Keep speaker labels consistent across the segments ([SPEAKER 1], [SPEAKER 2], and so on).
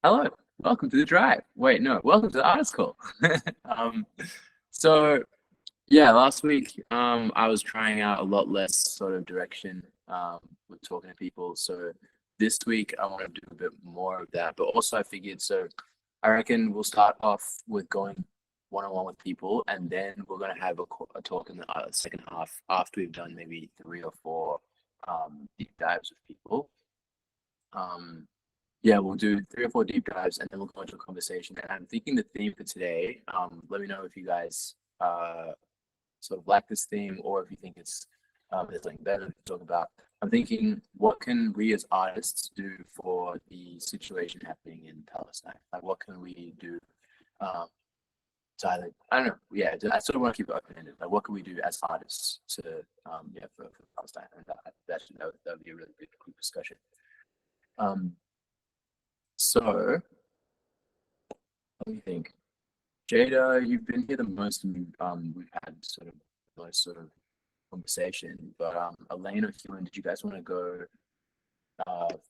[SPEAKER 1] Hello, welcome to the drive. Wait, no, welcome to the artist call. Um, so yeah, last week I was trying out a lot less sort of direction with talking to people. So this week I want to do a bit more of that, but also I figured I reckon we'll start off with going one-on-one with people, and then we're gonna have a talk in the second half after we've done maybe three or four deep dives with people. Um, yeah, we'll do three or four deep dives and then we'll go into a conversation. And I'm thinking the theme for today, let me know if you guys sort of like this theme or if you think there's something better to talk about. I'm thinking, what can we as artists do for the situation happening in Palestine? Like, what can we do um, to either, I don't know, yeah, I sort of want to keep it open-ended. Like, what can we do as artists to, yeah, for Palestine? And that would be a really good group discussion. Um, so, let me think. Jada, you've been here the most, and we've had sort of the most sort of conversation. But Elaine or Helen, did you guys want to go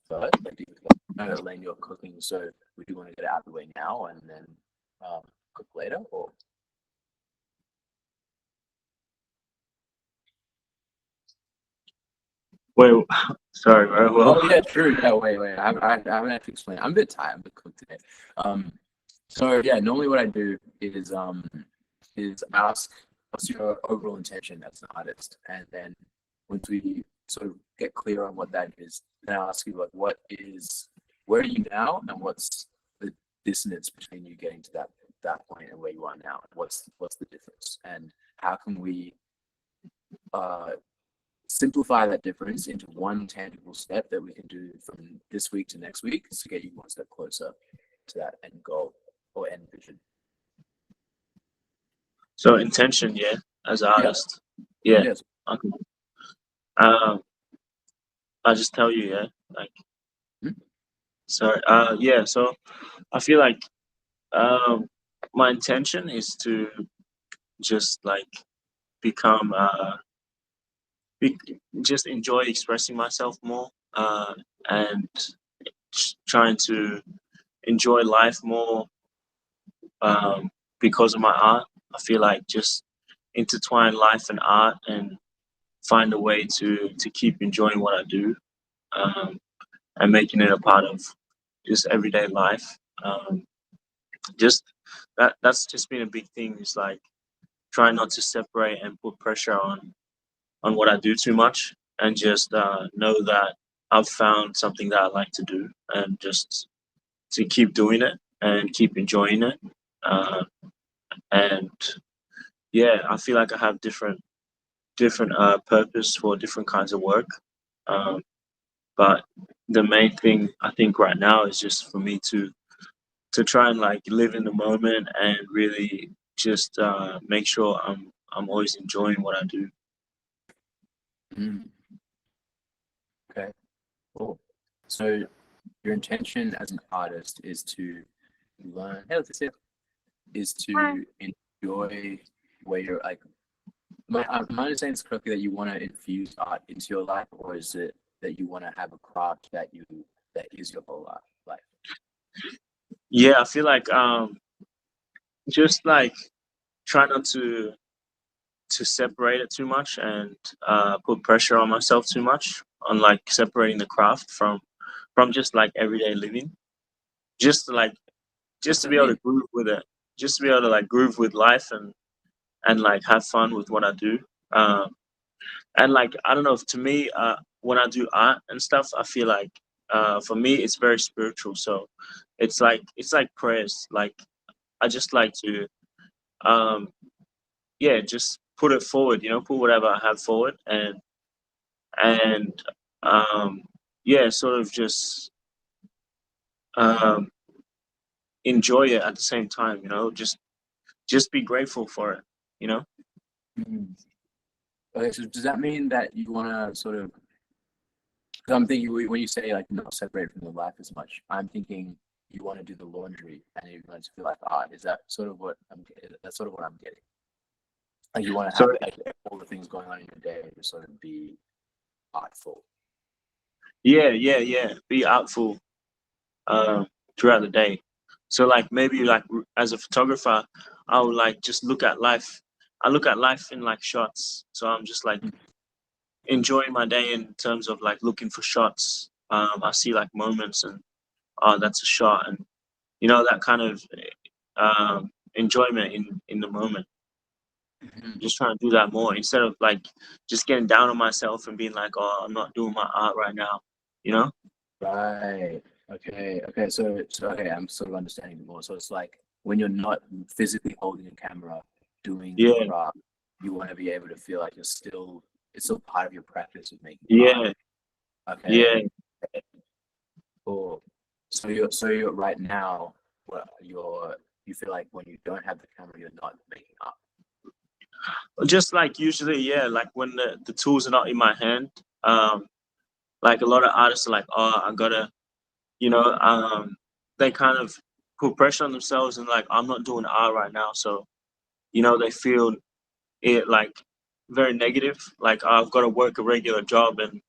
[SPEAKER 1] first? Like, no, Elaine, you're cooking, so would you want to get it out of the way now and then cook later, or?
[SPEAKER 2] Wait, sorry, very well.
[SPEAKER 1] Oh yeah, true. Yeah, wait. I haven't had to explain. I'm a bit tired. I'm a bit cooked today. Um, so yeah, normally what I do is ask what's your overall intention as an artist, and then once we sort of get clear on what that is, then I'll ask you like, where are you now, and what's the dissonance between you getting to that point and where you are now? What's the difference, and how can we uh simplify that difference into one tangible step that we can do from this week to next week to get you one step closer to that end goal or end vision.
[SPEAKER 2] So intention, yeah, as an
[SPEAKER 1] Yeah.
[SPEAKER 2] artist, yeah.
[SPEAKER 1] Yes.
[SPEAKER 2] Okay. Um, I just tell you, yeah, like
[SPEAKER 1] Hmm?
[SPEAKER 2] sorry. Yeah. So I feel like um, my intention is to just like become be, just enjoy expressing myself more, and trying to enjoy life more, um, because of my art. I feel like just intertwine life and art and find a way to keep enjoying what I do, um, and making it a part of just everyday life. Just that's just been a big thing. Is like try not to separate and put pressure on what I do too much, and just know that I've found something that I like to do, and just to keep doing it and keep enjoying it. Uh, and yeah, I feel like I have different purpose for different kinds of work. Um, but the main thing I think right now is just for me to try and like live in the moment and really just make sure I'm always enjoying what I do.
[SPEAKER 1] Mm, okay. Cool. So your intention as an artist is to learn. Hey, let's see. Is to enjoy where you're like. Am I understanding this correctly that you want to infuse art into your life, or is it that you want to have a craft that is your whole life?
[SPEAKER 2] Yeah, I feel like just like try not to separate it too much and put pressure on myself too much on like separating the craft from just like everyday living. Just to, like just
[SPEAKER 1] What's
[SPEAKER 2] to
[SPEAKER 1] that
[SPEAKER 2] be able to
[SPEAKER 1] mean?
[SPEAKER 2] groove with it, just to be able to like groove with life and like have fun with what I do. Um, and like I don't know, to me, when I do art and stuff, I feel like for me it's very spiritual. So it's like prayers. Like I just like to um, yeah, just put it forward. Put whatever I have forward and um, yeah, sort of just um, enjoy it at the same time. Just be grateful for it. You know.
[SPEAKER 1] Mm. Okay, so does that mean that you want to sort of? Because I'm thinking when you say like not separate from the life as much, I'm thinking you want to do the laundry and you want to feel like art. Is that sort of what I'm? That's sort of what I'm getting. Like you want to
[SPEAKER 2] So
[SPEAKER 1] have like all the things going on in your day to sort of be artful.
[SPEAKER 2] yeah, yeah, yeah. Be artful. Um, throughout the day. So like maybe like as a photographer, I would like just look at life. I look at life in like shots. So I'm just like enjoying my day in terms of like looking for shots. I see like moments and oh, that's a shot, and you know that kind of enjoyment in the moment.
[SPEAKER 1] Mhm.
[SPEAKER 2] Just trying to do that more instead of like just getting down on myself and being like, oh, I'm not doing my art right now. You know?
[SPEAKER 1] Right. Okay. Okay. So okay, I'm sort of understanding it more. So it's like when you're not physically holding a camera, doing the
[SPEAKER 2] Yeah,
[SPEAKER 1] craft, you want to be able to feel like it's still part of your practice of making art.
[SPEAKER 2] yeah,
[SPEAKER 1] Okay.
[SPEAKER 2] yeah.
[SPEAKER 1] Cool. So you're right now, well, you feel like when you don't have the camera, you're not making art.
[SPEAKER 2] Just like usually, yeah, like when the tools are not in my hand, like a lot of artists are like, oh, I gotta, you know, they kind of put pressure on themselves and like, I'm not doing art right now. So, you know, they feel it like very negative. Like, I've got to work a regular job and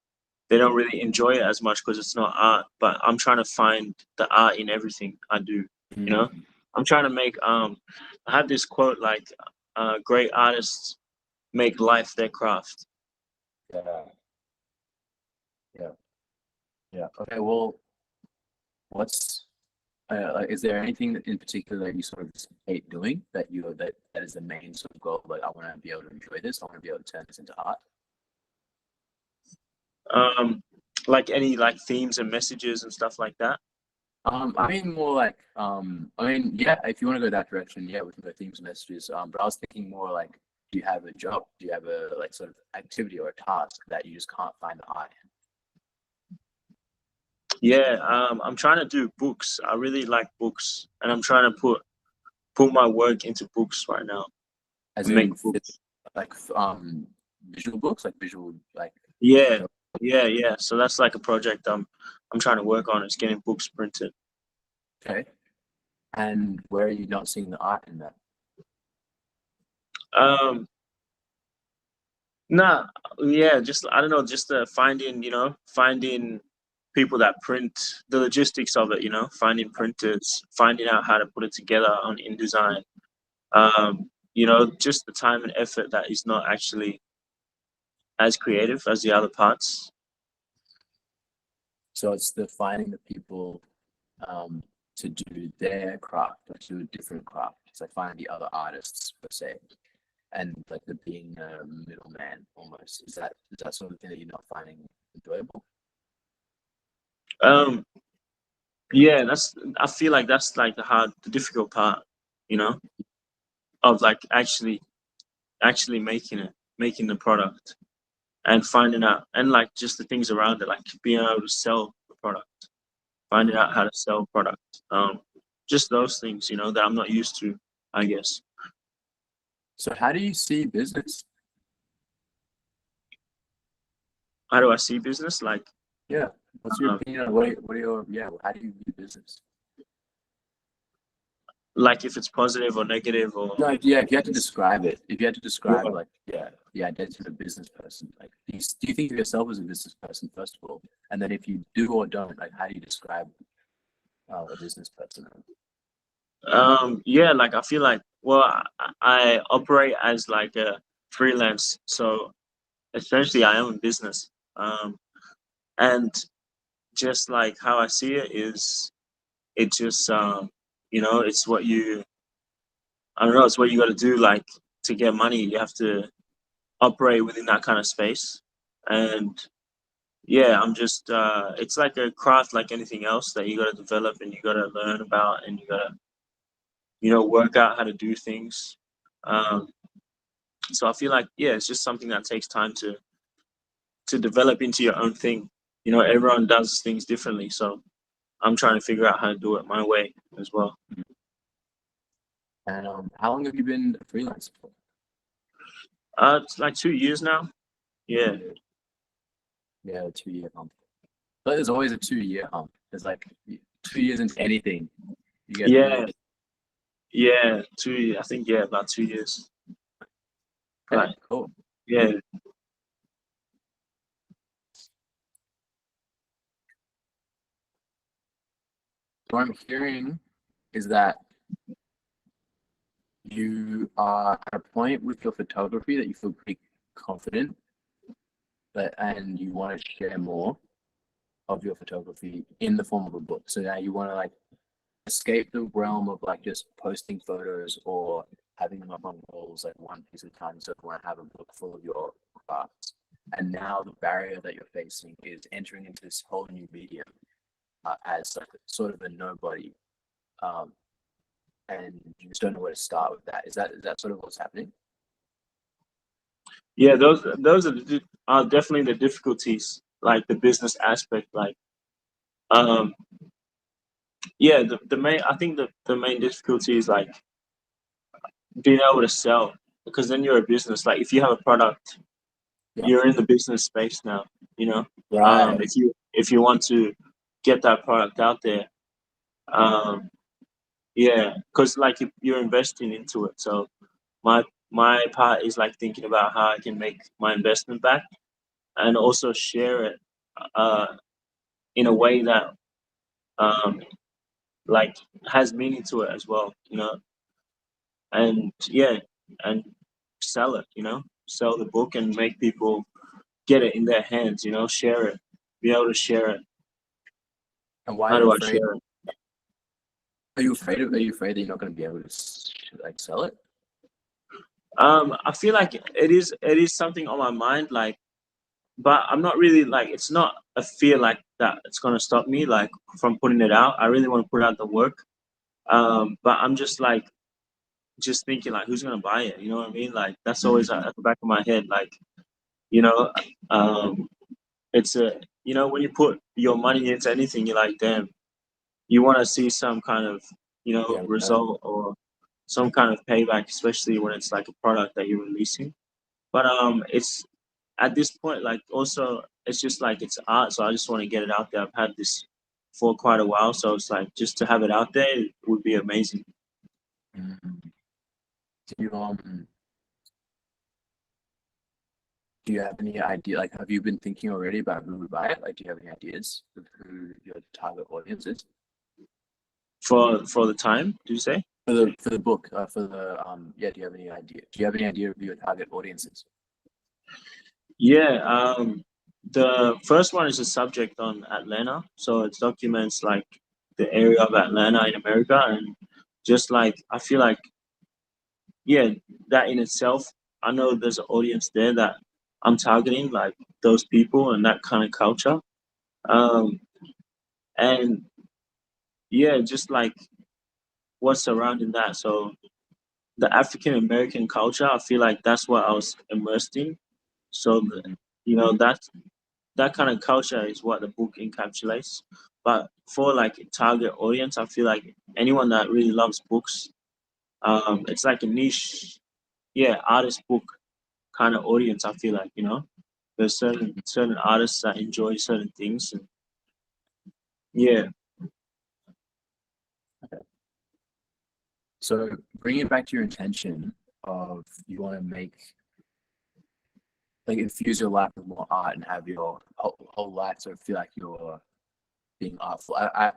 [SPEAKER 2] they don't really enjoy it as much because it's not art. But I'm trying to find the art in everything I do, you know?
[SPEAKER 1] Mm.
[SPEAKER 2] I'm trying to make, I have this quote like, great artists make life their craft.
[SPEAKER 1] Yeah. Yeah. Yeah. Okay. Well, what's like, is there anything in particular that you sort of just hate doing that is the main sort of goal? Like, I want to be able to enjoy this. I want to be able to turn this into art.
[SPEAKER 2] Um, like any like themes and messages and stuff like that.
[SPEAKER 1] I mean more like, I mean, yeah, if you want to go that direction, yeah, we can go themes and messages. But I was thinking more like, do you have a job? Do you have a like sort of activity or a task that you just can't find the art in?
[SPEAKER 2] Yeah, I'm trying to do books. I really like books, and I'm trying to put my work into books right now
[SPEAKER 1] As
[SPEAKER 2] and make
[SPEAKER 1] in,
[SPEAKER 2] books.
[SPEAKER 1] like visual books, like visual, like
[SPEAKER 2] Yeah,
[SPEAKER 1] so-
[SPEAKER 2] yeah, yeah. So that's like a project I'm trying to work on. Is getting books printed.
[SPEAKER 1] okay. And where are you not seeing the art in that?
[SPEAKER 2] Um, nah, yeah, just I don't know, just finding, you know, finding people that print the logistics of it, you know, finding printers, finding out how to put it together on InDesign. You know, just the time and effort that is not actually as creative as the other parts.
[SPEAKER 1] So it's the finding the people um, to do their craft, or to do a different craft. It's like finding the other artists per se, and like the being a middleman almost. Is that sort of thing that you're not finding enjoyable?
[SPEAKER 2] Um, yeah, that's I feel like that's like the difficult part, you know, of like actually making it, making the product and finding out and like just the things around it, like being able to sell the product, finding out
[SPEAKER 1] Mm.
[SPEAKER 2] how to sell product. Just those things, you know, that I'm not used to, I guess.
[SPEAKER 1] So how do you see business?
[SPEAKER 2] How do I see business? Like,
[SPEAKER 1] Yeah. What's your
[SPEAKER 2] um,
[SPEAKER 1] opinion on what are your yeah? How do you view business?
[SPEAKER 2] like if it's positive or negative or
[SPEAKER 1] No, yeah, if you had to describe it, if you had to describe
[SPEAKER 2] yeah.
[SPEAKER 1] like yeah, the identity of a business person, like do you think of yourself as a business person first of all, and then if you do or don't, like how do you describe a business person?
[SPEAKER 2] Yeah, like I feel like well, I operate as like a freelance, so essentially I own business. And just like how I see it is it just you know, it's what you I don't know, it's what you gotta do like to get money. You have to operate within that kind of space. And yeah, I'm just it's like a craft like anything else that you gotta develop and you gotta learn about and you gotta, you know, work out how to do things. Um so I feel like yeah, it's just something that takes time to develop into your own thing. You know, everyone does things differently, so I'm trying to figure out how to do it my way as well.
[SPEAKER 1] And how long have you been a freelancer for?
[SPEAKER 2] It's like 2 years now. Yeah.
[SPEAKER 1] Yeah, yeah, a 2 year hump. But there's always a 2 year hump. There's like 2 years into anything, you get
[SPEAKER 2] Yeah.
[SPEAKER 1] really
[SPEAKER 2] Yeah. 2 years. I think yeah, about 2 years.
[SPEAKER 1] okay,
[SPEAKER 2] Like
[SPEAKER 1] cool.
[SPEAKER 2] yeah.
[SPEAKER 1] what I'm hearing is that you are at a point with your photography that you feel pretty confident, but and you want to share more of your photography in the form of a book. So now you want to like escape the realm of like just posting photos or having them up on walls like one piece at a time. So you want to have a book full of your crafts. And now the barrier that you're facing is entering into this whole new medium as like sort of a nobody, um, and you just don't know where to start with that. Is that sort of what's happening?
[SPEAKER 2] Yeah, those are definitely the difficulties, like the business aspect. Like, um, yeah, the main I think the main difficulty is like being able to sell, because then you're a business. Like, if you have a product,
[SPEAKER 1] Yeah.
[SPEAKER 2] you're in the business space now. You know,
[SPEAKER 1] Right.
[SPEAKER 2] if you want to get that product out there, um, yeah, because like you're investing into it. So my part is like thinking about how I can make my investment back and also share it uh, in a way that um, like has meaning to it as well, you know. And yeah, and sell it, you know, sell the book and make people get it in their hands, you know, share it, be able to share it.
[SPEAKER 1] And why are
[SPEAKER 2] How
[SPEAKER 1] you
[SPEAKER 2] do I
[SPEAKER 1] afraid?
[SPEAKER 2] share it?
[SPEAKER 1] Are you afraid that you're not going to be able to like sell it?
[SPEAKER 2] I feel like it is something on my mind, like, but I'm not really like, it's not a fear like that it's gonna stop me like from putting it out. I really want to put out the work. But I'm just like just thinking like, who's gonna buy it? You know what I mean? Like, that's always
[SPEAKER 1] Mm-hmm.
[SPEAKER 2] at the back of my head. Like, you know, um, it's a, you know, when you put your money into anything, you're like, damn, you want to see some kind of, you know,
[SPEAKER 1] Yeah.
[SPEAKER 2] result or some kind of payback, especially when it's like a product that you're releasing. But it's at this point, like, also it's just like it's art, so I just want to get it out there. I've had this for quite a while, so it's like just to have it out there would be amazing.
[SPEAKER 1] Mm-hmm. Do you do you have any idea? Like, have you been thinking already about who would buy it? Like, do you have any ideas of who your target audience is
[SPEAKER 2] For the time, do you say?
[SPEAKER 1] for the book? For the yeah. Do you have any idea? Do you have any idea of who your target audience is?
[SPEAKER 2] Yeah, the first one is a subject on Atlanta, so it documents like the area of Atlanta in America, and just like I feel like, yeah, that in itself, I know there's an audience there that I'm targeting, like those people and that kind of culture. Um, and yeah, just like what's surrounding that. So the African American culture, I feel like that's what I was immersed in. So
[SPEAKER 1] Mm-hmm.
[SPEAKER 2] you know, that kind of culture is what the book encapsulates. But for like a target audience, I feel like anyone that really loves books, it's like a niche, yeah, artist book kind of audience. I feel like, you know, there's certain artists that enjoy certain things, and yeah,
[SPEAKER 1] So bring it back to your intention of you want to make like infuse your life with more art and have your whole life sort of feel like you're being artful. I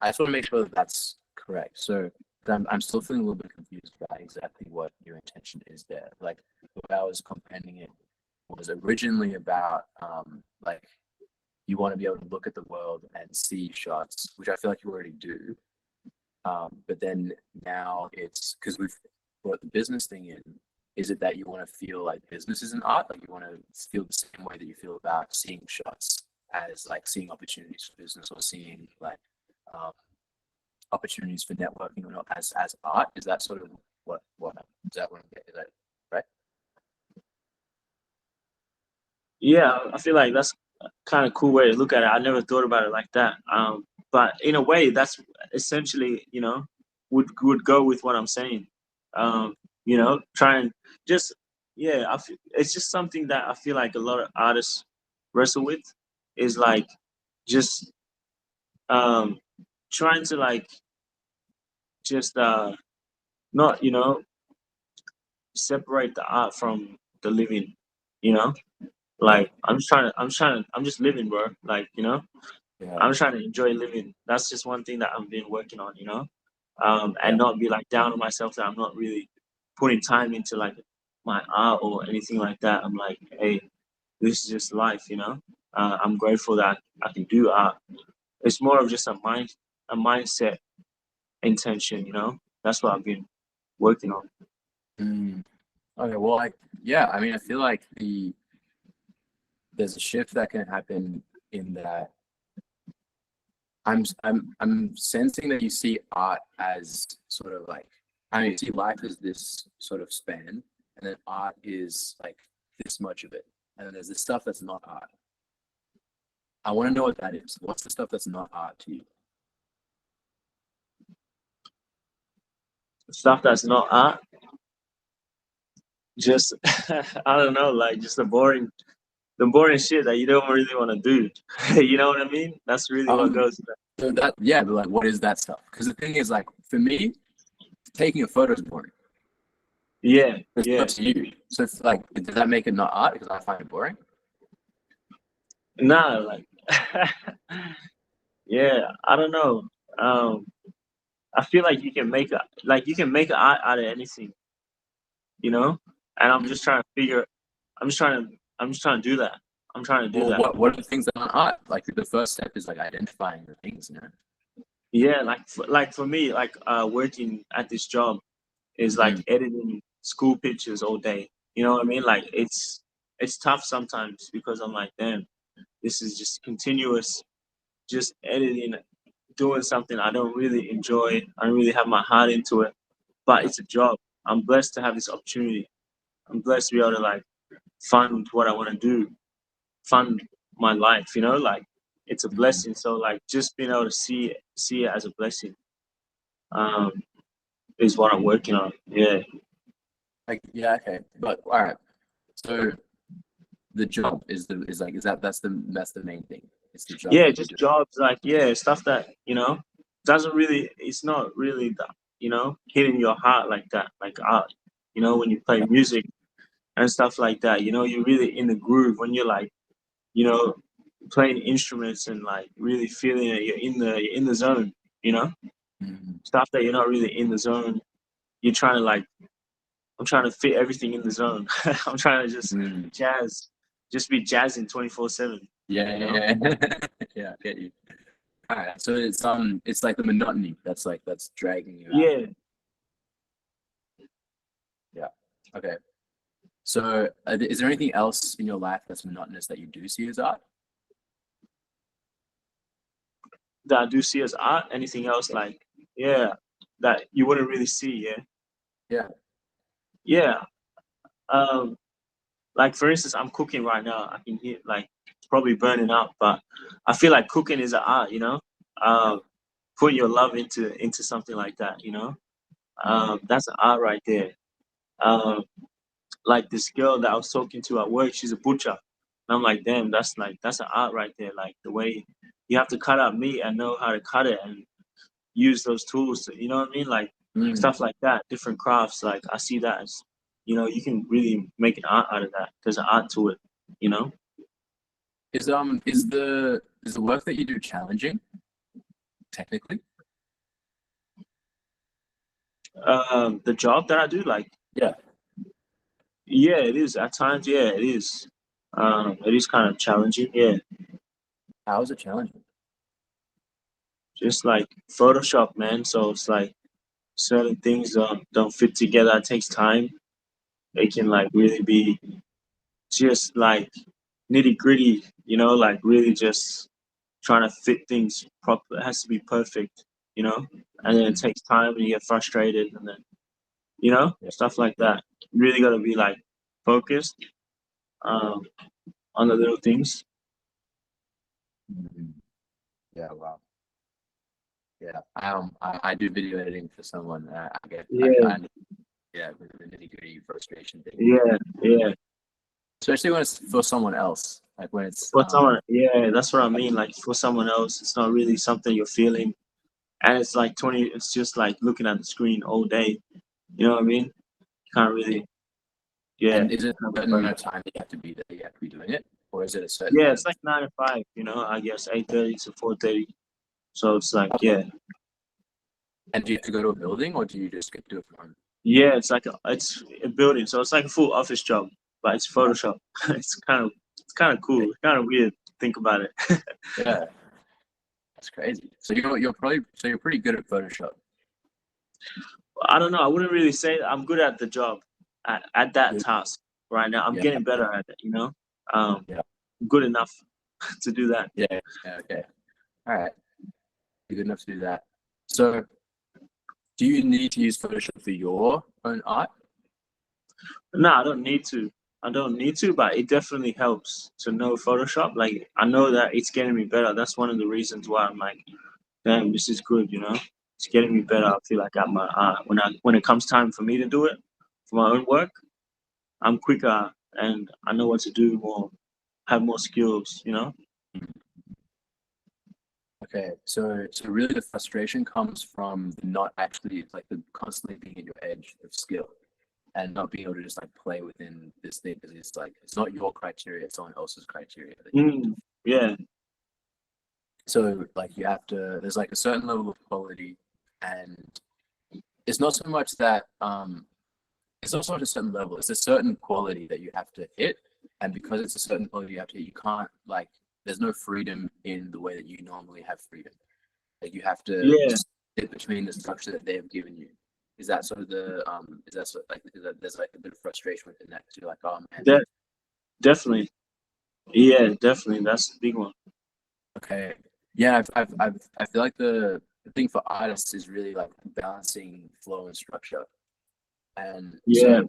[SPEAKER 1] just want to make sure that that's correct. So I'm still feeling a little bit confused about exactly what your intention is there. Like the way I was comprehending it was originally about like you want to be able to look at the world and see shots, which I feel like you already do. But then now it's because we've brought the business thing in. Is it that you want to feel like business is an art? Like you want to feel the same way that you feel about seeing shots as like seeing opportunities for business or seeing like um, opportunities for networking or not as art? Is that sort of what is that what I'm getting? Is that right?
[SPEAKER 2] yeah, I feel like that's kind of cool way to look at it. I never thought about it like that. But in a way, that's essentially, you know, would go with what I'm saying. You know, try and just, yeah, it's just something that I feel like a lot of artists wrestle with, is like just um trying to like just not, you know, separate the art from the living, you know.
[SPEAKER 1] Yeah,
[SPEAKER 2] Like, I'm just living, bro. Like, you know,
[SPEAKER 1] Yeah.
[SPEAKER 2] I'm trying to enjoy living. That's just one thing that I've been working on, and
[SPEAKER 1] Yeah.
[SPEAKER 2] not be like down on myself that I'm not really putting time into like my art or anything like that. I'm like, hey, this is just life, I'm grateful that I can do art. It's more of just a mindset intention, That's what I've been working on.
[SPEAKER 1] Mm. Okay. Well, like, yeah. I mean, I feel like there's a shift that can happen in that. I'm sensing that you see art as sort of like, I mean, you see life as this sort of span, and then art is like this much of it, and then there's the stuff that's not art. I want to know what that is. What's the stuff that's not art to you?
[SPEAKER 2] Stuff that's not art, just I don't know, like just the boring shit that you don't really want to do. You know what I mean? That's really what
[SPEAKER 1] Um,
[SPEAKER 2] goes.
[SPEAKER 1] so that yeah, but like, what is that stuff? Because the thing is, like, for me, taking a photo is boring.
[SPEAKER 2] Yeah,
[SPEAKER 1] It's
[SPEAKER 2] yeah.
[SPEAKER 1] up to you. So it's like, does that make it not art because I find it boring?
[SPEAKER 2] Nah, like yeah, I don't know. Um, I feel like you can make an art out of anything, you know? And I'm just trying to do that. I'm trying to do
[SPEAKER 1] Well,
[SPEAKER 2] that.
[SPEAKER 1] what are the things that aren't art? Like the first step is like identifying the things, you know?
[SPEAKER 2] Yeah, like for me, like working at this job is like
[SPEAKER 1] Mm,
[SPEAKER 2] editing school pictures all day. You know what I mean? Like it's tough sometimes because I'm like, damn, this is just continuous, just editing, doing something I don't really enjoy. I don't really have my heart into it, but
[SPEAKER 1] yeah.
[SPEAKER 2] it's a job. I'm blessed to have this opportunity. I'm blessed to be able to like fund what I want to do, fund my life. Like it's a
[SPEAKER 1] Mm.
[SPEAKER 2] blessing. So like just being able to see it as a blessing, um, is what I'm working on. Yeah,
[SPEAKER 1] Like, yeah, okay. But all right. So the job is like, that's the main thing. It's the job
[SPEAKER 2] yeah,
[SPEAKER 1] that you
[SPEAKER 2] just
[SPEAKER 1] do.
[SPEAKER 2] jobs like yeah, stuff that doesn't really. It's not really that hitting your heart like that, like art. When you play
[SPEAKER 1] Yeah.
[SPEAKER 2] music and stuff like that. You're really in the groove when you're like, you know, playing instruments and like really feeling it. You're in the zone. You know,
[SPEAKER 1] Mm,
[SPEAKER 2] stuff that you're not really in the zone. You're trying to like, I'm trying to fit everything in the zone. I'm trying to
[SPEAKER 1] mm.
[SPEAKER 2] just be jazzing 24/7.
[SPEAKER 1] Yeah,
[SPEAKER 2] You know?
[SPEAKER 1] yeah, yeah. Yeah, I get you. All right. So it's like the monotony that's dragging you out.
[SPEAKER 2] Yeah,
[SPEAKER 1] Yeah. Okay. So is there anything else in your life that's monotonous that you do see as art?
[SPEAKER 2] that I do see as art. Anything else like, yeah, that you wouldn't really see. Yeah,
[SPEAKER 1] Yeah.
[SPEAKER 2] yeah. Um, like for instance, I'm cooking right now. I can hear like it's probably burning up, but I feel like cooking is an art.
[SPEAKER 1] Yeah.
[SPEAKER 2] Putting your love into something like that.
[SPEAKER 1] Mm,
[SPEAKER 2] That's an art right there. Um, like this girl that I was talking to at work, she's a butcher. And I'm like, damn, that's an art right there. Like the way you have to cut out meat and know how to cut it and use those tools to, you know what I mean? Like
[SPEAKER 1] mm.
[SPEAKER 2] stuff like that, different crafts. Like I see that as, you can really make an art out of that. There's an art to it, you know?
[SPEAKER 1] Is the work that you do challenging technically?
[SPEAKER 2] The job that I do, like,
[SPEAKER 1] Yeah.
[SPEAKER 2] yeah, it is at times. Yeah, it is. It is kind of challenging. Yeah,
[SPEAKER 1] How is it challenging?
[SPEAKER 2] just like Photoshop, man. So it's like certain things don't fit together. It takes time. It can like really be just like nitty gritty, like really just trying to fit things proper. It has to be perfect, and then it
[SPEAKER 1] Mm,
[SPEAKER 2] takes time and you get frustrated and then,
[SPEAKER 1] yeah.
[SPEAKER 2] stuff like
[SPEAKER 1] Yeah.
[SPEAKER 2] that. You really got to be like focused um, on the little things.
[SPEAKER 1] Mm, yeah. Wow. Yeah. I do video editing for someone.
[SPEAKER 2] Yeah,
[SPEAKER 1] Yeah, with the nitty gritty frustration thing.
[SPEAKER 2] yeah, yeah.
[SPEAKER 1] Especially when it's for someone else. Like when it's
[SPEAKER 2] For someone, yeah, that's what I mean. Like for someone else, it's not really something you're feeling, and it's like 20. It's just like looking at the screen all day. You know what I mean? Can't really, yeah.
[SPEAKER 1] and is it a
[SPEAKER 2] Can't
[SPEAKER 1] certain
[SPEAKER 2] really
[SPEAKER 1] amount of time that you have to be there, you have to be doing it? or is it a certain
[SPEAKER 2] Yeah,
[SPEAKER 1] time?
[SPEAKER 2] it's like 9 to 5. I guess 8:30 to 4:30. So it's like,
[SPEAKER 1] Okay.
[SPEAKER 2] yeah,
[SPEAKER 1] And do you have to go to a building, or do you just get to do it from home?
[SPEAKER 2] yeah, it's a building, so it's like a full office job, but it's Photoshop. It's kind of cool. It's kind of weird to think about it.
[SPEAKER 1] Yeah, that's crazy. So you're pretty good at Photoshop.
[SPEAKER 2] I don't know. I wouldn't really say I'm good at the job, at that
[SPEAKER 1] Good.
[SPEAKER 2] task right now. I'm
[SPEAKER 1] Yeah,
[SPEAKER 2] getting better at it.
[SPEAKER 1] yeah,
[SPEAKER 2] Good enough to do that.
[SPEAKER 1] yeah, yeah. Okay, all right. You're good enough to do that. So, do you need to use Photoshop for your own art?
[SPEAKER 2] No, I don't need to. I don't need to, but it definitely helps to know Photoshop. Like I know that it's getting me better. That's one of the reasons why I'm like, damn, this is good. It's getting me better. I feel like I'm when it comes time for me to do it for my own work, I'm quicker and I know what to do more, have more skills.
[SPEAKER 1] Okay, so really the frustration comes from not actually like the constantly being at your edge of skill and not being able to just like play within this thing because it's like it's not your criteria, it's someone else's criteria that you need to.
[SPEAKER 2] Yeah,
[SPEAKER 1] So like you have to there's like a certain level of quality and it's not so much that it's not so much a certain level, it's a certain quality that you have to hit. And because it's a certain quality you have to hit, you can't like there's no freedom in the way that you normally have freedom. Like you have to
[SPEAKER 2] yeah,
[SPEAKER 1] sit between the structure that they have given you. Is that sort of the is that sort of like is that there's like a bit of frustration within that because you're like, oh man,
[SPEAKER 2] that definitely. Yeah, definitely. That's the big one.
[SPEAKER 1] okay. Yeah, I feel like the thing for artists is really like balancing flow and structure. And
[SPEAKER 2] Yeah,
[SPEAKER 1] so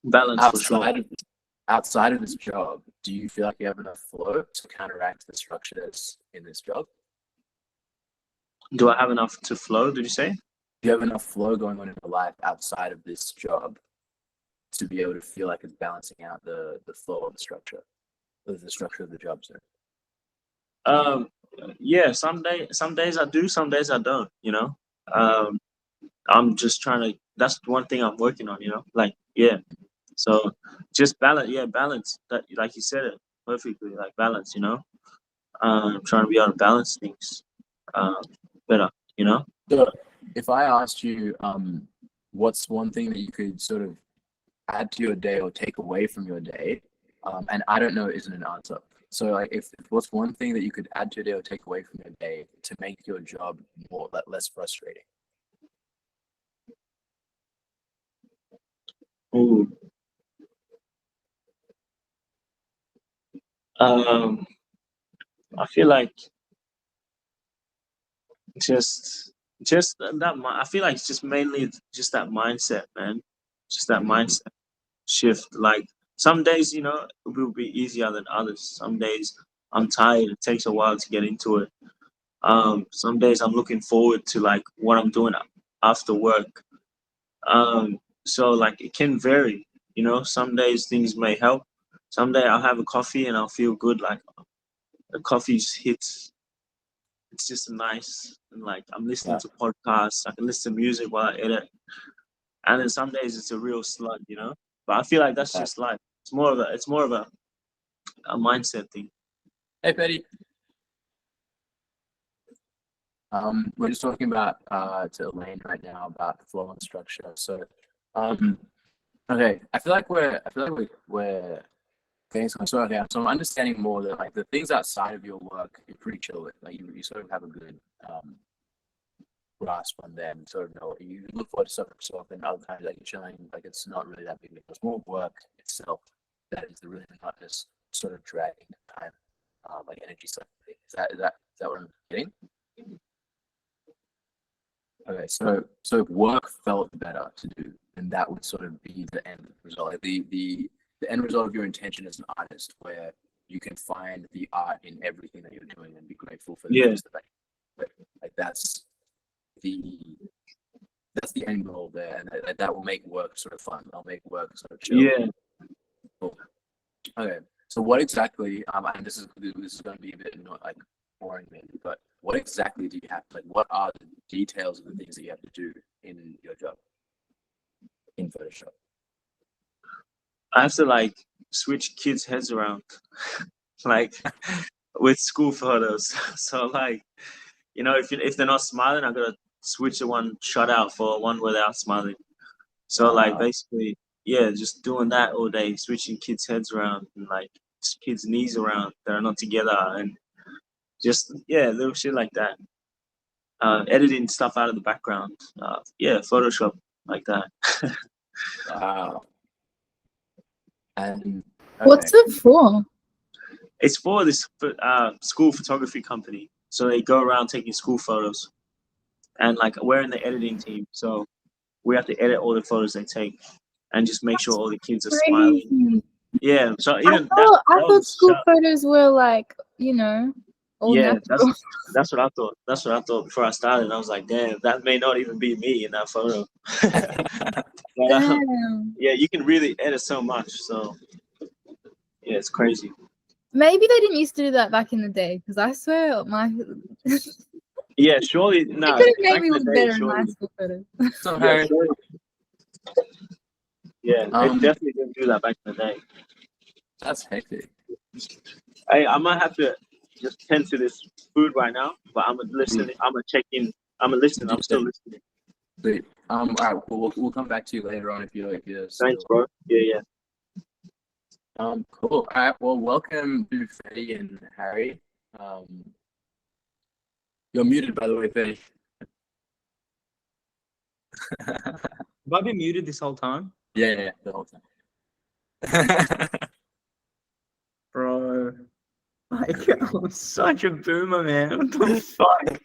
[SPEAKER 2] balance for sure.
[SPEAKER 1] outside of outside of this job, do you feel like you have enough flow to counteract the structure that's in this job?
[SPEAKER 2] Do I have enough to flow? Did you say?
[SPEAKER 1] Do you have enough flow going on in your life outside of this job to be able to feel like it's balancing out the flow of the structure of the job, sir?
[SPEAKER 2] Um, yeah. Some days I do, some days I don't. Um, I'm just trying to. That's one thing I'm working on. Like yeah. So just balance. Yeah, balance. That like you said it perfectly. Like balance. Trying to be able to balance things um, better.
[SPEAKER 1] So if I asked you, what's one thing that you could sort of add to your day or take away from your day, and I don't know isn't an answer. So like if what's one thing that you could add to your day or take away from your day to make your job more less frustrating?
[SPEAKER 2] Ooh. Um, I feel like just I feel like it's just mainly just that mindset, man. Just that
[SPEAKER 1] Mm-hmm.
[SPEAKER 2] mindset shift. Like some days, it will be easier than others. Some days I'm tired. It takes a while to get into it. Some days I'm looking forward to like what I'm doing after work. So like it can vary. Some days things may help. Some day I'll have a coffee and I'll feel good. Like the coffee's hits. It's just nice. And like I'm listening
[SPEAKER 1] Yeah,
[SPEAKER 2] to podcasts. I can listen to music while I edit. And then some days it's a real slug. But I feel like that's
[SPEAKER 1] yeah.
[SPEAKER 2] just life. It's more of a mindset thing.
[SPEAKER 1] Hey, Betty. We're just talking about to Elaine right now about flow and structure. So, um, okay, I feel like we're getting some sort of yeah. So I'm understanding more that like the things outside of your work, you're pretty chill with. Like you sort of have a good grasp on them. Sort of know you look forward to stuff, and other times like you're chilling. Like it's not really that big. It's more work itself that is the really monotonous sort of dragging time, like energy stuff. Is that what I'm getting? Okay, so if work felt better to do, then that would sort of be the end result. Like the end result of your intention as an artist, where you can find the art in everything that you're doing and be grateful for
[SPEAKER 2] Yeah,
[SPEAKER 1] just the fact. But like the that's the end goal there, and that will make work sort of fun. That'll make work sort of chill.
[SPEAKER 2] yeah.
[SPEAKER 1] Cool. Okay, so what exactly? And this is going to be a bit not like boring, maybe, but what exactly do you have? Like, what are the details of the things that you have to do in your job in Photoshop?
[SPEAKER 2] I have to like switch kids' heads around, like with school photos. So like, if they're not smiling, I gotta switch the one shut out for one where they are smiling. So like basically, yeah, just doing that all day, switching kids' heads around and like kids' knees around that are not together, and just little shit like that. Editing stuff out of the background. Photoshop like that.
[SPEAKER 1] Wow. And
[SPEAKER 3] What's it for?
[SPEAKER 2] It's for this school photography company. So they go around taking school photos, and like we're in the editing team, so we have to edit all the photos they take, and just make sure all the kids are smiling.
[SPEAKER 3] Crazy.
[SPEAKER 2] Yeah. So
[SPEAKER 3] I
[SPEAKER 2] even
[SPEAKER 3] thought school photos were like, all
[SPEAKER 2] yeah,
[SPEAKER 3] natural.
[SPEAKER 2] that's what I thought. That's what I thought before I started. I was like, damn, that may not even be me in that photo. But,
[SPEAKER 3] Damn.
[SPEAKER 2] yeah, you can really edit so much. So yeah, it's crazy.
[SPEAKER 3] Maybe they didn't used to do that back in the day, because I swear my
[SPEAKER 2] Yeah, surely.
[SPEAKER 3] they
[SPEAKER 2] No,
[SPEAKER 3] could have made
[SPEAKER 2] back
[SPEAKER 3] me
[SPEAKER 2] in the
[SPEAKER 3] look
[SPEAKER 2] day,
[SPEAKER 3] better in
[SPEAKER 2] surely.
[SPEAKER 3] my school photos.
[SPEAKER 1] so
[SPEAKER 2] Yeah,
[SPEAKER 1] Harry,
[SPEAKER 2] surely. Yeah, they definitely didn't do that back in the day.
[SPEAKER 1] that's hectic.
[SPEAKER 2] Hey, I might have to just tend to this food right now, but I'm gonna listen. I'm gonna check in. I'm gonna listen. I'm still listening.
[SPEAKER 1] But all right, we'll come back to you later on if you're still.
[SPEAKER 2] Thanks, bro. Yeah.
[SPEAKER 1] Cool. All right. Well, welcome to Freddie and Harry. You're muted, by the way, Freddie.
[SPEAKER 4] Have I been muted this whole time?
[SPEAKER 1] Yeah, the whole time.
[SPEAKER 4] Bro. Like, I'm such a boomer, man. What the fuck?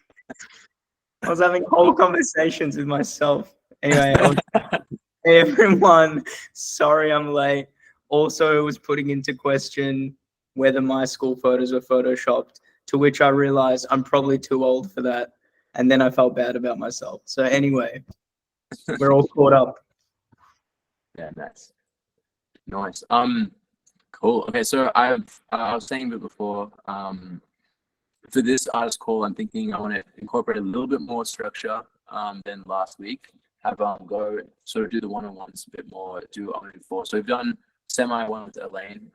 [SPEAKER 4] I was having whole conversations with myself. Anyway, hey everyone, sorry I'm late. Also, it was putting into question whether my school photos were photoshopped, to which I realized I'm probably too old for that. And then I felt bad about myself. So anyway, we're all caught up.
[SPEAKER 1] Yeah, nice. Cool. Okay, so I was saying a bit before. For this artist call, I'm thinking I want to incorporate a little bit more structure than last week. Have go sort of do the one-on-ones a bit more. Do what I'm looking for. So we've done semi one with Elaine,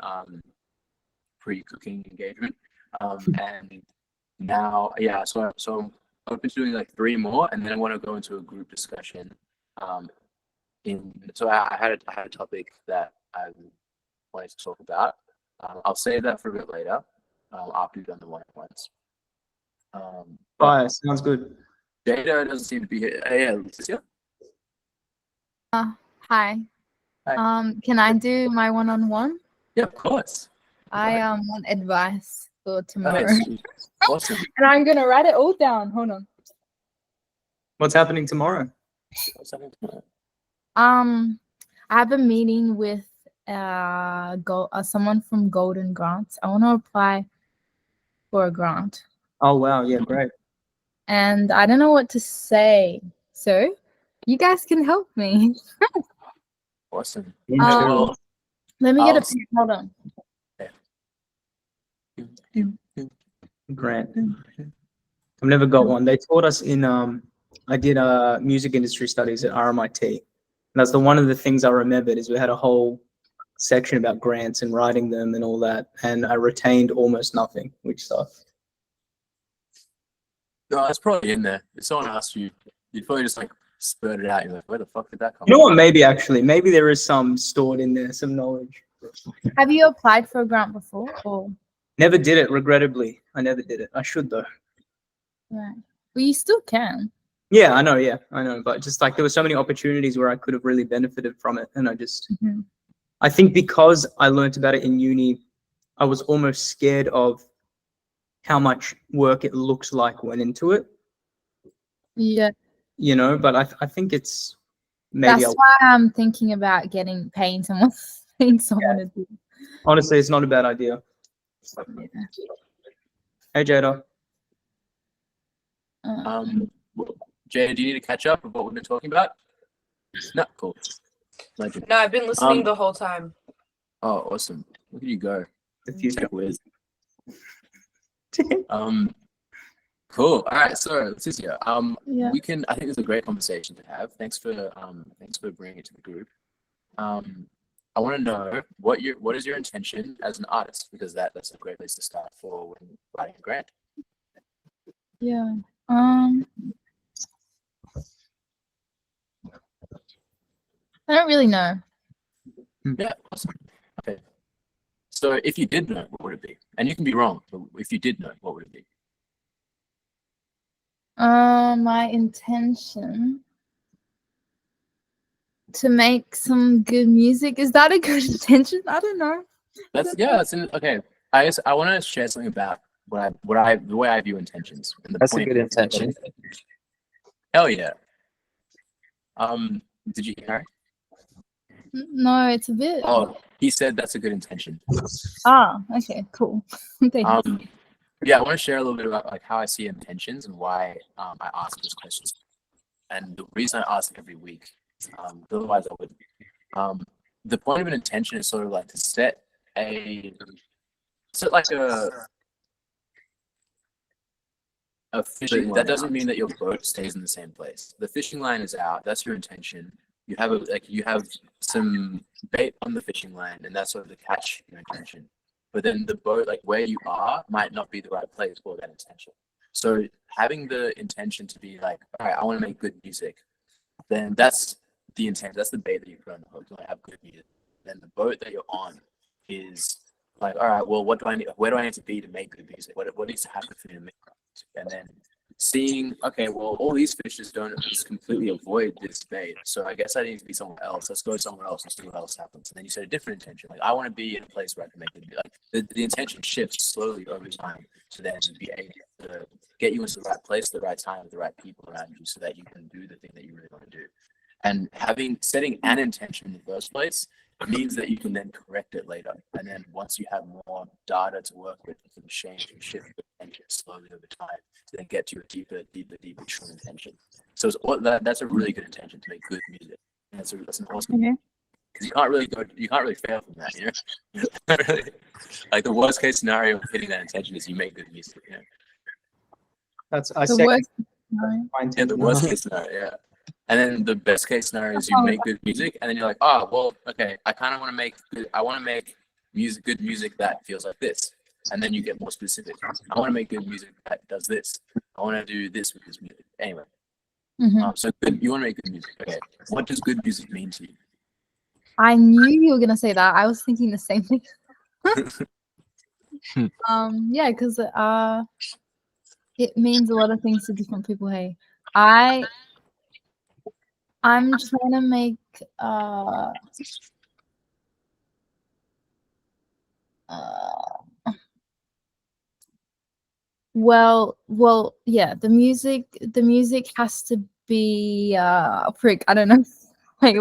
[SPEAKER 1] pre-cooking engagement, and now So I'm open to doing like 3 more, and then I want to go into a group discussion. So I had a topic that I wanted to talk about. I'll save that for a bit later, after we've done the one-on-ones.
[SPEAKER 4] Sounds good.
[SPEAKER 1] Jada doesn't seem to be here. Yeah, Leticia?
[SPEAKER 3] Hi.
[SPEAKER 1] Hi.
[SPEAKER 3] Can I do my one-on-one?
[SPEAKER 1] Yeah, of course.
[SPEAKER 3] I want advice for tomorrow.
[SPEAKER 1] Okay, awesome.
[SPEAKER 3] And I'm gonna write it all down. Hold on.
[SPEAKER 4] What's happening tomorrow?
[SPEAKER 3] I have a meeting with someone from Golden Grants. I want to apply for a grant.
[SPEAKER 4] Oh wow, yeah, great.
[SPEAKER 3] And I don't know what to say. So you guys can help me.
[SPEAKER 1] Awesome.
[SPEAKER 3] Let me get a pen. Hold on.
[SPEAKER 4] Grant. I've never got one. They taught us in I did music industry studies at RMIT. And that's one of the things I remembered is we had a whole section about grants and writing them and all that. And I retained almost nothing, which sucks.
[SPEAKER 1] No, that's probably in there. If someone asked you, you'd probably just like spurt it out. You're like, where the fuck did that come from?
[SPEAKER 4] You know what? Maybe there is some stored in there, some knowledge.
[SPEAKER 3] Have you applied for a grant before? Or
[SPEAKER 4] Never did it, regrettably. I never did it. I should though.
[SPEAKER 3] right. Well, you still can.
[SPEAKER 4] Yeah, I know. But just like there were so many opportunities where I could have really benefited from it. And I just, I think because I learned about it in uni, I was almost scared of how much work it looks like went into it.
[SPEAKER 3] Yeah.
[SPEAKER 4] You know, but I think it's maybe.
[SPEAKER 3] That's why I'm thinking about paying someone to do.
[SPEAKER 4] Honestly, it's not a bad idea.
[SPEAKER 3] Yeah.
[SPEAKER 4] Hey, Jada.
[SPEAKER 1] Jada, do you need to catch up with what we've been talking about? No, cool. Legend.
[SPEAKER 5] No, I've been listening the whole time.
[SPEAKER 1] Oh, awesome. Look at you go.
[SPEAKER 4] The future.
[SPEAKER 1] Whiz. Cool. All right. So, Leticia,
[SPEAKER 3] Yeah.
[SPEAKER 1] I think it's a great conversation to have. Thanks for bringing it to the group. I want to know what is your intention as an artist, because that's a great place to start for when writing a grant.
[SPEAKER 3] Yeah. I don't really know.
[SPEAKER 1] Yeah, awesome. Okay. So if you did know, what would it be? And you can be wrong, but if you did know, what would it be?
[SPEAKER 3] My intention to make some good music. Is that a good intention? I don't know.
[SPEAKER 1] Okay. I want to share something about the way I view intentions. And
[SPEAKER 4] That's a good intention.
[SPEAKER 1] Hell yeah. Did you hear?
[SPEAKER 3] No, it's a bit.
[SPEAKER 1] Oh, he said that's a good intention.
[SPEAKER 3] Ah, okay, cool. Thanks.
[SPEAKER 1] Yeah, I want to share a little bit about like how I see intentions and why I ask this question. And the reason I ask it every week, otherwise I wouldn't. The point of an intention is sort of like to set like a fishing line. That doesn't mean that your boat stays in the same place. The fishing line is out. That's your intention. You have some bait on the fishing line, and that's sort of the catch your intention. But then the boat, like where you are, might not be the right place for that intention. So having the intention to be like, all right, I want to make good music, then that's the intent. That's the bait that you put on the hook. You want to have good music. Then the boat that you're on is like, all right, well, what do I need? Where do I need to be to make good music? What needs to happen for me to make good music? And then seeing, okay, well, all these fishes don't just completely avoid this bait. So I guess I need to be somewhere else. Let's go somewhere else and see what else happens. And then you set a different intention. Like, I want to be in a place where I can make it. Like the intention shifts slowly over time to then be able to get you into the right place, the right time, with the right people around you, so that you can do the thing that you really want to do. And setting an intention in the first place means that you can then correct it later. And then once you have more data to work with, you can change and shift the intention slowly over time to then get to a deeper, true intention. So that's a really good intention to make good music. And that's an awesome, because you can't really fail from that, you know. Like the worst case scenario of hitting that intention is you make good music. You know?
[SPEAKER 4] That's
[SPEAKER 3] The worst scenario.
[SPEAKER 1] Yeah, the worst case scenario, yeah. And then the best case scenario is you make good music, and then you're like, oh, well, okay, I kind of want to make good music that feels like this. And then you get more specific. I want to make good music that does this. I want to do this with this music. Anyway, so you want to make good music. Okay, what does good music mean to you?
[SPEAKER 3] I knew you were gonna say that. I was thinking the same thing. Yeah, because it means a lot of things to different people. Hey, I'm trying to make well, yeah, the music has to be frick, I don't know. Wait.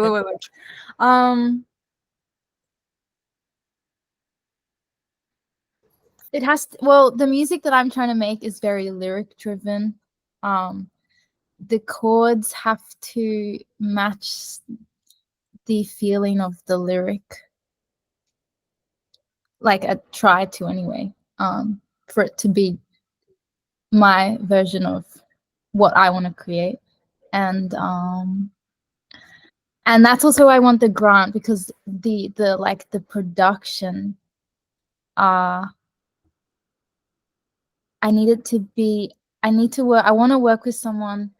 [SPEAKER 3] It has to, well, the music that I'm trying to make is very lyric driven. The chords have to match the feeling of the lyric. Like I try to anyway, for it to be my version of what I want to create. And that's also why I want the grant, because the production, I want to work with someone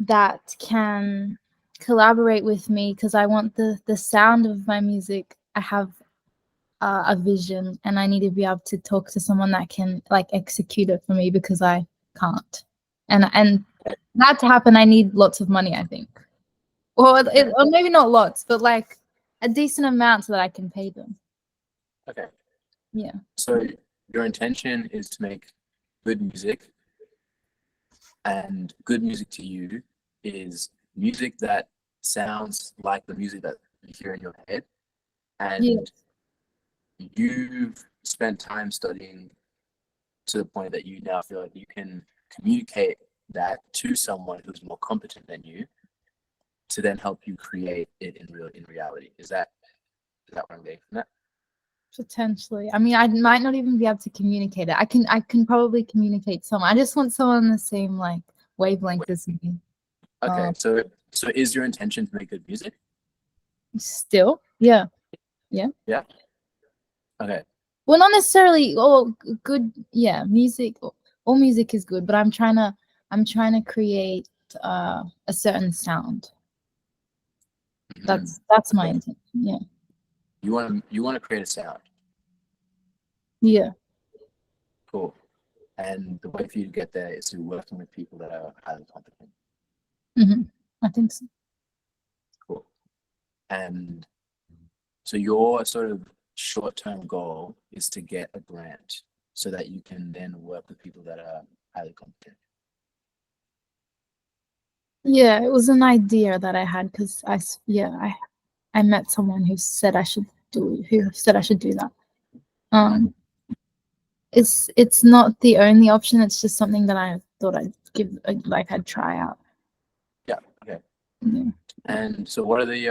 [SPEAKER 3] that can collaborate with me, because I want the sound of my music. I have a vision, and I need to be able to talk to someone that can like execute it for me, because I can't. And that to happen, I need lots of money, I think. Or maybe not lots, but like a decent amount so that I can pay them.
[SPEAKER 1] Okay.
[SPEAKER 3] Yeah.
[SPEAKER 1] So your intention is to make good music, and good music to you is music that sounds like the music that you hear in your head. And you've spent time studying to the point that you now feel like you can communicate that to someone who's more competent than you to then help you create it in reality. Is that what I'm getting from that?
[SPEAKER 3] Potentially. I mean, I might not even be able to communicate it. I can probably communicate some. I just want someone on the same like wavelength as me.
[SPEAKER 1] Okay, so is your intention to make good music?
[SPEAKER 3] Still, yeah.
[SPEAKER 1] Okay.
[SPEAKER 3] Well, not necessarily all good. Yeah, music. All music is good, but I'm trying to create a certain sound.
[SPEAKER 1] Mhm.
[SPEAKER 3] That's my
[SPEAKER 1] Okay.
[SPEAKER 3] intent. Yeah.
[SPEAKER 1] You want to create a sound.
[SPEAKER 3] Yeah.
[SPEAKER 1] Cool. And the way for you to get there is through working with people that are highly competent.
[SPEAKER 3] I think so.
[SPEAKER 1] Cool. And so your sort of short-term goal is to get a grant so that you can then work with people that are highly competent.
[SPEAKER 3] Yeah, it was an idea that I had because I met someone who said I should do that. It's not the only option. It's just something that I thought I'd I'd try out.
[SPEAKER 1] Yeah. Okay.
[SPEAKER 3] Yeah.
[SPEAKER 1] And so what are the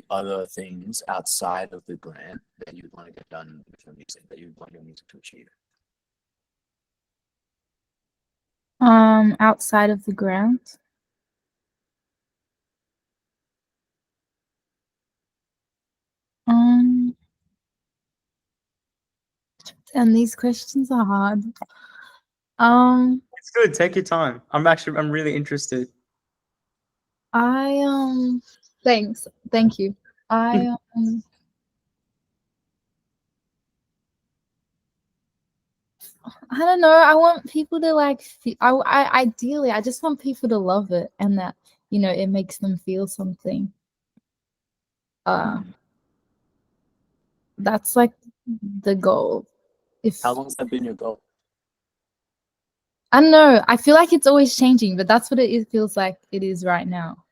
[SPEAKER 1] other things outside of the grant that you'd want to get done with your music, that you'd want your music to achieve?
[SPEAKER 3] Outside of the grant. And these questions are hard.
[SPEAKER 4] It's good. Take your time. I'm really interested.
[SPEAKER 3] Thanks. Thank you. I don't know. I want people to like. Ideally, I just want people to love it and that it makes them feel something. That's like the goal.
[SPEAKER 1] How long has that been your goal?
[SPEAKER 3] I don't know. I feel like it's always changing, but that's what it feels like it is right now.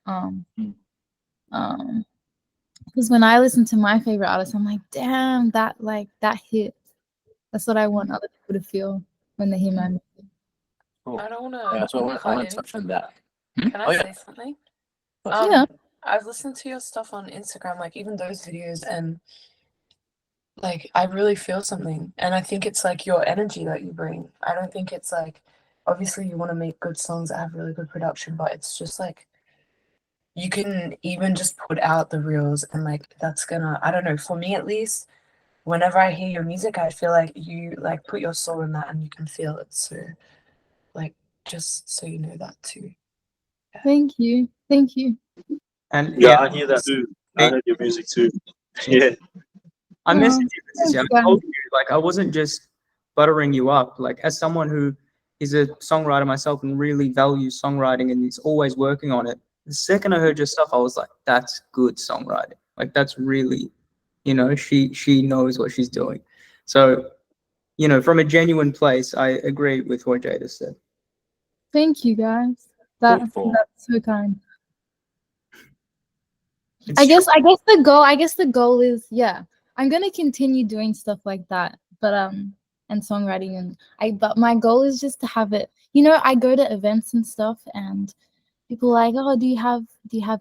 [SPEAKER 3] Because when I listen to my favorite artist, I'm like, damn, that hit. That's what I want other people to feel when they hear my music.
[SPEAKER 1] Cool.
[SPEAKER 5] I don't
[SPEAKER 1] Yeah,
[SPEAKER 5] want
[SPEAKER 1] so I
[SPEAKER 5] to
[SPEAKER 1] want to touch on that.
[SPEAKER 5] Can I
[SPEAKER 1] Oh, yeah.
[SPEAKER 5] say something?
[SPEAKER 3] Yeah.
[SPEAKER 5] I've listened to your stuff on Instagram, like even those videos, and like I really feel something. And I think it's like your energy that you bring. I don't think it's like, obviously you want to make good songs that have really good production, but it's just like you can even just put out the reels and like that's gonna, I don't know, for me at least, whenever I hear your music, I feel like you like put your soul in that and you can feel it. So like just so you know that too.
[SPEAKER 3] Thank you. Thank you.
[SPEAKER 4] And
[SPEAKER 2] Yeah, I hear that too. I heard your music too. Yeah.
[SPEAKER 4] I
[SPEAKER 3] Oh,
[SPEAKER 4] messaged you.
[SPEAKER 3] thanks,
[SPEAKER 4] I
[SPEAKER 3] guys.
[SPEAKER 4] told you, like, I wasn't just buttering you up. Like, as someone who is a songwriter myself and really values songwriting and is always working on it, the second I heard your stuff, I was like, that's good songwriting. Like, that's really, she knows what she's doing. So, from a genuine place, I agree with what Jada said.
[SPEAKER 3] Thank you, guys. That's so kind.
[SPEAKER 4] It's
[SPEAKER 3] I guess the goal is, yeah, I'm gonna continue doing stuff like that, but and songwriting but my goal is just to have it. I go to events and stuff and people are like, oh, do you have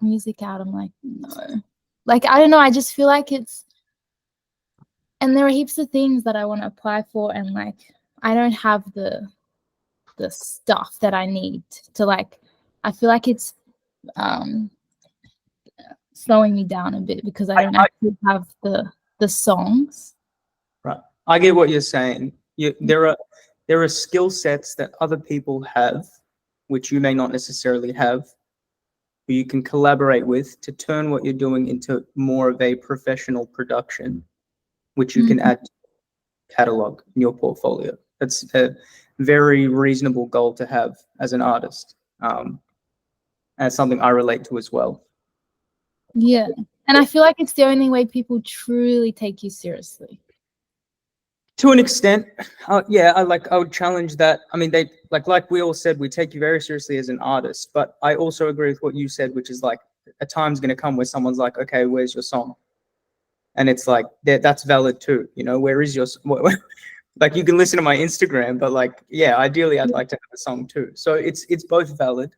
[SPEAKER 3] music out? I'm like, no. Like, I don't know, I just feel like and there are heaps of things that I want to apply for, and like I don't have the stuff that I need to like. I feel like it's slowing me down a bit because I don't actually have the songs.
[SPEAKER 4] Right. I get what you're saying. There are skill sets that other people have, which you may not necessarily have, who you can collaborate with to turn what you're doing into more of a professional production, which you can add to your catalog in your portfolio. That's a very reasonable goal to have as an artist. And it's something I relate to as well.
[SPEAKER 3] Yeah. And I feel like it's the only way people truly take you seriously.
[SPEAKER 4] To an extent, yeah, I would challenge that. I mean, they like we all said, we take you very seriously as an artist, but I also agree with what you said, which is like a time's going to come where someone's like, okay, where's your song? And it's like that's valid too. Where is your like, you can listen to my Instagram, but like, yeah, ideally I'd like to have a song too. So it's both valid.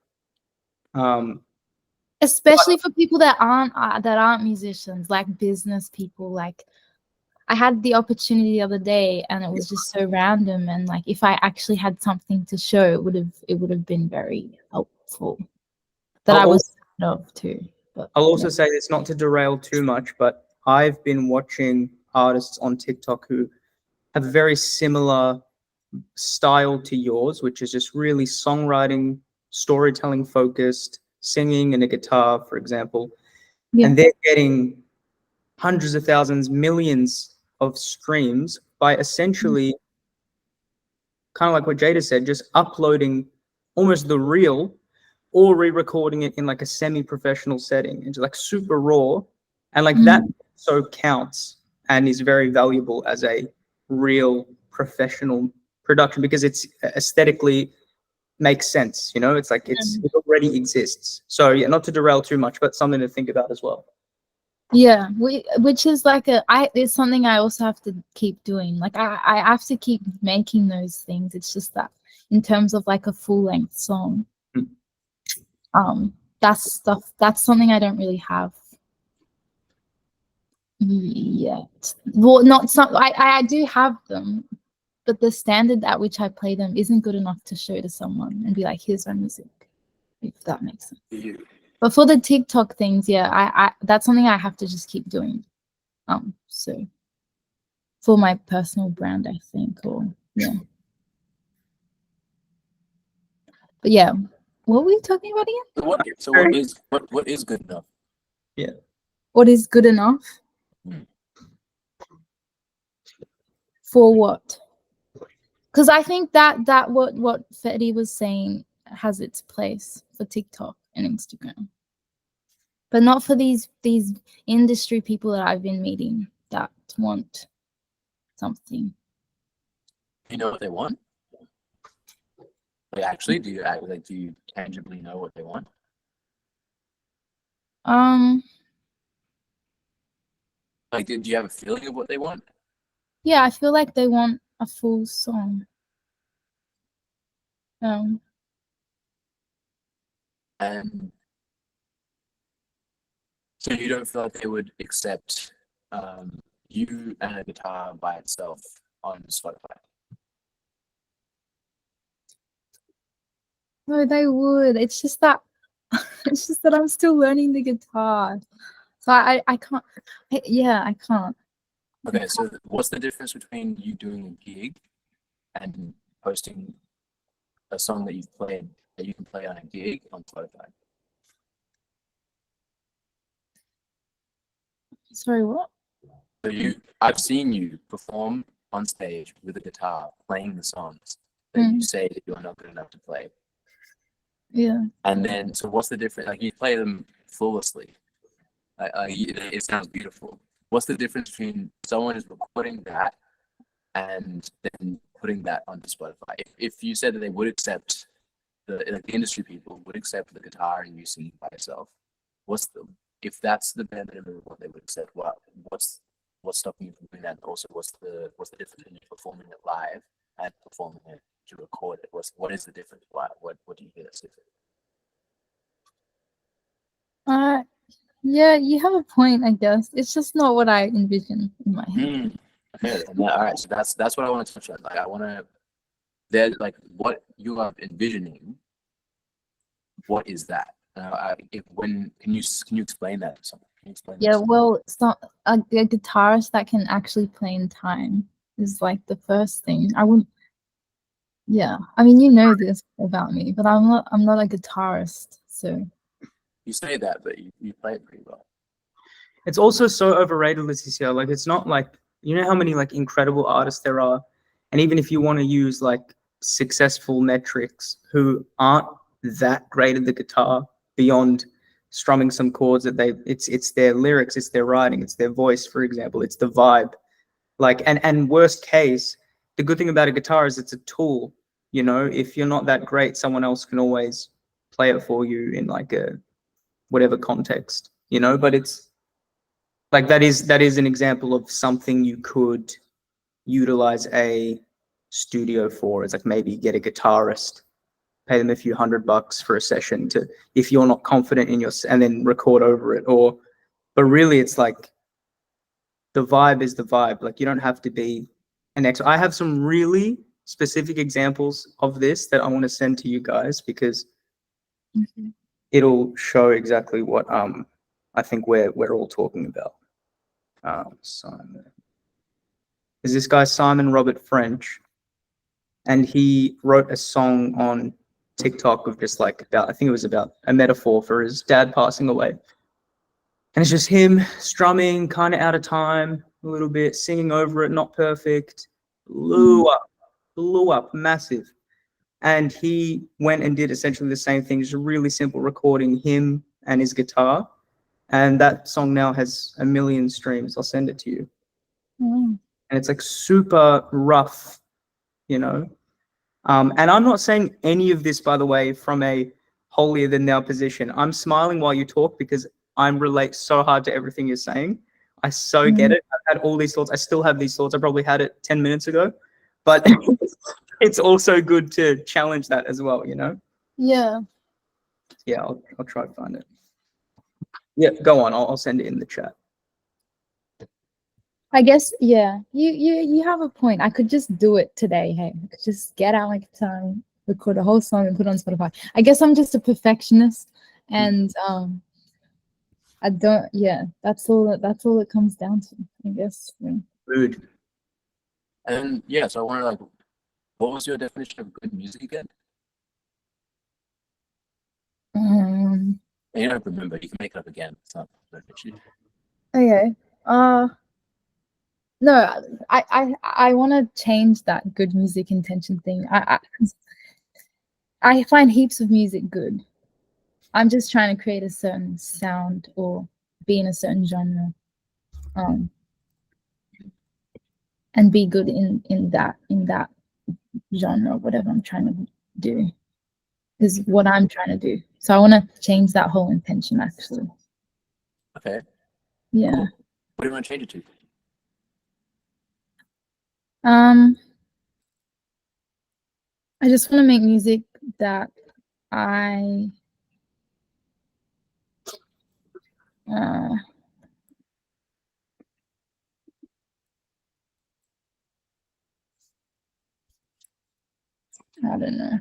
[SPEAKER 3] Especially for people that aren't musicians, like business people. Like, I had the opportunity the other day and it was just so random, and like if I actually had something to show, it would have been very helpful. That I was of too. But
[SPEAKER 4] I'll also say this, not to derail too much, but I've been watching artists on TikTok who have a very similar style to yours, which is just really songwriting, storytelling focused, singing and a guitar, for example.
[SPEAKER 3] Yeah.
[SPEAKER 4] And they're getting hundreds of thousands, millions of streams by essentially kind of like what Jada said, just uploading almost the real or re-recording it in like a semi-professional setting into like super raw, and like that so counts and is very valuable as a real professional production because it's aesthetically makes sense, you know, it's like it already exists. So yeah, not to derail too much, but something to think about as well.
[SPEAKER 3] Yeah, which is like it's something I also have to keep doing. Like I have to keep making those things. It's just that in terms of like a full length song, that's something I don't really have yet. Well, not some. I do have them, but the standard at which I play them isn't good enough to show to someone and be like, "Here's my music," if that makes sense. But for the TikTok things, yeah, I that's something I have to just keep doing. So for my personal brand, I think, or yeah. But yeah, what were we talking about again?
[SPEAKER 1] So what is good enough?
[SPEAKER 4] Yeah.
[SPEAKER 3] What is good enough? For what? Because I think that what Fetty was saying has its place for TikTok and Instagram, but not for these industry people that I've been meeting that want something.
[SPEAKER 1] You know what they want? Like, actually, do you tangibly know what they want? Like, do you have a feeling of what they want?
[SPEAKER 3] Yeah, I feel like they want a full song.
[SPEAKER 1] And so you don't feel like they would accept you and a guitar by itself on Spotify?
[SPEAKER 3] No, they would. It's just that I'm still learning the guitar, so I can't. I can't.
[SPEAKER 1] Okay, so what's the difference between you doing a gig and posting a song that you've played that you can play on a gig on Spotify?
[SPEAKER 3] Sorry, what?
[SPEAKER 1] So I've seen you perform on stage with a guitar, playing the songs that you say that you are not good enough to play.
[SPEAKER 3] Yeah.
[SPEAKER 1] And then, so what's the difference? Like, you play them flawlessly. It sounds beautiful. What's the difference between someone is recording that and then putting that onto Spotify? If you said that they would accept the industry people would accept the guitar and you singing by yourself, if that's the bare minimum of what they would accept, what's stopping you from doing that? And also, what's the difference between you performing it live and performing it to record it? What is the difference? What do you hear that's different?
[SPEAKER 3] Yeah, you have a point, I guess. It's just not what I envision in my head.
[SPEAKER 1] Okay, all right. So that's what I want to touch on. Like, I want to, like, what you are envisioning. What is that? Can you explain that to someone? Can you explain
[SPEAKER 3] Yeah,
[SPEAKER 1] that to
[SPEAKER 3] well, it's not a guitarist that can actually play in time is like the first thing. I wouldn't. Yeah, I mean, you know this about me, but I'm not a guitarist, so.
[SPEAKER 1] You say that, but you play it pretty well.
[SPEAKER 4] It's also so overrated, Leticia. Like, it's not like, you know how many like incredible artists there are, and even if you want to use like successful metrics who aren't that great at the guitar beyond strumming some chords that it's their lyrics, it's their writing, it's their voice, for example, it's the vibe. Like, and worst case, the good thing about a guitar is it's a tool. You know, if you're not that great, someone else can always play it for you in like a whatever context, you know. But it's like that is an example of something you could utilize a studio for. It's like maybe get a guitarist, pay them a few $100 for a session to, if you're not confident in your, and then record over it. Or, but really it's like the vibe is the vibe. Like, you don't have to be an expert. I have some really specific examples of this that I want to send to you guys because it'll show exactly what I think we're all talking about. Simon. Is this guy Simon Robert French, and he wrote a song on TikTok of just like about, I think it was about a metaphor for his dad passing away. And it's just him strumming, kind of out of time, a little bit, singing over it, not perfect. Blew up, massive. And he went and did essentially the same thing, just a really simple recording, him and his guitar. And that song now has 1 million streams. I'll send it to you.
[SPEAKER 3] Mm.
[SPEAKER 4] And it's like super rough, you know. And I'm not saying any of this, by the way, from a holier than thou position. I'm smiling while you talk because I relate so hard to everything you're saying. I so get it. I've had all these thoughts. I still have these thoughts. I probably had it 10 minutes ago. But it's also good to challenge that as well, you know?
[SPEAKER 3] Yeah.
[SPEAKER 4] Yeah, I'll try to find it. Yeah, go on. I'll send it in the chat.
[SPEAKER 3] I guess, yeah, you have a point. I could just do it today. Hey, I could just get out my guitar, and record a whole song and put it on Spotify. I guess I'm just a perfectionist, and I don't. Yeah, that's all it comes down to, I guess. Yeah.
[SPEAKER 4] Rude.
[SPEAKER 1] And yeah, so I wonder, like, what was your definition of good music again?
[SPEAKER 3] Um.
[SPEAKER 1] And you don't remember, you can make it up again. It's not an issue.
[SPEAKER 3] Okay. No, I want to change that good music intention thing. I find heaps of music good. I'm just trying to create a certain sound or be in a certain genre, and be good in that genre, whatever I'm trying to do is what I'm trying to do. So I want to change that whole intention, actually.
[SPEAKER 1] Okay.
[SPEAKER 3] Yeah.
[SPEAKER 1] Cool. What do you want to change it to?
[SPEAKER 3] I just want to make music that I don't know.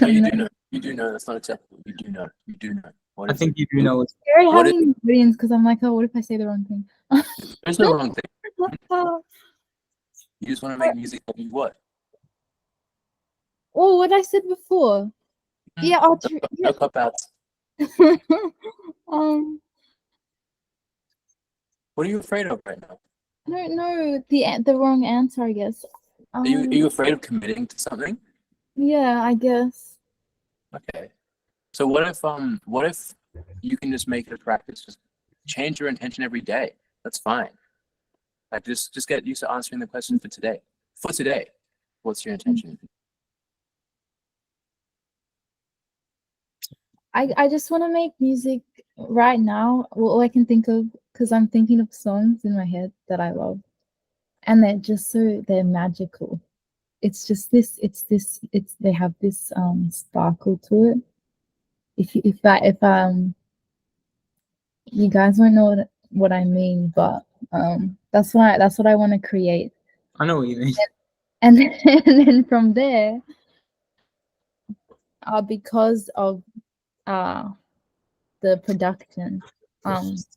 [SPEAKER 1] No, you do know. You do know. That's not acceptable. You do know. You do know. What
[SPEAKER 4] I
[SPEAKER 1] is
[SPEAKER 4] think
[SPEAKER 1] it?
[SPEAKER 4] you do know it's
[SPEAKER 3] Scary
[SPEAKER 1] What is-
[SPEAKER 3] having audience because I'm like, oh, what if I say the wrong thing?
[SPEAKER 1] There's no wrong thing.
[SPEAKER 3] Oh,
[SPEAKER 1] You just want to make music that you what?
[SPEAKER 3] what I said before. Yeah, I'll
[SPEAKER 1] No cop outs. What are you afraid of right now?
[SPEAKER 3] I don't know the wrong answer, I guess.
[SPEAKER 1] Are you afraid of committing to something?
[SPEAKER 3] Yeah, I guess.
[SPEAKER 1] Okay. So what if you can just make it a practice, just change your intention every day? That's fine. Like just get used to answering the question for today. For today, what's your intention?
[SPEAKER 3] I just want to make music right now. All I can think of, because I'm thinking of songs in my head that I love, and they're magical. It's just they have this sparkle to it. If you guys won't know what I mean, but that's what I want to create.
[SPEAKER 4] I know what you mean.
[SPEAKER 3] And then from there, because of the production,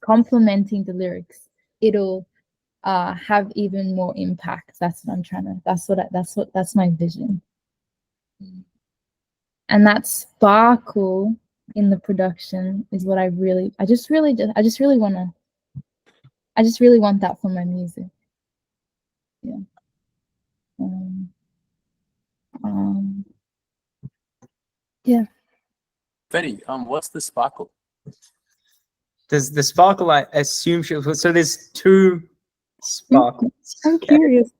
[SPEAKER 3] complementing the lyrics, it'll have even more impact. That's what I'm trying to. That's my vision. And that sparkle in the production is what I just really want that for my music. Yeah. Yeah.
[SPEAKER 1] Betty, what's the sparkle?
[SPEAKER 4] There's the sparkle, I assume so there's two sparkles.
[SPEAKER 3] I'm curious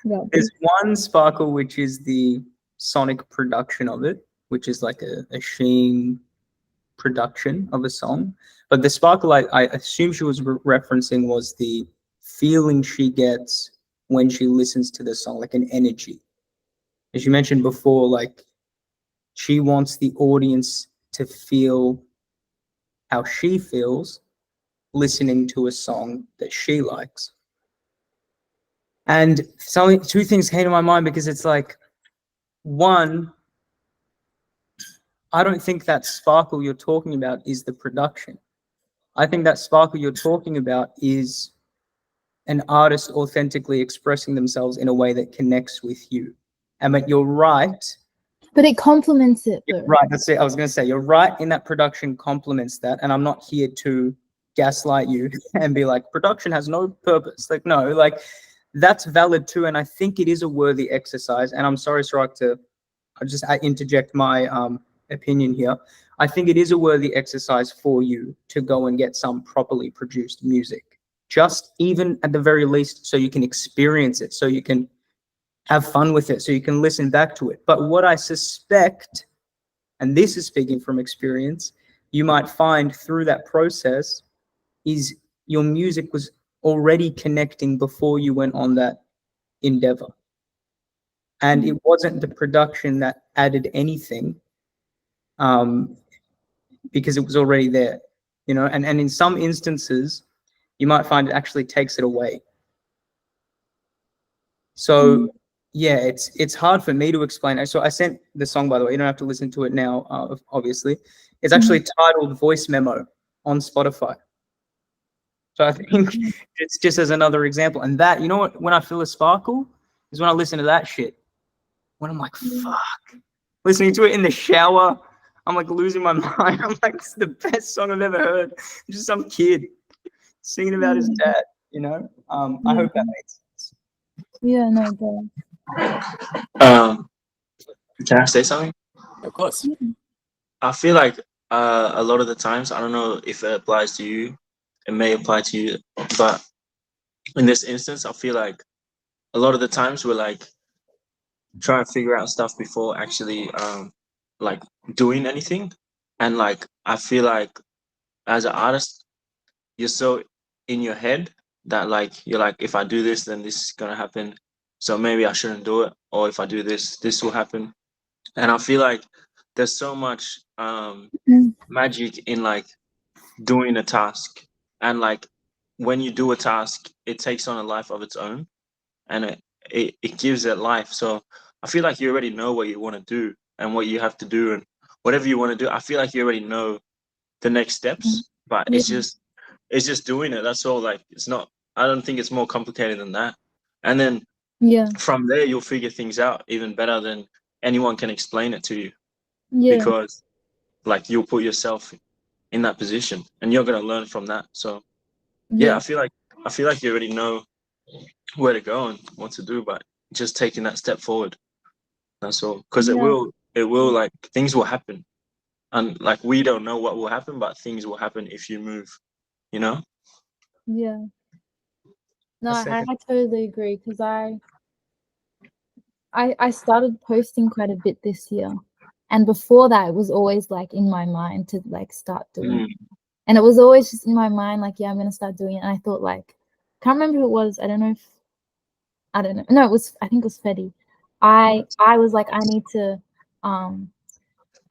[SPEAKER 3] about this.
[SPEAKER 4] There's one sparkle which is the sonic production of it, which is like a Sheen production of a song. But the sparkle I assume she was referencing was the feeling she gets when she listens to the song, like an energy. As you mentioned before, like she wants the audience to feel how she feels listening to a song that she likes. And two things came to my mind because it's like, one, I don't think that sparkle you're talking about is the production. I think that sparkle you're talking about is an artist authentically expressing themselves in a way that connects with you. And but you're right.
[SPEAKER 3] But it complements it
[SPEAKER 4] You're
[SPEAKER 3] though.
[SPEAKER 4] right. That's it. I was going to say, you're right in that production complements that. And I'm not here to gaslight you and be like, production has no purpose. Like, no, like that's valid too. And I think it is a worthy exercise. And I'm sorry, Sirach, I interject my opinion here. I think it is a worthy exercise for you to go and get some properly produced music, just even at the very least, so you can experience it, so you can have fun with it, so you can listen back to it. But what I suspect, and this is speaking from experience, you might find through that process is your music was already connecting before you went on that endeavor. And it wasn't the production that added anything, because it was already there, you know, and in some instances, you might find it actually takes it away. So yeah, it's hard for me to explain. So I sent the song, by the way, you don't have to listen to it now, obviously. It's actually titled Voice Memo on Spotify. So I think it's just as another example. And that, you know what, when I feel a sparkle is when I listen to that shit. When I'm like, fuck. Listening to it in the shower, I'm like losing my mind. I'm like, this is the best song I've ever heard. Just some kid singing about his dad, you know? I hope that makes sense.
[SPEAKER 3] Yeah, no, it does.
[SPEAKER 2] Can I say something?
[SPEAKER 1] Of course.
[SPEAKER 2] I feel like a lot of the times, I don't know if it applies to you, it may apply to you, but in this instance, I feel like a lot of the times we're like trying to figure out stuff before actually like doing anything. And like I feel like as an artist, you're so in your head that like you're like, if I do this, then this is gonna happen. So maybe I shouldn't do it. Or if I do this, this will happen. And I feel like there's so much magic in like doing a task. And like when you do a task, it takes on a life of its own, and it gives it life. So I feel like you already know what you want to do and what you have to do, and whatever you want to do, I feel like you already know the next steps, but it's just doing it. That's all. Like it's not, I don't think it's more complicated than that. And then from there you'll figure things out even better than anyone can explain it to you, because like you'll put yourself in that position and you're going to learn from that. So I feel like you already know where to go and what to do, but just taking that step forward, that's all. Because it will like things will happen, and like we don't know what will happen, but things will happen if you move, you know.
[SPEAKER 3] No, I totally agree, because I started posting quite a bit this year, and before that it was always like in my mind to like start doing it. And it was always just in my mind like, yeah, I'm gonna start doing it. And I thought, like, can't remember who it was, I don't know, I think it was Fetty. I was like, I need to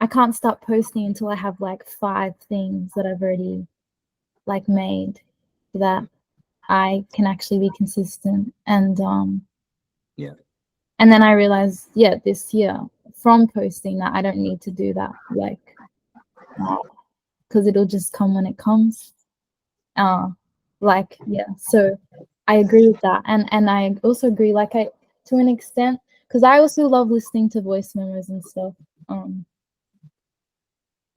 [SPEAKER 3] I can't start posting until I have like 5 things that I've already like made that I can actually be consistent. And and then I realized, this year from posting that I don't need to do that, like, because it'll just come when it comes. So I agree with that, and I also agree, like, to an extent, because I also love listening to voice memos and stuff,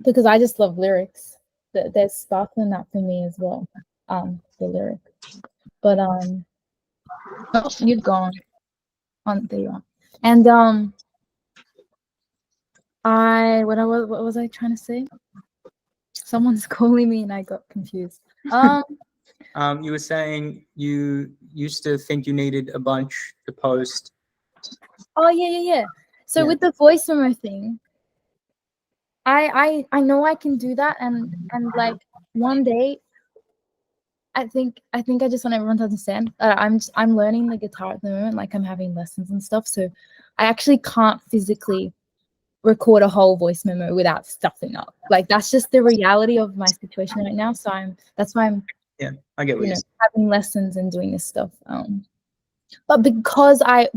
[SPEAKER 3] because I just love lyrics. There's sparkle in that for me as well, the lyric. But oh, you've gone on, there you are. And what was I trying to say? Someone's calling me and I got confused.
[SPEAKER 4] You were saying you used to think you needed a bunch to post.
[SPEAKER 3] Oh yeah. So with the voice memo thing, I know I can do that, and like one day, I think I just want everyone to understand. I'm learning the guitar at the moment, like I'm having lessons and stuff. So I actually can't physically record a whole voice memo without stuffing up. Like that's just the reality of my situation right now. So that's why I'm
[SPEAKER 4] I get what you're saying.
[SPEAKER 3] having lessons and doing this stuff. But because I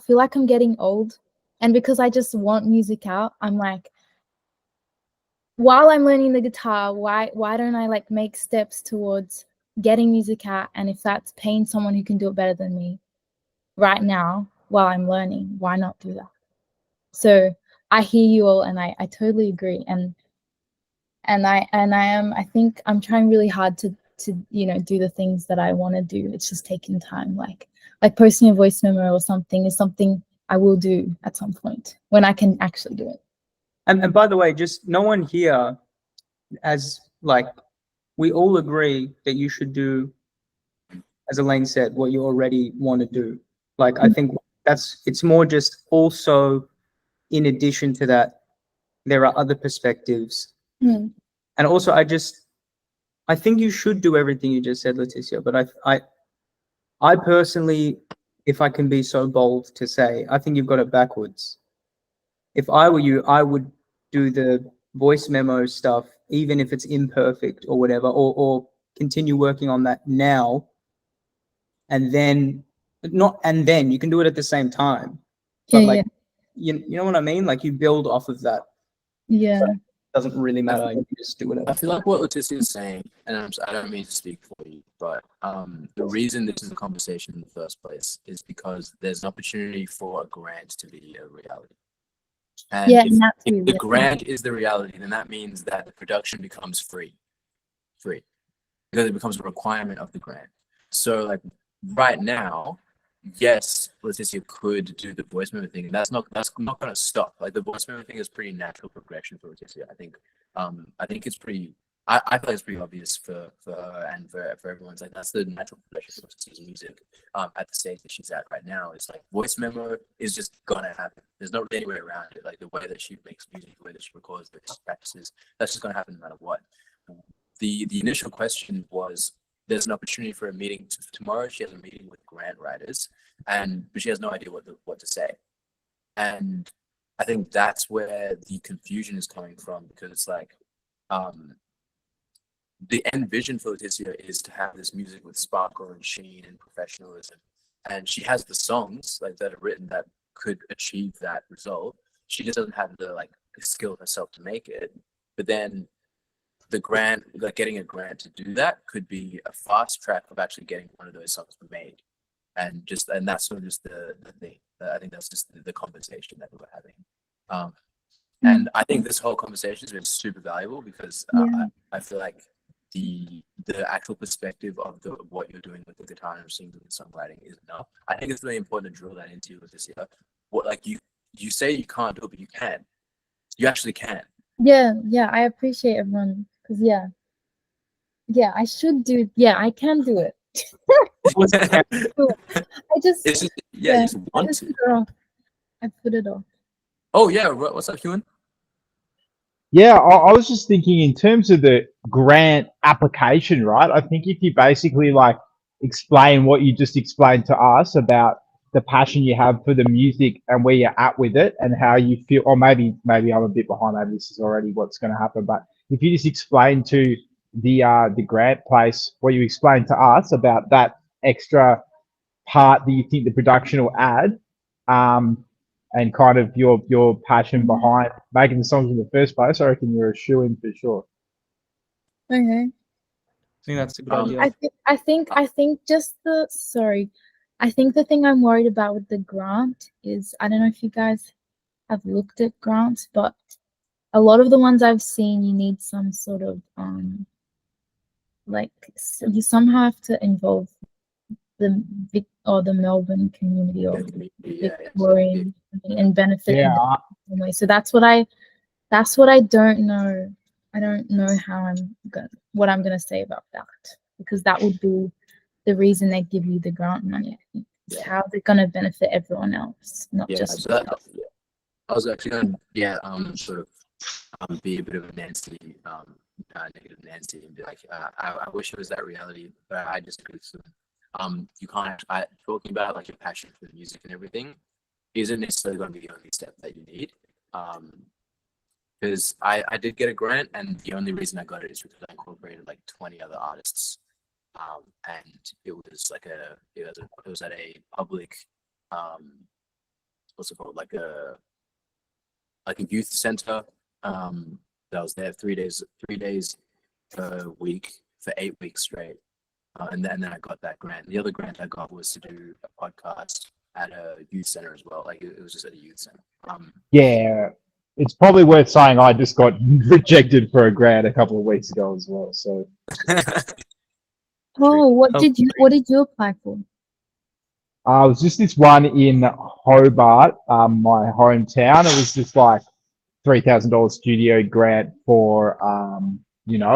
[SPEAKER 3] feel like I'm getting old, and because I just want music out, I'm like, while I'm learning the guitar, why don't I like make steps towards getting music out? And if that's paying someone who can do it better than me right now while I'm learning, why not do that? So I hear you all, and I totally agree. And I think I'm trying really hard to do the things that I want to do. It's just taking time. Like posting a voice memo or something is something I will do at some point when I can actually do it.
[SPEAKER 4] And by the way, just no one here, as like, we all agree that you should do, as Elaine said, what you already want to do. Like, I think it's more just also, in addition to that, there are other perspectives.
[SPEAKER 3] Mm.
[SPEAKER 4] And also, I think you should do everything you just said, Leticia. But I personally, if I can be so bold to say, I think you've got it backwards. If I were you, I would do the voice memo stuff, even if it's imperfect or whatever, or continue working on that now. And then you can do it at the same time. But like, you know what I mean? Like, you build off of that.
[SPEAKER 3] Yeah.
[SPEAKER 4] So it doesn't really matter. You just do whatever.
[SPEAKER 1] I feel like what Leticia is saying, and I don't mean to speak for you, but the reason this is a conversation in the first place is because there's an opportunity for a grant to be a reality. And
[SPEAKER 3] Yeah,
[SPEAKER 1] if the grant is the reality, then that means that the production becomes free, because it becomes a requirement of the grant. So like right now, yes, Leticia could do the voice memo thing, and that's not going to stop. Like the voice memo thing is pretty natural progression for Leticia. I think it's pretty. I feel like it's pretty obvious for her and for everyone. It's like that's the natural progression for Leticia's music. At the stage that she's at right now, it's like voice memo is just gonna happen. There's not really any way around it. Like the way that she makes music, the way that she records, the way she practices, that's just gonna happen no matter what. The initial question was, there's an opportunity for a meeting tomorrow. She has a meeting with grant writers, but she has no idea what to say. And I think that's where the confusion is coming from, because it's like the end vision for Leticia is to have this music with sparkle and sheen and professionalism, and she has the songs like that are written that could achieve that result. She just doesn't have the like skill herself to make it. But then the grant, like getting a grant to do that, could be a fast track of actually getting one of those songs made. And that's sort of just the thing. I think that's just the conversation that we were having. And I think this whole conversation has been super valuable, because I feel like the actual perspective of what you're doing with the guitar and singing and songwriting is enough. I think it's really important to drill that into you with this year. What, like, you say you can't do it, but you can. You actually can.
[SPEAKER 3] Yeah, I appreciate everyone, because I should do. Yeah, I can do it. I just
[SPEAKER 1] It's just, you just want to.
[SPEAKER 3] I put it off.
[SPEAKER 1] Oh yeah, what's up, Human?
[SPEAKER 6] Yeah, I was just thinking in terms of the grant application, right? I think if you basically like explain what you just explained to us about the passion you have for the music and where you're at with it and how you feel, or maybe I'm a bit behind, maybe this is already what's going to happen, but if you just explain to the grant place what you explained to us about that extra part that you think the production will add, and kind of your passion behind making the songs in the first place, I reckon you're a shoo-in for sure.
[SPEAKER 3] Okay.
[SPEAKER 4] I think that's a good idea.
[SPEAKER 3] I think I think the thing I'm worried about with the grant is, I don't know if you guys have looked at grants, but a lot of the ones I've seen, you need some sort of like you somehow have to involve the Melbourne community or Victorian and benefit in some way. So that's what I don't know. I don't know what I'm gonna say about that, because that would be the reason they give you the grant money. How they're gonna benefit everyone else, not just.
[SPEAKER 1] So I was actually gonna sort of be a bit of a Nancy, negative Nancy, and be like, I wish it was that reality, but I disagree with them. You can't. Talking about like your passion for the music and everything isn't necessarily going to be the only step that you need. Because I did get a grant, and the only reason I got it is because I incorporated like 20 other artists, and it was like it was at a public, what's it called, like a youth center, I was there 3 days per week for 8 weeks straight. And then I got that grant. The other grant I got was to do a podcast at a youth center as well. Like it was just at a youth center.
[SPEAKER 6] Yeah, it's probably worth saying I just got rejected for a grant a couple of weeks ago as well. So
[SPEAKER 3] Oh, what did you apply for?
[SPEAKER 6] it was just this one in Hobart, my hometown. It was just like $3,000 studio grant for a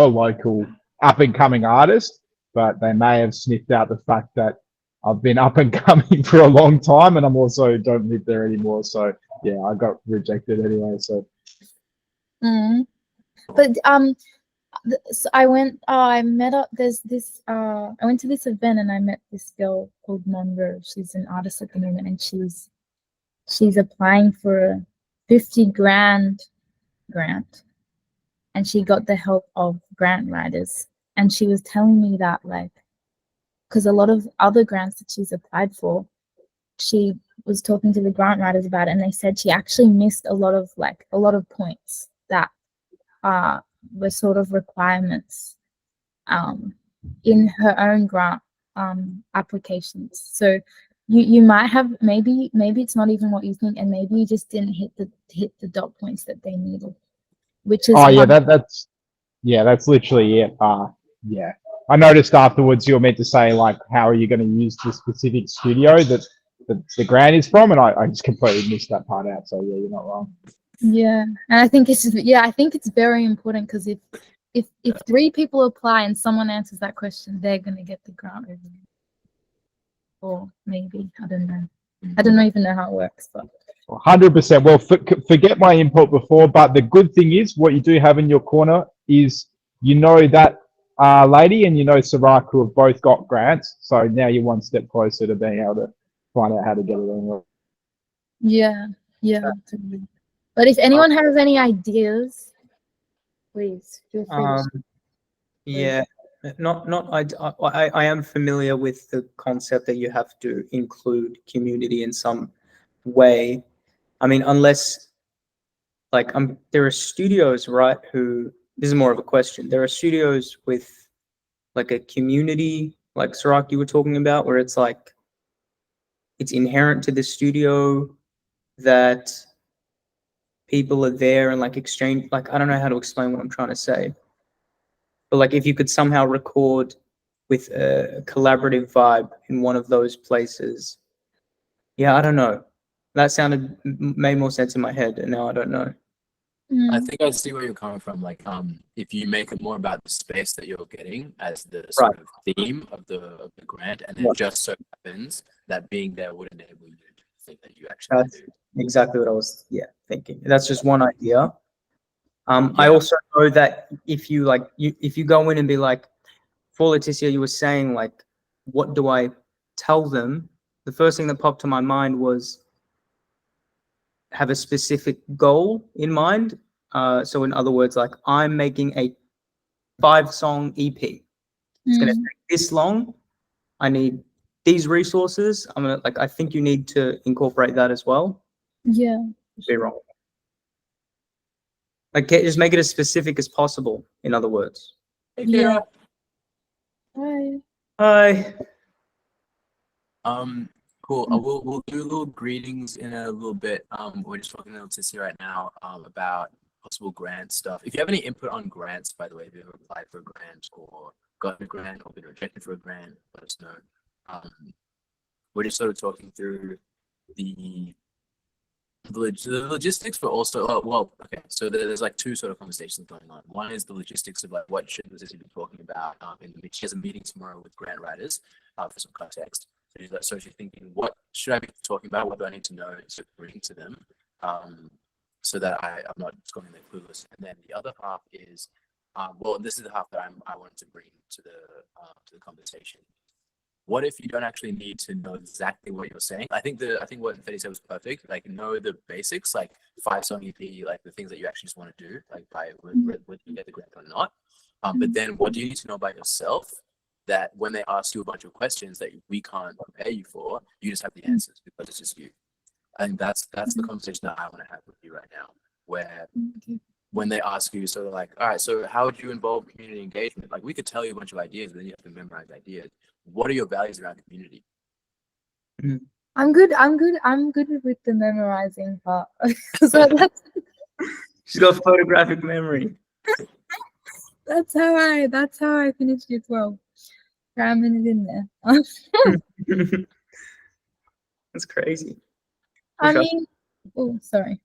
[SPEAKER 6] local up and coming artist, but they may have sniffed out the fact that I've been up and coming for a long time, and I'm also don't live there anymore. So yeah, I got rejected anyway. So
[SPEAKER 3] But so I went. I met up. There's this. I went to this event and I met this girl called Monroe. She's an artist at the moment, and she's applying for a 50 grand grant, and she got the help of grant writers. And she was telling me that, like, because a lot of other grants that she's applied for, she was talking to the grant writers about it, and they said she actually missed a lot of points that were sort of requirements in her own grant applications. So you might have maybe it's not even what you think, and maybe you just didn't hit the dot points that they needed, which is
[SPEAKER 6] that's literally it. Yeah, I noticed afterwards you were meant to say like, how are you going to use the specific studio that the grant is from, and I just completely missed that part out. So yeah, you're not wrong.
[SPEAKER 3] Yeah, and I think it's very important, because if 3 people apply and someone answers that question, they're gonna get the grant review. Or maybe, I don't know. I don't even know how it works, but
[SPEAKER 6] 100%. Well, forget my input before, but the good thing is what you do have in your corner is that lady and Sirac, who have both got grants. So now you're one step closer to being able to find out how to get it on.
[SPEAKER 3] yeah, totally. But if anyone has any ideas, please feel free to
[SPEAKER 4] Yeah, I am familiar with the concept that you have to include community in some way. I mean, unless like there are studios, right? This is more of a question. There are studios with like a community, like Sirac you were talking about, where it's like it's inherent to the studio that people are there and like exchange. Like I don't know how to explain what I'm trying to say. But like if you could somehow record with a collaborative vibe in one of those places, yeah, I don't know. That made more sense in my head, and now I don't know.
[SPEAKER 1] I think I see where you're coming from. Like, if you make it more about the space that you're getting as the sort of theme of the grant, and then just so happens that being there would enable you to think that you actually do.
[SPEAKER 4] Exactly what I was thinking. That's just one idea. I also know that if you go in and be like, for Leticia, you were saying like, what do I tell them? The first thing that popped to my mind was have a specific goal in mind. So in other words, like I'm making a 5-song EP. It's going to take this long. I need these resources. I think you need to incorporate that as well.
[SPEAKER 3] Yeah.
[SPEAKER 4] Be wrong. Like, just make it as specific as possible. In other words.
[SPEAKER 1] Hey, Kira.
[SPEAKER 3] Hi.
[SPEAKER 4] Hi.
[SPEAKER 1] Cool. We'll do little greetings in a little bit. We're just talking to Leticia right now about possible grant stuff. If you have any input on grants, by the way, if you've ever applied for a grant or got a grant or been rejected for a grant, let us know. We're just sort of talking through the logistics, but also, okay. So there's like 2 sort of conversations going on. One is the logistics of like what should Leticia be talking about. She has a meeting tomorrow with grant writers for some context. So she's thinking, what should I be talking about? What do I need to know to bring to them, so that I'm not just going in there clueless. And then the other half is, this is the half that I wanted to bring to the conversation. What if you don't actually need to know exactly what you're saying? I think what Fetty said was perfect. Like, know the basics, like 5-song EP, like the things that you actually just want to do, like by whether you get the grant or not. But then what do you need to know about yourself that when they ask you a bunch of questions that we can't prepare you for, you just have the answers because it's just you. I think that's the conversation that I want to have with you right now, where when they ask you, sort of like, all right, so how would you involve community engagement? Like, we could tell you a bunch of ideas, but then you have to memorize ideas. What are your values around community?
[SPEAKER 3] I'm good with the memorizing part. So
[SPEAKER 4] She's got photographic memory.
[SPEAKER 3] that's how I finished year 12. Cramming it in there.
[SPEAKER 4] That's crazy.
[SPEAKER 3] I mean, oh, sorry.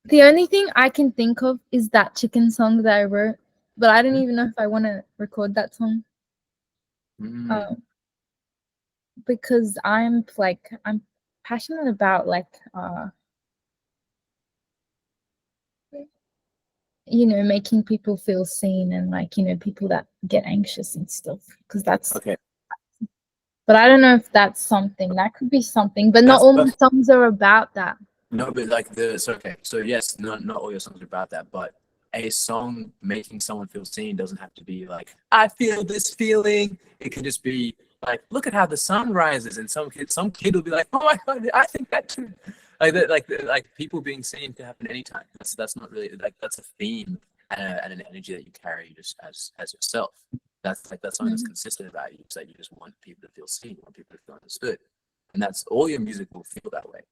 [SPEAKER 3] The only thing I can think of is that chicken song that I wrote, but I don't even know if I want to record that song. Because I'm passionate about making people feel seen and people that get anxious and stuff, because that's
[SPEAKER 1] Okay.
[SPEAKER 3] But I don't know if that's something that could be something, but not all my songs are about that.
[SPEAKER 1] No, but like so yes, not all your songs are about that, but a song making someone feel seen doesn't have to be like, I feel this feeling. It can just be like, look at how the sun rises, and some kid will be like, oh my god, I think that too. Like that, like people being seen can happen anytime. That's not really like, that's a theme and an energy that you carry just as yourself. That's something that's consistent about you. It's that you just want people to feel seen, you want people to feel understood, and that's all your music will feel that way,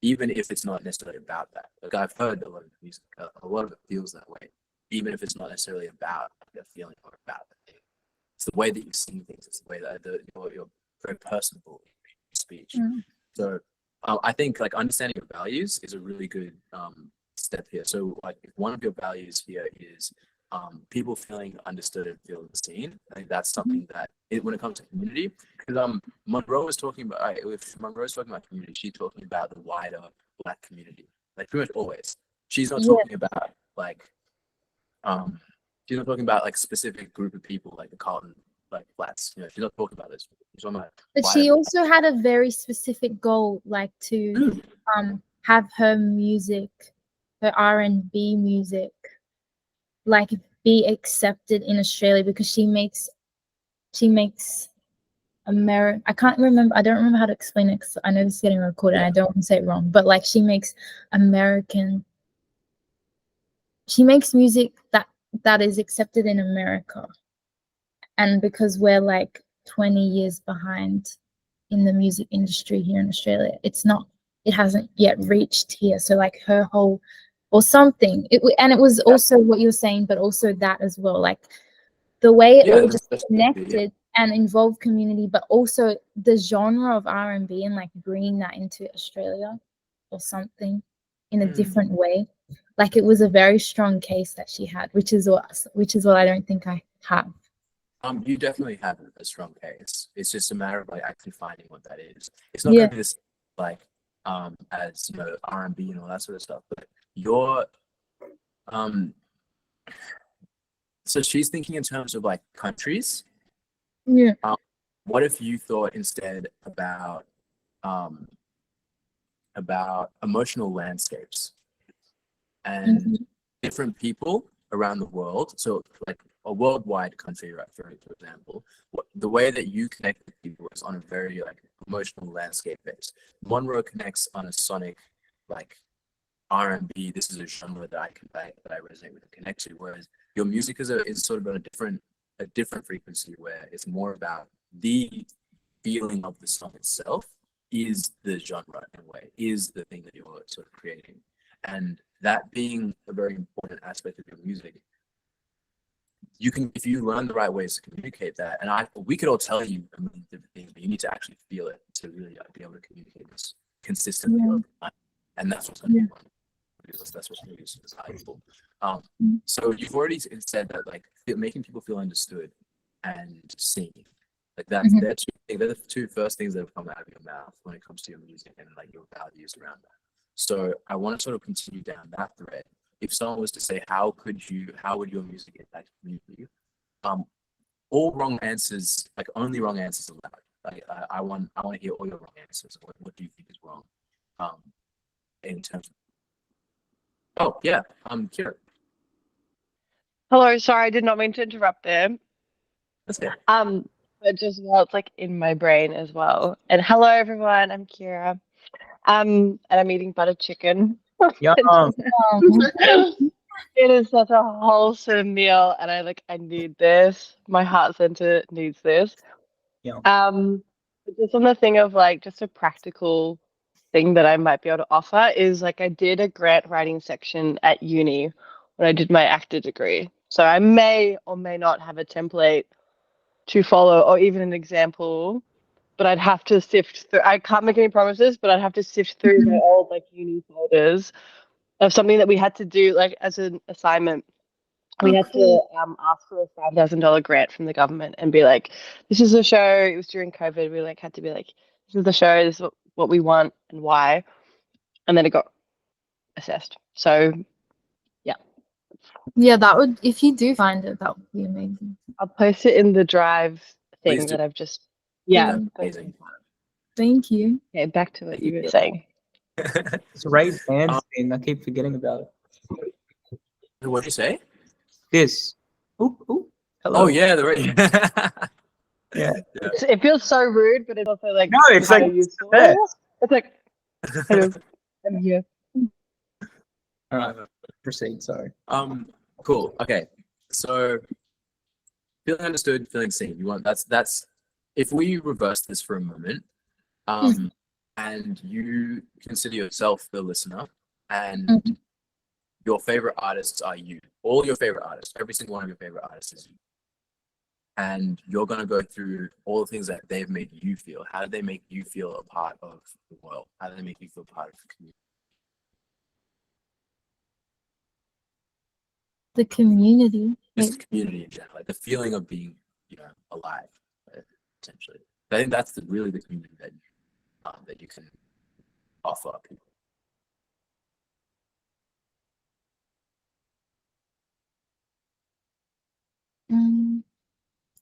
[SPEAKER 1] even if it's not necessarily about that. Like, I've heard a lot of music, a lot of it feels that way, even if it's not necessarily about the feeling or about the thing. It's the way that you sing things. It's the way that you're very personable in your speech. So I think like understanding your values is a really good step here. So like, if one of your values here is people feeling understood and feeling seen, I think that's something that when it comes to community, because Monroe was talking about, if Monroe's talking about community, she's talking about the wider Black community, like pretty much always. She's not talking about like she's not talking about like specific group of people like the Carlton like flats. She's not talking about this. She's talking about
[SPEAKER 3] But she also had a very specific goal, like to have her music, her R&B music, like be accepted in Australia, because she makes I can't remember, I don't remember how to explain it, because I know this is getting recorded and I don't want to say it wrong, but like she makes music that is accepted in America. And because we're like 20 years behind in the music industry here in Australia, it hasn't yet reached here. So like her whole, or something, it was also what you were saying, but also that as well, like the way it all just connected and involved community, but also the genre of R&B and like bringing that into Australia or something in a different way. Like, it was a very strong case that she had, which is what I don't think I have.
[SPEAKER 1] You definitely have a strong case. It's just a matter of like actually finding what that is. It's not going to be this like as R&B and all that sort of stuff, but you're so she's thinking in terms of like countries. What if you thought instead about emotional landscapes and different people around the world? So like a worldwide country, right? For example, the way that you connect with people is on a very like emotional landscape base. Monroe connects on a sonic like R&B. This is a genre that I resonate with and connect to. Whereas your music is sort of on a different frequency, where it's more about the feeling of the song itself is the genre in a way, is the thing that you're sort of creating, and that being a very important aspect of your music. You can, if you learn the right ways to communicate that, and we could all tell you a million different things, but you need to actually feel it to really be able to communicate this consistently over time. And that's what's going to be fun. That's what's going to be super valuable. So you've already said that like making people feel understood and seen, like they're the two first things that have come out of your mouth when it comes to your music and like your values around that. So I want to sort of continue down that thread. If someone was to say, how would your music impact community? All wrong answers, like only wrong answers allowed. Like I want to hear all your wrong answers. What do you think is wrong? In terms of, Kira.
[SPEAKER 7] Hello, sorry, I did not mean to interrupt there.
[SPEAKER 1] That's it.
[SPEAKER 7] But just while it's like in my brain as well. And hello everyone, I'm Kira. And I'm eating butter chicken.
[SPEAKER 4] Yum.
[SPEAKER 7] It is such a wholesome meal, and I need this. My heart center needs this.
[SPEAKER 4] Yeah.
[SPEAKER 7] But just on the thing of like just a practical thing that I might be able to offer is like I did a grant writing section at uni when I did my actor degree. So I may or may not have a template to follow or even an example, but I'd have to sift through. I can't make any promises, but I'd have to sift through my old like uni folders of something that we had to do like as an assignment. We had to ask for a $5,000 grant from the government and be like, this is the show. It was during COVID. We like had to be like, this is the show. This is what we want and why. And then it got assessed. So
[SPEAKER 3] Yeah, that would, if you do find it, that would be amazing.
[SPEAKER 7] I'll post it in the drive
[SPEAKER 1] Please
[SPEAKER 7] thing
[SPEAKER 1] do.
[SPEAKER 7] that I've just yeah.
[SPEAKER 1] Amazing.
[SPEAKER 3] Thank you.
[SPEAKER 7] Okay, back to what you were saying.
[SPEAKER 4] It's raised hands thing. I keep forgetting about it.
[SPEAKER 1] What did you say?
[SPEAKER 4] This. Oop, oop. Hello.
[SPEAKER 1] Oh yeah, the
[SPEAKER 4] Yeah.
[SPEAKER 7] It feels so rude, but it's also like
[SPEAKER 4] No, it's
[SPEAKER 7] kinda
[SPEAKER 4] like
[SPEAKER 7] useful.
[SPEAKER 4] fair.
[SPEAKER 7] It's like hello, I'm here.
[SPEAKER 4] All right. Proceed. Sorry.
[SPEAKER 1] Cool. Okay. So feeling understood, feeling seen. You want that's if we reverse this for a moment, and you consider yourself the listener, and your favorite artists are you. All your favorite artists, every single one of your favorite artists is you. And you're gonna go through all the things that they've made you feel. How do they make you feel a part of the world? How do they make you feel part of the community?
[SPEAKER 3] The community.
[SPEAKER 1] Just the community in general, like the feeling of being, alive, essentially. I think that's really the community that you can offer people.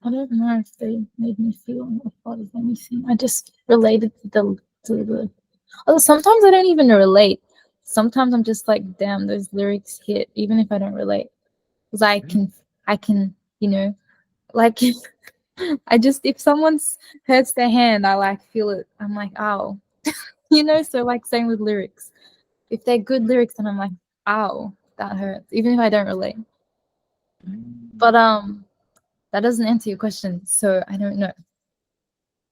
[SPEAKER 3] I don't know if they made me feel a part of anything. I just related to the. Although sometimes I don't even relate. Sometimes I'm just like, damn, those lyrics hit, even if I don't relate, because I can, like, I just if someone's hurts their hand, I like feel it. I'm like, ow, So like same with lyrics. If they're good lyrics, then I'm like, ow, that hurts, even if I don't relate. But that doesn't answer your question, so I don't know.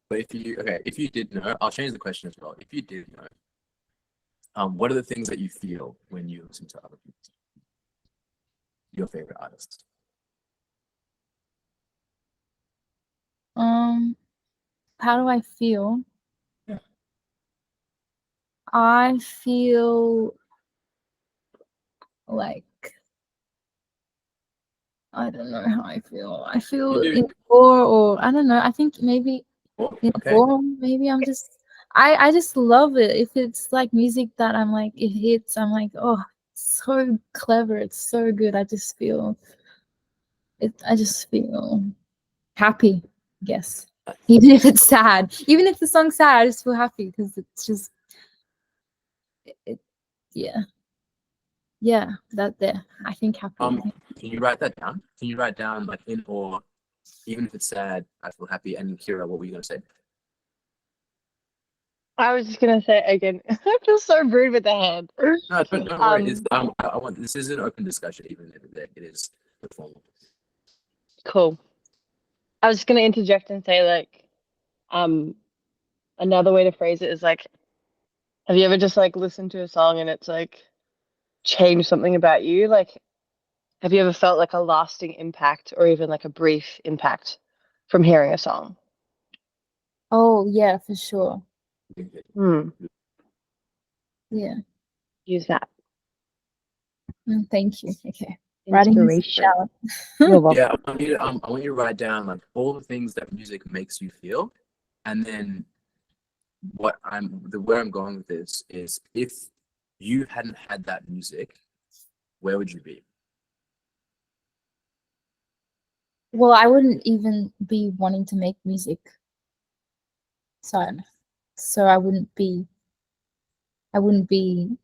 [SPEAKER 1] But if you did know, I'll change the question as well. If you did know, what are the things that you feel when you listen to other people? Your favorite artists?
[SPEAKER 3] How do I feel?
[SPEAKER 1] Yeah.
[SPEAKER 3] I feel like I don't know how I feel. I feel in awe, or I don't know. I think maybe in awe. Maybe I'm just. I just love it. If it's like music that I'm like it hits, I'm like, oh, so clever. It's so good. I just feel it. I just feel happy. I guess even if it's sad, even if the song's sad, I just feel happy because it's just. Yeah, that there. I think happy.
[SPEAKER 1] Can you write that down? Can you write down like in awe, even if it's sad, I feel happy? And Kira, what were you gonna say?
[SPEAKER 7] I was just gonna say again, I feel so rude with the hand.
[SPEAKER 1] No, don't worry. I want this is an open discussion, even if it is formal.
[SPEAKER 7] Cool. I was just gonna interject and say like, another way to phrase it is like, have you ever just like listened to a song and it's like changed something about you? Like, have you ever felt like a lasting impact or even like a brief impact from hearing a song?
[SPEAKER 3] Oh yeah, for sure.
[SPEAKER 7] Yeah. Use that.
[SPEAKER 3] Thank you. Okay.
[SPEAKER 7] Inspiration.
[SPEAKER 1] Yeah, I want you to write down like all the things that music makes you feel, and then where I'm going with this is if you hadn't had that music, where would you be?
[SPEAKER 3] Well, I wouldn't even be wanting to make music. So I wouldn't be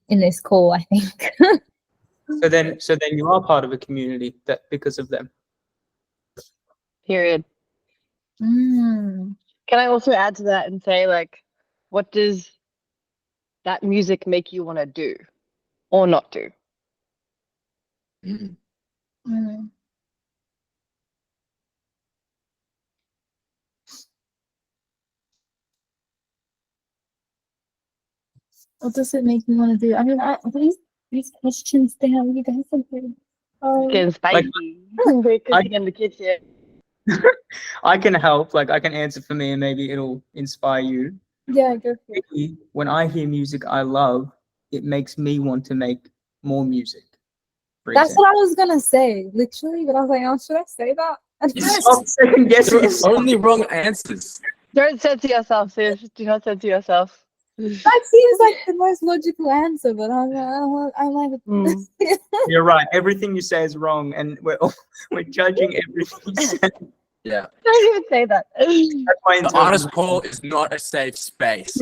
[SPEAKER 3] in this call, I think.
[SPEAKER 4] So then you are part of a community that because of them.
[SPEAKER 7] Period. Can I also add to that and say like, what does that music make you want to do? or not do.
[SPEAKER 1] Mm.
[SPEAKER 3] Mm. What does it make me want to do? I mean, these questions, damn, you guys are good.
[SPEAKER 7] Getting spicy. We're cooking in the kitchen.
[SPEAKER 4] I can help. Like I can answer for me, and maybe it'll inspire you.
[SPEAKER 3] yeah, go for it.
[SPEAKER 4] Me, when I hear music I love, it makes me want to make more music. For
[SPEAKER 3] That's
[SPEAKER 4] example.
[SPEAKER 3] what I was gonna say, literally, but I was like, oh, should I say that?
[SPEAKER 1] Yes.
[SPEAKER 4] Stop second guessing
[SPEAKER 1] There are
[SPEAKER 4] yourself.
[SPEAKER 1] only wrong answers.
[SPEAKER 7] Don't censor yourself, sis. Do not censor yourself.
[SPEAKER 3] That seems like the most logical answer, but I'm like,
[SPEAKER 7] Mm.
[SPEAKER 4] You're right. Everything you say is wrong, and we're judging everything you say.
[SPEAKER 1] Yeah.
[SPEAKER 7] Don't even say that.
[SPEAKER 4] That's my
[SPEAKER 1] The honest
[SPEAKER 4] interpretation.
[SPEAKER 1] call is not a safe space.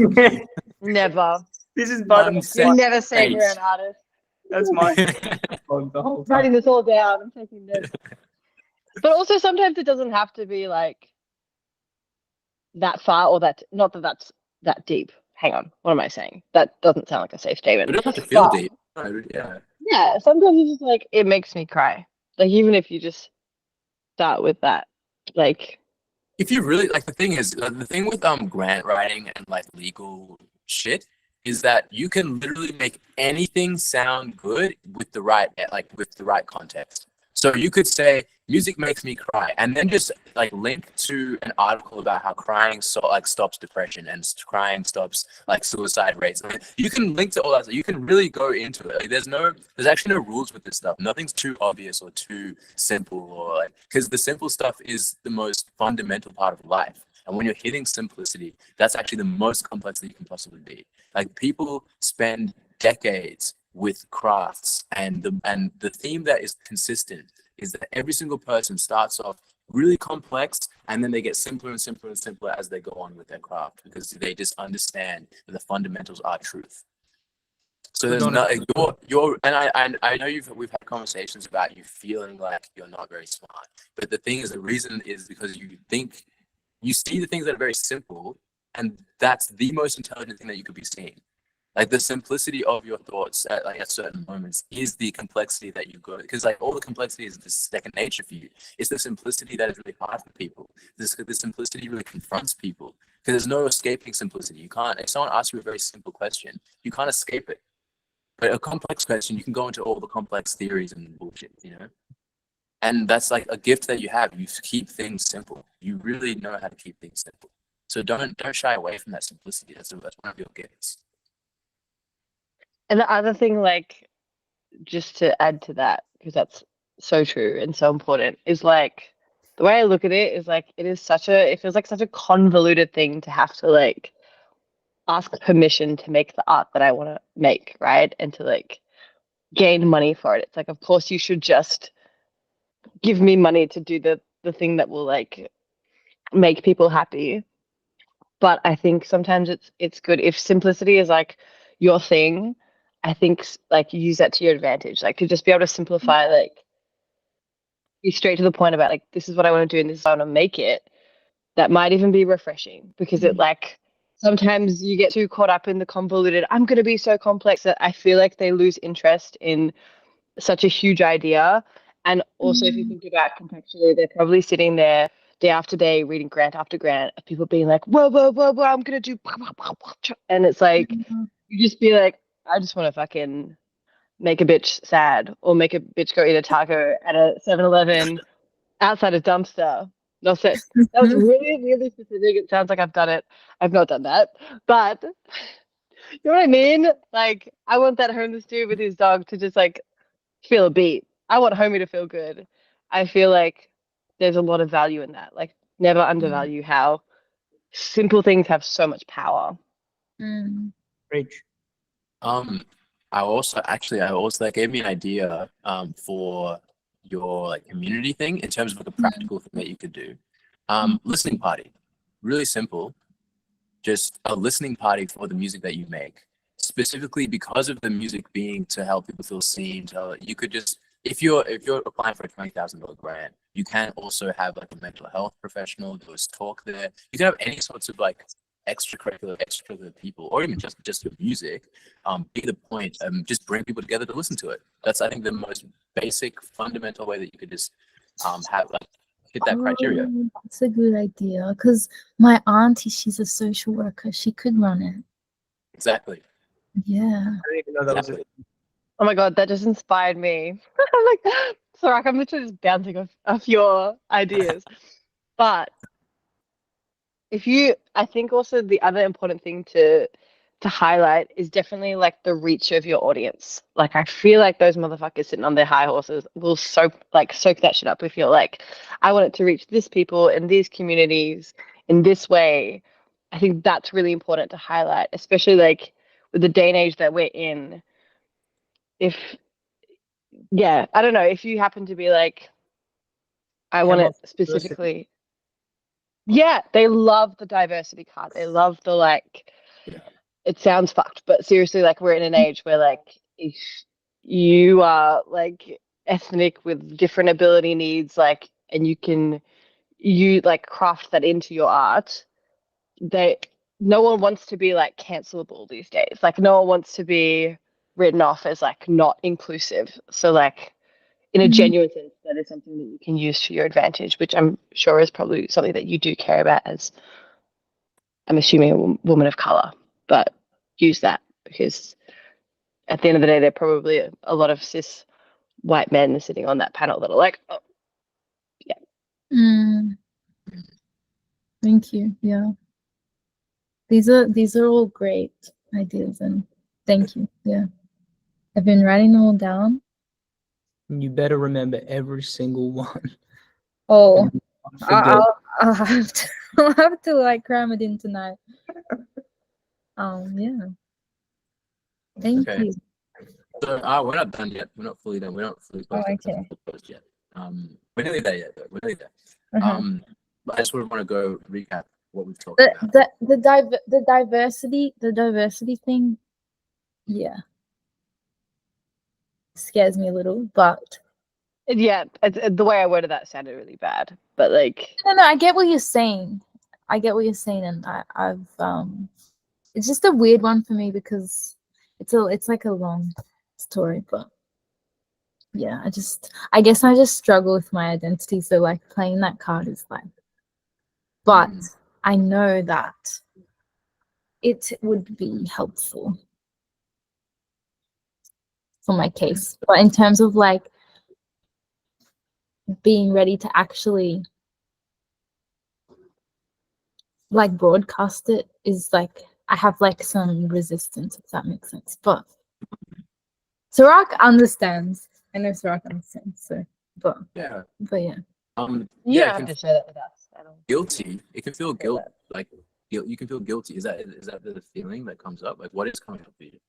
[SPEAKER 7] Never.
[SPEAKER 4] This is but
[SPEAKER 1] Unsafe.
[SPEAKER 7] Never save your
[SPEAKER 1] Space.
[SPEAKER 7] own artist.
[SPEAKER 4] that's my vlog the whole
[SPEAKER 7] Writing
[SPEAKER 4] time.
[SPEAKER 7] this all down. I'm taking notes. But also sometimes it doesn't have to be like that far or that not that that's that deep. Hang on. What am I saying? That doesn't sound like a safe
[SPEAKER 1] We
[SPEAKER 7] statement.
[SPEAKER 1] don't have to feel
[SPEAKER 7] But-
[SPEAKER 1] deep. No, yeah.
[SPEAKER 7] Yeah, sometimes it's just like it makes me cry. Like even if you just start with that. Like
[SPEAKER 1] If you really like, the thing is, the thing with grant writing and like legal shit is that you can literally make anything sound good with the right context. So you could say music makes me cry, and then just like link to an article about how crying stops depression and crying stops like suicide rates. I mean, you can link to all that. You can really go into it. Like, there's actually no rules with this stuff. Nothing's too obvious or too simple, or like, because the simple stuff is the most fundamental part of life. And when you're hitting simplicity, that's actually the most complex that you can possibly be. Like people spend decades with crafts, and the theme that is consistent is that every single person starts off really complex, and then they get simpler and simpler and simpler as they go on with their craft, because they just understand that the fundamentals are truth. So there's no you're and I know we've had conversations about you feeling like you're not very smart, but the thing is, the reason is because you see the things that are very simple, and that's the most intelligent thing that you could be seeing. Like the simplicity of your thoughts at certain moments is the complexity that you go, because like all the complexity is the second nature for you. It's the simplicity that is really hard for people. The simplicity really confronts people, because there's no escaping simplicity. You can't, if someone asks you a very simple question, you can't escape it. But a complex question, you can go into all the complex theories and bullshit, And that's like a gift that you have. You keep things simple. You really know how to keep things simple. So don't shy away from that simplicity. That's one of your gifts.
[SPEAKER 7] and the other thing, like just to add to that, because that's so true and so important, is like the way I look at it is like it feels like such a convoluted thing to have to like ask permission to make the art that I want to make, right? And to like gain money for it. It's like, of course you should just give me money to do the thing that will like make people happy. But I think sometimes it's good if simplicity is like your thing. I think like you use that to your advantage, like to just be able to simplify, like be straight to the point about like this is what I want to do and this is how I want to make it. That might even be refreshing, because it like sometimes you get too caught up in the convoluted. I'm going to be so complex that I feel like they lose interest in such a huge idea. And also, if you think about contextually, they're probably sitting there day after day reading grant after grant of people being like, whoa, whoa, whoa, whoa, I'm going to do. And it's like, you just be like, I just want to fucking make a bitch sad, or make a bitch go eat a taco at a 7-Eleven outside a dumpster. No, so that was really, really specific. It sounds like I've done it. I've not done that. But you know what I mean? Like, I want that homeless dude with his dog to just like feel a beat. I want homie to feel good. I feel like there's a lot of value in that. Like, never undervalue how simple things have so much power.
[SPEAKER 4] Rich.
[SPEAKER 1] I also that gave me an idea for your like community thing, in terms of like a practical thing that you could do. Listening party, really simple. Just a listening party for the music that you make, specifically because of the music being to help people feel seen. So you could just, if you're applying for a $20,000 grant, you can also have like a mental health professional do a talk there. You can have any sorts of like extracurricular people, or even just your music, be the point, just bring people together to listen to it. That's, I think, the most basic, fundamental way that you could just have like hit that criteria.
[SPEAKER 3] Oh, that's a good idea. Because my auntie, she's a social worker. She could run it.
[SPEAKER 1] Exactly.
[SPEAKER 3] Yeah.
[SPEAKER 4] I didn't even know that was a
[SPEAKER 1] Exactly.
[SPEAKER 7] Oh my god, that just inspired me. I'm like, sorry, I'm literally just bouncing off your ideas. But I think also the other important thing to highlight is definitely like the reach of your audience. Like I feel like those motherfuckers sitting on their high horses will soak that shit up if you're like, I want it to reach this people in these communities in this way. I think that's really important to highlight, especially like with the day and age that we're in. I don't know, if you happen to be like, I want it specifically. Yeah, they love the diversity card. They love the like,
[SPEAKER 1] Yeah.
[SPEAKER 7] it sounds fucked, but seriously, like we're in an age where like if you are like ethnic with different ability needs, like, and you like craft that into your art, no one wants to be like cancelable these days. Like no one wants to be written off as like not inclusive. So like in a genuine sense, that is something that you can use to your advantage, which I'm sure is probably something that you do care about as, I'm assuming, a woman of color. But use that because at the end of the day, there are probably a lot of cis white men sitting on that panel that are like, oh, yeah.
[SPEAKER 3] Thank you. Yeah. These are all great ideas, and thank you. Yeah. I've been writing them all down.
[SPEAKER 4] You better remember every single one.
[SPEAKER 3] Oh,
[SPEAKER 4] Forget.
[SPEAKER 3] I'll have to I'll have to like cram it in tonight. Yeah. Thank
[SPEAKER 1] Okay.
[SPEAKER 3] you.
[SPEAKER 1] So we're not done yet. We're not fully done. We're not fully closed
[SPEAKER 3] okay.
[SPEAKER 1] yet. We're nearly there yet, though. We're nearly there.
[SPEAKER 3] Uh-huh.
[SPEAKER 1] But I just want to go recap what we've talked about.
[SPEAKER 3] The diversity thing, yeah, scares me a little, but
[SPEAKER 7] Yeah, the way I worded that sounded really bad, but like,
[SPEAKER 3] no, I get what you're saying. And I've it's just a weird one for me because it's like a long story, but yeah, I guess I just struggle with my identity, so like playing that card is like, but I know that it would be helpful for my case. But in terms of like being ready to actually like broadcast it is like I have like some resistance, if that makes sense. But Sarak understands. I know Sarak understands. So, but
[SPEAKER 1] Yeah.
[SPEAKER 3] yeah.
[SPEAKER 7] you
[SPEAKER 1] Yeah,
[SPEAKER 7] don't have to share that with us.
[SPEAKER 1] guilty. It can feel
[SPEAKER 7] Feel
[SPEAKER 1] guilt, like guilt. You can feel guilty. Is that the feeling that comes up? Like, what is coming up for you?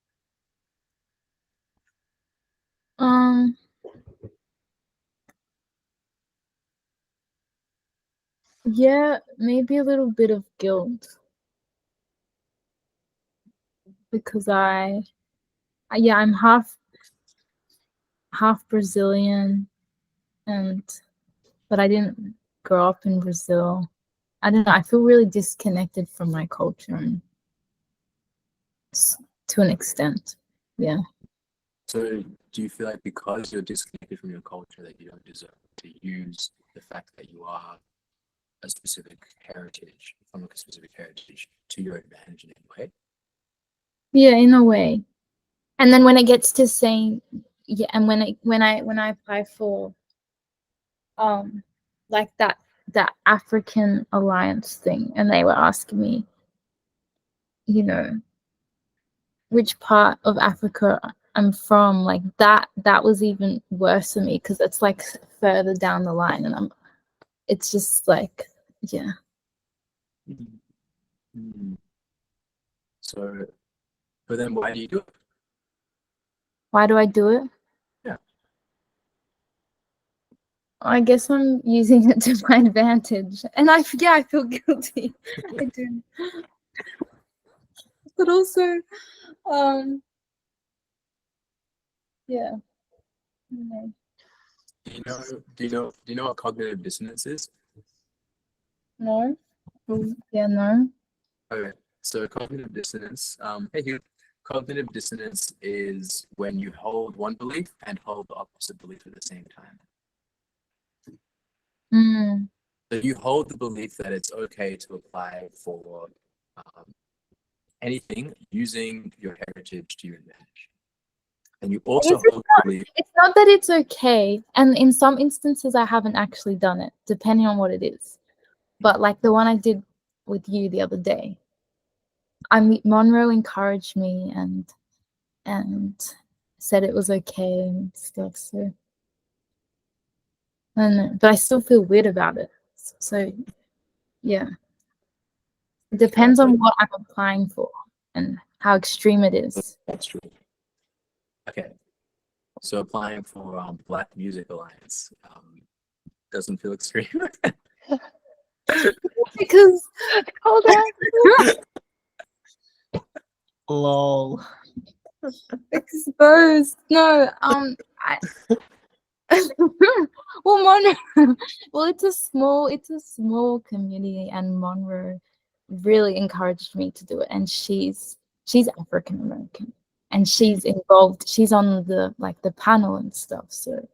[SPEAKER 3] Yeah, maybe a little bit of guilt because I'm half Brazilian, but I didn't grow up in Brazil. I don't know. I feel really disconnected from my culture and to an extent. Yeah.
[SPEAKER 1] So, do you feel like because you're disconnected from your culture that you don't deserve to use the fact that you are a specific heritage, from a specific heritage, to your advantage in any way?
[SPEAKER 3] Yeah, in a way. And then when it gets to saying, yeah, and when I apply for like that African alliance thing, and they were asking me, you know, which part of Africa I'm from, like that was even worse for me because it's like further down the line, and it's just like, yeah.
[SPEAKER 1] So, but then why do you do it?
[SPEAKER 3] Why do I do it?
[SPEAKER 1] Yeah.
[SPEAKER 3] I guess I'm using it to my advantage, and I feel guilty. I do, but also, yeah. Okay.
[SPEAKER 1] Do you know what cognitive dissonance is?
[SPEAKER 3] No. Yeah, no.
[SPEAKER 1] Okay. So cognitive dissonance, hey, Hugh, cognitive dissonance is when you hold one belief and hold the opposite belief at the same time.
[SPEAKER 3] Mm.
[SPEAKER 1] So you hold the belief that it's okay to apply for anything using your heritage to your advantage. And you also hold the belief.
[SPEAKER 3] It's not that it's okay, and in some instances I haven't actually done it, depending on what it is. But like the one I did with you the other day, Monroe encouraged me and said it was okay and stuff. So, but I still feel weird about it. So, yeah, it depends on what I'm applying for and how extreme it is.
[SPEAKER 1] That's true. Okay, so applying for Black Music Alliance doesn't feel extreme.
[SPEAKER 3] Because
[SPEAKER 7] Hold on.
[SPEAKER 4] Lol.
[SPEAKER 3] exposed. No, well, Monroe. Well, it's a small community, and Monroe really encouraged me to do it. And she's African American, and she's involved. She's on the panel and stuff. So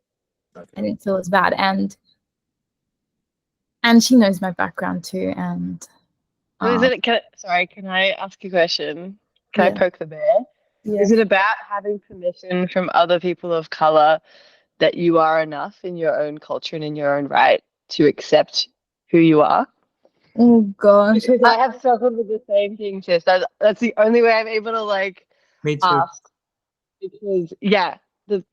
[SPEAKER 3] I didn't feel as bad, and she knows my background too. And
[SPEAKER 7] So is it? Can I ask you a question? Can I
[SPEAKER 3] Yeah.
[SPEAKER 7] poke the bear?
[SPEAKER 3] yeah.
[SPEAKER 7] Is it about having permission from other people of color that you are enough in your own culture and in your own right to accept who you are?
[SPEAKER 3] Oh gosh.
[SPEAKER 7] Because I have struggled with the same thing, Jess. That's the only way I'm able to like
[SPEAKER 4] Me too.
[SPEAKER 7] ask. Because yeah, this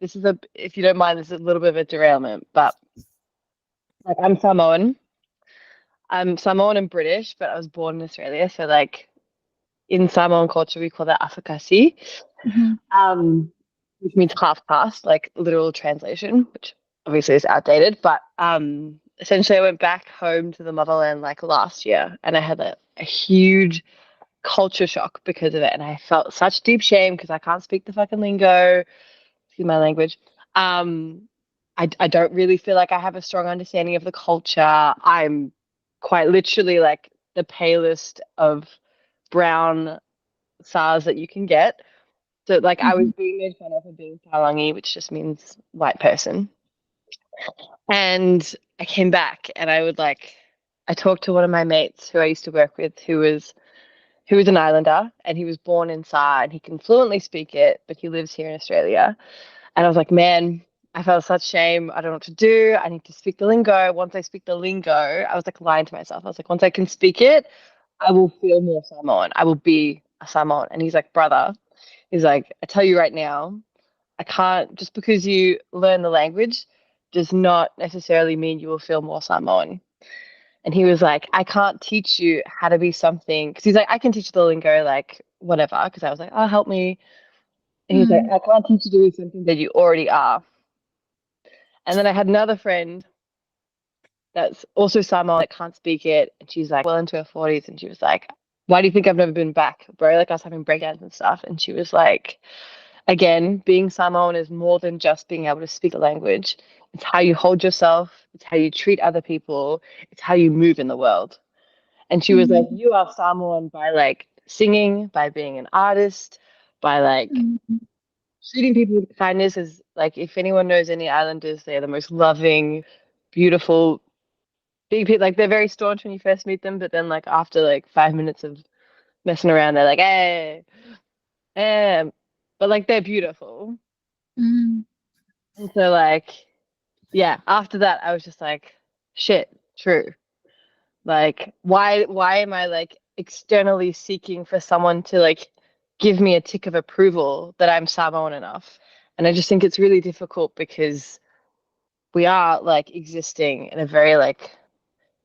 [SPEAKER 7] is if you don't mind, this is a little bit of a derailment, but like I'm Samoan. I'm Samoan and British, but I was born in Australia. So like in Samoan culture, we call that afakasi, which means half caste, like literal translation, which obviously is outdated. But essentially, I went back home to the motherland like last year, and I had a huge culture shock because of it, and I felt such deep shame because I can't speak the fucking lingo, excuse my language. I don't really feel like I have a strong understanding of the culture. I'm quite literally like the palest of brown SARS that you can get. So like I was being made fun of for being Palangi, which just means white person. And I came back and I talked to one of my mates who I used to work with who was an islander, and he was born in SAR and he can fluently speak it, but he lives here in Australia. And I was like, man, I felt such shame. I don't know what to do. I need to speak the lingo. Once I speak the lingo, I was like lying to myself. I was like, once I can speak it, I will feel more Samoan. I will be a Samoan. And he's like, brother, he's like, I tell you right now, I can't, just because you learn the language does not necessarily mean you will feel more Samoan. And he was like, I can't teach you how to be something. Because he's like, I can teach you the lingo, like, whatever. Because I was like, oh, help me. And he's like, I can't teach you to do something that you already are. And then I had another friend that's also Samoan that can't speak it. And she's like, well into her 40s. And she was like, why do you think I've never been back, bro? Like, I was having breakdowns and stuff. And she was like, again, being Samoan is more than just being able to speak the language. It's how you hold yourself. It's how you treat other people. It's how you move in the world. And she was like, you are Samoan by like singing, by being an artist, by like treating people with kindness. Is like, if anyone knows any islanders, they're the most loving, beautiful, big people. Like, they're very staunch when you first meet them, but then like after like 5 minutes of messing around, they're like, hey, but like they're beautiful. And so like, yeah, after that I was just like, shit, true. Like, why am I like externally seeking for someone to like give me a tick of approval that I'm Samoan enough? And I just think it's really difficult because we are like existing in a very like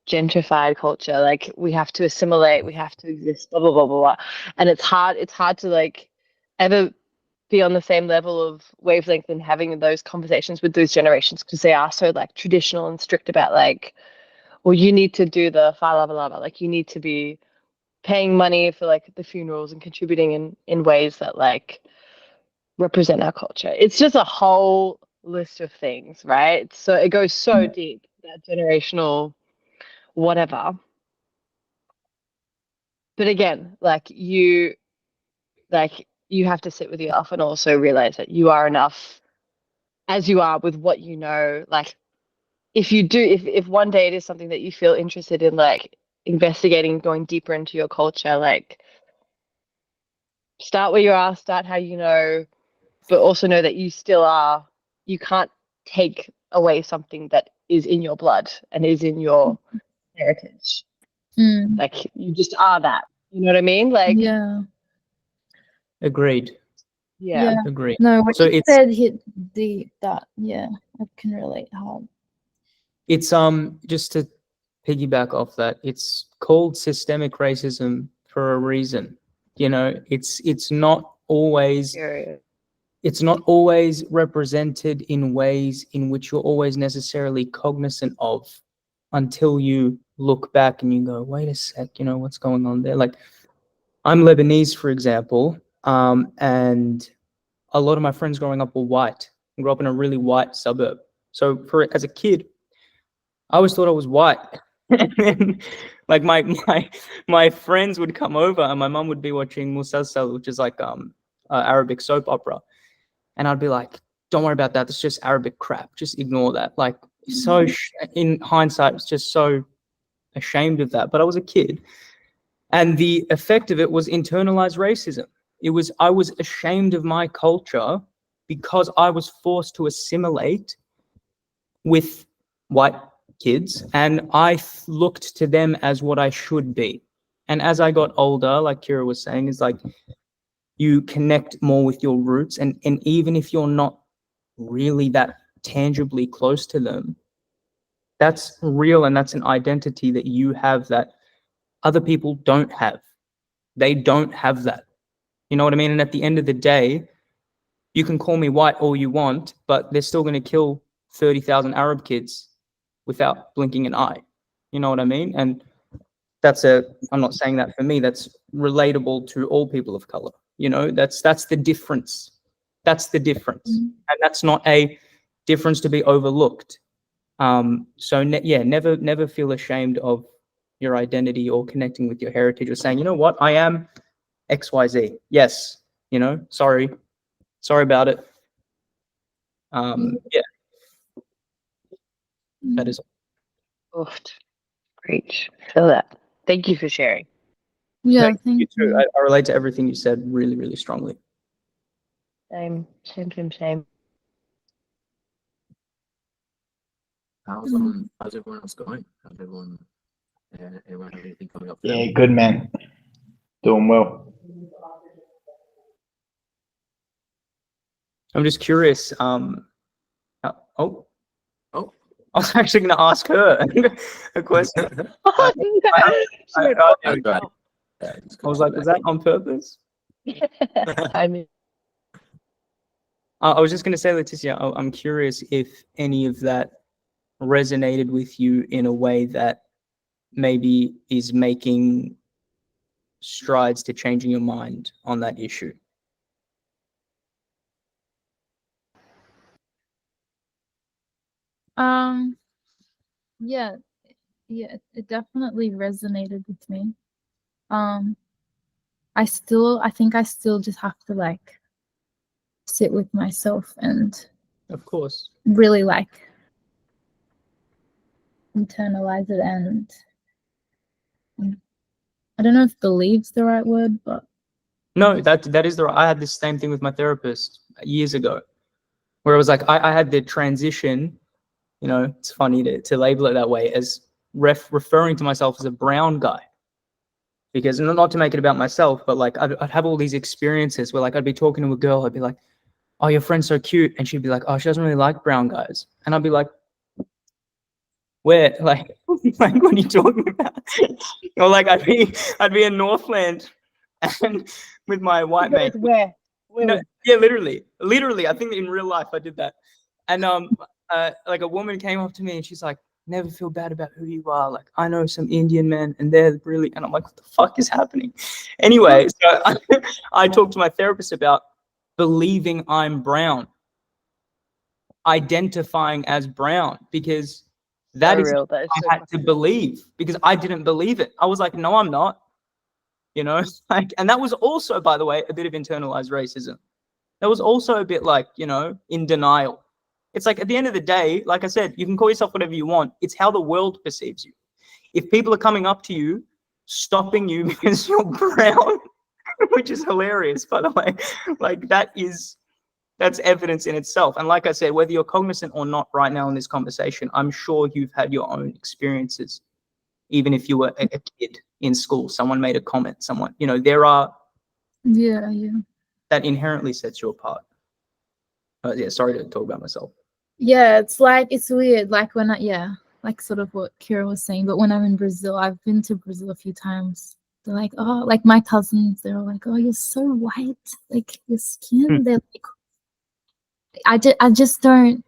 [SPEAKER 7] gentrified culture. Like, we have to assimilate, we have to exist, blah blah blah blah blah. And it's hard to like ever be on the same level of wavelength and having those conversations with those generations, because they are so like traditional and strict about like, well, you need to do the fa lava lava, like you need to be paying money for like the funerals and contributing in ways that like represent our culture. It's just a whole list of things, right? So it goes so deep, that generational whatever. but again, like you have to sit with yourself and also realize that you are enough as you are with what you know. Like if you do, if one day it is something that you feel interested in, like investigating, going deeper into your culture, like start where you are, start how you know, but also know that you still are, you can't take away something that is in your blood and is in your heritage.
[SPEAKER 3] Mm.
[SPEAKER 7] Like you just are that. You know what I mean? Like,
[SPEAKER 3] Yeah.
[SPEAKER 4] Agreed.
[SPEAKER 7] yeah.
[SPEAKER 4] Agreed.
[SPEAKER 3] No, what
[SPEAKER 4] So
[SPEAKER 3] you
[SPEAKER 4] it's
[SPEAKER 3] said hit that. Yeah, I can relate hard.
[SPEAKER 4] it's just to piggyback off that, it's called systemic racism for a reason. You know, it's not always
[SPEAKER 7] Period.
[SPEAKER 4] it's not always represented in ways in which you're always necessarily cognizant of until you look back and you go, wait a sec, you know, what's going on there? Like, I'm Lebanese, for example, and a lot of my friends growing up were white. I grew up in a really white suburb. So as a kid, I always thought I was white. And then, like my friends would come over and my mum would be watching Musalsal, which is like Arabic soap opera. And I'd be like, don't worry about that. It's just Arabic crap. Just ignore that. Like, so in hindsight, it's just so ashamed of that. But I was a kid. And the effect of it was internalized racism. I was ashamed of my culture because I was forced to assimilate with white kids. And I looked to them as what I should be. And as I got older, like Kira was saying, is like, you connect more with your roots. And even if you're not really that tangibly close to them, that's real and that's an identity that you have that other people don't have. They don't have that. You know what I mean? And at the end of the day, you can call me white all you want, but they're still going to kill 30,000 Arab kids without blinking an eye. You know what I mean? And I'm not saying that for me, that's relatable to all people of color. You know, that's the difference. That's the difference. And that's not a difference to be overlooked. So never feel ashamed of your identity or connecting with your heritage or saying, you know what, I am XYZ. Yes, you know, sorry about it. Yeah, that is.
[SPEAKER 7] Oof. Preach. Feel that. Thank you for sharing.
[SPEAKER 3] Yeah,
[SPEAKER 4] No,
[SPEAKER 3] thank
[SPEAKER 4] you too.
[SPEAKER 3] you.
[SPEAKER 4] I relate to everything you said really, really strongly.
[SPEAKER 7] Same.
[SPEAKER 1] How's everyone else going? How's everyone have anything coming up for
[SPEAKER 6] Yeah,
[SPEAKER 1] them?
[SPEAKER 6] good man. Doing well.
[SPEAKER 4] I'm just curious.
[SPEAKER 1] Oh,
[SPEAKER 4] I was actually going to ask her a question.
[SPEAKER 7] Oh,
[SPEAKER 1] that's right. Yeah,
[SPEAKER 4] I was like, was that on purpose?
[SPEAKER 7] I mean,
[SPEAKER 4] I was just going to say, Leticia, I'm curious if any of that resonated with you in a way that maybe is making strides to changing your mind on that issue.
[SPEAKER 3] Yeah, it definitely resonated with me. I think I still just have to like sit with myself and
[SPEAKER 4] Of course.
[SPEAKER 3] really like internalize it and I don't know if believe's the right word, but
[SPEAKER 4] No, that is I had this same thing with my therapist years ago, where it was like I had the transition. You know, it's funny to label it that way as referring to myself as a brown guy, because not to make it about myself, but like I'd have all these experiences where like I'd be talking to a girl, I'd be like, "Oh, your friend's so cute," and she'd be like, "Oh, she doesn't really like brown guys," and I'd be like, "Where? Like, like what are you talking about?" Or like I'd be in Northland, and with my white mate.
[SPEAKER 7] where?
[SPEAKER 4] No, yeah, literally. I think in real life I did that. And like a woman came up to me and she's like, "Never feel bad about who you are. Like I know some Indian men and they're really," and I'm like, "What the fuck is happening?" Anyway, so I talked to my therapist about believing I'm brown, identifying as brown, because that
[SPEAKER 7] So
[SPEAKER 4] is
[SPEAKER 7] real. That is
[SPEAKER 4] I
[SPEAKER 7] so
[SPEAKER 4] had to believe, because I didn't believe it. I was like, "No, I'm not. you know, like, and that was also, by the way, a bit of internalized racism. That was also a bit like, you know, in denial. It's like, at the end of the day, like I said, you can call yourself whatever you want. It's how the world perceives you. If people are coming up to you, stopping you because you're brown, which is hilarious, by the way, like that's evidence in itself. And like I said, whether you're cognizant or not right now in this conversation, I'm sure you've had your own experiences. Even if you were a kid in school, someone made a comment, someone, you know, there are
[SPEAKER 3] Yeah.
[SPEAKER 4] that inherently sets you apart. Yeah, sorry to talk about myself.
[SPEAKER 3] Yeah, it's like, it's weird. Like when like sort of what Kira was saying, but when I'm in Brazil, I've been to Brazil a few times. They're like, oh, like my cousins, they're all like, oh, you're so white, like your skin. They're like, I just don't.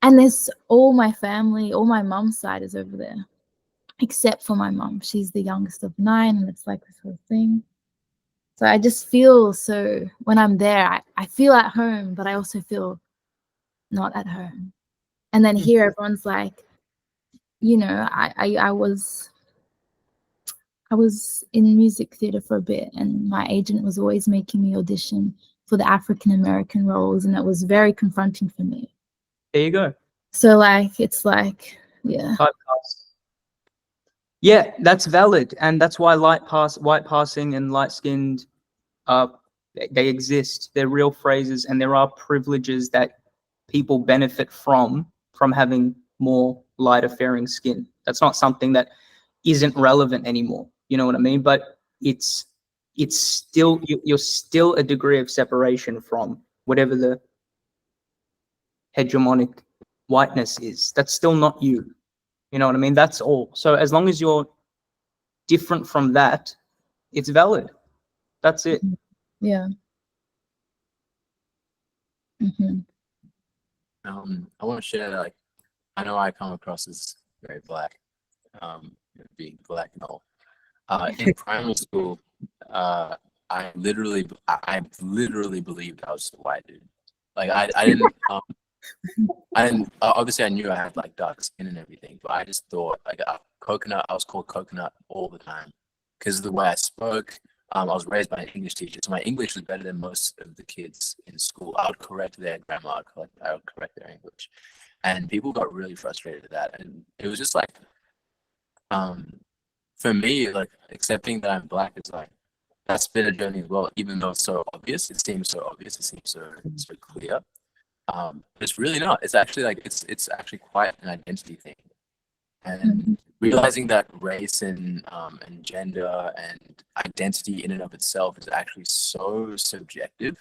[SPEAKER 3] And there's all my family, all my mom's side is over there, except for my mom. She's the youngest of 9, and it's like this whole thing. So I just feel, so when I'm there, I feel at home, but I also feel not at home. And then here everyone's like, you know, I was in music theater for a bit, and my agent was always making me audition for the African American roles, and it was very confronting for me.
[SPEAKER 4] There you go.
[SPEAKER 3] So like, it's like, yeah.
[SPEAKER 4] Yeah, that's valid, and that's why white passing and light-skinned, they exist. They're real phrases, and there are privileges that people benefit from having more lighter fairing skin. That's not something that isn't relevant anymore. You know what I mean? But it's still, you're still a degree of separation from whatever the hegemonic whiteness is. That's still not you. You know what I mean? That's all. So as long as you're different from that, it's valid. That's it.
[SPEAKER 3] Yeah.
[SPEAKER 1] I want to share, like, I know I come across as very black, being black and all. In primary school, I literally believed I was a white dude. Like I didn't, obviously I knew I had like dark skin and everything, but I just thought like coconut. I was called coconut all the time because of the way I spoke. I was raised by an English teacher, so my English was better than most of the kids in school. I would correct their grammar, I would correct their English, and people got really frustrated at that. And it was just like, for me, like accepting that I'm black is like, that's been a journey as well. Even though it's so obvious, it seems so obvious, it seems so clear. It's really not. It's actually like it's actually quite an identity thing. And realizing that race and gender and identity in and of itself is actually so subjective,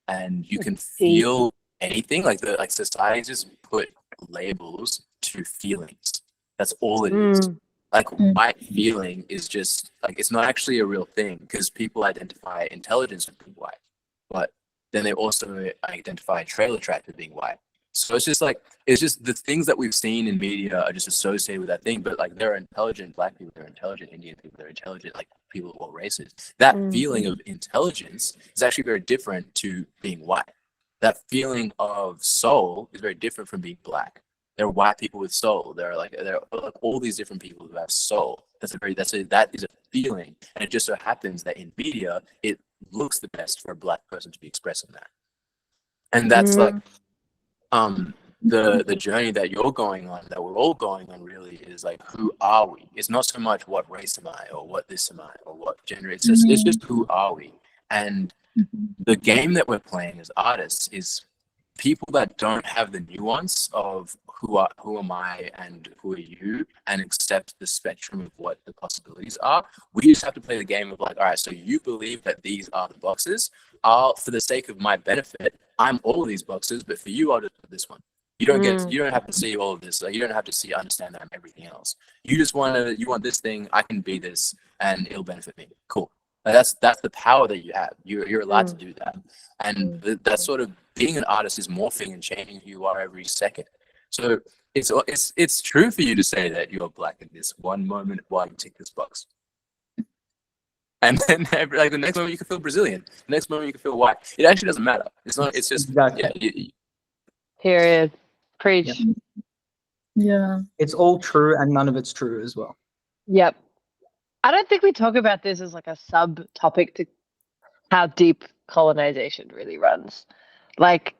[SPEAKER 1] and you can feel anything. Like society just put labels to feelings. That's all it is. Like white feeling is just like, it's not actually a real thing, because people identify intelligence with being white, but then they also identify trailer trash with being white. So it's just like, it's just the things that we've seen in media are just associated with that thing. But like, there are intelligent black people, there are intelligent Indian people, there are intelligent like people of all races. That feeling of intelligence is actually very different to being white. That feeling of soul is very different from being black. There are white people with soul. There are like all these different people who have soul. That is a feeling, and it just so happens that in media it looks the best for a black person to be expressing that. And that's like the journey that you're going on, that we're all going on, really is like, who are we? It's not so much what race am I, or what this am I, or what gender. It's just who are we? And the game that we're playing as artists is people that don't have the nuance of who am I and who are you, and accept the spectrum of what the possibilities are. We just have to play the game of like, all right, so you believe that these are the boxes. For the sake of my benefit, I'm all of these boxes, but for you, I'll just put this one. You don't have to see all of this. Like, you don't have to understand that I'm everything else. You want this thing, I can be this, and it'll benefit me. Cool. Like, that's the power that you have. You're allowed to do that. And that sort of, being an artist is morphing and changing who you are every second. So it's true for you to say that you're black in this one moment while you tick this box. And then the next moment you can feel Brazilian. The next moment you can feel white. It actually doesn't matter. It's not. It's just
[SPEAKER 4] exactly.
[SPEAKER 7] Period. Preach.
[SPEAKER 3] Yeah.
[SPEAKER 4] It's all true, and none of it's true as well.
[SPEAKER 7] Yep. I don't think we talk about this as like a subtopic to how deep colonization really runs. Like,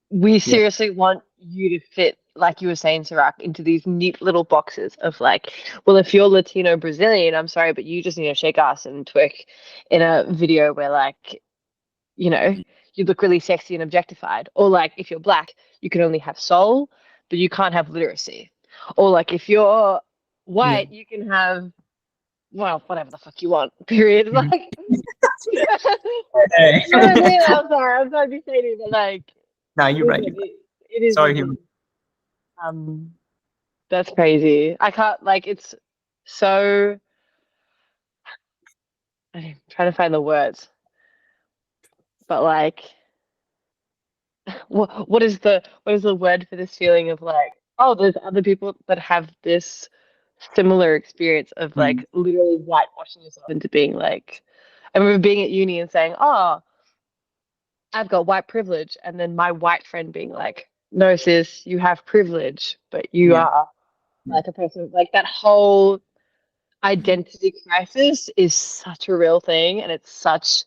[SPEAKER 7] we seriously want you to fit, like you were saying, Sirac, into these neat little boxes of like, well, if you're Latino Brazilian, I'm sorry, but you just need to shake ass and twerk in a video where, like, you know, you look really sexy and objectified. Or like, if you're black, you can only have soul, but you can't have literacy. Or like, if you're white, you can have, well, whatever the fuck you want, period. Like, you
[SPEAKER 4] Hey.
[SPEAKER 7] know what I mean? I'm sorry to be shady, but like,
[SPEAKER 4] No, you're right.
[SPEAKER 7] listen, it is.
[SPEAKER 4] Sorry,
[SPEAKER 7] what it
[SPEAKER 4] him.
[SPEAKER 7] is. That's crazy. I can't, like, it's so, I'm trying to find the words, but like, what is the word for this feeling of like, oh, there's other people that have this similar experience of like literally whitewashing yourself into being like, I remember being at uni and saying, oh, I've got white privilege, and then my white friend being like, no, sis, you have privilege, but you are like a person, like that whole identity crisis is such a real thing, and it's such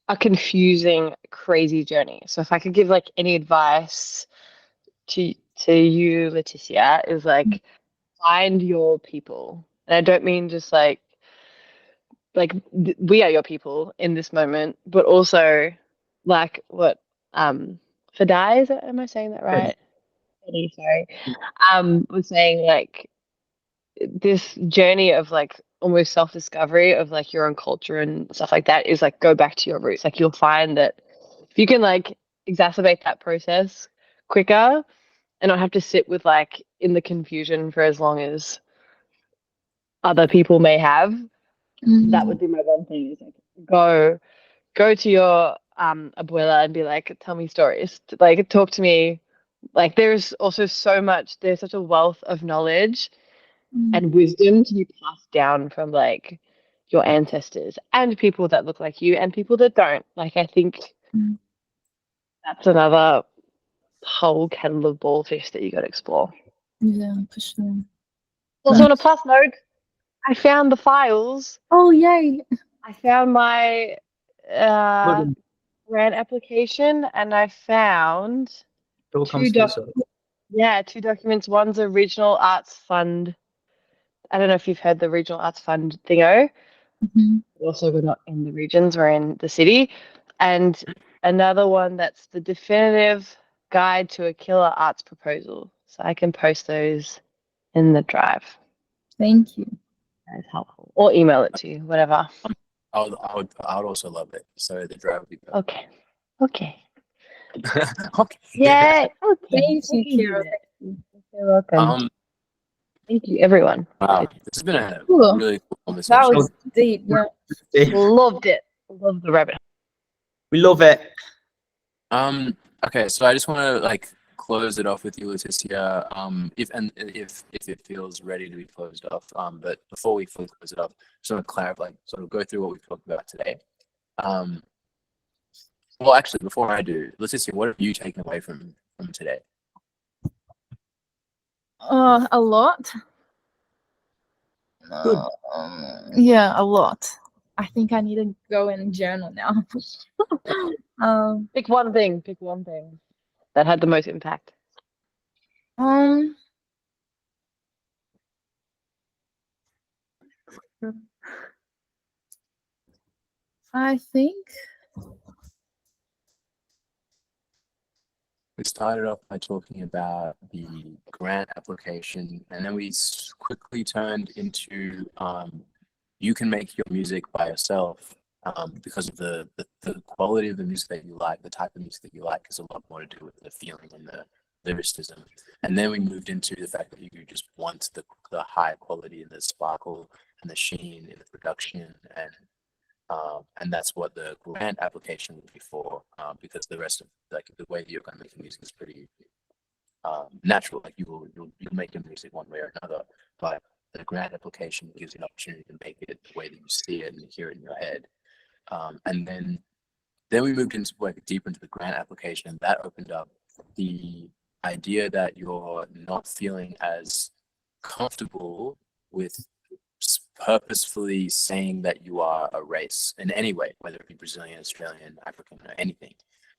[SPEAKER 7] a confusing, crazy journey. So if I could give like any advice to you, Leticia, is like, find your people. And I don't mean just like we are your people in this moment, but also like what Fadai, am I saying that right? Fadi, sorry. Was saying like this journey of like almost self-discovery of like your own culture and stuff like that is like, go back to your roots. Like, you'll find that if you can like exacerbate that process quicker and not have to sit with like in the confusion for as long as other people may have, that would be my one thing, is like, go to your abuela and be like, tell me stories, like talk to me. Like, there's also there's such a wealth of knowledge and wisdom to be passed down from like your ancestors and people that look like you and people that don't. Like, I think that's another whole kettle of ballfish that you got to explore.
[SPEAKER 3] Yeah, for sure.
[SPEAKER 7] Also, on a plus note, I found the files.
[SPEAKER 3] Oh, yay.
[SPEAKER 7] I found my grant application, and I found
[SPEAKER 4] It all comes full circle.
[SPEAKER 7] two documents. One's a regional arts fund. I don't know if you've heard the regional arts fund thingo. Also, we're not in the regions, we're in the city. And another one that's the definitive guide to a killer arts proposal. So I can post those in the drive.
[SPEAKER 3] Thank you.
[SPEAKER 7] That's helpful. Or email it to you, whatever.
[SPEAKER 1] I would also love it. So the drive would be perfect.
[SPEAKER 7] Okay. Okay.
[SPEAKER 1] Okay.
[SPEAKER 7] Yeah. Okay.
[SPEAKER 3] Thank you, Kira.
[SPEAKER 7] You're welcome. Thank you, everyone.
[SPEAKER 1] Wow, this has been a
[SPEAKER 3] Cool.
[SPEAKER 1] really cool
[SPEAKER 3] That
[SPEAKER 1] conversation.
[SPEAKER 3] was deep. Yeah.
[SPEAKER 7] Loved it. Loved the rabbit hole.
[SPEAKER 4] We love it.
[SPEAKER 1] Okay, so I just want to like close it off with you, Leticia. If it feels ready to be closed off. But before we fully close it off, just want to clarify, sort of go through what we talked about today. Well, actually, before I do, Leticia, what have you taken away from today?
[SPEAKER 3] A lot.
[SPEAKER 4] Good.
[SPEAKER 3] Yeah, a lot. I think I need to go and journal now.
[SPEAKER 7] Pick one thing. Pick one thing that had the most impact.
[SPEAKER 3] I think
[SPEAKER 1] We started off by talking about the grant application, and then we quickly turned into you can make your music by yourself because of the quality of the music that you like, the type of music that you like is a lot more to do with the feeling and the lyricism. And then we moved into the fact that you just want the high quality and the sparkle and the sheen in the production, and that's what the grant application would be for, because the rest of like the way that you're going to make the music is pretty natural. Like you'll make your music one way or another, but the grant application gives you an opportunity to make it the way that you see it and hear it in your head. And then we moved into like deep into the grant application, and that opened up the idea that you're not feeling as comfortable with purposefully saying that you are a race in any way, whether it be Brazilian, Australian, African, or anything.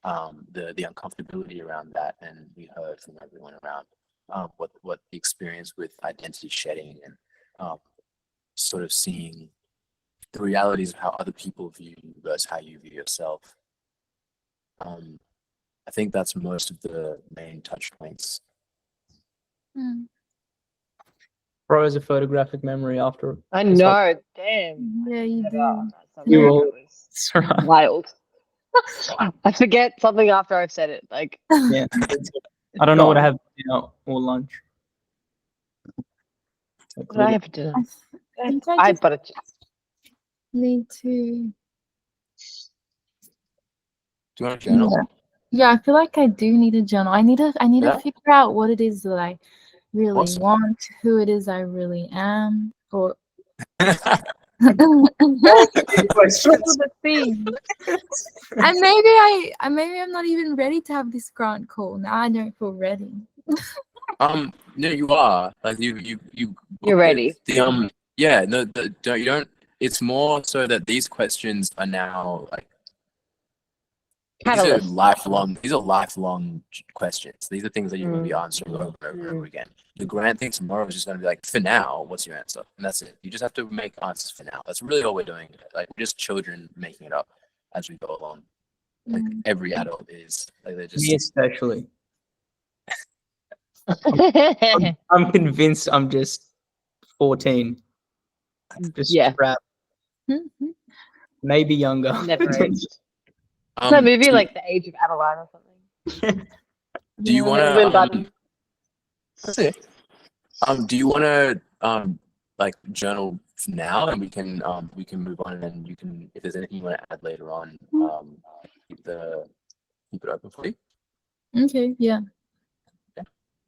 [SPEAKER 1] The uncomfortability around that, and we heard from everyone around what the experience with identity shedding and sort of seeing the realities of how other people view you versus how you view yourself. I think that's most of the main touch points.
[SPEAKER 3] Mm.
[SPEAKER 4] Bro has a photographic memory after.
[SPEAKER 7] I
[SPEAKER 4] this whole-
[SPEAKER 7] know. Damn.
[SPEAKER 3] Yeah, you
[SPEAKER 7] Never.
[SPEAKER 3] do.
[SPEAKER 7] That's
[SPEAKER 4] You
[SPEAKER 7] something
[SPEAKER 4] will.
[SPEAKER 7] that was
[SPEAKER 4] That's right.
[SPEAKER 7] wild. I forget something after I've said it. Like,
[SPEAKER 4] Yeah. I don't know what I have for dinner or lunch.
[SPEAKER 7] what did I have for dinner?
[SPEAKER 3] I think
[SPEAKER 7] I
[SPEAKER 3] I
[SPEAKER 7] had
[SPEAKER 3] just
[SPEAKER 7] butter chips.
[SPEAKER 3] need to.
[SPEAKER 1] Do you want to journal?
[SPEAKER 3] Yeah, I feel like I do need a journal. I need to
[SPEAKER 1] Yeah.
[SPEAKER 3] figure out what it is that I really
[SPEAKER 1] Awesome.
[SPEAKER 3] want, who it is I really am, or
[SPEAKER 4] Questions.
[SPEAKER 3] the thing. And maybe I'm not even ready to have this grant call. Now I don't feel ready.
[SPEAKER 1] No, you are. Like you
[SPEAKER 7] You're ready.
[SPEAKER 1] Yeah, no, you don't. It's more so that these questions are now like
[SPEAKER 7] Catalyst.
[SPEAKER 1] These are lifelong questions. These are things that you're going to be
[SPEAKER 7] Mm.
[SPEAKER 1] answering over and over again. The grant thing tomorrow is just going to be like, for now, what's your answer? And that's it. You just have to make answers for now. That's really all we're doing. Like, we're just children making it up as we go along. Like every adult is. Like they're just.
[SPEAKER 4] Me especially. I'm convinced I'm just 14. Just
[SPEAKER 7] Yeah.
[SPEAKER 4] strapped. Maybe younger.
[SPEAKER 7] Never aged.
[SPEAKER 1] Um,
[SPEAKER 7] that movie,
[SPEAKER 1] do,
[SPEAKER 7] like The Age of Adeline or something.
[SPEAKER 1] do you want
[SPEAKER 7] Benjamin
[SPEAKER 1] to?
[SPEAKER 7] Button.
[SPEAKER 1] That's it. Do you want to like journal now, and we can move on, and you can, if there's anything you want to add later on, keep it open for you.
[SPEAKER 3] Okay, yeah.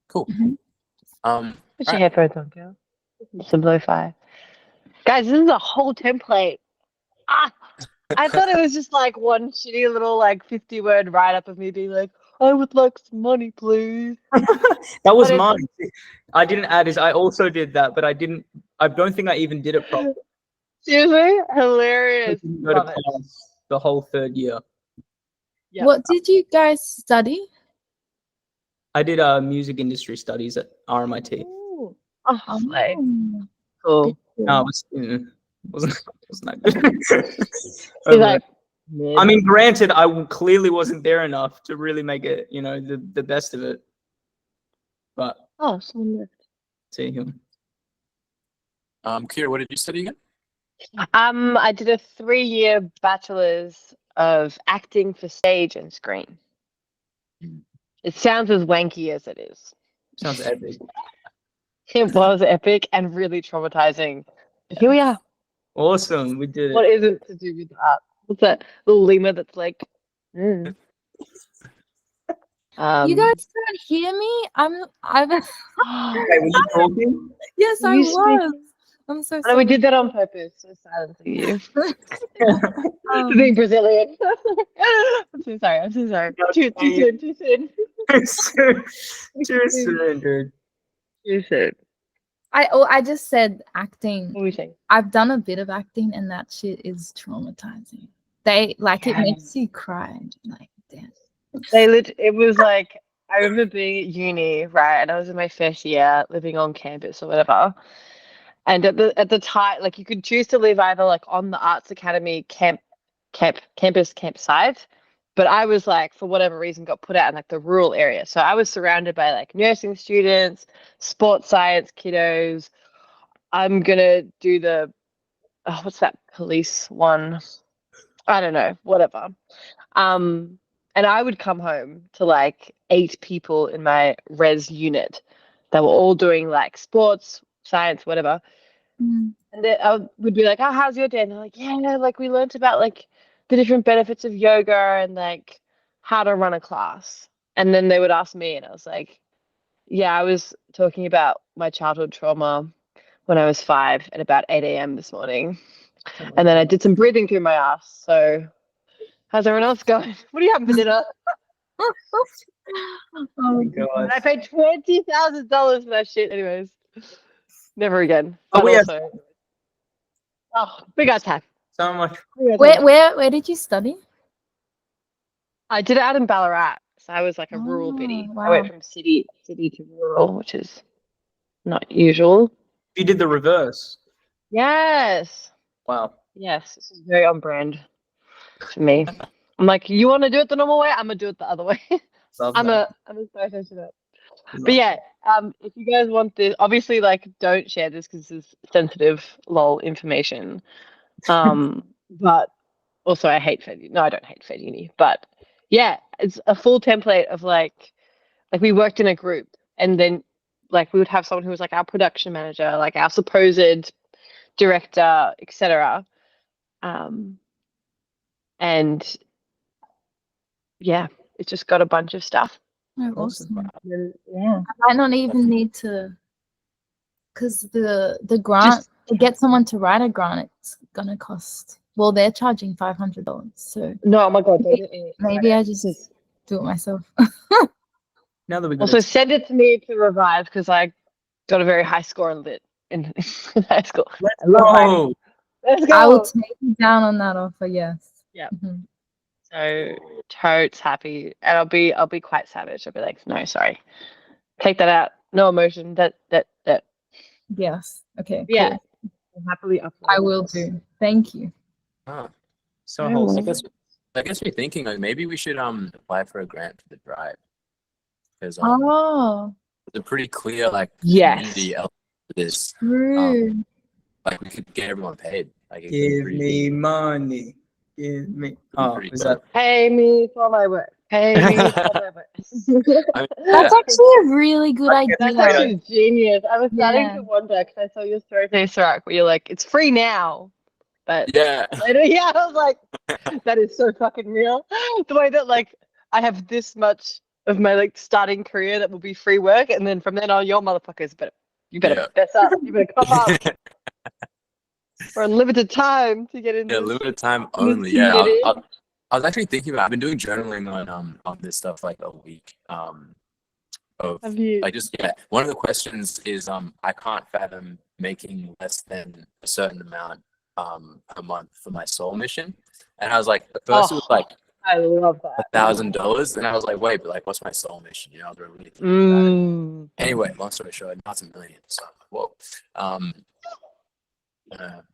[SPEAKER 1] Cool.
[SPEAKER 3] Mhm.
[SPEAKER 7] Put your headphones on, girl. Some lo-fi. Guys, this is a whole template. I thought it was just like one shitty little like 50-word write-up of me being like, I would like some money, please.
[SPEAKER 4] That was
[SPEAKER 7] But
[SPEAKER 4] mine. I didn't add this. I also did that, but I don't think I even did it properly.
[SPEAKER 7] Seriously?
[SPEAKER 4] I
[SPEAKER 7] Hilarious.
[SPEAKER 4] didn't go to
[SPEAKER 7] Love it.
[SPEAKER 4] class the whole third year.
[SPEAKER 7] Yep.
[SPEAKER 3] What did you guys study?
[SPEAKER 4] I did music industry studies at RMIT.
[SPEAKER 7] Ooh. Oh, slay.
[SPEAKER 3] Oh,
[SPEAKER 7] Cool.
[SPEAKER 4] No, it wasn't that good.
[SPEAKER 7] He's
[SPEAKER 4] Over
[SPEAKER 7] like,
[SPEAKER 4] it. I mean, granted, clearly wasn't there enough to really make it, the best of it. But
[SPEAKER 7] oh, someone left.
[SPEAKER 4] see him.
[SPEAKER 1] Kira, what did you study again?
[SPEAKER 7] I did a 3-year bachelor's of acting for stage and screen. It sounds as wanky as it is.
[SPEAKER 4] Sounds epic.
[SPEAKER 7] It was epic and really traumatizing. But here we are.
[SPEAKER 4] Awesome, we did
[SPEAKER 7] What
[SPEAKER 4] it.
[SPEAKER 7] isn't to do with art? What's that little lemur that's like?
[SPEAKER 3] you guys can't hear me? I've
[SPEAKER 4] Wait, were you talking?
[SPEAKER 3] yes, I
[SPEAKER 7] You
[SPEAKER 3] was. I'm so
[SPEAKER 7] no,
[SPEAKER 3] sorry.
[SPEAKER 7] we did that on purpose. So silencing you.
[SPEAKER 3] Um,
[SPEAKER 7] Being Brazilian. I'm so sorry. I'm so sorry. Too soon. Too soon.
[SPEAKER 4] Too soon, dude.
[SPEAKER 7] Too soon.
[SPEAKER 3] I just said acting.
[SPEAKER 7] What were we saying?
[SPEAKER 3] I've done a bit of acting, and that shit is traumatizing. It makes you cry. Like, damn.
[SPEAKER 7] It was like, I remember being at uni, right? And I was in my first year living on campus or whatever. And at the time, like, you could choose to live either like on the Arts Academy campsite, but I was like, for whatever reason, got put out in like the rural area. So I was surrounded by like nursing students, sports science kiddos. I'm gonna do the what's that police one? I don't know, whatever. And I would come home to like 8 people in my res unit that were all doing like sports, science, whatever.
[SPEAKER 3] Mm.
[SPEAKER 7] And then I would be like, oh, how's your day? And they're like, yeah, like we learned about like the different benefits of yoga and like how to run a class. And then they would ask me, and I was like, yeah, I was talking about my childhood trauma when I was 5 at about 8 a.m. this morning. And then I did some breathing through my ass. So how's everyone else going? What do you have for dinner?
[SPEAKER 3] Oh,
[SPEAKER 4] my God.
[SPEAKER 7] And I paid $20,000 for that shit. Anyways, never again.
[SPEAKER 4] Oh,
[SPEAKER 7] But
[SPEAKER 4] yeah.
[SPEAKER 7] also, Oh, big attack.
[SPEAKER 4] So much.
[SPEAKER 3] Where did you study?
[SPEAKER 7] I did it out in Ballarat, so I was like a rural
[SPEAKER 3] Oh,
[SPEAKER 7] biddy. I
[SPEAKER 3] wow.
[SPEAKER 7] went from city to rural, which is not usual.
[SPEAKER 4] You did the reverse.
[SPEAKER 7] Yes,
[SPEAKER 4] Wow.
[SPEAKER 7] yes, this is very on brand for me. I'm like, you want to do it the normal way? I'm gonna do it the other way.
[SPEAKER 4] Love
[SPEAKER 7] I'm
[SPEAKER 4] that.
[SPEAKER 7] a social to that.
[SPEAKER 4] Love
[SPEAKER 7] But yeah, if you guys want this, obviously, like, don't share this because this is sensitive, lol information. But also, I hate Fed. No, I don't hate Fed Uni, but yeah, it's a full template of like we worked in a group, and then like we would have someone who was like our production manager, like our supposed director, etc. And yeah, it's just got a bunch of stuff.
[SPEAKER 3] Oh,
[SPEAKER 4] Awesome.
[SPEAKER 3] awesome.
[SPEAKER 7] Yeah.
[SPEAKER 3] I might not even need to, because the grant to get someone to write a grant, it's gonna cost. Well, they're charging $500, so
[SPEAKER 7] No, oh my god.
[SPEAKER 3] maybe I just do it myself.
[SPEAKER 4] Now that we got
[SPEAKER 7] Also,
[SPEAKER 4] it.
[SPEAKER 7] send it to me to revise because I got a very high score in lit in high school. I love writing.
[SPEAKER 4] Whoa.
[SPEAKER 7] Let's go.
[SPEAKER 3] I will take you down on that offer. Yes.
[SPEAKER 7] Yeah.
[SPEAKER 3] Mhm.
[SPEAKER 7] So totes happy, and I'll be quite savage. I'll be like, no, sorry, take that out. No emotion. That.
[SPEAKER 3] Yes. Okay.
[SPEAKER 7] Yeah.
[SPEAKER 3] Cool.
[SPEAKER 7] I'll happily upload.
[SPEAKER 3] I will do. Thank you.
[SPEAKER 1] Oh,
[SPEAKER 4] So
[SPEAKER 7] Yeah,
[SPEAKER 4] wholesome.
[SPEAKER 1] I guess we're thinking like maybe we should apply for a grant for the drive because
[SPEAKER 3] Oh,
[SPEAKER 1] there's a pretty clear like
[SPEAKER 7] Yes.
[SPEAKER 1] community element to this.
[SPEAKER 3] true.
[SPEAKER 1] Like we could get everyone paid. Like it could be
[SPEAKER 4] Give
[SPEAKER 1] pretty
[SPEAKER 4] me money. Give me. Oh,
[SPEAKER 1] pretty
[SPEAKER 4] is
[SPEAKER 1] dope.
[SPEAKER 4] that?
[SPEAKER 7] Pay me for my work. Pay me for my work.
[SPEAKER 1] I mean,
[SPEAKER 3] That's
[SPEAKER 1] yeah.
[SPEAKER 3] actually a really good idea.
[SPEAKER 7] That's actually genius. I was starting
[SPEAKER 3] Yeah.
[SPEAKER 7] to wonder because I saw your story today, Sarak, where you're like, it's free now, but
[SPEAKER 1] Yeah.
[SPEAKER 7] later, yeah, I was like, that is so fucking real. The way that like I have this much of my like starting career that will be free work, and then from then on, your motherfuckers better
[SPEAKER 1] Yeah.
[SPEAKER 7] fess up. You better come up for a limited time to get in.
[SPEAKER 1] Yeah,
[SPEAKER 7] this
[SPEAKER 1] limited time
[SPEAKER 7] this
[SPEAKER 1] only. Yeah,
[SPEAKER 7] community.
[SPEAKER 1] I was actually thinking about. I've been doing journaling on this stuff like a week. Of
[SPEAKER 7] Have you?
[SPEAKER 1] like just one of the questions is I can't fathom making less than a certain amount per month for my soul mission, and I was like, at first it was like
[SPEAKER 7] I love that.
[SPEAKER 1] $1,000, and I was like, wait, but like, what's my soul mission? You know, I was really thinking about it. Anyway, long story short, now it's $1 million. So whoa.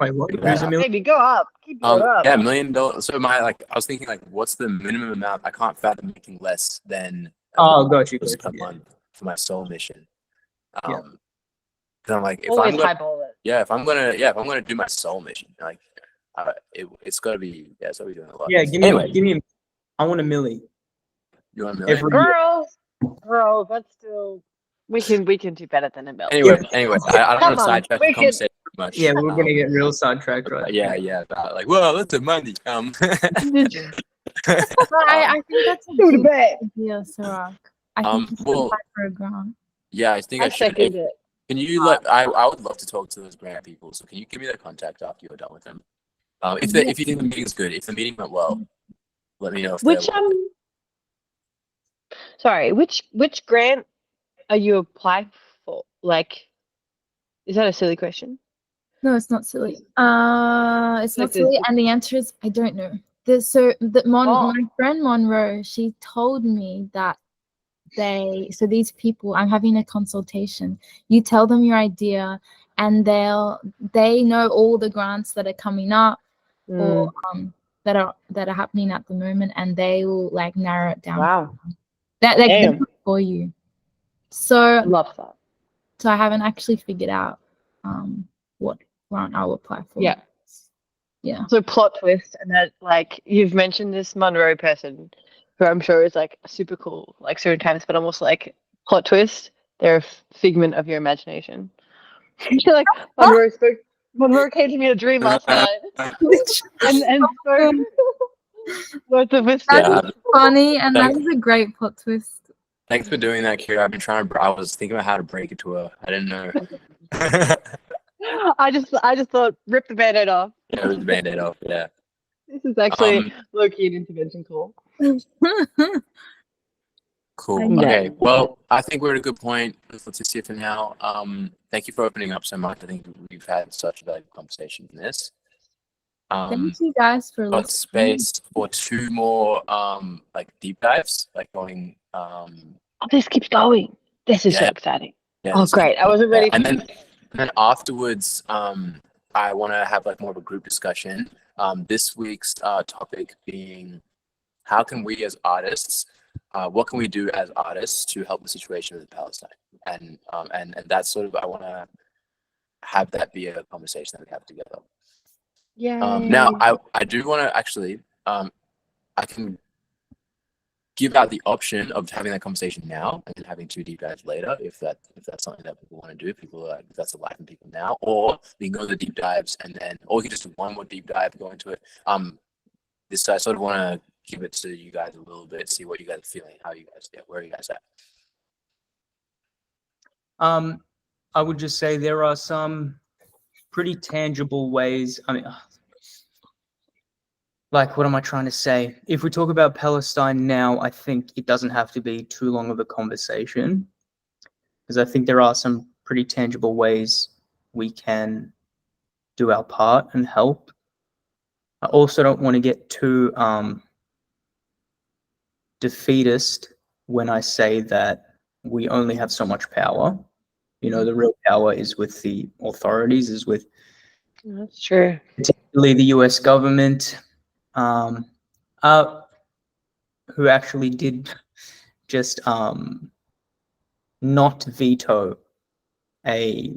[SPEAKER 4] Wait, what?
[SPEAKER 1] Yeah.
[SPEAKER 4] Who's a million?
[SPEAKER 7] Baby, go up. Keep going up.
[SPEAKER 1] Yeah, $1 million. So I was thinking like, what's the minimum amount? I can't fathom making less than
[SPEAKER 4] Oh, got you.
[SPEAKER 1] $1
[SPEAKER 4] Got
[SPEAKER 1] per
[SPEAKER 4] you.
[SPEAKER 1] month for my soul mission.
[SPEAKER 4] Yeah.
[SPEAKER 1] Cause I'm like, if
[SPEAKER 7] Always
[SPEAKER 1] I'm gonna,
[SPEAKER 7] highball it.
[SPEAKER 1] if I'm gonna do my soul mission, like, it's gotta be, so we're doing a lot.
[SPEAKER 4] Yeah,
[SPEAKER 1] Anyway,
[SPEAKER 4] give me. I want a milli.
[SPEAKER 1] you want $1 million?
[SPEAKER 4] Every year.
[SPEAKER 7] Girls, that's still we can do better than a bill.
[SPEAKER 1] Anyway, I don't
[SPEAKER 7] Come
[SPEAKER 1] want to
[SPEAKER 7] on,
[SPEAKER 1] sidetrack
[SPEAKER 7] we
[SPEAKER 1] the
[SPEAKER 7] can-
[SPEAKER 1] conversation too much.
[SPEAKER 4] Yeah, we're gonna get real sidetracked, right?
[SPEAKER 1] Yeah, about like, well, that's the money.
[SPEAKER 3] But I think that's a
[SPEAKER 7] Go to
[SPEAKER 3] good
[SPEAKER 7] bed.
[SPEAKER 3] idea, Sarak. I think you should
[SPEAKER 1] well,
[SPEAKER 3] apply for a grant.
[SPEAKER 1] yeah, I think I
[SPEAKER 7] I
[SPEAKER 1] should.
[SPEAKER 7] second it.
[SPEAKER 1] Can you let? I would love to talk to those grant people. So can you give me their contact after you're done with them? If you think the meeting's good, if the meeting went well, let me know. If
[SPEAKER 7] Which
[SPEAKER 1] they're-
[SPEAKER 7] sorry, which grant are you applying for? Like, is that a silly question?
[SPEAKER 3] No, it's not silly. It's not
[SPEAKER 7] Like
[SPEAKER 3] silly, and the answer is I don't know.
[SPEAKER 7] Oh.
[SPEAKER 3] My friend Monroe, she told me that these people, I'm having a consultation. You tell them your idea, and they know all the grants that are coming up or that are happening at the moment, and they will like narrow it down.
[SPEAKER 7] Wow.
[SPEAKER 3] That they
[SPEAKER 7] Damn.
[SPEAKER 3] do it for you. So
[SPEAKER 7] Love that.
[SPEAKER 3] I haven't actually figured out what grant I'll apply for.
[SPEAKER 7] Yeah.
[SPEAKER 3] Yeah.
[SPEAKER 7] So plot twist, and that like you've mentioned this Monroe person, who I'm sure is like super cool, like certain times, but almost like plot twist. They're a figment of your imagination. You're like Monroe came to me in a dream last night, and so what's the twist?
[SPEAKER 3] That is funny, and that is a great plot twist.
[SPEAKER 1] Thanks for doing that, Kira. I've been trying. I was thinking about how to break it to her. I didn't know.
[SPEAKER 7] I just thought rip the band-aid off.
[SPEAKER 1] Yeah, it was the band-aid off. Yeah.
[SPEAKER 7] This is actually low-key an intervention call.
[SPEAKER 1] Cool.
[SPEAKER 7] Yeah.
[SPEAKER 1] Okay. Well, I think we're at a good point. Let's just see for now. Thank you for opening up so much. I think we've had such a valuable conversation in this. Um,
[SPEAKER 3] Thank you guys for
[SPEAKER 1] got
[SPEAKER 3] listening.
[SPEAKER 1] space for 2 more like deep dives, like going
[SPEAKER 7] Oh, this keeps going. This is so
[SPEAKER 1] yeah,
[SPEAKER 7] exciting.
[SPEAKER 1] yeah.
[SPEAKER 7] Oh, great. I wasn't ready.
[SPEAKER 1] And then afterwards, I want to have like more of a group discussion. This week's topic being how can we as artists, what can we do as artists to help the situation with Palestine? And that's sort of, I want to have that be a conversation that we have together.
[SPEAKER 7] Yay.
[SPEAKER 1] Now, I do want to actually, I can give out the option of having that conversation now and then having 2 deep dives later, if that's something that people want to do. People are, if that's life in people now, or we can go to the deep dives and then, or we can just do one more deep dive, go into it. This I sort of want to give it to you guys a little bit, see what you guys are feeling, how you guys, where are you guys at?
[SPEAKER 4] I would just say there are some pretty tangible ways. I mean, like, what am I trying to say? If we talk about Palestine now, I think it doesn't have to be too long of a conversation, because I think there are some pretty tangible ways we can do our part and help. I also don't want to get too defeatist when I say that we only have so much power. You know, the real power is with the authorities, is with
[SPEAKER 7] That's true.
[SPEAKER 4] particularly the US government, who actually did just not veto a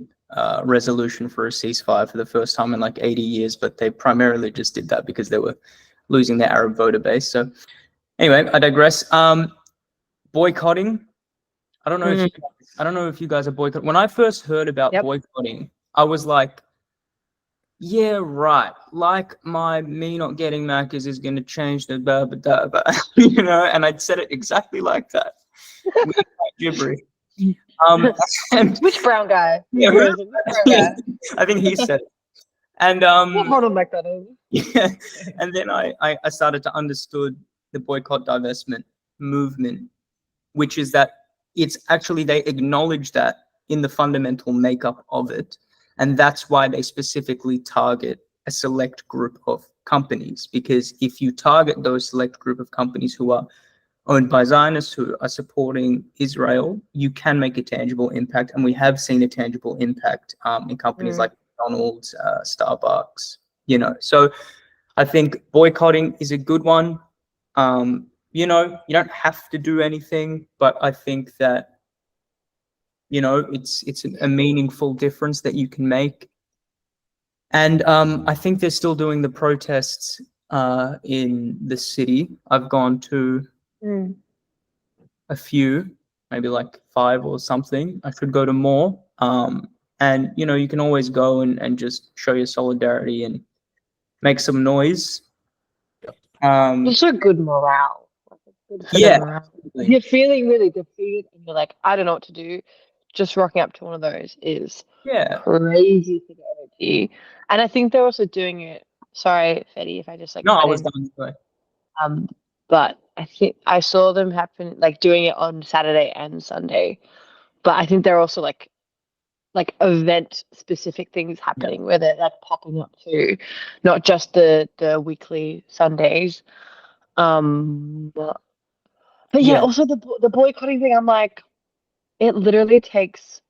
[SPEAKER 4] resolution for a ceasefire for the first time in like 80 years, but they primarily just did that because they were losing their Arab voter base. So anyway, I digress. Boycotting. I don't know if you guys are boycotting. When I first heard about boycotting, I was like, yeah, right. Like me not getting Macca's is going to change the you know, and I'd said it exactly like that. Gibberish. And
[SPEAKER 7] Which brown guy?
[SPEAKER 4] yeah,
[SPEAKER 7] Which brown guy?
[SPEAKER 4] I think he said it. And
[SPEAKER 7] Hold on, McDonald.
[SPEAKER 4] yeah, and then I started to understood the boycott divestment movement, which is that it's actually, they acknowledge that in the fundamental makeup of it, and that's why they specifically target a select group of companies, because if you target those select group of companies who are owned by Zionists, who are supporting Israel, you can make a tangible impact, and we have seen a tangible impact in companies like McDonald's, Starbucks, you know. So I think boycotting is a good one. You know, you don't have to do anything, but I think that, you know, it's a meaningful difference that you can make. And I think they're still doing the protests in the city. I've gone to a few, maybe like 5 or something. I should go to more. And, you know, you can always go and just show your solidarity and make some noise.
[SPEAKER 7] It's a good morale.
[SPEAKER 4] Yeah.
[SPEAKER 7] Morale. If you're feeling really defeated and you're like, I don't know what to do, just rocking up to one of those is crazy for the energy. And I think they're also doing it. Sorry, Fetty, if I just like.
[SPEAKER 4] No, I was done.
[SPEAKER 7] But I think I saw them happen, like doing it on Saturday and Sunday. But I think they're also like event specific things happening where they're like popping up too, not just the weekly Sundays. But yeah, also the boycotting thing. I'm like, it literally takes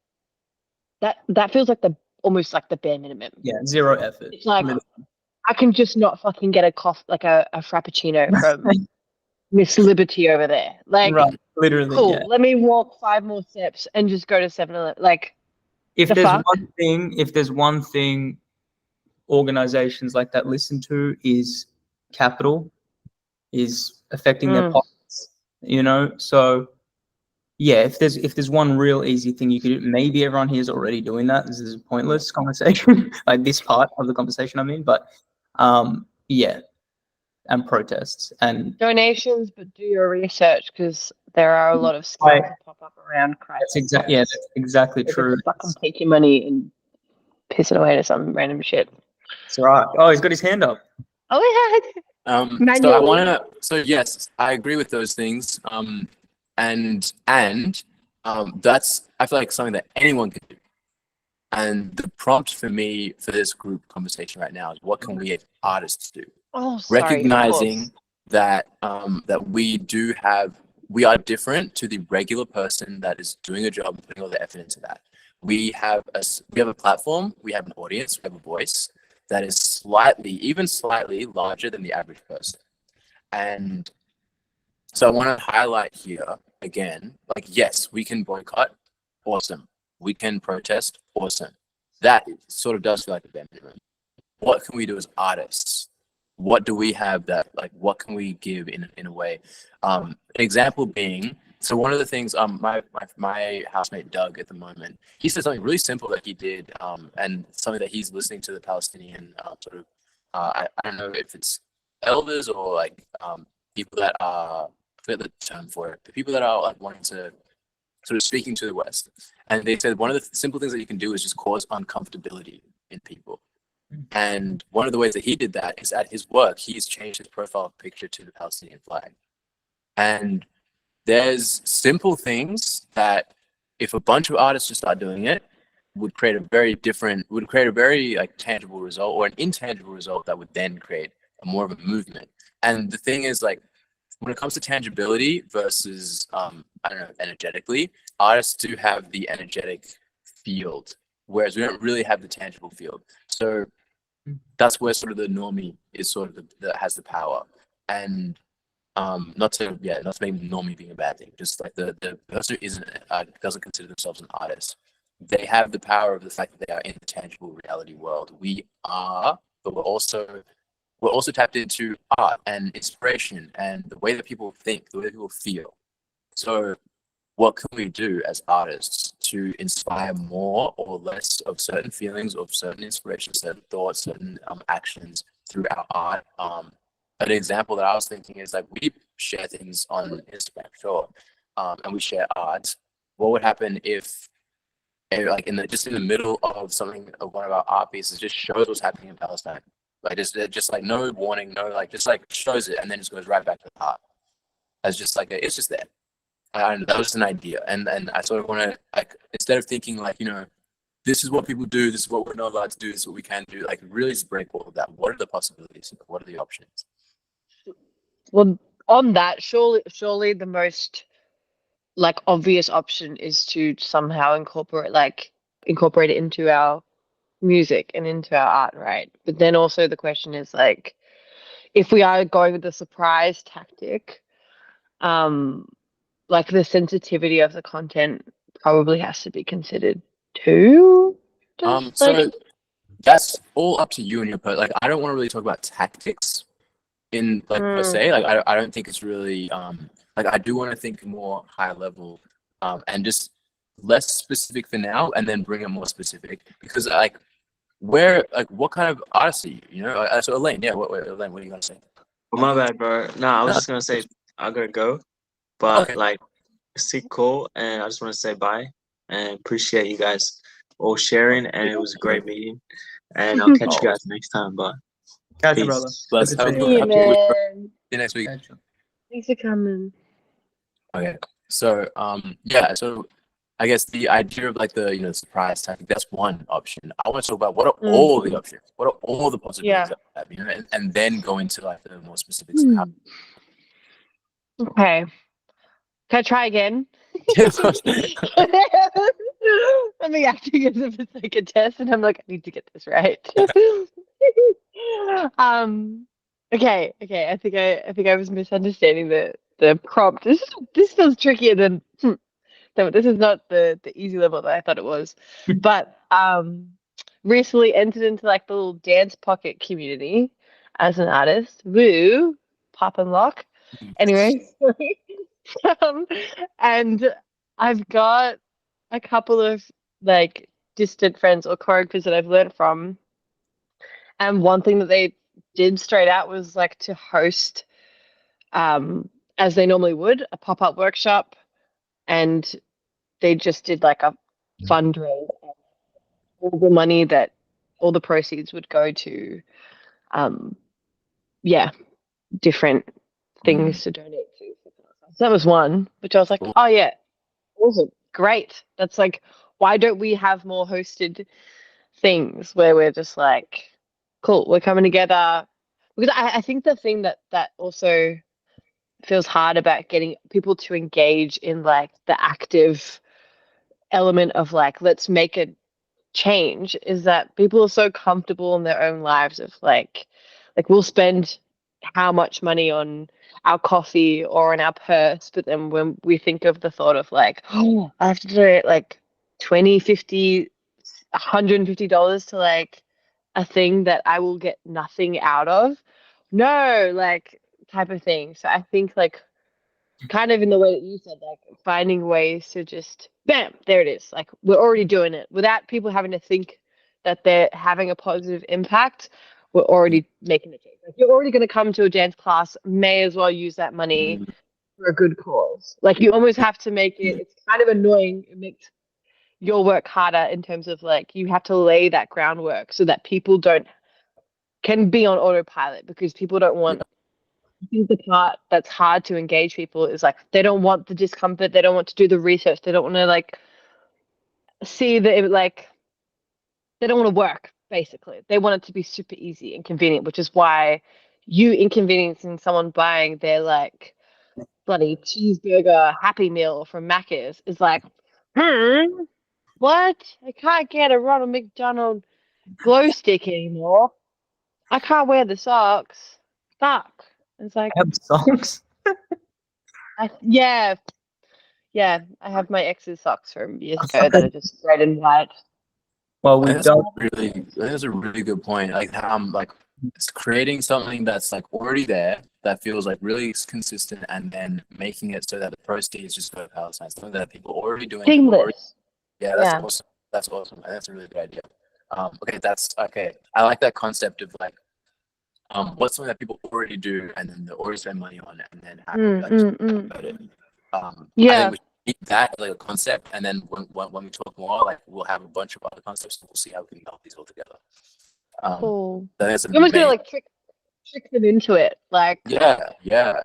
[SPEAKER 7] that feels like the almost like the bare minimum.
[SPEAKER 4] Yeah, zero effort.
[SPEAKER 7] It's like I can just not fucking get a frappuccino from Miss Liberty over there. Like,
[SPEAKER 4] right, literally.
[SPEAKER 7] Cool.
[SPEAKER 4] Yeah.
[SPEAKER 7] Let me walk 5 more steps and just go to 7-Eleven. Like,
[SPEAKER 4] if there's one thing organizations like that listen to is capital, is affecting their pockets, you know. So yeah, if there's one real easy thing you could do, maybe everyone here is already doing that. This is a pointless conversation, like this part of the conversation, I mean, but yeah, and protests and
[SPEAKER 7] donations, but do your research, because there are a lot of scams that pop up around crisis.
[SPEAKER 4] That's exactly true.
[SPEAKER 7] Fucking take your money and piss it away to some random shit.
[SPEAKER 4] That's right. Oh, he's got his hand up.
[SPEAKER 7] Oh
[SPEAKER 1] So I want to. So yes, I agree with those things. And that's, I feel like something that anyone can do. And the prompt for me for this group conversation right now is, what can we as artists do?
[SPEAKER 7] Oh, sorry.
[SPEAKER 1] Recognizing that that we are different to the regular person that is doing a job and putting all the effort into that. We have a platform, we have an audience, we have a voice that is even slightly larger than the average person. And so I want to highlight here again, like, yes, we can boycott, awesome. We can protest, awesome. That sort of does feel like a bare minimum. What can we do as artists? What do we have that, like, what can we give in a way? An example being, so one of the things, my housemate Doug at the moment, he said something really simple that he did, and something that he's listening to the Palestinian sort of, I don't know if it's elders or like people that are, I forget the term for it, the people that are like wanting to sort of speaking to the West. And they said one of the simple things that you can do is just cause uncomfortability in people. And one of the ways that he did that is at his work, he's changed his profile picture to the Palestinian flag. And there's simple things that if a bunch of artists just start doing it, would create a very like tangible result, or an intangible result that would then create more of a movement. And the thing is, like, when it comes to tangibility versus I don't know, energetically, artists do have the energetic field, whereas we don't really have the tangible field. So that's where sort of the normie is sort of that has the power. And not to make normie being a bad thing, just like the person who doesn't consider themselves an artist, they have the power of the fact that they are in the tangible reality world. We are, but we're also tapped into art and inspiration and the way that people think, the way that people feel. So what can we do as artists to inspire more or less of certain feelings, of certain inspirations, certain thoughts, certain actions through our art? An example that I was thinking is, like, we share things on Instagram, sure, and we share art. What would happen if, like, in the middle of one of our art pieces, just shows what's happening in Palestine? Like, just like no warning, no, like, just like shows it and then just goes right back to the art. As just like it's just there. And that was just an idea, and I sort of want to, like, instead of thinking like, this is what people do, this is what we're not allowed to do, this is what we can do, like, really just break all of that. What are the possibilities? What are the options?
[SPEAKER 7] Well, on that, surely the most like obvious option is to somehow incorporate it into our music and into our art, right? But then also the question is, like, if we are going with the surprise tactic, like, the sensitivity of the content probably has to be considered too.
[SPEAKER 1] So that's all up to you and your like, I don't want to really talk about tactics in, like, per se. Like, I don't think it's really like, I do want to think more high level, and just less specific for now, and then bring it more specific, because, like, what kind of artist are you? So Elaine, Elaine, what are you gonna say?
[SPEAKER 2] Oh, my bad, bro. Nah, I was just gonna say I gotta go, but
[SPEAKER 1] Okay.
[SPEAKER 2] like, it's cool, and I just want to say bye and appreciate you guys all sharing, and it was a great meeting, and I'll catch you guys next time. But
[SPEAKER 4] Catch you,
[SPEAKER 2] peace.
[SPEAKER 4] brother.
[SPEAKER 1] Let's
[SPEAKER 4] Good to
[SPEAKER 1] have
[SPEAKER 4] see
[SPEAKER 1] a
[SPEAKER 4] you.
[SPEAKER 1] see you next week.
[SPEAKER 4] Catch you.
[SPEAKER 7] Thanks for coming.
[SPEAKER 1] Okay, so yeah, so I guess the idea of, like, the surprise tactic, that's one option. I want to talk about what are all the options, what are all the possibilities that we have, and then go into, like, the more specifics of how.
[SPEAKER 7] Okay. Can I try again? I'm like acting as if it's like a test, and I'm like, I need to get this right. Okay. I think I was misunderstanding the prompt. This feels trickier than no, this is not the easy level that I thought it was. But recently entered into, like, the little dance pocket community as an artist. Woo, pop and lock. Anyway, and I've got a couple of, like, distant friends or choreographers that I've learned from, and one thing that they did straight out was, like, to host, as they normally would, a pop-up workshop, and they just did, like, a fundraise. All the money, all the proceeds would go to, different things to donate to. So that was one, which I was like,
[SPEAKER 1] Cool.
[SPEAKER 7] oh yeah, awesome, great. That's, like, why don't we have more hosted things where we're just like, cool, we're coming together? Because I think the thing that also feels hard about getting people to engage in like the active element of like, let's make a change, is that people are so comfortable in their own lives of like we'll spend how much money on our coffee or on our purse, but then when we think of the thought of like, oh, I have to donate like 20, 50, $150 to like a thing that I will get nothing out of, no, like, type of thing. So I think like kind of in the way that you said, like finding ways to just bam, there it is. Like we're already doing it without people having to think that they're having a positive impact. We're already making a change. Like you're already going to come to a dance class, may as well use that money for a good cause. Like you almost have to make it. It's kind of annoying. It makes your work harder in terms of like you have to lay that groundwork so that people can be on autopilot, because people don't want. I think the part that's hard to engage people is like they don't want the discomfort, they don't want to do the research, they don't want to like see that like they don't want to work, basically. They want it to be super easy and convenient, which is why you inconveniencing someone buying their like bloody cheeseburger Happy Meal from Macca's is like, what? I can't get a Ronald McDonald glow stick anymore. I can't wear the socks. Fuck. It's like,
[SPEAKER 4] I have socks.
[SPEAKER 7] yeah, I have my ex's socks from years ago that are just red and white.
[SPEAKER 4] Well, we've
[SPEAKER 1] That's
[SPEAKER 4] done.
[SPEAKER 1] a really good point. Like it's creating something that's like already there that feels like really consistent, and then making it so that the proceeds just go to Palestine. Something that people are already doing. People already,
[SPEAKER 7] Seamless.
[SPEAKER 1] yeah, that's
[SPEAKER 7] Yeah.
[SPEAKER 1] awesome. That's awesome. That's a really good idea. Okay, that's okay. I like that concept of like, what's something that people already do, and then they already spend money on it, and then have about it. I
[SPEAKER 7] Yeah.
[SPEAKER 1] think we should keep that like a concept, and then when we talk more, like we'll have a bunch of other concepts, and we'll see how we can meld these all together.
[SPEAKER 7] Cool.
[SPEAKER 1] So that's
[SPEAKER 7] You almost gotta
[SPEAKER 1] amazing.
[SPEAKER 7] like trick them into it. Like
[SPEAKER 1] Yeah.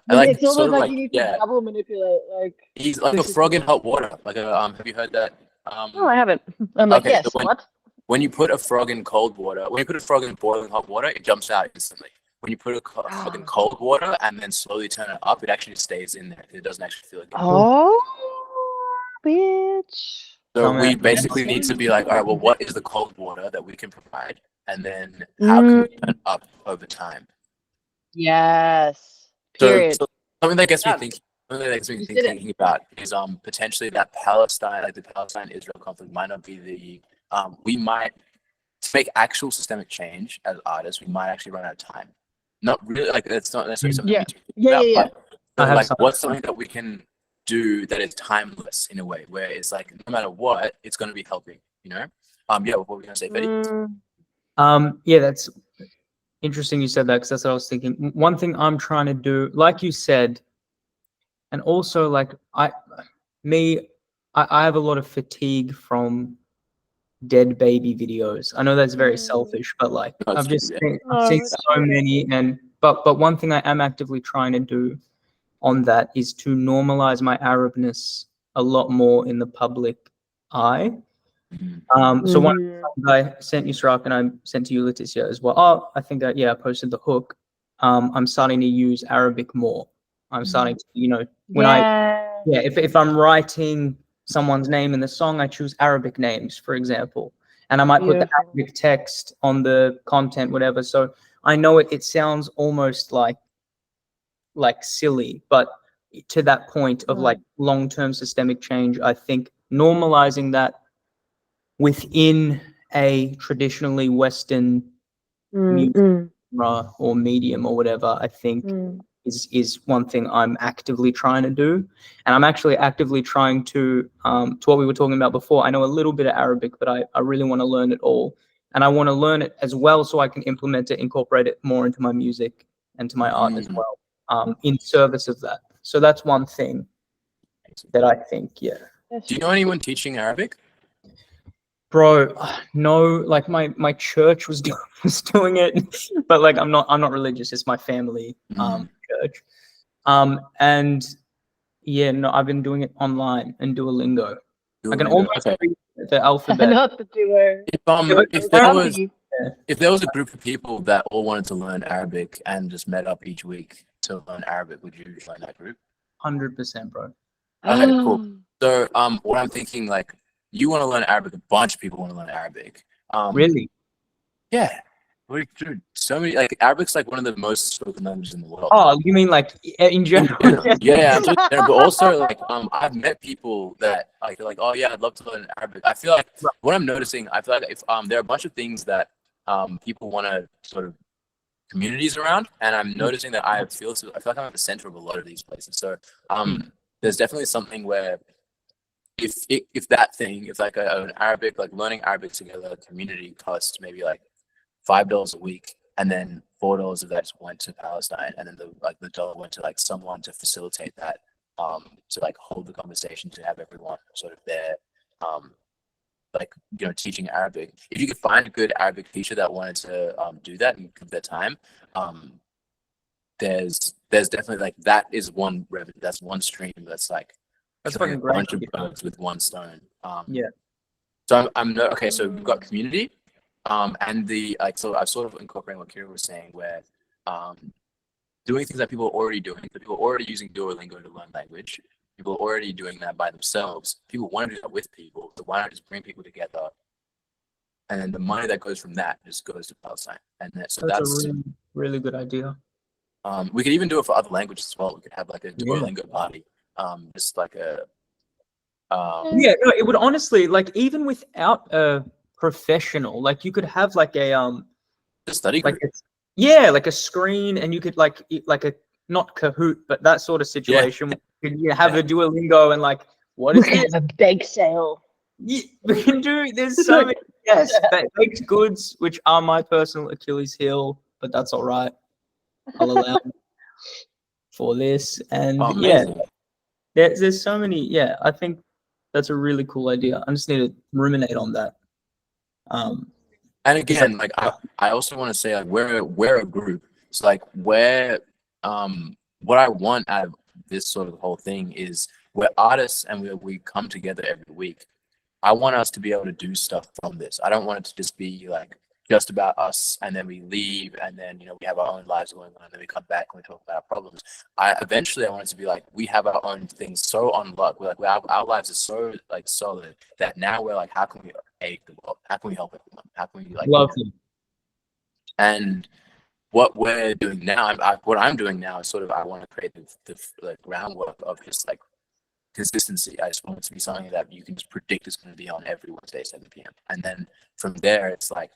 [SPEAKER 1] And like
[SPEAKER 7] it's almost
[SPEAKER 1] sort of
[SPEAKER 7] like
[SPEAKER 1] like,
[SPEAKER 7] you need to
[SPEAKER 1] yeah,
[SPEAKER 7] double manipulate. Like
[SPEAKER 1] he's like a
[SPEAKER 7] this is
[SPEAKER 1] frog in hot water. Like have you heard that?
[SPEAKER 7] oh, I haven't. I'm like,
[SPEAKER 1] Okay,
[SPEAKER 7] yes,
[SPEAKER 1] so
[SPEAKER 7] what?
[SPEAKER 1] when you put a frog in cold water, when you put a frog in boiling hot water, it jumps out instantly. When you put a frog in cold water and then slowly turn it up, it actually stays in there. It doesn't actually feel like it.
[SPEAKER 7] Oh, bitch.
[SPEAKER 1] So we
[SPEAKER 4] Comment.
[SPEAKER 1] basically need to be like, all right, well, what is the cold water that we can provide? And then how can we turn it up over time?
[SPEAKER 7] Yes.
[SPEAKER 1] So,
[SPEAKER 7] Period.
[SPEAKER 1] so something that gets me
[SPEAKER 7] Done.
[SPEAKER 1] thinking, something that gets me
[SPEAKER 7] You did it.
[SPEAKER 1] thinking about is potentially that Palestine, like the Palestine-Israel conflict, might not be the we might, to make actual systemic change as artists, we might actually run out of time. Not really, like it's not necessarily something
[SPEAKER 7] Yeah.
[SPEAKER 1] we think
[SPEAKER 7] Yeah,
[SPEAKER 1] about,
[SPEAKER 7] yeah, yeah.
[SPEAKER 1] but
[SPEAKER 4] I have
[SPEAKER 1] like
[SPEAKER 4] some.
[SPEAKER 1] what's something that we can do that is timeless in a way, where it's like no matter what, it's going to be helping, you know? Yeah, what were we going to say, Betty?
[SPEAKER 4] Yeah, that's interesting you said that, because that's what I was thinking. One thing I'm trying to do, like you said, and also like I have a lot of fatigue from dead baby videos. I know that's very selfish, but like
[SPEAKER 1] No,
[SPEAKER 4] I've
[SPEAKER 1] it's-
[SPEAKER 4] seen so many, and but one thing I am actively trying to do on that is to normalize my Arabness a lot more in the public eye. So one I sent you, Srak, and I sent to you, Leticia, as well. Oh, I think I posted the hook. I'm starting to use Arabic more. I'm starting to, when if I'm writing someone's name in the song, I choose Arabic names, for example, and I might put the Arabic text on the content, whatever. So I know it sounds almost like silly, but to that point of like long-term systemic change, I think normalizing that within a traditionally Western music genre or medium or whatever, I think is one thing I'm actively trying to do. And I'm actually actively trying to what we were talking about before. I know a little bit of Arabic, but I really want to learn it all. And I want to learn it as well so I can implement it, incorporate it more into my music and to my art as well, in service of that. So that's one thing that I think, yeah.
[SPEAKER 1] Do you know anyone teaching Arabic?
[SPEAKER 4] Bro, no, like my church was doing it, but like I'm not religious. It's my family church. And yeah, no, I've been doing it online and Duolingo. I can almost the alphabet.
[SPEAKER 7] Not the duo.
[SPEAKER 1] If there was a group of people that all wanted to learn Arabic and just met up each week to learn Arabic, would you join that group?
[SPEAKER 4] 100%, bro.
[SPEAKER 1] Okay, cool. So what I'm thinking, like, you want to learn Arabic, a bunch of people want to learn Arabic.
[SPEAKER 4] Really?
[SPEAKER 1] Yeah. Dude, so many, like, Arabic's like one of the most spoken languages in the world.
[SPEAKER 4] Oh, you mean like in general?
[SPEAKER 1] Yeah, but also like I've met people that like they're like, oh yeah, I'd love to learn Arabic. I feel like what I'm noticing, I feel like if there are a bunch of things that people want to sort of communities around, and I'm noticing that I feel like I'm at the center of a lot of these places. So there's definitely something where if that thing, if like an Arabic, like learning Arabic together community costs maybe like $5 a week, and then $4 of that just went to Palestine, and then the dollar went to like someone to facilitate that, to like hold the conversation, to have everyone sort of there, like, you know, teaching Arabic. If you could find a good Arabic teacher that wanted to do that and give their time, there's definitely like that is one revenue, that's one stream that's like killing a bunch of birds with one stone.
[SPEAKER 4] Yeah.
[SPEAKER 1] So okay. So we've got community. And so I've sort of incorporating what Kira was saying, where doing things that people are already doing, that people are already using Duolingo to learn language, people are already doing that by themselves. People want to do that with people, so why not just bring people together? And then the money that goes from that just goes to Palestine. And that's
[SPEAKER 4] a really, really good idea.
[SPEAKER 1] We could even do it for other languages as well. We could have like a Duolingo party, just like a.
[SPEAKER 4] Yeah, no, it would honestly, like, even without a professional, like, you could have like a
[SPEAKER 1] study group.
[SPEAKER 4] Like a screen, and you could like a not Kahoot, but that sort of situation. Yeah. You have a Duolingo, and like, what is it?
[SPEAKER 7] A bake sale.
[SPEAKER 4] Yeah, we can do. There's so many. Yes, baked goods, which are my personal Achilles heel, but that's all right. I'll allow for this, and there's so many. Yeah, I think that's a really cool idea. I just need to ruminate on that.
[SPEAKER 1] And again, like I also want to say, like, we're a group. So like what I want out of this sort of whole thing is we're artists, and we come together every week. I want us to be able to do stuff from this. I don't want it to just be like just about us, and then we leave, and then, you know, we have our own lives going on, and then we come back and we talk about our problems. Eventually I want it to be like we have our own things so on luck. We're like our lives are so like solid that now we're like, how can we aid the world? How can we help everyone? How can we like
[SPEAKER 4] lovely?
[SPEAKER 1] And what we're doing now, what I'm doing now is sort of, I want to create the groundwork of just like consistency. I just want it to be something that you can just predict is going to be on every Wednesday, 7 p.m. And then from there, it's like,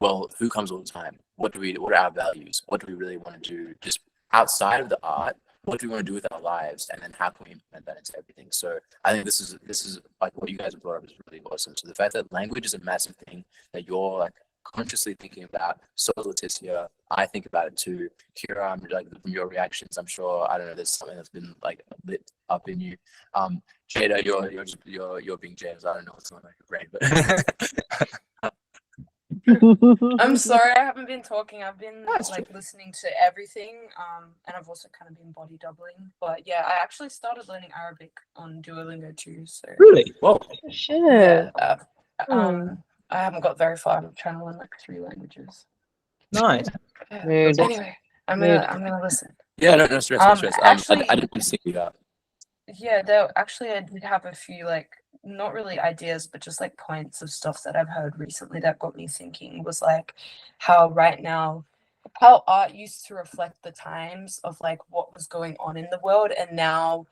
[SPEAKER 1] well, who comes all the time? What are our values? What do we really want to do just outside of the art? What do we want to do with our lives? And then how can we implement that into everything? So I think this is like what you guys have brought up is really awesome. So the fact that language is a massive thing that you're like consciously thinking about. So Leticia, I think about it too. Kira, I'm like, from your reactions, I'm sure, I don't know, there's something that's been like lit up in you. Jada, you're being Jada. I don't know what's going on in your brain, but
[SPEAKER 5] I'm sorry, I haven't been talking. I've been like listening to everything, and I've also kind of been body doubling. But yeah, I actually started learning Arabic on Duolingo too. So
[SPEAKER 4] really, whoa,
[SPEAKER 7] shit.
[SPEAKER 5] Yeah, I haven't got very far. I'm trying to learn like 3 languages.
[SPEAKER 4] Nice.
[SPEAKER 5] Yeah. Anyway, I'm gonna listen.
[SPEAKER 1] Yeah, no stress, no stress.
[SPEAKER 5] Actually,
[SPEAKER 1] I didn't see you up.
[SPEAKER 5] Yeah, I did have a few, like, not really ideas, but just like points of stuff that I've heard recently that got me thinking, was like how right now, how art used to reflect the times of like what was going on in the world, and now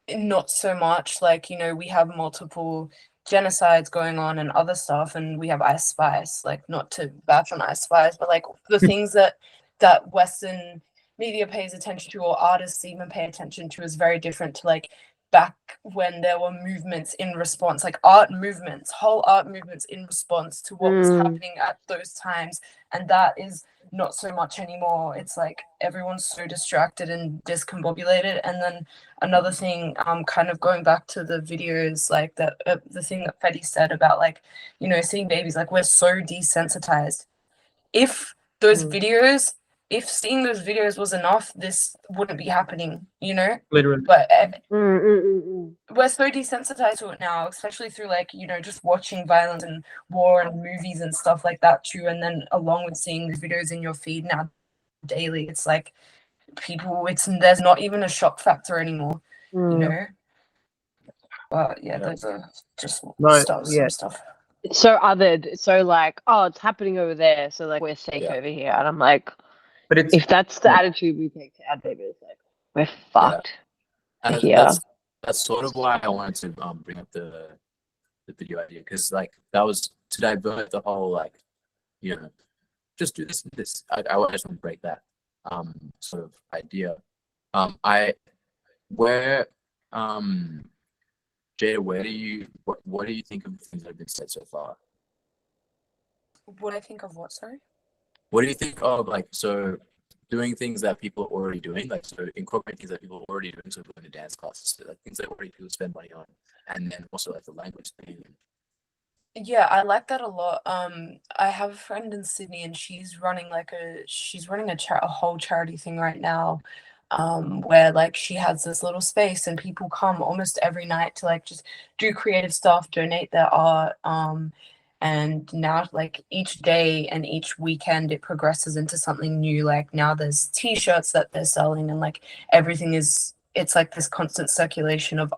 [SPEAKER 5] not so much. Like, you know, we have multiple genocides going on and other stuff, and we have Ice Spice, like, not to bash on Ice Spice, but like the things that Western media pays attention to, or artists even pay attention to, is very different to like back when there were movements in response, like whole art movements in response to what was happening at those times. And that is not so much anymore. It's like everyone's so distracted and discombobulated. And then another thing, kind of going back to the videos, like that the thing that Freddy said about, like, you know, seeing babies, like, we're so desensitized. If those videos if seeing those videos was enough, this wouldn't be happening, you know?
[SPEAKER 4] Literally.
[SPEAKER 5] But
[SPEAKER 7] Mm.
[SPEAKER 5] we're so desensitized to it now, especially through like, you know, just watching violence and war and movies and stuff like that too. And then along with seeing these videos in your feed now daily, it's like there's not even a shock factor anymore, you know? But yeah, those are just some stuff.
[SPEAKER 7] It's so othered. It's so like, oh, it's happening over there, so like we're safe
[SPEAKER 1] Yeah.
[SPEAKER 7] over here. And I'm like,
[SPEAKER 4] But it's
[SPEAKER 7] if that's the attitude we take to our neighbors, like we're fucked here.
[SPEAKER 1] That's sort of why I wanted to bring up the video idea, because like that was to divert the whole like, you know, just do this and this. I just want to break that sort of idea. Jada, what do you think of the things that have been said so far?
[SPEAKER 5] What I think of what, sorry?
[SPEAKER 1] What do you think of like, so doing things that people are already doing, like so incorporating things that people are already doing, so going to dance classes, so, like things that already people spend money on, and then also like the language thing.
[SPEAKER 5] Yeah, I like that a lot. I have a friend in Sydney, and she's running a whole charity thing right now, where like she has this little space, and people come almost every night to like just do creative stuff, donate their art, and now like each day and each weekend it progresses into something new. Like now there's t-shirts that they're selling, and like it's like this constant circulation of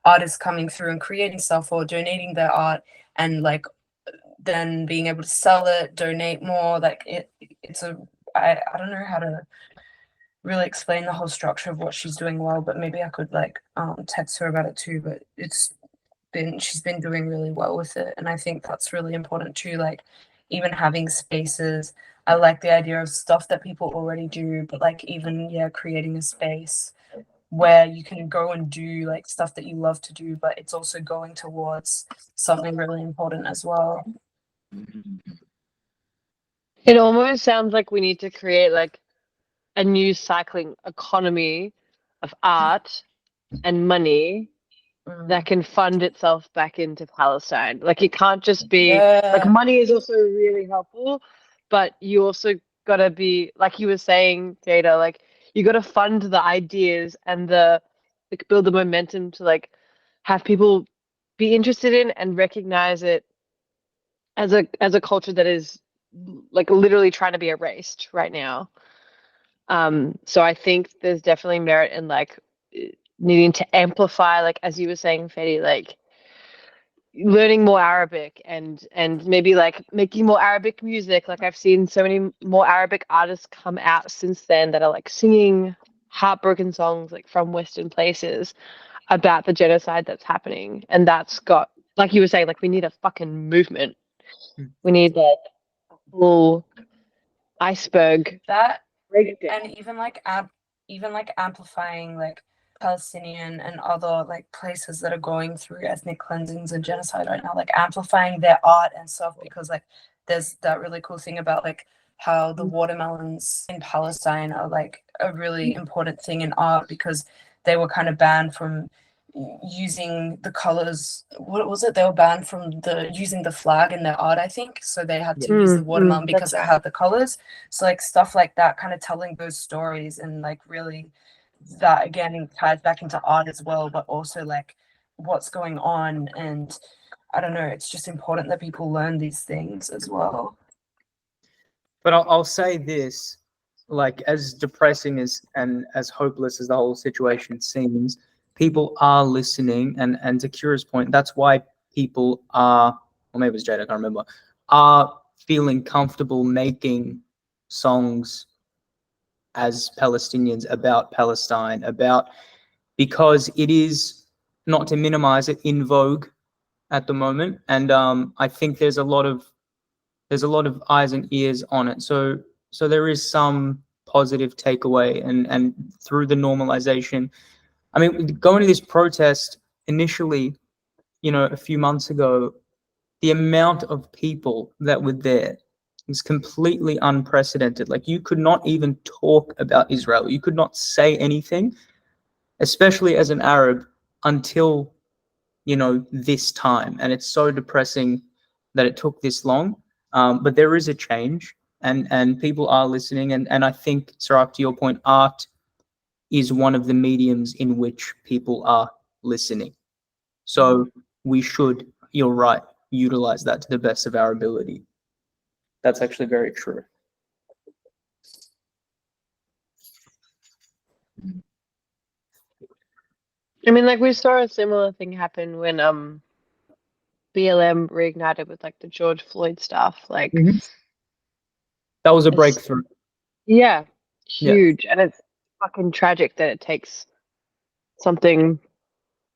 [SPEAKER 5] artists coming through and creating stuff or donating their art, and like then being able to sell it, donate more. Like I don't know how to really explain the whole structure of what she's doing well, but maybe I could like text her about it too. But she's been doing really well with it, and I think that's really important too. Like even having spaces, I like the idea of stuff that people already do, but like even creating a space where you can go and do like stuff that you love to do, but it's also going towards something really important as well.
[SPEAKER 7] It almost sounds like we need to create like a new cycling economy of art and money that can fund itself back into Palestine. Like it can't just be like money is also really helpful, but you also gotta be like you were saying, Jada, like you gotta fund the ideas and like build the momentum to like have people be interested in and recognize it as a culture that is like literally trying to be erased right now. So I think there's definitely merit in like needing to amplify, like as you were saying, Fedi, like learning more Arabic and maybe like making more Arabic music. Like I've seen so many more Arabic artists come out since then that are like singing heartbroken songs like from Western places about the genocide that's happening. And that's got, like you were saying, like we need a fucking movement. We need like a full iceberg.
[SPEAKER 5] That and even like amplifying like Palestinian and other like places that are going through ethnic cleansings and genocide right now, like amplifying their art and stuff, because like there's that really cool thing about like how the watermelons in Palestine are like a really important thing in art, because they were kind of banned from using the colors. What was it? They were banned from using the flag in their art, I think. So they had to use the watermelon because it had the colors. So like stuff like that, kind of telling those stories, and like really that again ties back into art as well, but also like what's going on. And I don't know, it's just important that people learn these things as well.
[SPEAKER 4] But I'll say this, like as depressing as and as hopeless as the whole situation seems, people are listening, and to Kira's point, that's why people are, or maybe it was Jada, I can't remember, are feeling comfortable making songs as Palestinians about Palestine, because it is, not to minimize it, in vogue at the moment, and I think there's a lot of eyes and ears on it. So there is some positive takeaway, and through the normalization. I mean, going to this protest initially, a few months ago, the amount of people that were there was completely unprecedented. Like you could not even talk about Israel. You could not say anything, especially as an Arab, until, this time. And it's so depressing that it took this long. But there is a change. and people are listening, and I think, Sarak, to your point, art is one of the mediums in which people are listening. So we should, you're right, utilize that to the best of our ability. That's actually very true.
[SPEAKER 7] I mean, like we saw a similar thing happen when BLM reignited with like the George Floyd stuff. Like,
[SPEAKER 4] That was a
[SPEAKER 7] it's-
[SPEAKER 4] breakthrough.
[SPEAKER 7] yeah,
[SPEAKER 4] Yeah.
[SPEAKER 7] huge, and it's fucking tragic that it takes something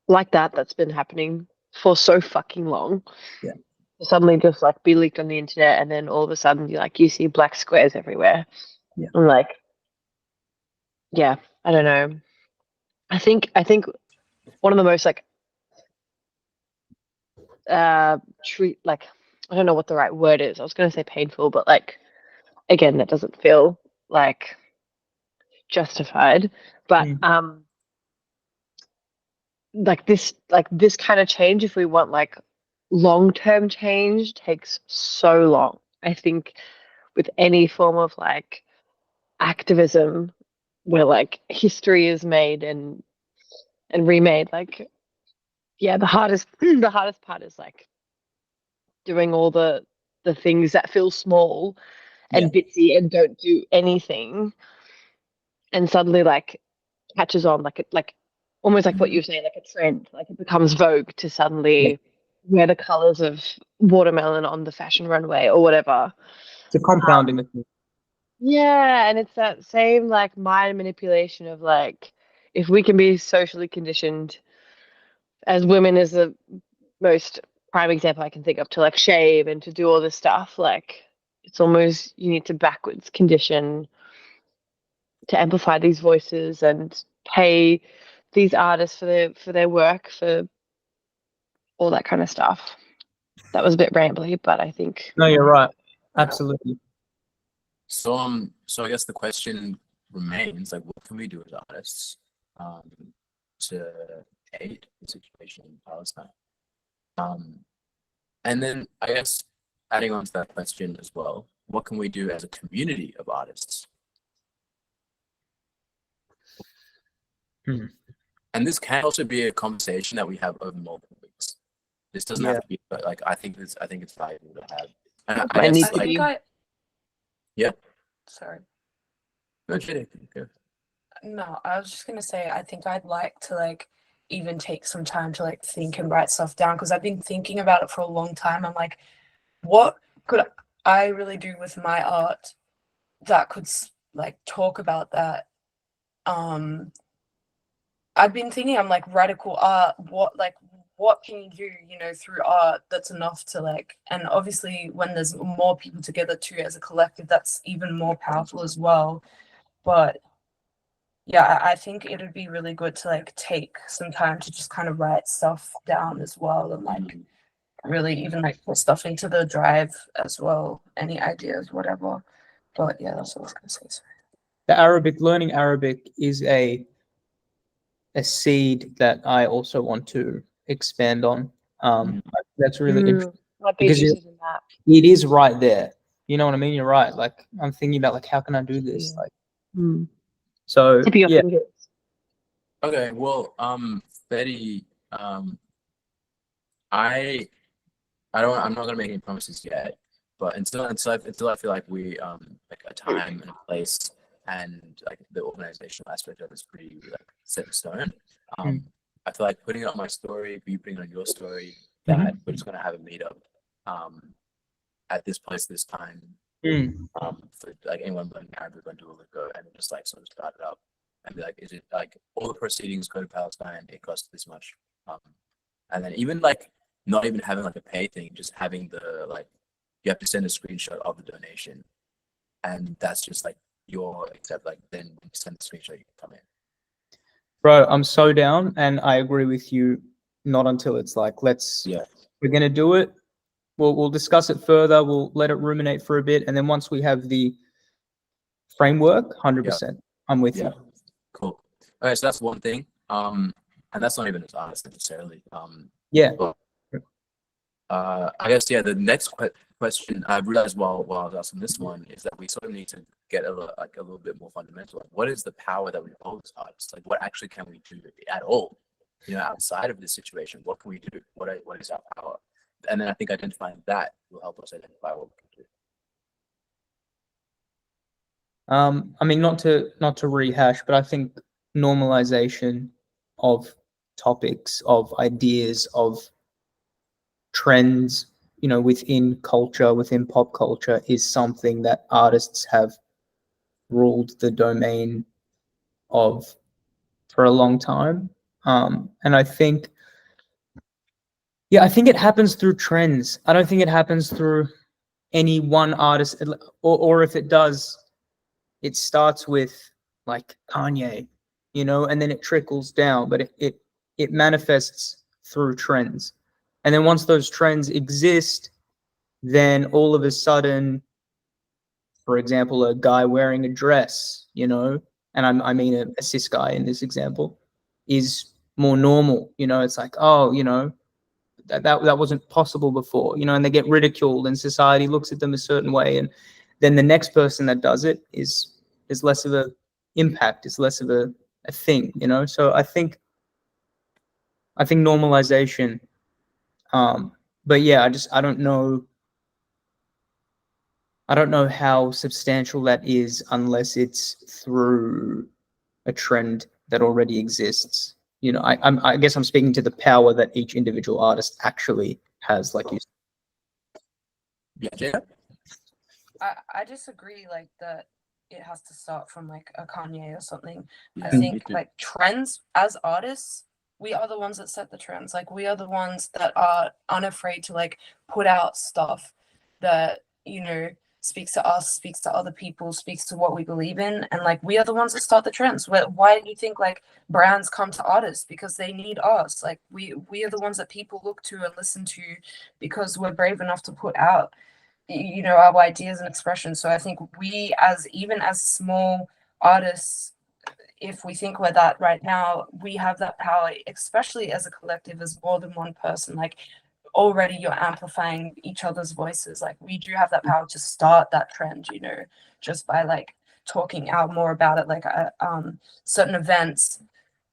[SPEAKER 7] like that that's been happening for so fucking long.
[SPEAKER 4] Yeah.
[SPEAKER 7] To suddenly just like be leaked on the internet, and then all of a sudden you see black squares everywhere.
[SPEAKER 4] Yeah.
[SPEAKER 7] I'm like, yeah, I don't know. I think one of the most like treat like I don't know what the right word is. I was gonna say painful, but like again, that doesn't feel like justified. But like this kind of change, if we want like long-term change, takes so long. I think with any form of like activism where like history is made and remade, like yeah, the hardest the hardest part is like doing all the things that feel small and bitsy and don't do anything, and suddenly like catches on like it like almost like what you were saying, like a trend, like it becomes vogue to suddenly wear the colors of watermelon on the fashion runway or whatever.
[SPEAKER 4] It's a compounding effect.
[SPEAKER 7] Yeah, and it's that same like mind manipulation of like, if we can be socially conditioned as women, is the most prime example I can think of, to like shave and to do all this stuff, like it's almost you need to backwards condition to amplify these voices and pay these artists for their work, for all that kind of stuff. That was a bit rambly, but I think
[SPEAKER 4] No, you're right. Absolutely.
[SPEAKER 1] So I guess the question remains, like, what can we do as artists to aid the situation in Palestine? And then I guess adding on to that question as well, what can we do as a community of artists? And this can also be a conversation that we have over multiple weeks. This doesn't have to be, but like I think it's valuable to have. And I guess, like, yeah.
[SPEAKER 5] Sorry.
[SPEAKER 1] Okay.
[SPEAKER 5] No, I was just gonna say I think I'd like to like even take some time to like think and write stuff down, because I've been thinking about it for a long time. I'm like, what could I really do with my art that could like talk about that? I've been thinking, I'm like, radical art, what can you do, through art that's enough to like, and obviously when there's more people together too as a collective, that's even more powerful as well. But yeah, I think it would be really good to like take some time to just kind of write stuff down as well, and like really even like put stuff into the drive as well, any ideas, whatever. But yeah, that's what I was gonna say. Sorry.
[SPEAKER 4] Learning Arabic is a seed that I also want to expand on. That's really interesting, because it is right there. You know what I mean? You're right. Like I'm thinking about like, how can I do this? Like, so yeah.
[SPEAKER 1] Okay, well, Betty, I'm not gonna make any promises yet, but until I feel like we like a time and a place and like the organizational aspect of it's pretty like set in stone. I feel like putting it on my story, you putting it on your story, that we're just gonna have a meetup at this place this time. For like anyone learning Arabic on Duolingo, and just like sort of start it up and be like, is it like all the proceedings go to Palestine, it costs this much, and then even like not even having like a pay thing, just having the like you have to send a screenshot of the donation, and that's just like except like then you send the screenshot, you can come in.
[SPEAKER 4] Bro, I'm so down, and I agree with you. Not until it's like, we're gonna do it. We'll discuss it further. We'll let it ruminate for a bit, and then once we have the framework, 100%, I'm with you.
[SPEAKER 1] Cool. Okay, so that's one thing. And that's not even as honest necessarily.
[SPEAKER 4] Yeah.
[SPEAKER 1] But, I guess the next question question I realized while I was asking this one is that we sort of need to get a little bit more fundamental. Like, what is the power that we hold as artists? Like, what actually can we do at all? Outside of this situation, what can we do? What is our power? And then I think identifying that will help us identify what we can do.
[SPEAKER 4] I mean, not to rehash, but I think normalization of topics, of ideas, of trends, within culture, within pop culture, is something that artists have ruled the domain of for a long time. And I think it happens through trends. I don't think it happens through any one artist, or if it does, it starts with like Kanye, and then it trickles down, but it manifests through trends. And then once those trends exist, then all of a sudden, for example, a guy wearing a dress, and I mean a cis guy in this example, is more normal. It's like, oh, that wasn't possible before, and they get ridiculed and society looks at them a certain way. And then the next person that does it is less of a impact, is less of a thing, So I think normalization. But yeah, I don't know how substantial that is unless it's through a trend that already exists. I guess I'm speaking to the power that each individual artist actually has, like you said.
[SPEAKER 1] Yeah, Jacob?
[SPEAKER 5] I disagree, like, that it has to start from like a Kanye or something. I
[SPEAKER 1] Yeah,
[SPEAKER 5] think like trends as artists, we are the ones that set the trends. Like, we are the ones that are unafraid to like put out stuff that, speaks to us, speaks to other people, speaks to what we believe in. And like, we are the ones that start the trends. Why do you think like brands come to artists? Because they need us. Like, we are the ones that people look to and listen to because we're brave enough to put out our ideas and expressions. So I think we, even as small artists, if we think we're that right now, we have that power, especially as a collective, as more than one person. Like, already you're amplifying each other's voices. Like, we do have that power to start that trend, just by like talking out more about it. Like, certain events,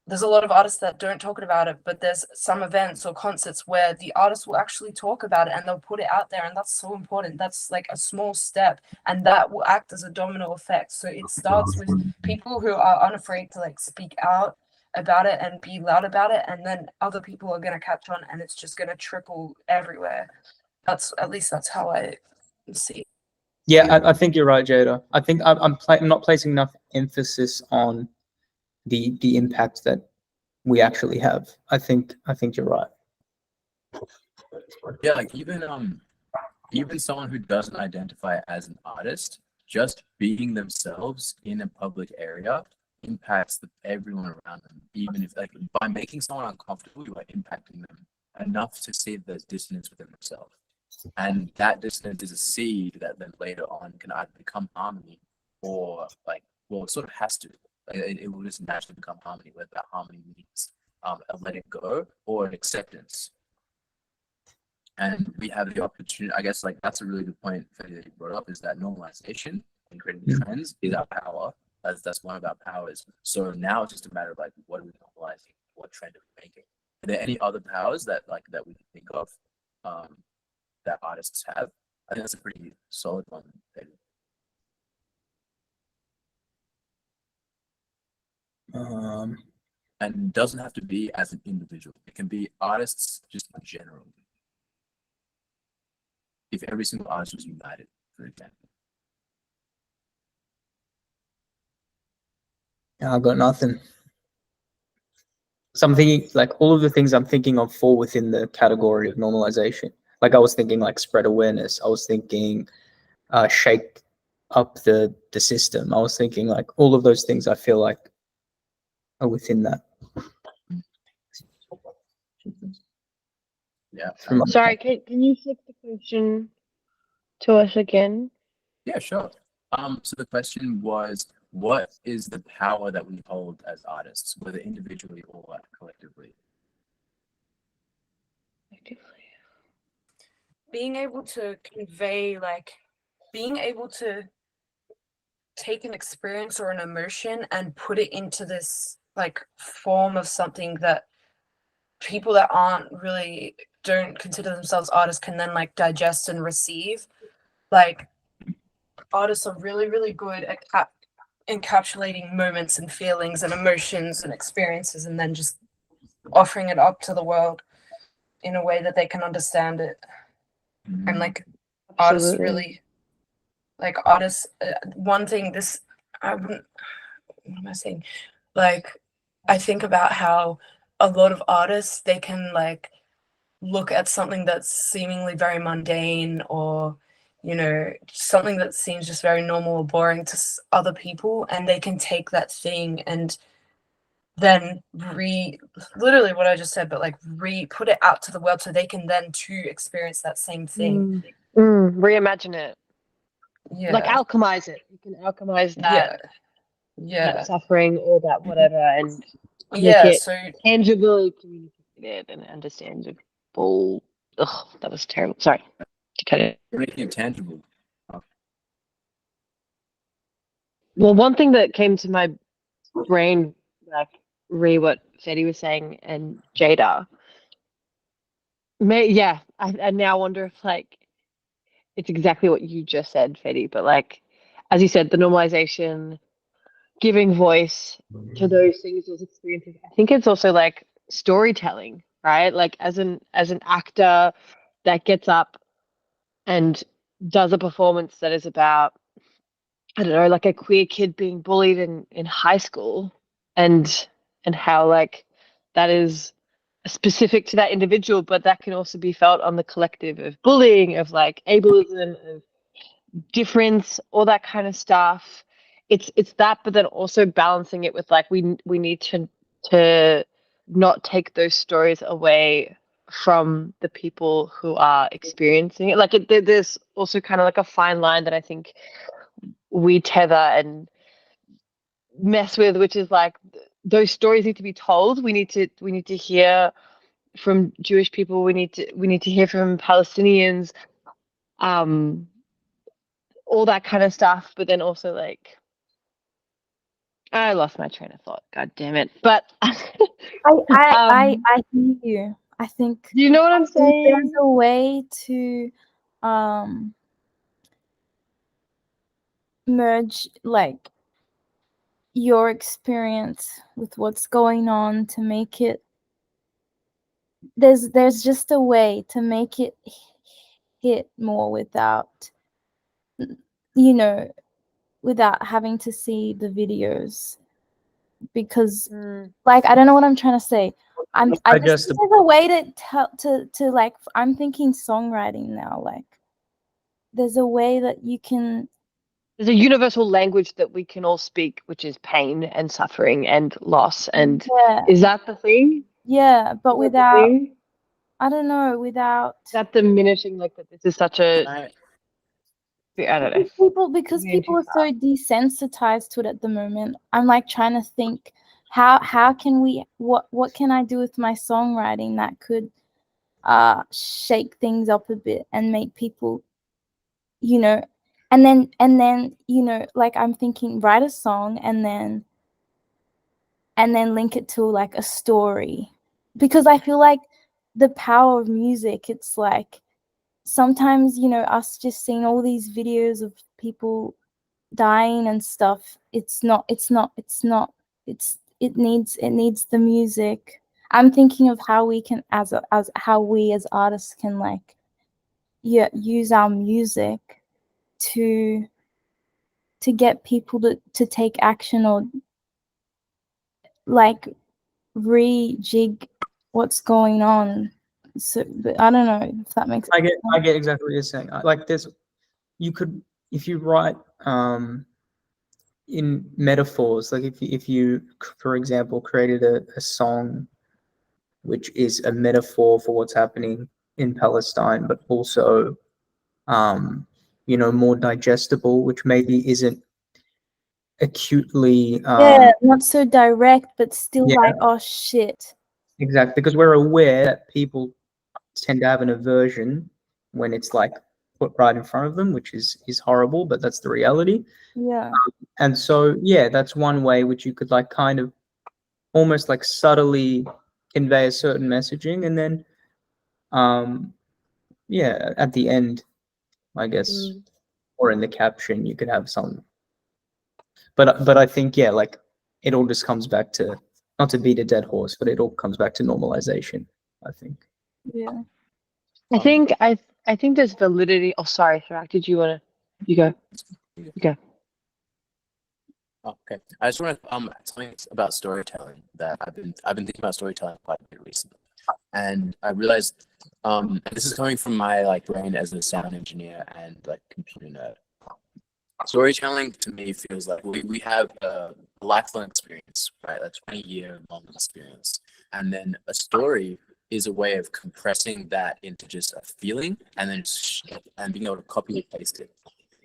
[SPEAKER 5] there's a lot of artists that don't talk about it, but there's some events or concerts where the artists will actually talk about it and they'll put it out there, and that's so important. That's like a small step, and that will act as a domino effect. So it starts with people who are unafraid to like speak out about it and be loud about it, and then other people are going to catch on, and it's just going to trickle everywhere. That's how I see it.
[SPEAKER 4] Yeah, I think you're right, Jada. I think I'm not placing enough emphasis on the impact that we actually have. I think you're right.
[SPEAKER 1] Yeah, like even someone who doesn't identify as an artist, just being themselves in a public area impacts everyone around them. Even if, like, by making someone uncomfortable, you are impacting them enough to see there's dissonance within themselves. And that dissonance is a seed that then later on can either become harmony or it sort of has to. It will just naturally become harmony, whether that harmony means a letting go or an acceptance. And we have the opportunity, I guess, like, that's a really good point that you brought up, is that normalization and creating trends is our power. That's one of our powers. So now it's just a matter of like, what are we normalizing? What trend are we making? Are there any other powers that we can think of that artists have? I think that's a pretty solid one. And doesn't have to be as an individual. It can be artists just in general. If every single artist was united, for example.
[SPEAKER 4] I got nothing. So I'm thinking, like, all of the things I'm thinking of fall within the category of normalization. Like, I was thinking like spread awareness. I was thinking shake up the system. I was thinking like all of those things I feel like are within that.
[SPEAKER 1] Yeah.
[SPEAKER 7] Sorry, can you flip the question to us again?
[SPEAKER 1] Yeah, sure. So the question was, what is the power that we hold as artists, whether individually or collectively?
[SPEAKER 5] being able to convey, like being able to take an experience or an emotion and put it into this like form of something that people that don't consider themselves artists can then like digest and receive. Like artists are really, really good at encapsulating moments and feelings and emotions and experiences and then just offering it up to the world in a way that they can understand it. And like artists
[SPEAKER 7] Absolutely.
[SPEAKER 5] really, like artists, one thing this, I wouldn't, what am I saying? Like, I think about how a lot of artists, they can like look at something that's seemingly very mundane or, you know, something that seems just very normal or boring to other people, and they can take that thing and then literally what I just said, but like put it out to the world so they can then too experience that same thing.
[SPEAKER 7] Reimagine it.
[SPEAKER 5] Yeah.
[SPEAKER 7] Like alchemize it. You can alchemize
[SPEAKER 5] Yeah.
[SPEAKER 7] that,
[SPEAKER 5] Yeah.
[SPEAKER 7] that suffering or that whatever and make
[SPEAKER 5] Yeah.
[SPEAKER 7] it
[SPEAKER 5] So
[SPEAKER 7] tangibly communicated and understandable. Ugh, that was terrible. Sorry to cut it.
[SPEAKER 1] Making it tangible.
[SPEAKER 7] Well, one thing that came to my brain, like what Fetty was saying and Jada, I now wonder if like it's exactly what you just said, Fetty, but like as you said, the normalization, giving voice to those things, those experiences. I think it's also like storytelling, right? Like as an actor that gets up and does a performance that is about, I don't know, like a queer kid being bullied in high school and how like that is specific to that individual, but that can also be felt on the collective of bullying, of like ableism, of difference, all that kind of stuff. It's that, but then also balancing it with like we need to not take those stories away from the people who are experiencing it. Like there's also kind of like a fine line that I think we tether and mess with, which is like those stories need to be told. We need to hear from Jewish people. We need to hear from Palestinians. All that kind of stuff, but then also like I lost my train of thought. God damn it! But
[SPEAKER 3] I hear you. I think
[SPEAKER 7] do you know what I'm
[SPEAKER 3] there's
[SPEAKER 7] saying?
[SPEAKER 3] a way to merge like your experience with what's going on to make it there's just a way to make it hit more without without having to see the videos, because like I don't know what I'm trying to say. I just think there's a way to tell to like I'm thinking songwriting now, like there's a way that you can.
[SPEAKER 7] There's a universal language that we can all speak, which is pain and suffering and loss. And is that the thing?
[SPEAKER 3] Yeah, but without, I don't know, without
[SPEAKER 7] that diminishing, like that this is such a, I don't know.
[SPEAKER 3] Because people are so desensitized to it at the moment. I'm like trying to think how can we, what can I do with my songwriting that could shake things up a bit and make people, and then like I'm thinking write a song and then link it to like a story, because I feel like the power of music, it's like sometimes us just seeing all these videos of people dying and stuff, it needs the music. I'm thinking of how we can as how we as artists can like use our music to get people to take action, or like rejig what's going on. So but I don't know if that makes sense.
[SPEAKER 4] I get exactly what you're saying. Like you could, if you write in metaphors, like if you for example created a song which is a metaphor for what's happening in Palestine, but also more digestible, which maybe isn't acutely
[SPEAKER 3] not so direct, but still like, oh shit.
[SPEAKER 4] Exactly, because we're aware that people tend to have an aversion when it's like put right in front of them, which is horrible, but that's the reality.
[SPEAKER 3] Yeah.
[SPEAKER 4] And so, yeah, that's one way which you could like kind of almost like subtly convey a certain messaging, and then, yeah, at the end, I guess, or in the caption, you could have some. But I think, yeah, like it all just comes back to, not to beat a dead horse, but it all comes back to normalization, I think.
[SPEAKER 3] Yeah.
[SPEAKER 7] I think I think there's validity. Oh, sorry, Farak. Did you want to? You go. You go.
[SPEAKER 1] Okay, I just want to something about storytelling that I've been thinking about storytelling quite a bit recently, and I realized and this is coming from my like brain as a sound engineer and like computer nerd. Storytelling to me feels like we have a lifelong experience, right? A 20-year long experience, and then a story is a way of compressing that into just a feeling, and then and being able to copy and paste it.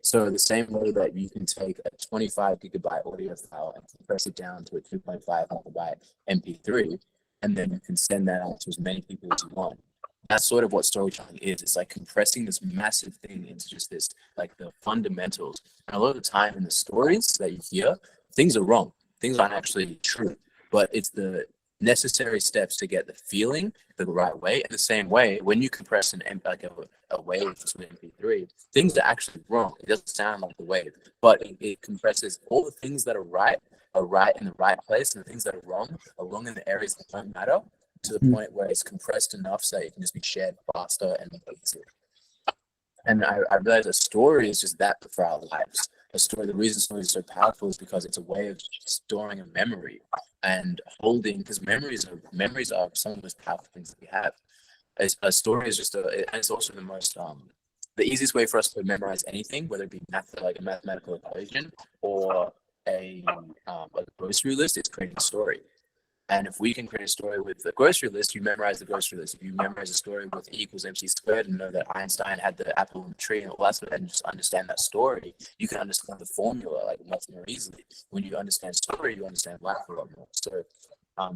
[SPEAKER 1] So the same way that you can take a 25 gigabyte audio file and compress it down to a 2.5 megabyte MP3, and then you can send that out to as many people as you want. That's sort of what storytelling is. It's like compressing this massive thing into just this, like the fundamentals. And a lot of the time in the stories that you hear, things are wrong. Things aren't actually true, but it's the necessary steps to get the feeling the right way. In the same way, when you compress like a wave to an MP3, things are actually wrong. It doesn't sound like the wave, but it compresses all the things that are right in the right place, and the things that are wrong in the areas that don't matter, to the point where it's compressed enough so it can just be shared faster and easier. And I realized a story is just that for our lives. A story, the reason story is so powerful is because it's a way of storing a memory and holding, because memories are some of the most powerful things that we have. A story is just and it's also the most the easiest way for us to memorize anything, whether it be like a mathematical equation or a grocery list, is creating a story. And if we can create a story with the grocery list, you memorize the grocery list. If you memorize a story with E equals MC squared and know that Einstein had the apple in the tree and all that stuff, and just understand that story, you can understand the formula like much more easily. When you understand story, you understand life a lot more. So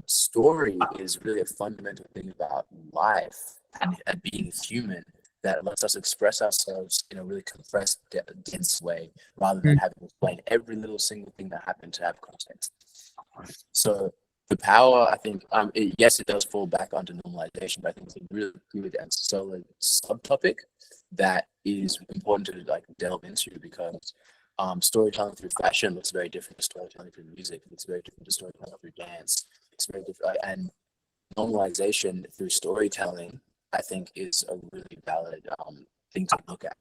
[SPEAKER 1] story is really a fundamental thing about life and being human, that lets us express ourselves in a really compressed, dense way, rather than having to explain every little single thing that happened to have context. So the power, I think, yes, it does fall back onto normalization, but I think it's a really good and solid subtopic that is important to like delve into, because storytelling through fashion looks very different to storytelling through music. It's very different to storytelling through dance. It's very different, and normalization through storytelling, I think, is a really valid thing to look at.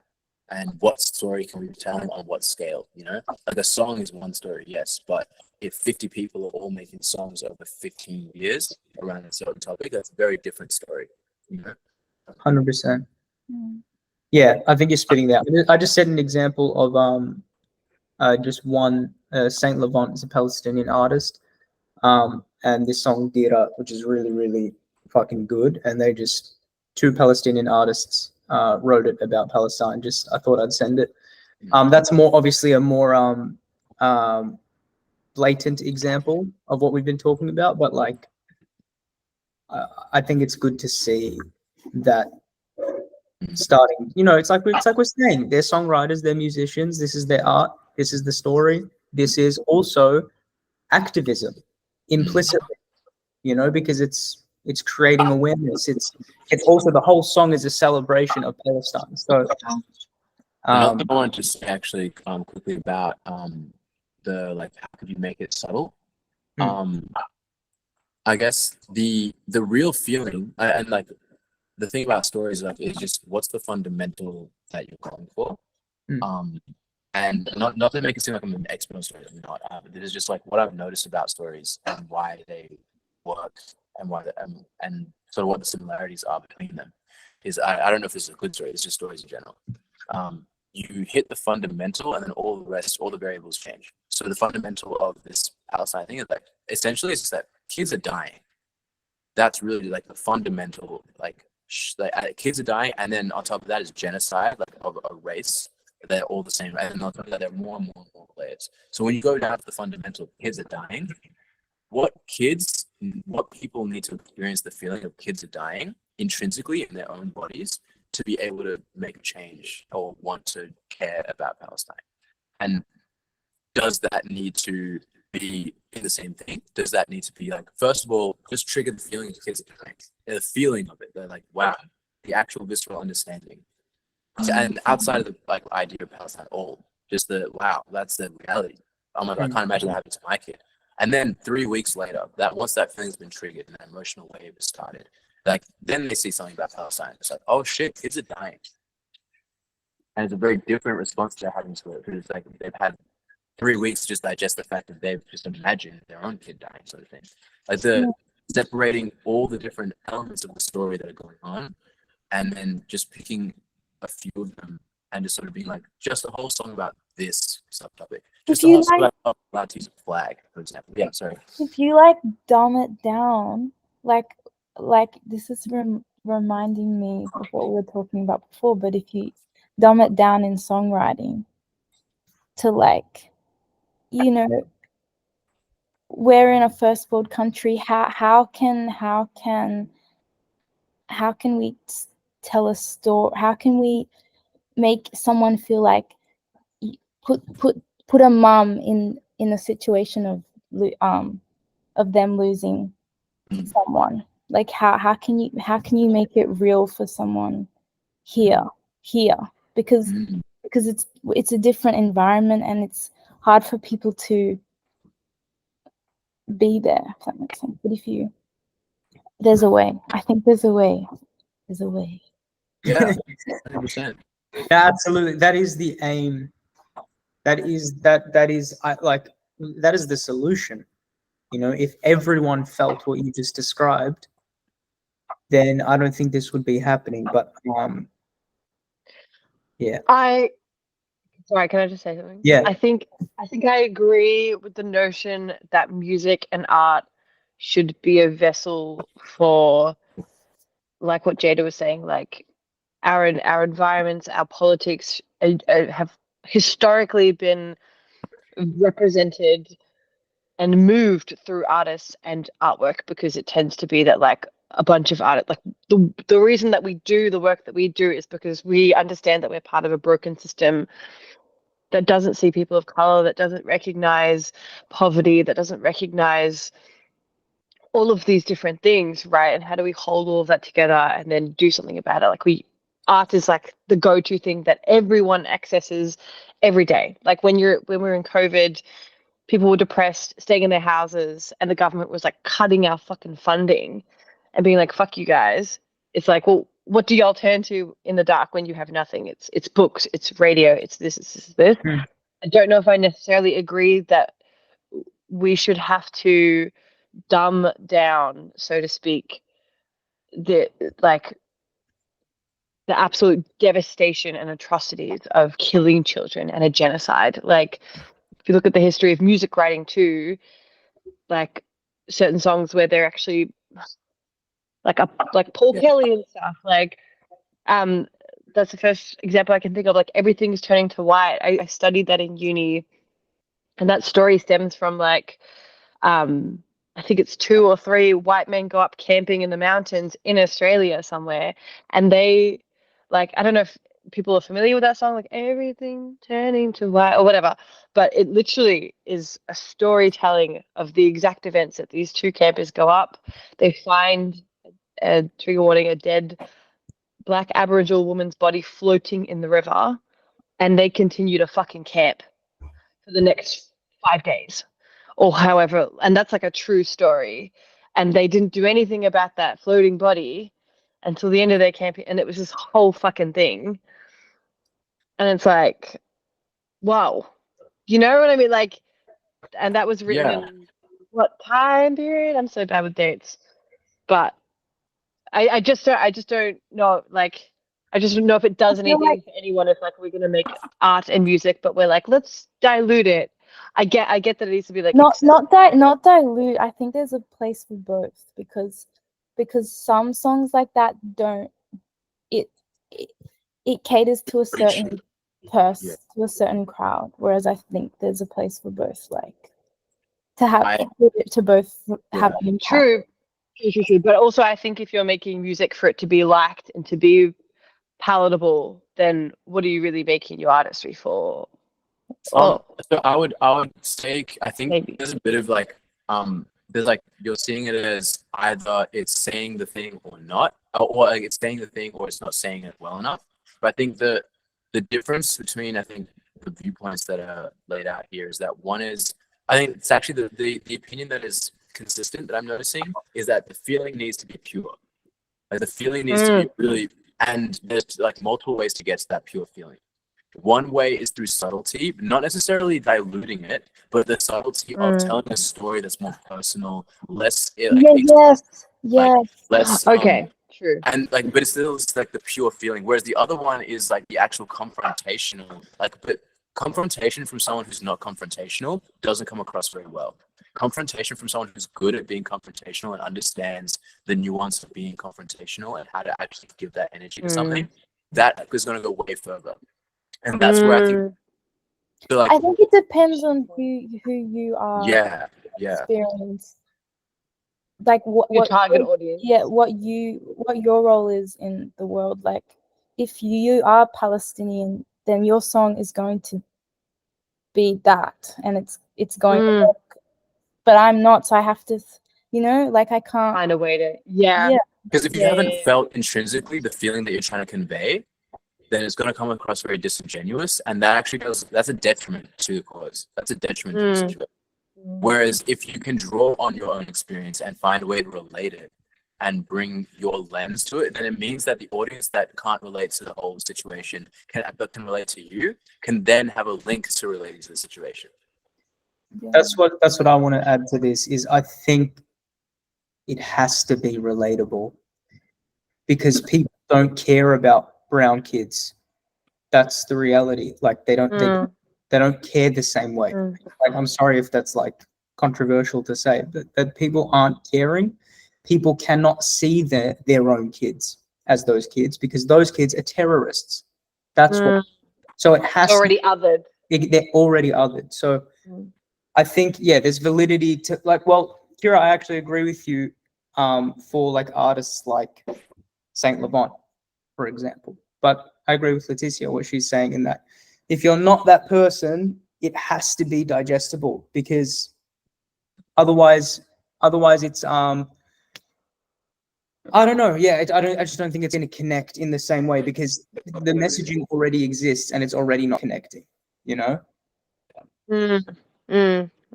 [SPEAKER 1] And what story can we tell on what scale? You know, like a song is one story, yes, but if 50 people are all making songs over 15 years around a certain topic, that's a very different story. You know,
[SPEAKER 4] 100%. Yeah, I think you're spitting that. I just set an example of just one. Saint Levant is a Palestinian artist, and this song Dira, which is really, really fucking good. And they just, two Palestinian artists wrote it about Palestine. Just, I thought I'd send it. That's more obviously a more blatant example of what we've been talking about, but like I think it's good to see that starting, you know, it's like we're saying, they're songwriters, they're musicians, this is their art, this is the story, this is also activism implicitly, you know, because it's creating awareness. It's also, the whole song is a celebration of Palestine. So
[SPEAKER 1] another thing I wanted to say actually quickly about the like, how could you make it subtle? I guess the real feeling and like the thing about stories is just what's the fundamental that you're going for. And not to make it seem like I'm an expert on stories, I'm not. But this is just like what I've noticed about stories and why they work, and why and sort of what the similarities are between them. Is I don't know if this is a good story. It's just stories in general. You hit the fundamental, and then all the rest, all the variables change. So the fundamental of this Palestine thing is like, essentially it's just that kids are dying. That's really like the fundamental, like kids are dying, and then on top of that is genocide, like of a race. They're all the same, and on top of that, there are more and more layers. So when you go down to the fundamental, kids are dying. What people need to experience the feeling of kids are dying intrinsically in their own bodies to be able to make a change or want to care about Palestine? And does that need to be in the same thing? Does that need to be like, first of all, just trigger the feeling of kids, like the feeling of it? They're like, wow, the actual visceral understanding. And outside of the like idea of Palestine at all, just the wow, that's the reality. Oh my god, I can't imagine that happening to my kid. And then 3 weeks later, that once that feeling's been triggered and that emotional wave has started, like then they see something about Palestine. It's like, oh shit, kids are dying. And it's a very different response they're having to it, because it's like they've had 3 weeks to just digest the fact that they've just imagined their own kid dying, sort of thing. Like the separating all the different elements of the story that are going on, and then just picking a few of them and just sort of being like, just a whole song about this subtopic. Just a whole song about allowed to use a flag, for example. Yeah, sorry.
[SPEAKER 3] If you like dumb it down, like this is reminding me of what we were talking about before, but if you dumb it down in songwriting to like, you know, we're in a first world country, how can we tell a story? How can we make someone feel like put a mum in a situation of them losing someone? Like how can you make it real for someone here? Because it's a different environment and it's hard for people to be there, if that makes sense. But there's a way. I think there's a way. There's a way.
[SPEAKER 1] Yeah, 100%.
[SPEAKER 4] Yeah, absolutely. That is the aim. That is the solution. You know, if everyone felt what you just described, then I don't think this would be happening. But yeah.
[SPEAKER 7] Sorry, can I just say something?
[SPEAKER 4] Yeah.
[SPEAKER 7] I think I agree with the notion that music and art should be a vessel for, like what Jada was saying, like our environments, our politics have historically been represented and moved through artists and artwork, because it tends to be that like a bunch of art, like the reason that we do the work that we do is because we understand that we're part of a broken system that doesn't see people of color, that doesn't recognize poverty, that doesn't recognize all of these different things, right? And how do we hold all of that together and then do something about it? Like art is like the go-to thing that everyone accesses every day. Like when we're in COVID, people were depressed, staying in their houses, and the government was like cutting our fucking funding and being like, fuck you guys. It's like, well, what do y'all turn to in the dark when you have nothing? It's books, it's radio, it's this, it's this. I don't know if I necessarily agree that we should have to dumb down, so to speak, the absolute devastation and atrocities of killing children and a genocide. Like, if you look at the history of music writing too, like certain songs where they're actually like Paul Kelly and stuff, like that's the first example I can think of. Like, everything's turning to white. I studied that in uni, and that story stems from like I think it's 2 or 3 white men go up camping in the mountains in Australia somewhere, and they, like, I don't know if people are familiar with that song, like everything turning to white or whatever, but it literally is a storytelling of the exact events that these 2 campers go up. They find, trigger warning, a dead Black Aboriginal woman's body floating in the river, and they continue to fucking camp for the next 5 days or however. And that's like a true story. And they didn't do anything about that floating body until the end of their camping. And it was this whole fucking thing. And it's like, wow. You know what I mean? Like, and that was written in what time period? I'm so bad with dates. But I just don't know, like, I just don't know if it does anything for anyone. If like we're gonna make art and music, but we're like, let's dilute it. I get that it needs to be like
[SPEAKER 3] not dilute. I think there's a place for both, because some songs like that don't, it caters to a certain person, to a certain crowd, whereas I think there's a place for both, like to both have an impact.
[SPEAKER 7] True. But also I think if you're making music for it to be liked and to be palatable, then what are you really making your artistry for?
[SPEAKER 1] So I would say I think
[SPEAKER 7] Maybe.
[SPEAKER 1] there's a bit of like there's like you're seeing it as either it's saying the thing or not, or like it's saying the thing or it's not saying it well enough. But I think the difference between I think the viewpoints that are laid out here is that one is I think it's actually the opinion that is consistent that I'm noticing is that the feeling needs to be pure. Like the feeling needs to be really, and there's like multiple ways to get to that pure feeling. One way is through subtlety, not necessarily diluting it, but the subtlety of telling a story that's more personal, less
[SPEAKER 3] Yes.
[SPEAKER 1] less
[SPEAKER 7] Okay, true.
[SPEAKER 1] and like, but it's still it's like the pure feeling. Whereas the other one is like the actual confrontational, like, but confrontation from someone who's not confrontational doesn't come across very well. Confrontation from someone who's good at being confrontational and understands the nuance of being confrontational and how to actually give that energy to something, that is going to go way further. And that's where I think, like,
[SPEAKER 3] I think it depends on who you are.
[SPEAKER 1] yeah.
[SPEAKER 3] Experience. Like
[SPEAKER 7] Your
[SPEAKER 3] what
[SPEAKER 7] target audience.
[SPEAKER 3] Yeah, what your role is in the world. Like, if you are Palestinian, then your song is going to be that, and it's going to work. But I'm not, so I have to, like I can't
[SPEAKER 7] Find a way to, yeah.
[SPEAKER 1] Because if you haven't felt intrinsically the feeling that you're trying to convey, then it's going to come across very disingenuous, and that actually that's a detriment to the cause. That's a detriment to the situation. Whereas if you can draw on your own experience and find a way to relate it and bring your lens to it, then it means that the audience that can't relate to the whole situation but can relate to you can then have a link to relating to the situation.
[SPEAKER 4] That's what I want to add to this is I think it has to be relatable because people don't care about brown kids. That's the reality. Like they don't care the same way. Like, I'm sorry if that's like controversial to say, but that people aren't caring. People cannot see their own kids as those kids because those kids are terrorists. That's what. So it has
[SPEAKER 7] already othered.
[SPEAKER 4] They're already othered. So I think there's validity to like. Well, Kira, I actually agree with you. For like artists like Saint Laurent, for example, but I agree with Leticia what she's saying in that if you're not that person, it has to be digestible because otherwise it's I don't know. Yeah, I just don't think it's going to connect in the same way because the messaging already exists and it's already not connecting.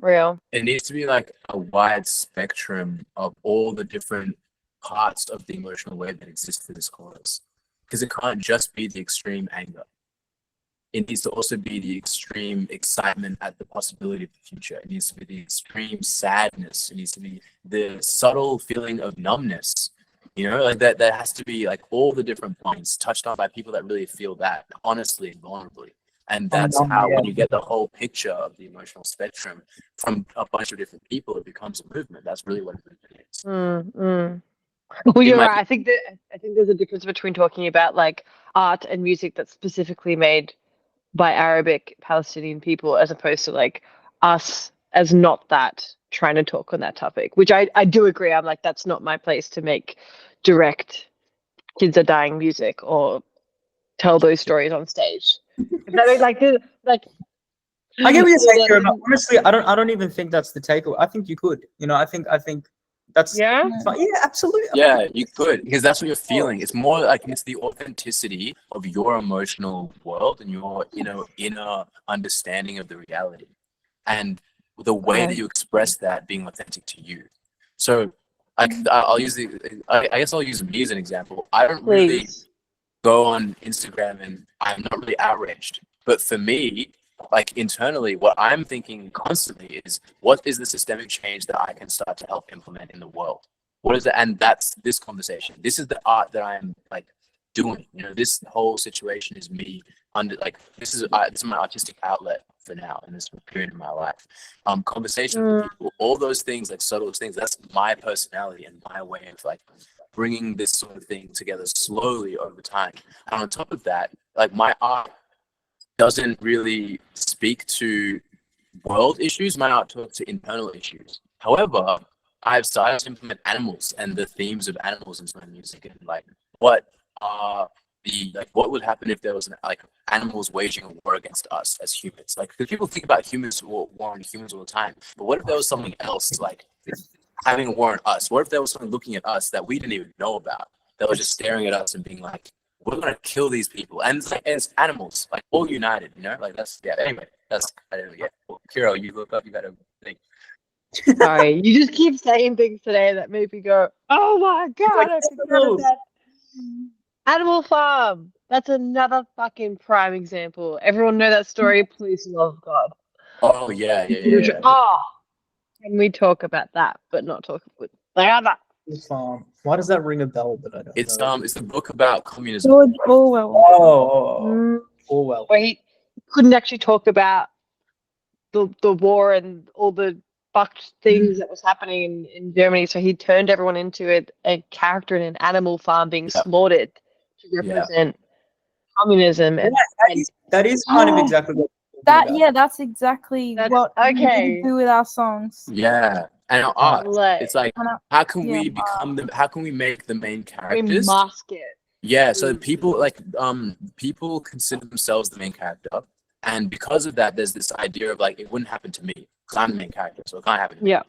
[SPEAKER 7] Real.
[SPEAKER 1] It needs to be like a wide spectrum of all the different parts of the emotional wave that exists for this cause. Because it can't just be the extreme anger. It needs to also be the extreme excitement at the possibility of the future. It needs to be the extreme sadness. It needs to be the subtle feeling of numbness. Like that has to be like all the different points touched on by people that really feel that honestly and vulnerably. And that's how when you get the whole picture of the emotional spectrum from a bunch of different people, it becomes a movement. That's really what a movement is.
[SPEAKER 7] Well, you're right. I think there's a difference between talking about like art and music that's specifically made by Arabic Palestinian people as opposed to like us as not that trying to talk on that topic, which I do agree. I'm like, that's not my place to make direct kids are dying music or tell those stories on stage. I get
[SPEAKER 4] what you're saying here, but honestly, I don't even think that's the takeaway. I think you could, I think that's
[SPEAKER 7] yeah,
[SPEAKER 4] absolutely.
[SPEAKER 1] Yeah, you could, because that's what you're feeling. It's more like it's the authenticity of your emotional world and your inner understanding of the reality, and the way that you express that being authentic to you. So, I'll use I guess I'll use me as an example. I don't really go on Instagram and I'm not really outraged, but for me, like internally, what I'm thinking constantly is, what is the systemic change that I can start to help implement in the world? What is it? And that's this conversation. This is the art that I am like doing. This whole situation is me this is my artistic outlet for now in this period of my life. Conversation with people, all those things, like subtle things. That's my personality and my way of like bringing this sort of thing together slowly over time. And on top of that, like my art doesn't really speak to world issues. My art talks to internal issues. However, I've started to implement animals and the themes of animals into my music and like what are what would happen if there was like animals waging a war against us as humans? Like, because people think about humans war on humans all the time, but what if there was something else like having a war on us? What if there was something looking at us that we didn't even know about, that was just staring at us and being like, we're gonna kill these people? And it's like, it's animals, like all united, you know? Like that's Anyway, that's I don't know. Yeah, well, Kiro, you look up, you gotta think.
[SPEAKER 7] Sorry, you just keep saying things today that make me go, oh my god, I forgot about that. Animal Farm. That's another fucking prime example. Everyone know that story? Please love God.
[SPEAKER 1] Oh yeah.
[SPEAKER 7] Oh, can we talk about that, but not talk about the other?
[SPEAKER 4] Farm. Why does that ring a bell? But I don't.
[SPEAKER 1] It's
[SPEAKER 4] know.
[SPEAKER 1] it's a book about communism.
[SPEAKER 3] George Orwell.
[SPEAKER 4] Oh, Orwell.
[SPEAKER 7] Where he couldn't actually talk about the war and all the fucked things that was happening in Germany, so he turned everyone into a character in an animal farm being slaughtered to represent communism. And
[SPEAKER 4] that is kind of exactly what
[SPEAKER 3] That's exactly what we need to do with our songs.
[SPEAKER 1] Yeah, and our art. It's like, how can we become them? How can we make the main characters?
[SPEAKER 7] We mask it.
[SPEAKER 1] Yeah, so people people consider themselves the main character, and because of that, there's this idea of like, it wouldn't happen to me because I'm the main character, so it can't happen to me.
[SPEAKER 7] Yeah.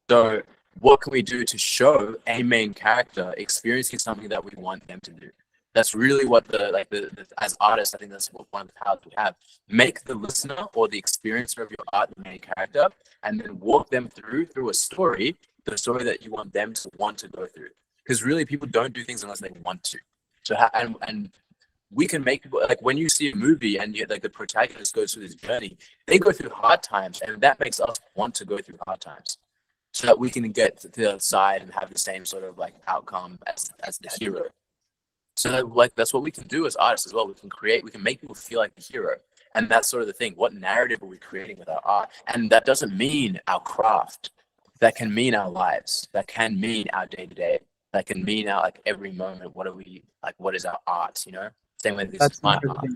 [SPEAKER 1] So what can we do to show a main character experiencing something that we want them to do? That's really what the as artists, I think that's one of the powers we have. Make the listener or the experiencer of your art the main character, and then walk them through a story, the story that you want them to want to go through. Because really, people don't do things unless they want to. So and we can make people, like, when you see a movie and like the protagonist goes through this journey, they go through hard times, and that makes us want to go through hard times, so that we can get to the other side and have the same sort of like outcome as the hero. So like that's what we can do as artists as well. We can make people feel like the hero, and that's sort of the thing. What narrative are we creating with our art? And that doesn't mean our craft. That can mean our lives. That can mean our day to day. That can mean our like every moment. What are we like? What is our art? You know, same way this is my art.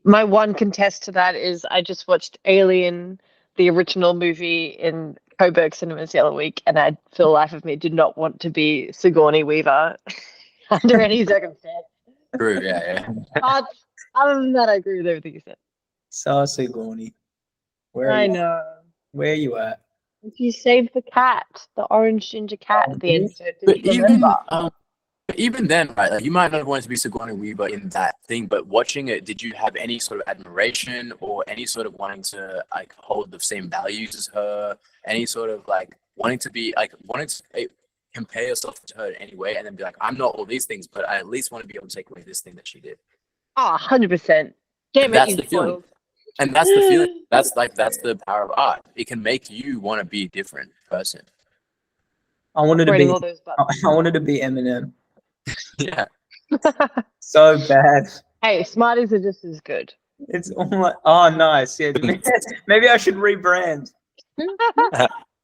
[SPEAKER 7] My one contest to that is I just watched Alien, the original movie, in Coburg Cinemas the other week, and I, for the life of me, did not want to be Sigourney Weaver under any circumstance.
[SPEAKER 1] True, yeah.
[SPEAKER 7] But other than that, I agree with everything you said.
[SPEAKER 4] So Sigourney, where
[SPEAKER 7] I know.
[SPEAKER 4] Where are you at?
[SPEAKER 7] You saved the cat, the orange ginger cat at the end.
[SPEAKER 1] But even then, right? Like, you might not want to be Sigourney Weaver in that thing, but watching it, did you have any sort of admiration or any sort of wanting to like hold the same values as her? Any sort of like wanting to compare yourself to her in any way, and then be like, I'm not all these things, but I at least want to be able to take away this thing that she did.
[SPEAKER 7] Oh, 100%.
[SPEAKER 1] That's the feeling. And that's the feeling. That's the power of art. It can make you want to be a different person.
[SPEAKER 4] I wanted to be Eminem.
[SPEAKER 1] Yeah.
[SPEAKER 4] So bad.
[SPEAKER 7] Hey, Smarties are just as good.
[SPEAKER 4] It's all like, oh, nice. Yeah, maybe I should rebrand.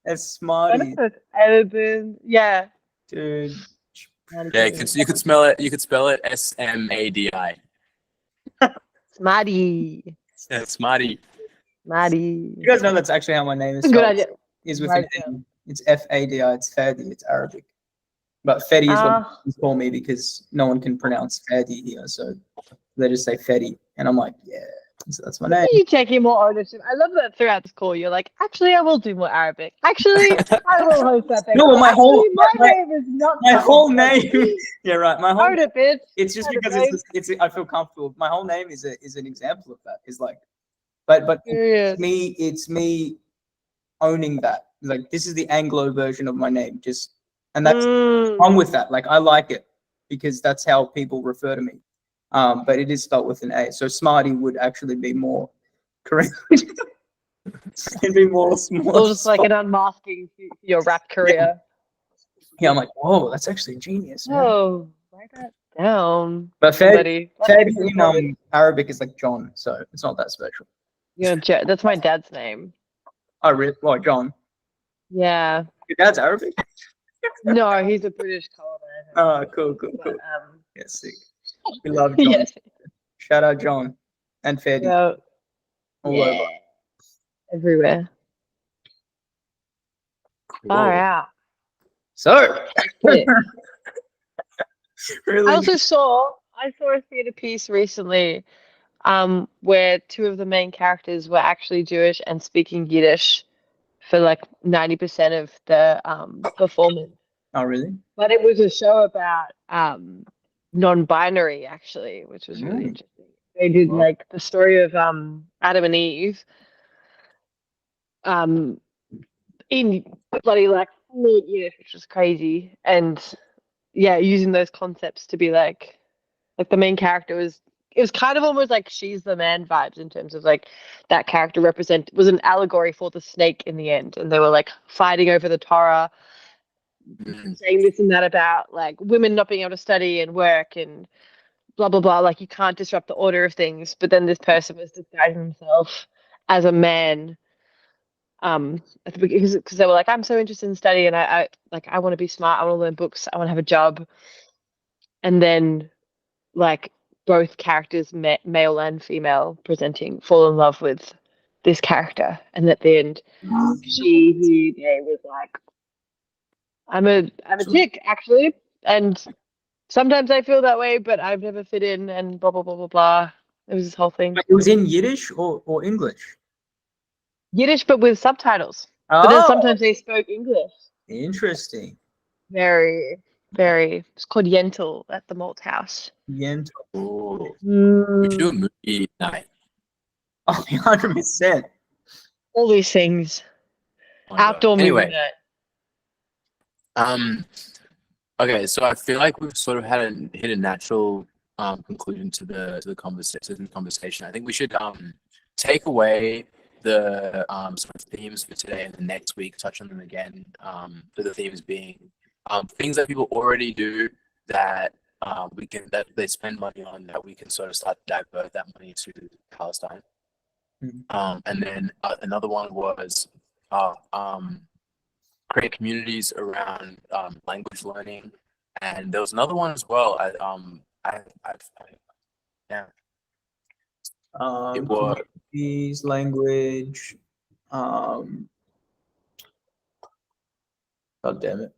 [SPEAKER 4] As Smarties.
[SPEAKER 7] Yeah.
[SPEAKER 4] Dude.
[SPEAKER 1] Yeah, you could spell it. You could spell it SMADI.
[SPEAKER 7] Smarty.
[SPEAKER 1] Yeah, Smarty.
[SPEAKER 7] Smarty.
[SPEAKER 4] You guys know that's actually how my name is.
[SPEAKER 7] Good idea.
[SPEAKER 4] Is with an N. It's Fadi. It's Fadi. It's Arabic. But Fedi is what you call me because no one can pronounce Fadi here, so they just say Fedi, and I'm like, yeah, so that's my name.
[SPEAKER 7] You taking more ownership? I love that throughout this call. You're like, actually, I will do more Arabic. Actually, I will host that thing.
[SPEAKER 4] No, my
[SPEAKER 7] name is not
[SPEAKER 4] my whole name. Yeah, right. My whole.
[SPEAKER 7] Bitch.
[SPEAKER 4] It's just because it's. I feel comfortable. My whole name is an example of that. Is like, but it's me owning that. Like, this is the Anglo version of my name. Just. And that's I'm with that. Like, I like it because that's how people refer to me. But it is spelled with an A. So Smarty would actually be more correct. It'd be more small.
[SPEAKER 7] Or just like an unmasking for your rap career.
[SPEAKER 4] Yeah, I'm like, whoa, that's actually genius. Man.
[SPEAKER 7] Oh, write that down.
[SPEAKER 4] But Fadi in Arabic is like John, so it's not that special.
[SPEAKER 7] Yeah, that's my dad's name.
[SPEAKER 4] Oh, really? Oh, John.
[SPEAKER 7] Yeah.
[SPEAKER 4] Your dad's Arabic?
[SPEAKER 7] No, he's a British colonizer.
[SPEAKER 4] Oh, cool. Yeah, sick. We love John. Yes. Shout out John and Fadi. All over.
[SPEAKER 7] Everywhere.
[SPEAKER 1] Cool.
[SPEAKER 7] Far out.
[SPEAKER 4] So Really?
[SPEAKER 7] I saw a theatre piece recently, where two of the main characters were actually Jewish and speaking Yiddish for like 90% of the performance.
[SPEAKER 4] Oh, really?
[SPEAKER 7] But it was a show about non-binary actually, which was really interesting. They did
[SPEAKER 1] Wow.
[SPEAKER 7] like the story of Adam and Eve um in bloody like fluent Yiddish, which was crazy. And yeah, using those concepts to be like the main character was, it was kind of almost like She's the Man vibes in terms of like that character was an allegory for the snake in the end, and they were like fighting over the Torah and saying this and that about like women not being able to study and work and blah blah blah, like you can't disrupt the order of things. But then this person was disguising himself as a man, at the beginning, because they were like, I'm so interested in study and I want to be smart, I want to learn books, I want to have a job. And then like both characters, male and female presenting, fall in love with this character, and at the end he was like, I'm a chick actually, and sometimes I feel that way, but I've never fit in, and blah blah blah blah blah. It was this whole thing.
[SPEAKER 4] It was in Yiddish or English?
[SPEAKER 7] Yiddish, but with subtitles. But then
[SPEAKER 4] Oh,
[SPEAKER 7] sometimes they spoke English.
[SPEAKER 4] interesting.
[SPEAKER 7] Very, very. It's called Yentl at the Malt House.
[SPEAKER 4] Yent.
[SPEAKER 1] Ooh. We should do a movie night.
[SPEAKER 4] Oh, 100%.
[SPEAKER 7] All these things.
[SPEAKER 1] Oh my God.
[SPEAKER 7] Outdoor movie
[SPEAKER 1] Anyway,
[SPEAKER 7] night.
[SPEAKER 1] okay, so I feel like we've sort of hit a natural conclusion to the conversation. I think we should take away the sort of themes for today, and the next week touch on them again. For the themes being things that people already do that that they spend money on, that we can sort of start to divert that money to Palestine. And then another one was create communities around language learning, and there was another one as well. It was
[SPEAKER 4] Communities, language. God damn it.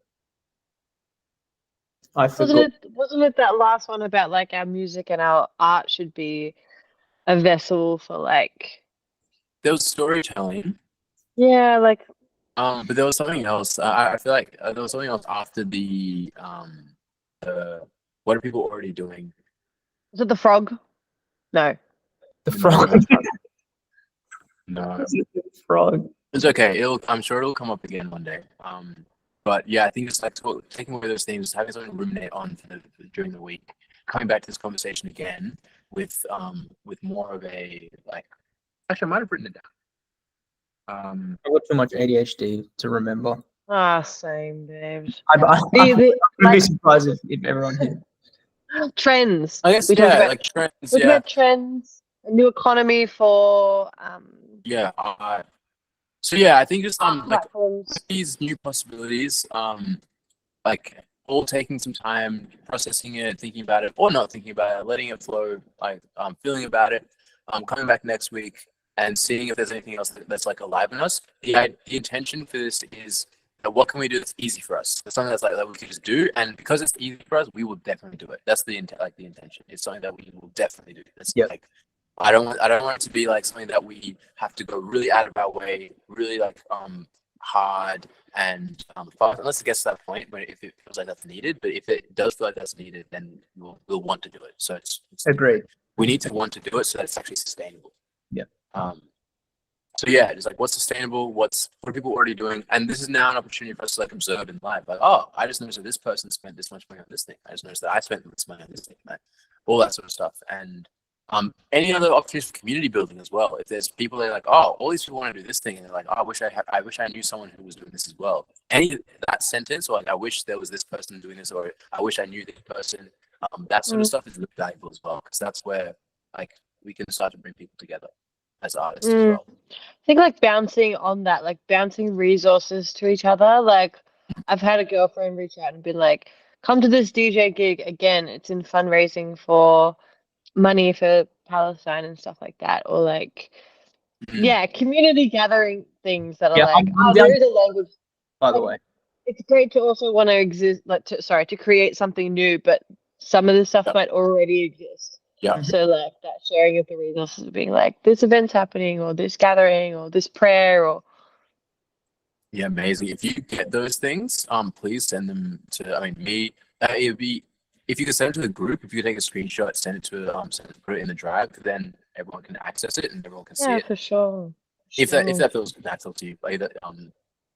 [SPEAKER 4] I forgot.
[SPEAKER 7] Wasn't it that last one about like our music and our art should be a vessel for like,
[SPEAKER 1] there was storytelling.
[SPEAKER 7] yeah, like
[SPEAKER 1] But there was something else. I feel like there was something else after what are people already doing?
[SPEAKER 7] was it the frog? No.
[SPEAKER 4] The frog.
[SPEAKER 1] No,
[SPEAKER 4] The frog.
[SPEAKER 1] it's okay. I'm sure it'll come up again one day. But yeah, I think it's like taking away those things, having something to ruminate on during the week, coming back to this conversation again with more of a like. Actually, I might have written it down.
[SPEAKER 4] I got too much ADHD to remember.
[SPEAKER 7] Same, babes.
[SPEAKER 4] I'd be surprised if everyone here.
[SPEAKER 7] Trends.
[SPEAKER 1] I guess
[SPEAKER 7] We talked about-
[SPEAKER 1] like trends.
[SPEAKER 7] What about trends? A new economy for
[SPEAKER 1] Yeah. So yeah, I think just like
[SPEAKER 7] platforms.
[SPEAKER 1] these new possibilities, like all taking some time, processing it, thinking about it, or not thinking about it, letting it flow, like feeling about it, coming back next week and seeing if there's anything else that's like alive in us. The intention for this is what can we do that's easy for us? It's something that's like that we can just do, and because it's easy for us, we will definitely do it. That's the intention. It's something that we will definitely do. It's like I don't want it to be like something that we have to go really out of our way, really like hard and fast. Unless it gets to that point where if it feels like that's needed, but if it does feel like that's needed, then we'll want to do it. So it's
[SPEAKER 4] Agreed.
[SPEAKER 1] we need to want to do it so that it's actually sustainable.
[SPEAKER 4] Yeah.
[SPEAKER 1] So yeah, it's like what's sustainable, what are people already doing, and this is now an opportunity for us to like observe in life. Like, oh, I just noticed that this person spent this much money on this thing. I just noticed that I spent this money on this thing, all that sort of stuff. And any other opportunities for community building as well. If there's people that are like, oh, all these people want to do this thing, and they're like, oh, I wish I knew someone who was doing this as well. Any that sentence, or like, I wish there was this person doing this, or I wish I knew this person. That sort of stuff is really valuable as well, because that's where like we can start to bring people together as artists as well.
[SPEAKER 7] I think like bouncing on that, like bouncing resources to each other. Like I've had a girlfriend reach out and been like, come to this DJ gig again. It's in fundraising for money for Palestine and stuff like that. Or like, yeah, community gathering things that are like, there is a language.
[SPEAKER 4] By the way.
[SPEAKER 7] It's great to also want to exist, like to create something new, but some of the stuff might already exist.
[SPEAKER 1] Yeah.
[SPEAKER 7] So like that sharing of the resources, being like this event's happening, or this gathering, or this prayer, or
[SPEAKER 1] Yeah, amazing. If you get those things, please send them to. I mean, me. It'd be if you could send it to the group. If you could take a screenshot, send it to put it in the drive, then everyone can access it and everyone can see
[SPEAKER 7] yeah,
[SPEAKER 1] it.
[SPEAKER 7] for sure.
[SPEAKER 1] If that feels natural to you, like that.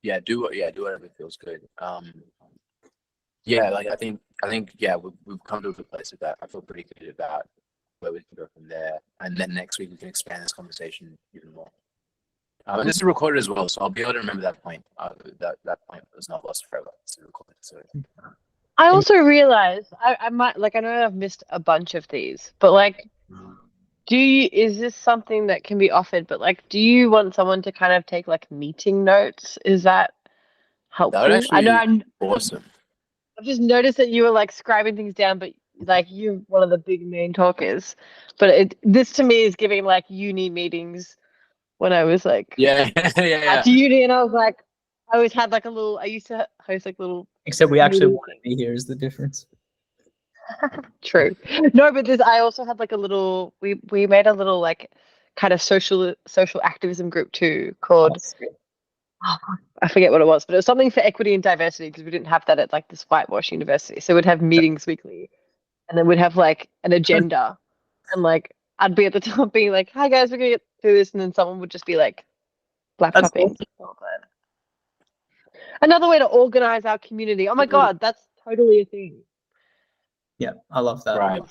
[SPEAKER 1] Yeah, do whatever feels good. Yeah, like I think yeah, we've come to a good place with that. I feel pretty good about where we can go from there, and then next week we can expand this conversation even more. And this is recorded as well, so I'll be able to remember that point. That point was not lost forever. It's recorded, so.
[SPEAKER 7] I also realized I might like I know I've missed a bunch of these, but like, is this something that can be offered? But like, do you want someone to kind of take like meeting notes? Is that helpful?
[SPEAKER 1] That would
[SPEAKER 7] I know
[SPEAKER 1] actually awesome.
[SPEAKER 7] I've just noticed that you were like scribing things down, but like you're one of the big main talkers. But this to me is giving like uni meetings when I was like
[SPEAKER 1] Yeah, yeah.
[SPEAKER 7] at uni, and I was like, I always had like a little. I used to host like little.
[SPEAKER 4] Except we actually
[SPEAKER 7] meeting
[SPEAKER 4] want to be here is the difference.
[SPEAKER 7] True. No, but I also had like a little. We made a little like kind of social activism group too called. I forget what it was, but it was something for equity and diversity because we didn't have that at like this whitewash university. So we'd have meetings weekly, and then we'd have like an agenda, and like I'd be at the top being like, "Hi guys, we're gonna get through this," and then someone would just be like,
[SPEAKER 4] That's
[SPEAKER 7] laptoping. Another way to organize our community. Oh my god, that's totally a thing.
[SPEAKER 4] Yeah, I love that.
[SPEAKER 1] Right.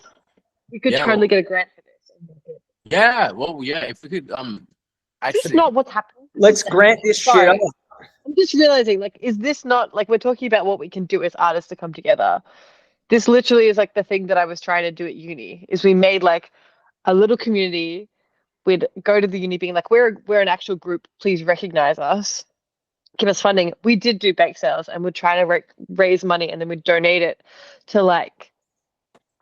[SPEAKER 7] We could
[SPEAKER 1] Yeah,
[SPEAKER 7] totally get a grant for this.
[SPEAKER 1] Yeah, well, yeah. If we could,
[SPEAKER 7] Is this not what's happening?
[SPEAKER 4] Let's grant this shit
[SPEAKER 7] Sorry.
[SPEAKER 4] up.
[SPEAKER 7] I'm just realizing, like, is this not like we're talking about what we can do as artists to come together? This literally is like the thing that I was trying to do at uni. Is we made like a little community. We'd go to the uni being like, we're an actual group. Please recognize us. Give us funding. We did do bake sales, and we'd try to raise money, and then we'd donate it to like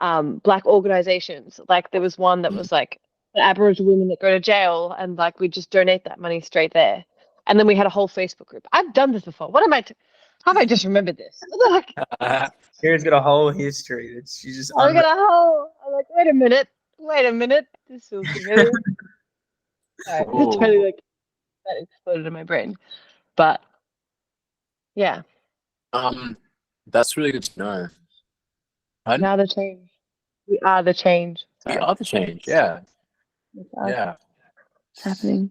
[SPEAKER 7] Black organizations. Like there was one that was like the Aboriginal women that go to jail, and like we just donate that money straight there. And then we had a whole Facebook group. I've done this before. What am I? How have I just remembered this? Like,
[SPEAKER 4] Kira's got a whole history that she's just.
[SPEAKER 7] I got a whole. I'm like, wait a minute. This feels familiar. Sorry, it's totally like that exploded in my brain. But yeah,
[SPEAKER 1] that's really good to know.
[SPEAKER 7] we are the change. We are the change.
[SPEAKER 1] We are the change. Yeah, yeah.
[SPEAKER 7] It's happening.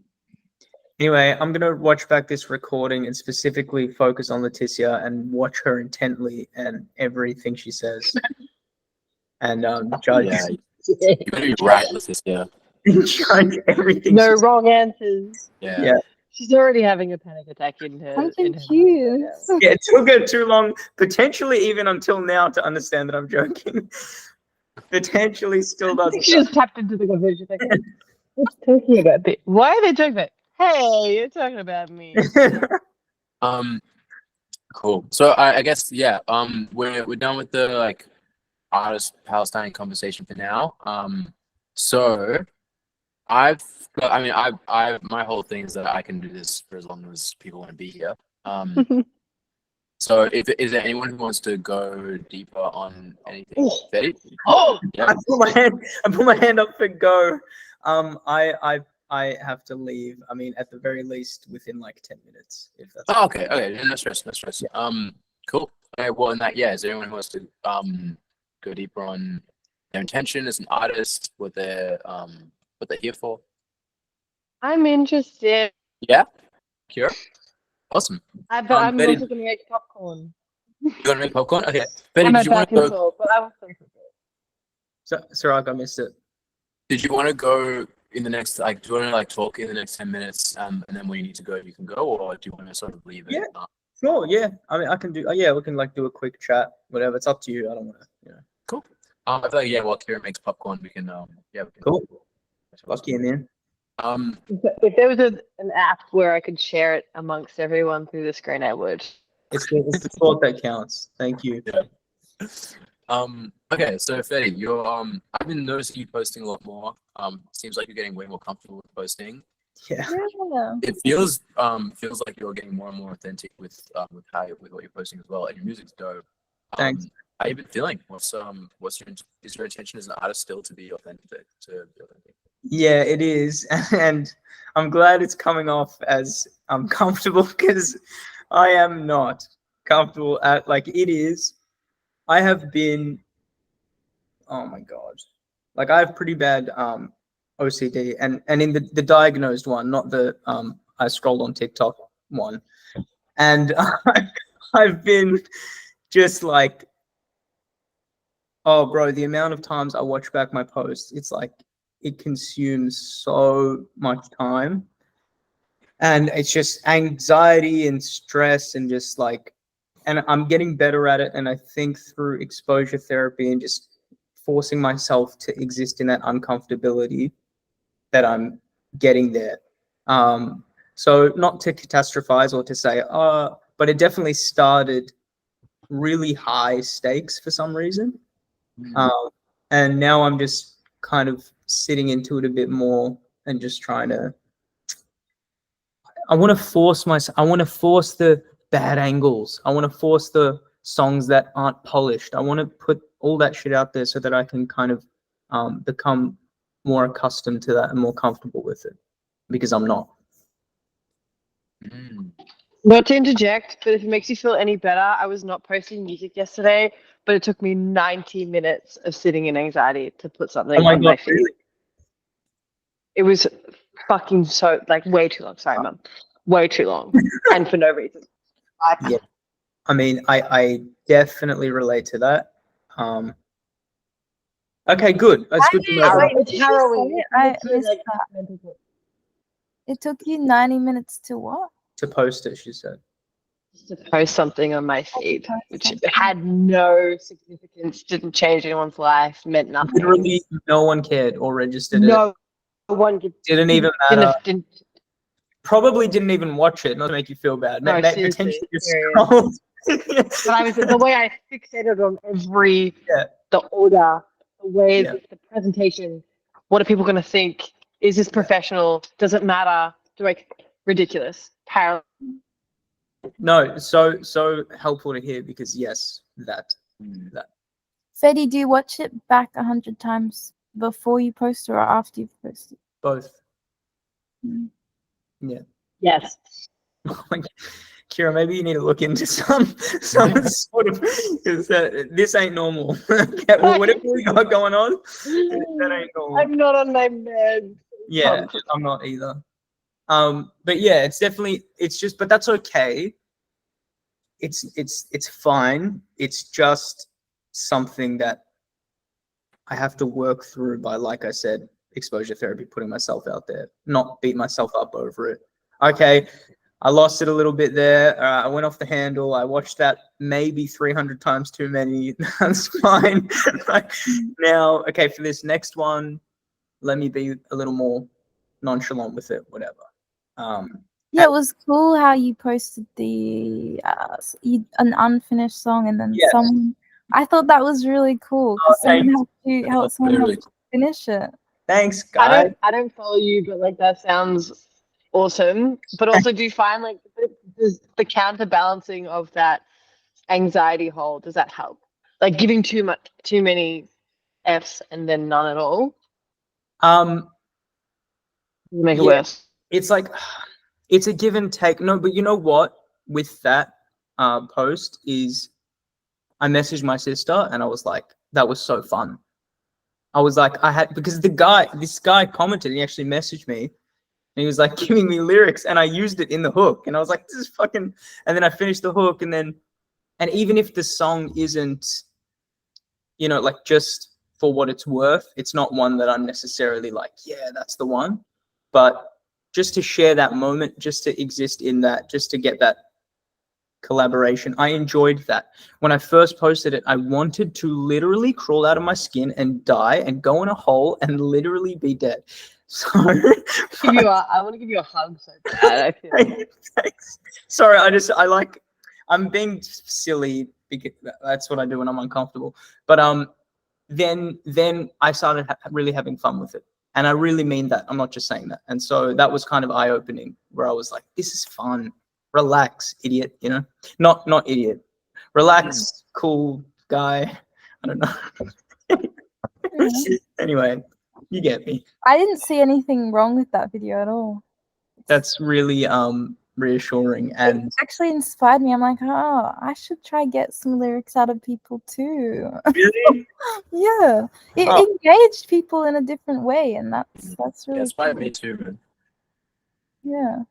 [SPEAKER 4] Anyway, I'm gonna watch back this recording and specifically focus on Leticia and watch her intently and everything she says, and judge.
[SPEAKER 1] Yeah, you're gonna be right with this. Yeah.
[SPEAKER 4] Judge everything.
[SPEAKER 7] No wrong answers.
[SPEAKER 1] Yeah.
[SPEAKER 7] She's already having a panic attack in her.
[SPEAKER 3] I'm
[SPEAKER 7] in her
[SPEAKER 3] confused.
[SPEAKER 4] Yeah, it took her too long, potentially even until now, to understand that I'm joking. Potentially still
[SPEAKER 7] I
[SPEAKER 4] doesn't.
[SPEAKER 7] think she just tapped into the conversation. Like, what's talking about this? Why are they talking about? Hey, you're talking about me.
[SPEAKER 1] Cool. So I guess yeah. We're done with the like artist Palestine conversation for now. So I my whole thing is that I can do this for as long as people want to be here. So is there anyone who wants to go deeper on anything? Betty? Yeah.
[SPEAKER 4] I put my hand up for go. I have to leave. I mean, at the very least, within like 10 minutes, if that's.
[SPEAKER 1] Oh, okay. No stress. Yeah. Cool. Okay. Well, in that, yeah. Is there anyone who wants to go deeper on their intention as an artist, what they're here for?
[SPEAKER 7] I'm interested.
[SPEAKER 1] Yeah. Kira. Awesome.
[SPEAKER 7] But I'm
[SPEAKER 1] Betty,
[SPEAKER 7] also gonna make popcorn.
[SPEAKER 1] you want to make popcorn? Okay. Betty,
[SPEAKER 7] I'm
[SPEAKER 1] did you want
[SPEAKER 7] back
[SPEAKER 1] to
[SPEAKER 7] and
[SPEAKER 1] go?
[SPEAKER 7] forth, but I was
[SPEAKER 4] Sorry, I missed it.
[SPEAKER 1] Did you want to go in the next, like, do you want to like talk in the next 10 minutes, and then when you need to go, you can go, or do you want to sort of leave it?
[SPEAKER 4] Yeah. Sure, yeah. I mean, I can do. Yeah, we can like do a quick chat, whatever. It's up to you. I don't want to.
[SPEAKER 1] Cool. I feel like while Kira makes popcorn, we can
[SPEAKER 4] Cool. Fuck you, man.
[SPEAKER 7] If there was an app where I could share it amongst everyone through the screen, I would.
[SPEAKER 4] It's the thought that counts. Thank you.
[SPEAKER 1] Yeah. Okay, so Fetty, you're I've been noticing you posting a lot more. Seems like you're getting way more comfortable with posting.
[SPEAKER 4] Yeah.
[SPEAKER 3] Yeah.
[SPEAKER 1] It feels like you're getting more and more authentic with what you're posting as well, and your music's dope.
[SPEAKER 4] Thanks.
[SPEAKER 1] how you been feeling? What's is your intention as an artist still to be authentic?
[SPEAKER 4] Yeah, it is, and I'm glad it's coming off as I'm comfortable because I am not comfortable at like it is. I have been, oh my god, like I have pretty bad OCD, and in the diagnosed one, not the I scrolled on TikTok one, and I've been just like, oh bro, the amount of times I watch back my posts, it's like it consumes so much time, and it's just anxiety and stress and just like, and I'm getting better at it, and I think through exposure therapy and just forcing myself to exist in that uncomfortability that I'm getting there. So not to catastrophize or to say, but it definitely started really high stakes for some reason. And now I'm just kind of sitting into it a bit more and just trying to, I want to force the bad angles. I want to force the songs that aren't polished. I want to put all that shit out there so that I can kind of become more accustomed to that and more comfortable with it, because I'm not.
[SPEAKER 7] Not to interject, but if it makes you feel any better, I was not posting music yesterday, but it took me 90 minutes of sitting in anxiety to put something on my feed.
[SPEAKER 4] Really?
[SPEAKER 7] It was fucking so, like, way too long. Sorry, Mum. Way too long. And for no reason.
[SPEAKER 4] Yeah. I mean, I definitely relate to that. Okay, good. That's good to know.
[SPEAKER 7] It's harrowing.
[SPEAKER 3] I missed that. It took you 90 minutes to what?
[SPEAKER 4] To post it, she said.
[SPEAKER 7] To post something on my feed, which had no significance, didn't change anyone's life, meant nothing.
[SPEAKER 4] Literally, no one cared or registered
[SPEAKER 7] No
[SPEAKER 4] it.
[SPEAKER 7] one
[SPEAKER 4] Didn't even matter.
[SPEAKER 7] Didn't,
[SPEAKER 4] Probably didn't even watch it, not to make you feel bad.
[SPEAKER 7] No,
[SPEAKER 4] Potentially
[SPEAKER 7] seriously,
[SPEAKER 4] just
[SPEAKER 7] serious.
[SPEAKER 4] scrolled.
[SPEAKER 7] But I was the way I fixated on every the order, the way the presentation. What are people going to think? Is this professional? Does it matter? Ridiculous.
[SPEAKER 4] No, so helpful to hear, because yes, that.
[SPEAKER 3] Fedi, do you watch it back 100 times before you post or after you've posted?
[SPEAKER 4] Both.
[SPEAKER 3] Mm.
[SPEAKER 4] Yeah.
[SPEAKER 7] Yes.
[SPEAKER 4] Kira, maybe you need to look into some sort of, because this ain't normal. Whatever we got going on, that ain't normal.
[SPEAKER 7] I'm not on my meds.
[SPEAKER 4] Yeah, I'm not either. But yeah, it's definitely, it's just, but that's okay. It's fine. It's just something that I have to work through by, like I said, exposure therapy, putting myself out there, not beat myself up over it. Okay, I lost it a little bit there. I went off the handle. I watched that maybe 300 times too many. That's fine. Now, okay, for this next one, let me be a little more nonchalant with it, whatever.
[SPEAKER 3] Yeah, it was cool how you posted the an unfinished song, and then someone. I thought that was really cool because someone helped finish it.
[SPEAKER 4] Thanks, guys.
[SPEAKER 7] I don't follow you, but like that sounds awesome. But also, do you find like the counterbalancing of that anxiety hole? Does that help? Like giving too many Fs and then none at all. Make it worse.
[SPEAKER 4] It's like, it's a give and take. No, but you know what? With that post is, I messaged my sister and I was like, that was so fun. I was like, because this guy commented, and he actually messaged me, and he was like giving me lyrics, and I used it in the hook, and I was like, this is fucking, and then I finished the hook, and even if the song isn't, like just for what it's worth, it's not one that I'm necessarily like, yeah, that's the one. But just to share that moment, just to exist in that, just to get that collaboration, I enjoyed that. When I first posted it, I wanted to literally crawl out of my skin and die and go in a hole and literally be dead. So
[SPEAKER 7] I want to give you a hug so bad. I feel.
[SPEAKER 4] Thanks. Sorry, I'm being silly because that's what I do when I'm uncomfortable. But then I started really having fun with it. And I really mean that. I'm not just saying that. And so that was kind of eye-opening, where I was like, this is fun. Relax, idiot, Not idiot. Relax, cool guy. I don't know. Anyway, you get me.
[SPEAKER 3] I didn't see anything wrong with that video at all.
[SPEAKER 4] That's really reassuring, and
[SPEAKER 3] It actually inspired me. I'm like, oh, I should try get some lyrics out of people too.
[SPEAKER 4] really,
[SPEAKER 3] Yeah, it
[SPEAKER 4] Oh.
[SPEAKER 3] engaged people in a different way, and that's
[SPEAKER 1] Yeah,
[SPEAKER 3] really
[SPEAKER 1] inspired
[SPEAKER 3] cool.
[SPEAKER 1] me too, man.
[SPEAKER 3] Yeah.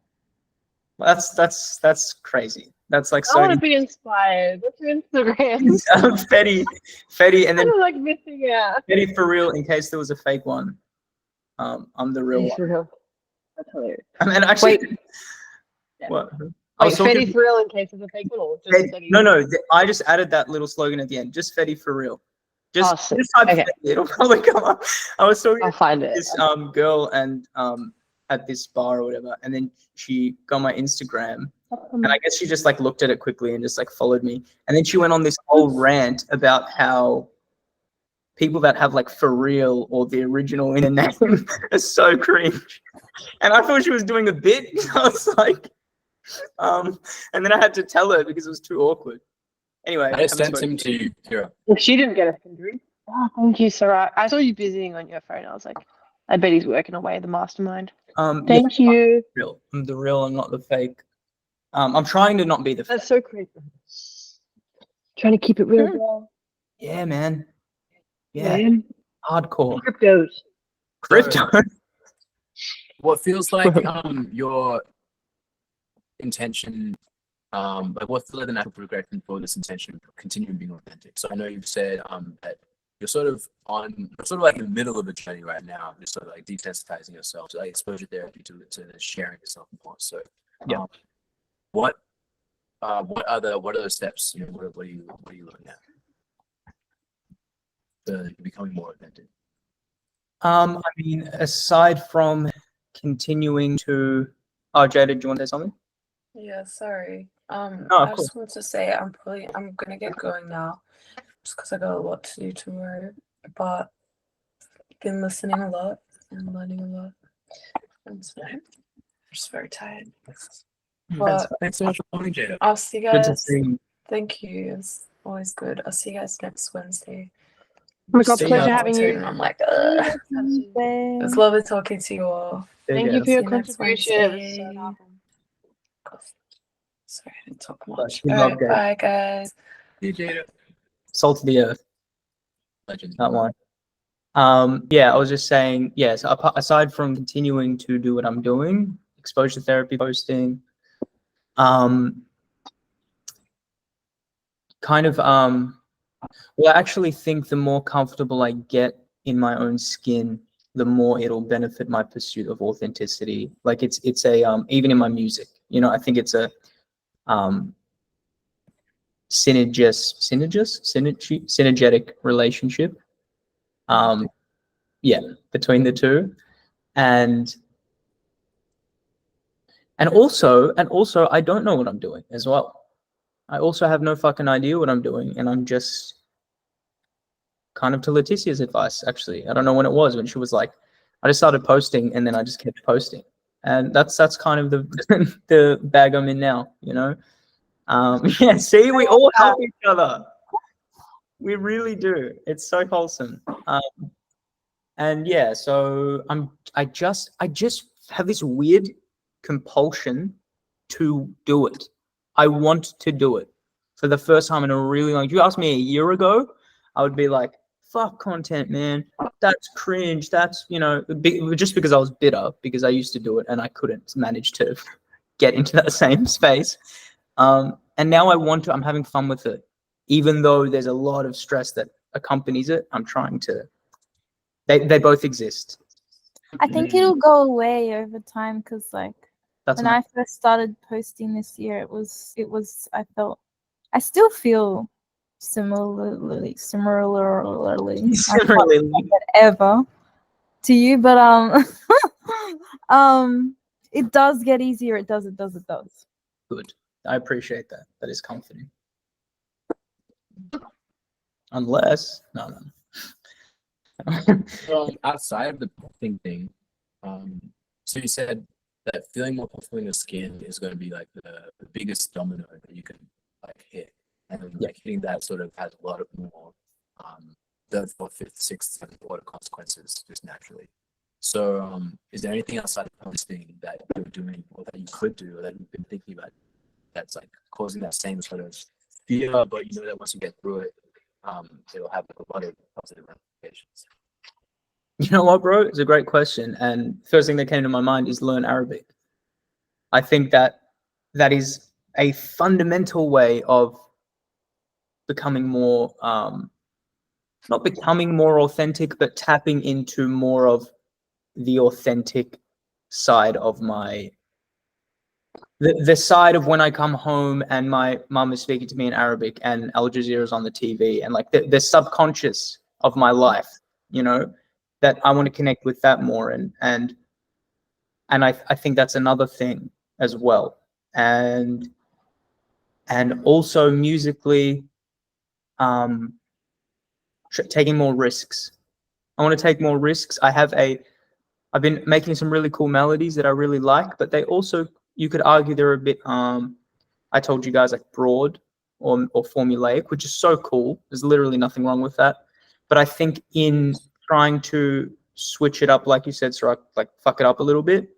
[SPEAKER 4] that's crazy. That's like
[SPEAKER 7] I
[SPEAKER 4] so.
[SPEAKER 7] want to be inspired. What's your Instagram?
[SPEAKER 4] Fetty, and then
[SPEAKER 7] I'm like missing out.
[SPEAKER 4] Fetty for real. In case there was a fake one, I'm the real one.
[SPEAKER 7] That's hilarious.
[SPEAKER 4] And actually,
[SPEAKER 7] Wait.
[SPEAKER 4] what? I was
[SPEAKER 7] Wait,
[SPEAKER 4] talking.
[SPEAKER 7] Fetty for real in case it's a fake one, or just Fetty?
[SPEAKER 4] No. I just added that little slogan at the end. Just Fetty for real.
[SPEAKER 7] Oh,
[SPEAKER 4] Just
[SPEAKER 7] sick.
[SPEAKER 4] type
[SPEAKER 7] Okay.
[SPEAKER 4] Fetty, it'll probably come up. I was talking
[SPEAKER 7] I'll find
[SPEAKER 4] to
[SPEAKER 7] it.
[SPEAKER 4] this girl and at this bar or whatever, and then she got my Instagram, and I guess she just like looked at it quickly and just like followed me, and then she went on this whole rant about how people that have like for real or the original in a name are so cringe, and I thought she was doing a bit. I was like, and then I had to tell her because it was too awkward. Anyway,
[SPEAKER 1] I just sent him to you, Kira.
[SPEAKER 7] If she didn't get a secondary. Oh, thank you, Sarah. I saw you busying on your phone. I was like, I bet he's working away the mastermind. Thank you.
[SPEAKER 4] Real. I'm the real. I'm not the fake. I'm trying to not be the fake.
[SPEAKER 7] That's so crazy. Trying to keep it real, bro.
[SPEAKER 4] Yeah, man. Yeah,
[SPEAKER 7] Man.
[SPEAKER 4] hardcore.
[SPEAKER 7] Crypto.
[SPEAKER 1] What feels like your intention, like what feels like the natural progression for this intention of continuing being authentic? So I know you've said that you're sort of like in the middle of a journey right now, just sort of like desensitizing yourself to like exposure therapy to sharing yourself more. So
[SPEAKER 4] Yeah.
[SPEAKER 1] What are the steps? You know, what are you looking at to becoming more authentic?
[SPEAKER 4] I mean, aside from continuing to, oh, Jada, do you want to say something?
[SPEAKER 5] Yeah, sorry.
[SPEAKER 4] of
[SPEAKER 5] I
[SPEAKER 4] course.
[SPEAKER 5] just want to say I'm gonna get going now, just because I got a lot to do tomorrow. But been listening a lot and learning a lot, and so I'm just very tired. But
[SPEAKER 1] Thanks so much for coming, Jada.
[SPEAKER 5] I'll see you
[SPEAKER 4] Good to
[SPEAKER 5] guys.
[SPEAKER 4] see you.
[SPEAKER 5] Thank you. It's always good. I'll see you guys next Wednesday.
[SPEAKER 7] Oh my God,
[SPEAKER 4] See
[SPEAKER 7] pleasure
[SPEAKER 4] ya.
[SPEAKER 7] having you.
[SPEAKER 5] I'm like, it's lovely talking to you all.
[SPEAKER 7] Thank
[SPEAKER 4] Yeah.
[SPEAKER 7] you for your
[SPEAKER 5] See you next
[SPEAKER 7] contribution. It was
[SPEAKER 5] Wednesday.
[SPEAKER 7] so powerful.
[SPEAKER 5] Sorry, I didn't talk much.
[SPEAKER 4] We
[SPEAKER 5] All
[SPEAKER 4] love
[SPEAKER 5] right,
[SPEAKER 4] Jada.
[SPEAKER 5] bye guys.
[SPEAKER 1] See you, Jada.
[SPEAKER 4] Salt of the earth,
[SPEAKER 1] Legend.
[SPEAKER 4] that one. Yeah, I was just saying, yes, aside from continuing to do what I'm doing, exposure therapy, posting, well, I actually think the more comfortable I get in my own skin, the more it'll benefit my pursuit of authenticity. Like it's a even in my music, you know, I think it's a synergetic relationship. Yeah, between the two, and also I don't know what I'm doing as well. I also have no fucking idea what I'm doing, and I'm just kind of to Letitia's advice, actually. I don't know when it was, when she was like, I just started posting and then I just kept posting. And that's kind of the the bag I'm in now, you know? Yeah, see, we all help each other. We really do. It's so wholesome. And yeah, so I just have this weird compulsion to do it. I want to do it for the first time in a really long. If you asked me a year ago, I would be like, "Fuck content, man. That's cringe. That's, you know," just because I was bitter because I used to do it and I couldn't manage to get into that same space. And now I'm having fun with it, even though there's a lot of stress that accompanies it. I'm trying to. They both exist.
[SPEAKER 3] I think it'll go away over time because, like,
[SPEAKER 4] That's
[SPEAKER 3] when I first started posting this year, it was I still feel similarly ever to you, but it does get easier. It does.
[SPEAKER 4] good. I appreciate that. That is comforting. Unless no.
[SPEAKER 1] Outside of the posting thing, so you said that feeling more comfortable in your skin is going to be like the biggest domino that you can like hit. and like hitting that sort of has a lot of more third, fourth, fifth, sixth, seventh order consequences just naturally. So is there anything outside of posting that you're doing or that you could do or that you've been thinking about that's like causing that same sort of fear, but you know that once you get through it, it'll have a lot of positive ramifications?
[SPEAKER 4] You know what, bro? It's a great question. And first thing that came to my mind is learn Arabic. I think that is a fundamental way of becoming more, not becoming more authentic, but tapping into more of the authentic side of the side of when I come home and my mum is speaking to me in Arabic and Al Jazeera is on the TV, and like the subconscious of my life, you know, that I want to connect with that more. And I think that's another thing as well. And also musically, taking more risks. I want to take more risks. I've been making some really cool melodies that I really like, but they also, you could argue they're a bit, I told you guys, like broad or formulaic, which is so cool. There's literally nothing wrong with that. But I think in trying to switch it up, like you said, Sirach, like fuck it up a little bit,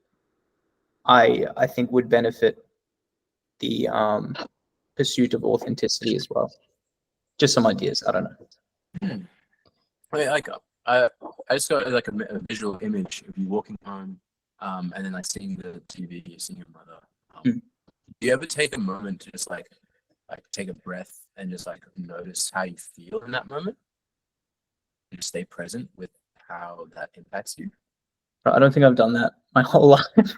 [SPEAKER 4] I think would benefit the pursuit of authenticity as well. Just some ideas. I don't know.
[SPEAKER 1] I mean, like I just got like a visual image of you walking home, and then like seeing the TV, seeing your mother. Do you ever take a moment to just like take a breath and just like notice how you feel in that moment, and just stay present with how that impacts you?
[SPEAKER 4] I don't think I've done that my whole life.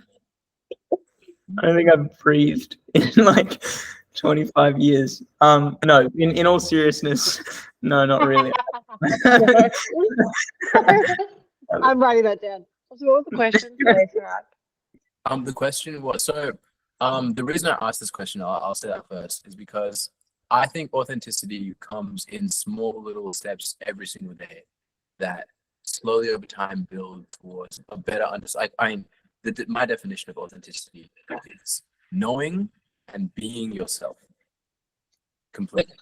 [SPEAKER 4] I don't think I've breathed in like 25 years. No, in all seriousness, no, not really.
[SPEAKER 7] I'm writing that down. So what was the question?
[SPEAKER 1] The question was, so the reason I asked this question, I'll say that first, is because I think authenticity comes in small little steps every single day that slowly over time build towards a better understanding. I mean, my definition of authenticity is knowing and being yourself completely.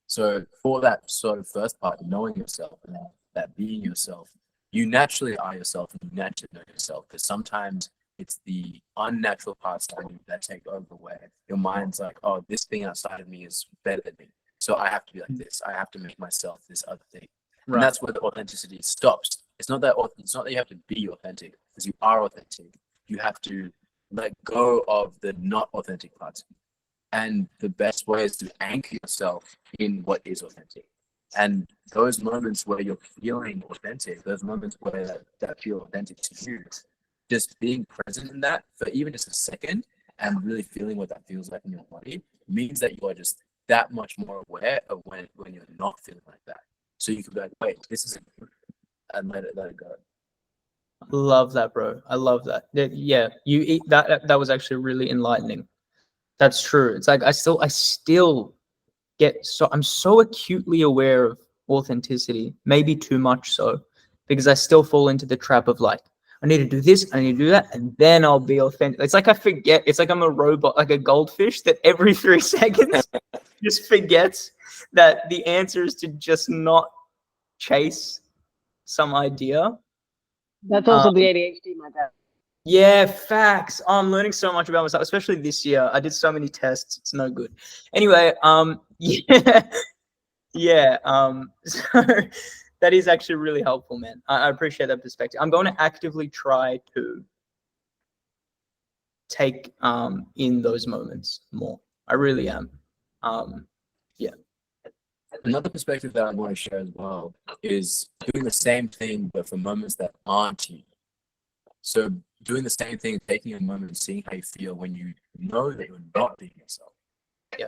[SPEAKER 1] So for that sort of first part, knowing yourself and that being yourself, you naturally are yourself and you naturally know yourself, because sometimes it's the unnatural parts of you that take over, where your mind's like, oh, this thing outside of me is better than me, so I have to be like this. I have to make myself this other thing. Right. And that's where the authenticity stops. It's not that you have to be authentic, because you are authentic. You have to let go of the not authentic parts. And the best way is to anchor yourself in what is authentic. And those moments where you're feeling authentic, those moments where that feel authentic to you, just being present in that for even just a second and really feeling what that feels like in your body means that you are just that much more aware of when you're not feeling like that. So you can be like, wait, this isn't good, and let it go.
[SPEAKER 4] Love that, bro. I love that. Yeah, you eat that. That was actually really enlightening. That's true. It's like I still get I'm so acutely aware of authenticity, maybe too much so, because I still fall into the trap of like, I need to do this, I need to do that, and then I'll be authentic. It's like I forget. It's like I'm a robot, like a goldfish that every 3 seconds just forgets that the answer is to just not chase some idea.
[SPEAKER 7] That's also the ADHD, my dad.
[SPEAKER 4] Yeah, facts. Oh, I'm learning so much about myself, especially this year. I did so many tests. It's no good. Anyway, yeah. So that is actually really helpful, man. I appreciate that perspective. I'm going to actively try to take in those moments more. I really am. Yeah.
[SPEAKER 1] Another perspective that I want to share as well is doing the same thing, but for moments that aren't you. So doing the same thing, taking a moment and seeing how you feel when you know that you're not being yourself. Yeah.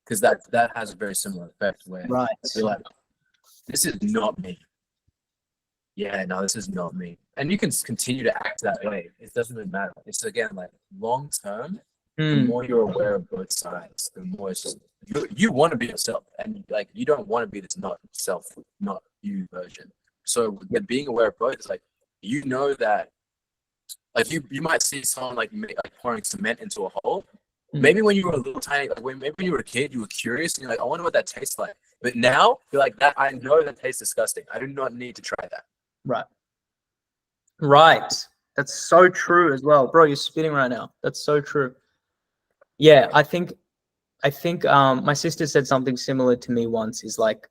[SPEAKER 1] Because that has a very similar effect where you're like, this is not me. Yeah, no, this is not me. And you can continue to act that way. It doesn't really matter. It's again like long term, the more you're aware of both sides, the more it's just you want to be yourself, and like you don't want to be this not self, not you version. So being aware of both is like, you know that like you might see someone like pouring cement into a hole, Maybe when you were a little tiny, like maybe when you were a kid, you were curious and you're like, I wonder what that tastes like. But now you're like, that I know that tastes disgusting. I do not need to try that.
[SPEAKER 4] Right. Right. That's so true as well. Bro, you're spitting right now. That's so true. Yeah, I think my sister said something similar to me once, is like,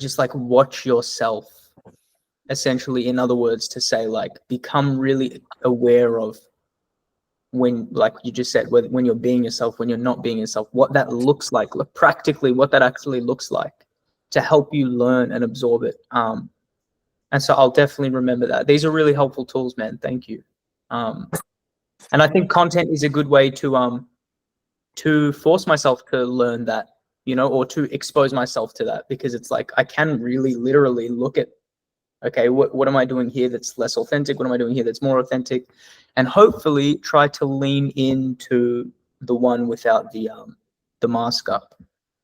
[SPEAKER 4] just like watch yourself, essentially, in other words, to say like become really aware of when, like you just said, when you're being yourself, when you're not being yourself, what that looks like practically, what that actually looks like, to help you learn and absorb it. And so I'll definitely remember that. These are really helpful tools, man. Thank you. And I think content is a good way to force myself to learn that, you know, or to expose myself to that, because it's like I can really literally look at, okay, what am I doing here that's less authentic? What am I doing here that's more authentic? And hopefully try to lean into the one without the mask up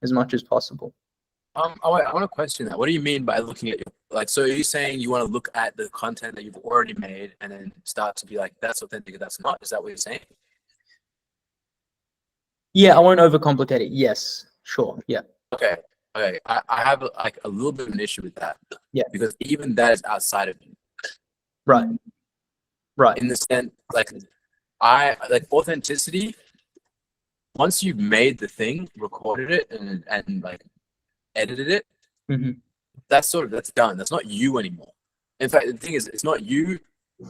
[SPEAKER 4] as much as possible.
[SPEAKER 1] I want to question that. What do you mean by looking at your, like, so are you saying you want to look at the content that you've already made and then start to be like, that's authentic and that's not? Is that what you're saying?
[SPEAKER 4] Yeah, I won't overcomplicate it. Yes, sure. Yeah.
[SPEAKER 1] Okay. I have like a little bit of an issue with that.
[SPEAKER 4] Yeah.
[SPEAKER 1] Because even that is outside of you.
[SPEAKER 4] Right. Right.
[SPEAKER 1] In the sense, like, I like authenticity. Once you've made the thing, recorded it, and like edited it, that's done. That's not you anymore. In fact, the thing is, it's not you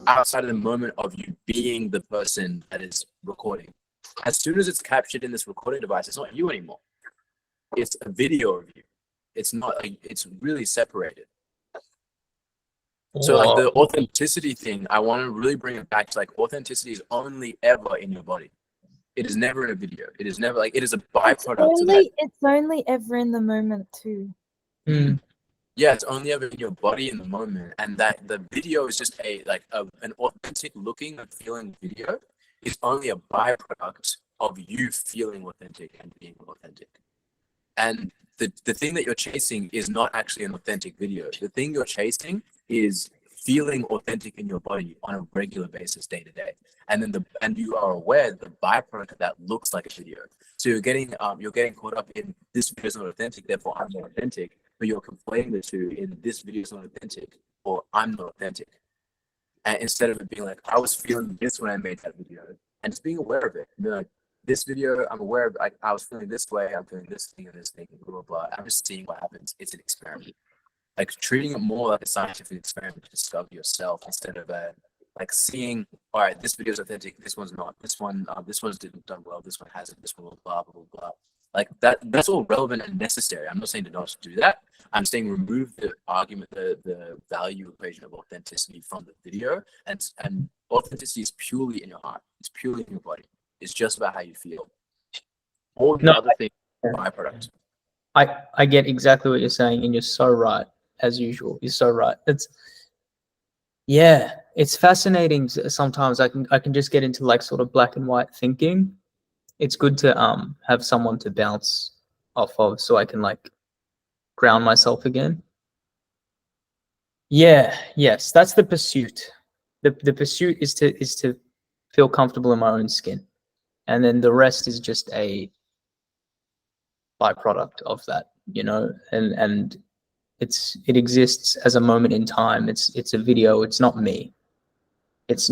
[SPEAKER 1] outside of the moment of you being the person that is recording. As soon as it's captured in this recording device, it's not you anymore. It's a video of you. It's not like, it's really separated. So like the authenticity thing, I want to really bring it back to like authenticity is only ever in your body. It is never in a video. It is never like, it is a byproduct of that.
[SPEAKER 3] It's only ever in the moment too.
[SPEAKER 1] Yeah, it's only ever in your body in the moment, and that the video is just an authentic looking and feeling video is only a byproduct of you feeling authentic and being authentic. And the thing that you're chasing is not actually an authentic video. The thing you're chasing is feeling authentic in your body on a regular basis, day to day. And then and you are aware that the byproduct of that looks like a video. So you're getting caught up in this video is not authentic, therefore I'm not authentic. But you're conflating the two in this video is not authentic or I'm not authentic. And instead of it being like, I was feeling this when I made that video, and just being aware of it. And being like, this video, I'm aware of, like, I was feeling this way, I'm feeling this thing, blah, blah, blah. I'm just seeing what happens. It's an experiment. Like treating it more like a scientific experiment to discover yourself instead of like seeing, all right, this video is authentic, this one's not, this one's done well, this one hasn't, this one blah, blah, blah, blah. Like that's all relevant and necessary. I'm not saying to not do that. I'm saying remove the argument, the value equation of authenticity from the video, and authenticity is purely in your heart. It's purely in your body. It's just about how you feel. All the other things are byproducts.
[SPEAKER 4] I get exactly what you're saying, and you're so right, as usual. You're so right. It's fascinating. Sometimes I can just get into like sort of black and white thinking. It's good to have someone to bounce off of so I can like ground myself again. Yes, that's the pursuit. The pursuit is to feel comfortable in my own skin. And then the rest is just a byproduct of that, you know, and it exists as a moment in time. It's a video, it's not me. It's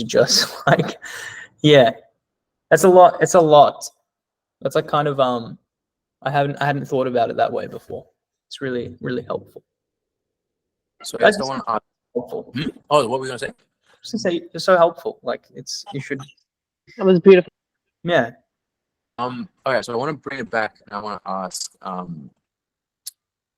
[SPEAKER 4] just like, yeah. It's a lot. That's like kind of I hadn't thought about it that way before. It's really, really helpful.
[SPEAKER 1] So I don't want to ask.
[SPEAKER 4] Helpful.
[SPEAKER 1] Oh, what were we gonna say?
[SPEAKER 4] Just to say it's so helpful. Like you should.
[SPEAKER 7] That was beautiful.
[SPEAKER 4] Yeah.
[SPEAKER 1] Okay, so I want to bring it back and I want to ask.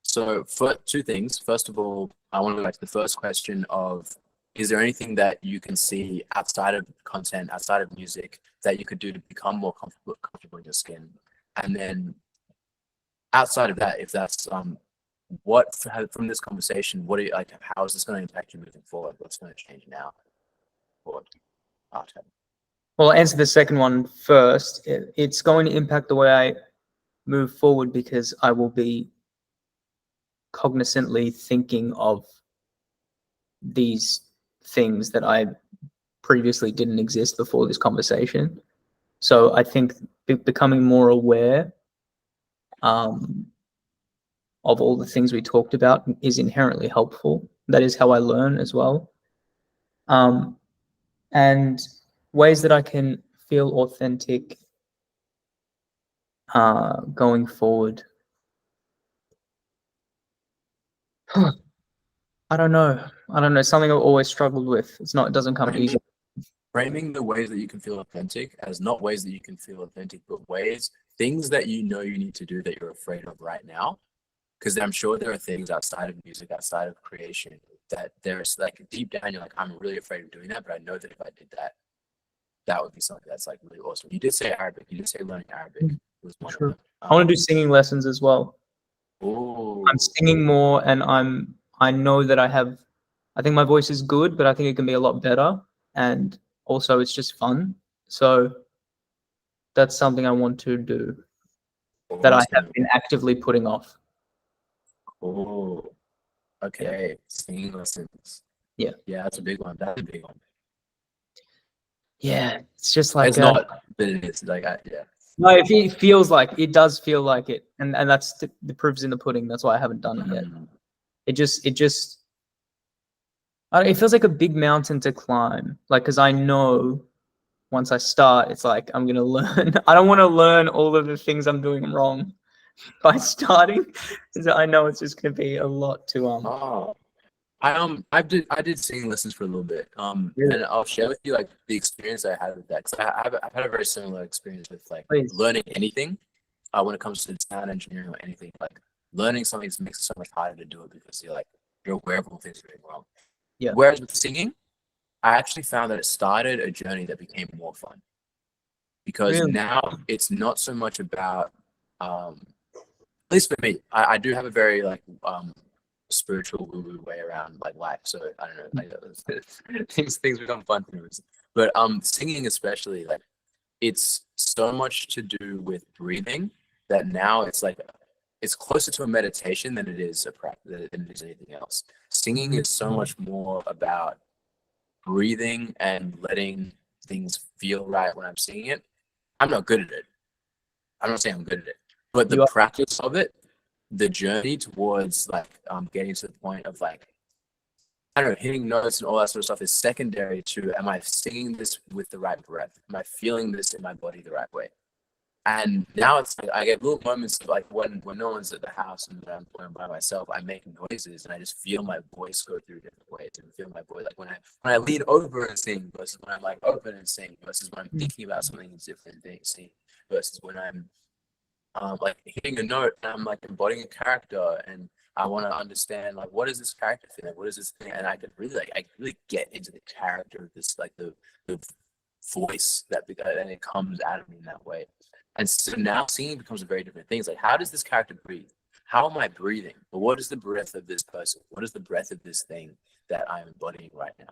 [SPEAKER 1] So for two things. First of all, I want to go back to the first question of, is there anything that you can see outside of content, outside of music, that you could do to become more comfortable in your skin? And then outside of that, if that's what from this conversation, what are you like? How is this going to impact you moving forward? What's going to change now? Forward. After.
[SPEAKER 4] Well, I'll answer the second one first. It's going to impact the way I move forward because I will be cognizantly thinking of these things that I previously didn't exist before this conversation. So I think becoming more aware of all the things we talked about is inherently helpful. That is how I learn as well. And ways that I can feel authentic going forward. I don't know. Something I've always struggled with. It doesn't come easy.
[SPEAKER 1] Framing the ways that you can feel authentic as not ways that you can feel authentic, but things that you know you need to do that you're afraid of right now. Because I'm sure there are things outside of music, outside of creation, that there's like deep down, you're like, I'm really afraid of doing that, but I know that if I did that, that would be something that's like really awesome. You did say Arabic. You did say learning Arabic was one of them.
[SPEAKER 4] I want to do singing lessons as well.
[SPEAKER 1] Oh,
[SPEAKER 4] I'm singing more, and I know that I think my voice is good, but I think it can be a lot better. And also it's just fun. So that's something I want to do that I have been actively putting off.
[SPEAKER 1] Oh, okay. Singing lessons.
[SPEAKER 4] Yeah.
[SPEAKER 1] Yeah, that's a big one. That's a big one.
[SPEAKER 4] Yeah, it's just like
[SPEAKER 1] It's not, but it is like, yeah.
[SPEAKER 4] No, it does feel like it, and that's the proof's in the pudding. That's why I haven't done it yet. It feels like a big mountain to climb. Like, because I know once I start, it's like I'm gonna learn. I don't want to learn all of the things I'm doing wrong by starting. So I know it's just gonna be a lot to
[SPEAKER 1] Oh, I did singing lessons for a little bit.
[SPEAKER 4] Really?
[SPEAKER 1] And I'll share with you like the experience I had with that. Cause I've had a very similar experience with like
[SPEAKER 4] Please.
[SPEAKER 1] learning anything. When it comes to sound engineering or anything, like learning something makes it so much harder to do it because you're aware of all things you're doing wrong.
[SPEAKER 4] Yeah.
[SPEAKER 1] Whereas with singing, I actually found that it started a journey that became more fun. Because
[SPEAKER 4] Really?
[SPEAKER 1] now it's not so much about at least for me, I do have a very like spiritual woo-woo way around like life. So I don't know, like things become fun for me. But singing especially, like it's so much to do with breathing that now it's like it's closer to a meditation than it is a practice than it is anything else. Singing is so much more about breathing and letting things feel right when I'm singing it. I'm not good at it. I'm not saying I'm good at it, but the practice of it, the journey towards like getting to the point of like, I don't know, hitting notes and all that sort of stuff is secondary to, am I singing this with the right breath? Am I feeling this in my body the right way? And now it's like I get little moments of like when no one's at the house and when I'm by myself, I make noises and I just feel my voice go through different ways and feel my voice like when I lean over and sing versus when I'm like open and sing versus when I'm thinking about something different things versus when I'm like hitting a note and I'm like embodying a character and I want to understand like what is this character thing, like what is this thing, and I could really get into the character of this like the voice and it comes out of me in that way. And so now singing becomes a very different thing. It's like, how does this character breathe? How am I breathing? But what is the breath of this person? What is the breath of this thing that I'm embodying right now?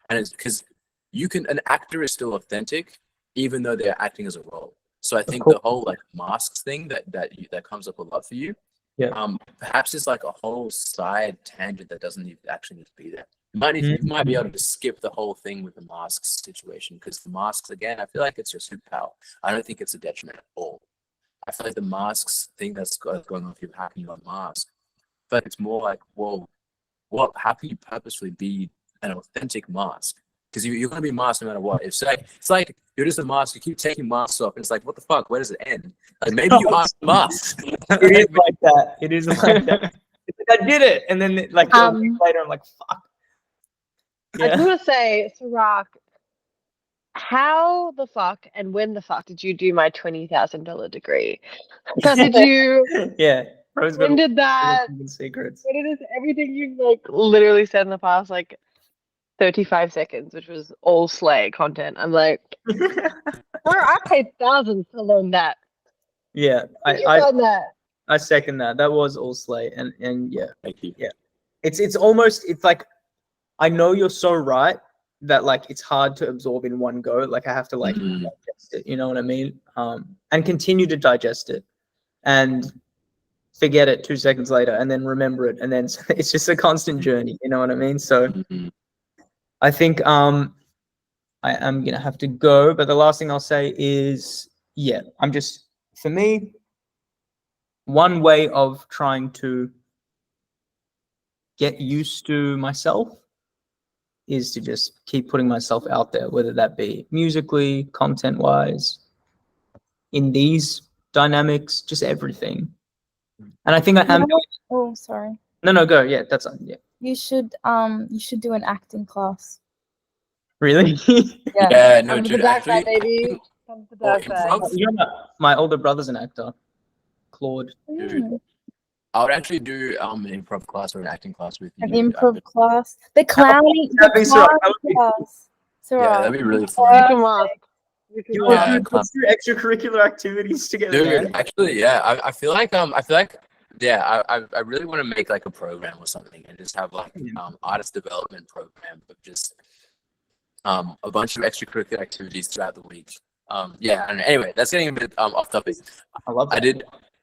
[SPEAKER 1] And it's because an actor is still authentic, even though they're acting as a role. So I think the whole like masks thing that comes up a lot for you, perhaps is like a whole side tangent that doesn't actually need to be there. You might be able to skip the whole thing with the masks situation because the masks, again, I feel like it's your superpower. I don't think it's a detriment at all. I feel like the masks thing that's going on with you, how can you unmask? But it's more like, well, how can you purposefully be an authentic mask? Because you're going to be masked no matter what. It's like you're just a mask. You keep taking masks off, and it's like, what the fuck? Where does it end? Like maybe you are a mask.
[SPEAKER 4] It is like that. It is like that. It's like, I did it, and then like a week later, I'm like, fuck.
[SPEAKER 7] I just want to say, Sirach, how the fuck and when the fuck did you do my $20,000 degree? How did you?
[SPEAKER 4] Yeah.
[SPEAKER 7] When did that?
[SPEAKER 4] Secrets.
[SPEAKER 7] When it is everything you've like literally said in the past like 35 seconds, which was all slay content. I'm like, I paid thousands to learn that.
[SPEAKER 4] Yeah, I second that. That was all slay, and yeah,
[SPEAKER 1] thank you.
[SPEAKER 4] Yeah, it's like I know you're so right that like it's hard to absorb in one go. Like I have to like digest it. You know what I mean? And continue to digest it, and forget it 2 seconds later, and then remember it, and then it's just a constant journey. You know what I mean? So I think I am gonna have to go. But the last thing I'll say is, yeah, for me, one way of trying to get used to myself is to just keep putting myself out there, whether that be musically, content-wise, in these dynamics, just everything. And I think I am.
[SPEAKER 3] Oh, sorry.
[SPEAKER 4] No, go. Yeah, that's yeah.
[SPEAKER 3] You should do an acting class.
[SPEAKER 4] Really?
[SPEAKER 1] Yeah, no,
[SPEAKER 7] Come to
[SPEAKER 1] dude.
[SPEAKER 7] the dark
[SPEAKER 1] Actually,
[SPEAKER 7] side, baby. Come to the
[SPEAKER 1] or
[SPEAKER 7] dark side.
[SPEAKER 1] improv.
[SPEAKER 4] You know, my older brother's an actor, Claude.
[SPEAKER 1] Dude, I would actually do an improv class or an acting class with you.
[SPEAKER 3] An
[SPEAKER 1] dude.
[SPEAKER 3] improv class. The clowning.
[SPEAKER 4] That'd be so-
[SPEAKER 3] clown
[SPEAKER 4] that would be-
[SPEAKER 3] class.
[SPEAKER 1] Yeah, that'd be really
[SPEAKER 7] You
[SPEAKER 1] fun.
[SPEAKER 7] can walk. You can
[SPEAKER 4] You
[SPEAKER 7] walk.
[SPEAKER 1] Yeah,
[SPEAKER 4] let's do extracurricular activities together,
[SPEAKER 1] Dude,
[SPEAKER 4] man.
[SPEAKER 1] actually, yeah, I feel like yeah, I really want to make like a program or something and just have like artist development program, but just a bunch of extracurricular activities throughout the week. Yeah, and anyway, that's getting a bit off topic.
[SPEAKER 4] I love that.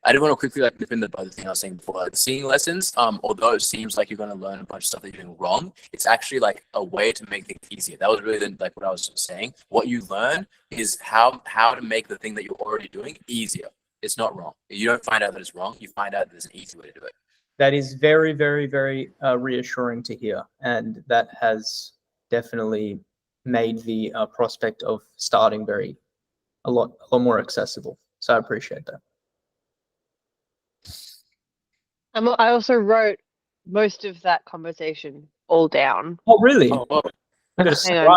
[SPEAKER 1] I did want to quickly like dip in the other thing I was saying before. Like singing lessons, although it seems like you're going to learn a bunch of stuff that you're doing wrong, it's actually like a way to make things easier. That was really like what I was saying. What you learn is how to make the thing that you're already doing easier. It's not wrong. You don't find out that it's wrong. You find out that there's an easy way to do it.
[SPEAKER 4] That is very, very, very reassuring to hear, and that has definitely made the prospect of starting a lot more accessible. So I appreciate that.
[SPEAKER 7] I also wrote most of that conversation all down.
[SPEAKER 4] Oh, really?
[SPEAKER 1] Oh, well,
[SPEAKER 4] I gotta
[SPEAKER 7] Hang on.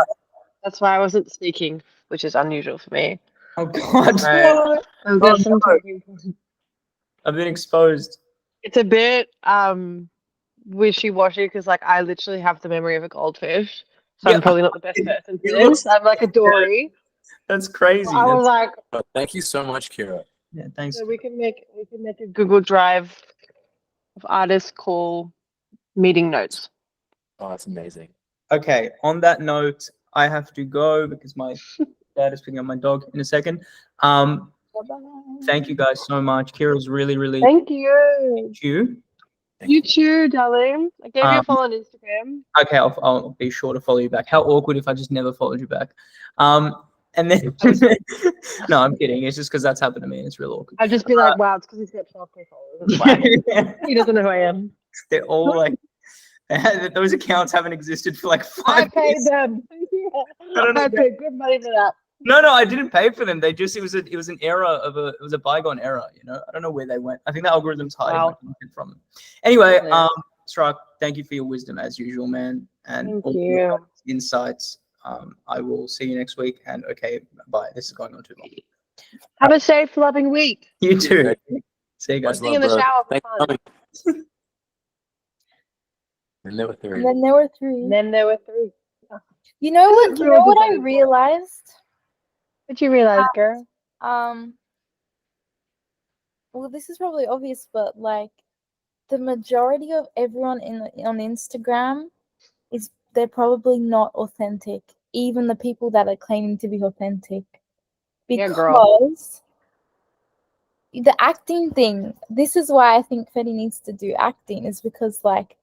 [SPEAKER 7] That's why I wasn't speaking, which is unusual for me.
[SPEAKER 4] Oh God!
[SPEAKER 7] Right. I'm
[SPEAKER 4] Oh,
[SPEAKER 7] just
[SPEAKER 4] no.
[SPEAKER 7] talking.
[SPEAKER 4] I've been exposed.
[SPEAKER 7] It's a bit wishy-washy because like I literally have the memory of a goldfish, so
[SPEAKER 4] Yeah.
[SPEAKER 7] I'm probably not the best person for
[SPEAKER 4] You look-
[SPEAKER 7] this. I'm like a Dory.
[SPEAKER 4] That's crazy.
[SPEAKER 7] I was like,
[SPEAKER 1] thank you so much, Kira.
[SPEAKER 4] Yeah, thanks.
[SPEAKER 7] so we can make a Google Drive of artist call meeting notes.
[SPEAKER 1] Oh, that's amazing.
[SPEAKER 4] Okay, on that note, I have to go because my dad is picking up my dog in a second. Thank you guys so much. Kira's really, really
[SPEAKER 7] Thank you.
[SPEAKER 4] thank you.
[SPEAKER 7] You too, darling. I gave you a follow on Instagram.
[SPEAKER 4] Okay, I'll be sure to follow you back. How awkward if I just never followed you back. And then no, I'm kidding. It's just because that's happened to me. And it's real awkward.
[SPEAKER 7] I'd just be like, wow, it's because he's got 12K followers. That's why. He doesn't know who I am.
[SPEAKER 4] They're all like those accounts haven't existed for like 5
[SPEAKER 7] I paid
[SPEAKER 4] years.
[SPEAKER 7] them. I paid good money for that.
[SPEAKER 4] No, I didn't pay for them. They just it was an error it was a bygone error. You know, I don't know where they went. I think the algorithm's hiding my content from them. Anyway, Strike, thank you for your wisdom as usual, man, and
[SPEAKER 7] Thank
[SPEAKER 4] all
[SPEAKER 7] you.
[SPEAKER 4] your insights. I will see you next week. And okay, bye. This is going on too long.
[SPEAKER 7] Have a safe, loving week.
[SPEAKER 4] You too. See you guys.
[SPEAKER 1] Much
[SPEAKER 7] Sing in the
[SPEAKER 1] love, bro.
[SPEAKER 7] shower for
[SPEAKER 1] Thanks for
[SPEAKER 7] fun.
[SPEAKER 1] coming. And there were three.
[SPEAKER 3] And then there were three.
[SPEAKER 7] And then there were 3.
[SPEAKER 3] You know what?
[SPEAKER 7] This
[SPEAKER 3] You
[SPEAKER 7] is
[SPEAKER 3] know
[SPEAKER 7] really
[SPEAKER 3] what I
[SPEAKER 7] good.
[SPEAKER 3] realized?
[SPEAKER 7] What'd you realize, girl?
[SPEAKER 3] Well, this is probably obvious, but like the majority of everyone on Instagram they're probably not authentic. Even the people that are claiming to be authentic,
[SPEAKER 7] Yeah,
[SPEAKER 3] because
[SPEAKER 7] girl.
[SPEAKER 3] the acting thing. This is why I think Fetty needs to do acting. Is because like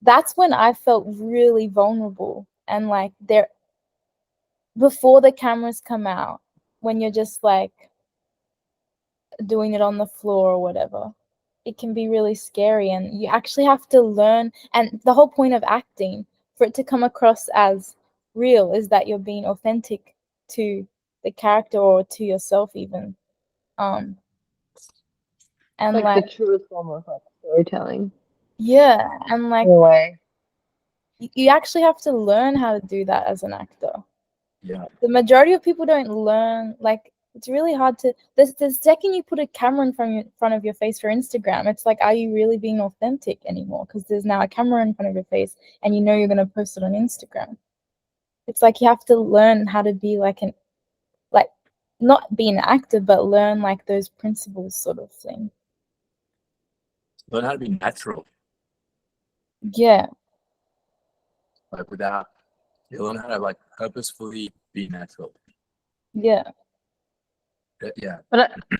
[SPEAKER 3] that's when I felt really vulnerable and like before the cameras come out, when you're just like doing it on the floor or whatever, it can be really scary, and you actually have to learn. And the whole point of acting, for it to come across as real, is that you're being authentic to the character or to yourself even. And
[SPEAKER 7] Like the truest form of like storytelling.
[SPEAKER 3] yeah, and like
[SPEAKER 7] In a way.
[SPEAKER 3] you actually have to learn how to do that as an actor.
[SPEAKER 1] Yeah.
[SPEAKER 3] The majority of people don't learn. Like it's really hard to. The second you put a camera in front of your face for Instagram, it's like, are you really being authentic anymore? Because there's now a camera in front of your face, and you know you're gonna post it on Instagram. It's like you have to learn how to be like not be an actor, but learn like those principles, sort of thing.
[SPEAKER 1] Learn how to be natural.
[SPEAKER 3] Yeah.
[SPEAKER 1] Like you learn how to like purposefully be natural.
[SPEAKER 3] Yeah.
[SPEAKER 1] Yeah.
[SPEAKER 7] But I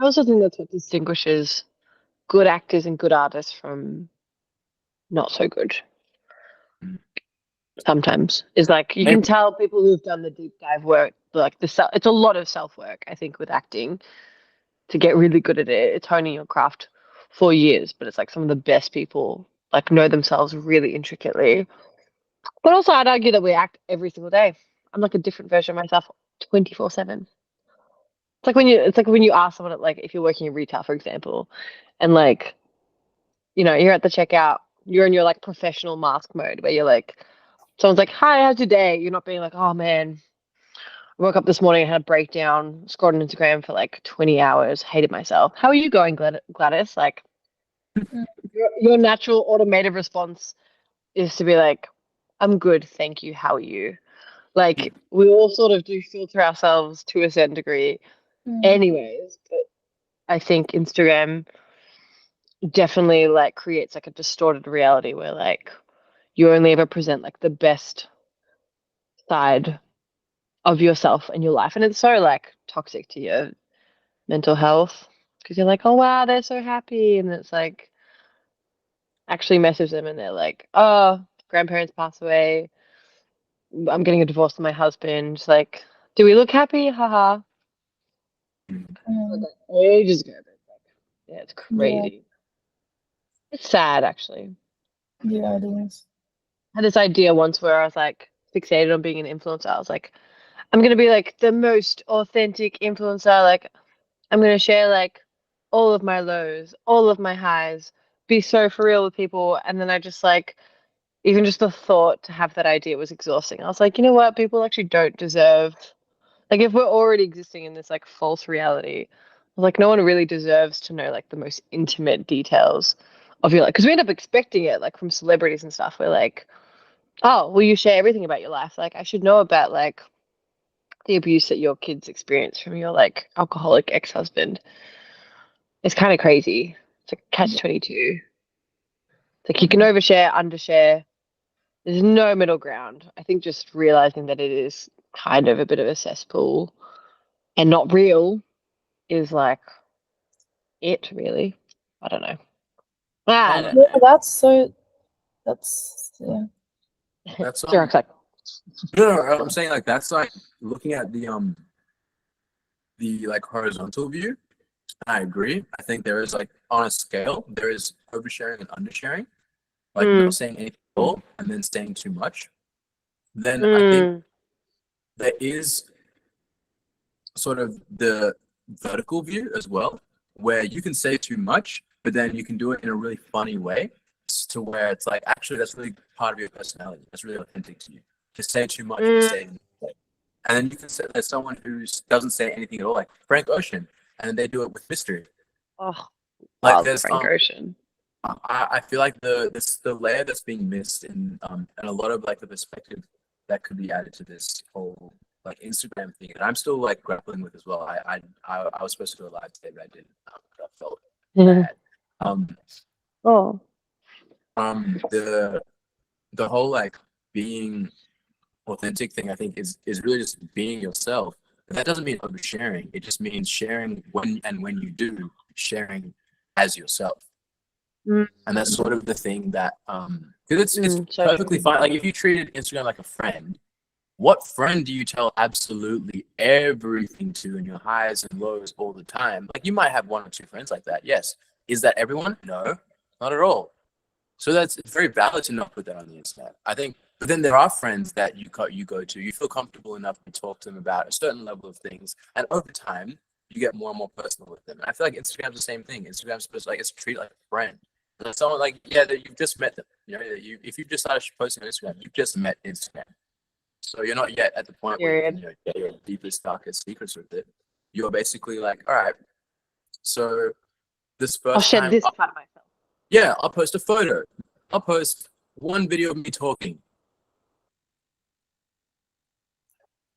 [SPEAKER 7] also think that's what distinguishes good actors and good artists from not so good. sometimes. Is like you can tell people who've done the deep dive work, like it's a lot of self work, I think, with acting to get really good at it. It's honing your craft for years, but it's like some of the best people like know themselves really intricately. But also, I'd argue that we act every single day. I'm like a different version of myself 24/7. It's like when you ask someone like if you're working in retail, for example, and like you're at the checkout, you're in your like professional mask mode where you're like someone's like, "Hi, how's your day?" You're not being like, "Oh man, I woke up this morning and had a breakdown, scrolled on Instagram for like 20 hours, hated myself." How are you going, Gladys? Like your natural automated response is to be like, "I'm good, thank you. How are you?" Like we all sort of do filter ourselves to a certain degree, anyways. But I think Instagram definitely like creates like a distorted reality where like you only ever present like the best side of yourself and your life, and it's so like toxic to your mental health because you're like, oh wow, they're so happy, and it's like actually message them and they're like, oh, grandparents pass away, I'm getting a divorce from my husband. It's like, do we look happy? Haha. Ages ago. Yeah, it's crazy. It's sad, actually.
[SPEAKER 3] Yeah, it is.
[SPEAKER 7] I had this idea once where I was like fixated on being an influencer. I was like, I'm gonna be like the most authentic influencer. Like, I'm gonna share like all of my lows, all of my highs, be so for real with people. And then I just like, even just the thought to have that idea was exhausting. I was like, you know what? People actually don't deserve. Like, if we're already existing in this like false reality, like no one really deserves to know like the most intimate details of your life, because we end up expecting it like from celebrities and stuff. We're like, oh, will you share everything about your life? Like, I should know about like the abuse that your kids experience from your like alcoholic ex-husband. It's kind of crazy. It's like catch-22. It's like you can overshare, undershare. There's no middle ground. I think just realizing that it is kind of a bit of a cesspool and not real is like it really. I don't know. I don't
[SPEAKER 3] Yeah,
[SPEAKER 7] know.
[SPEAKER 3] that's yeah.
[SPEAKER 1] That's
[SPEAKER 7] Direct like
[SPEAKER 1] no, I'm saying like that's like looking at the like horizontal view. I agree. I think there is like on a scale, there is oversharing and undersharing, like not saying anything at all and then saying too much. Then I think there is sort of the vertical view as well, where you can say too much, but then you can do it in a really funny way to where it's like, actually, that's really part of your personality. That's really authentic to you. To say too much, and say, and then you can say there's someone who doesn't say anything at all, like Frank Ocean, and they do it with mystery.
[SPEAKER 7] oh,
[SPEAKER 1] Like
[SPEAKER 7] love
[SPEAKER 1] there's
[SPEAKER 7] Frank Ocean.
[SPEAKER 1] I feel like the layer that's being missed in and a lot of like the perspective that could be added to this whole like Instagram thing, and I'm still like grappling with as well. I was supposed to do a live today, but I didn't. But I felt bad.
[SPEAKER 7] Oh.
[SPEAKER 1] The whole like being authentic thing, I think is really just being yourself. But that doesn't mean oversharing. It just means sharing when you do sharing as yourself. And that's sort of the thing that because it's
[SPEAKER 7] so
[SPEAKER 1] perfectly
[SPEAKER 7] true.
[SPEAKER 1] fine. Like if you treated Instagram like a friend, what friend do you tell absolutely everything to in your highs and lows all the time? Like you might have one or two friends like that. Yes. Is that everyone? No, not at all. So it's very valid to not put that on the internet. I think, but then there are friends that you go to, you feel comfortable enough to talk to them about a certain level of things, and over time you get more and more personal with them. And I feel like Instagram's the same thing. Instagram's supposed to, like, it's treated like a friend. And someone like, yeah, that you've just met them. You know, if you've just started posting on Instagram, you've just met Instagram. So you're not yet at the point where you can get your deepest, darkest secrets with it. You're basically like, all right, so this first
[SPEAKER 7] I'll shed
[SPEAKER 1] time,
[SPEAKER 7] this part of myself.
[SPEAKER 1] yeah, I'll post a photo. I'll post one video of me talking.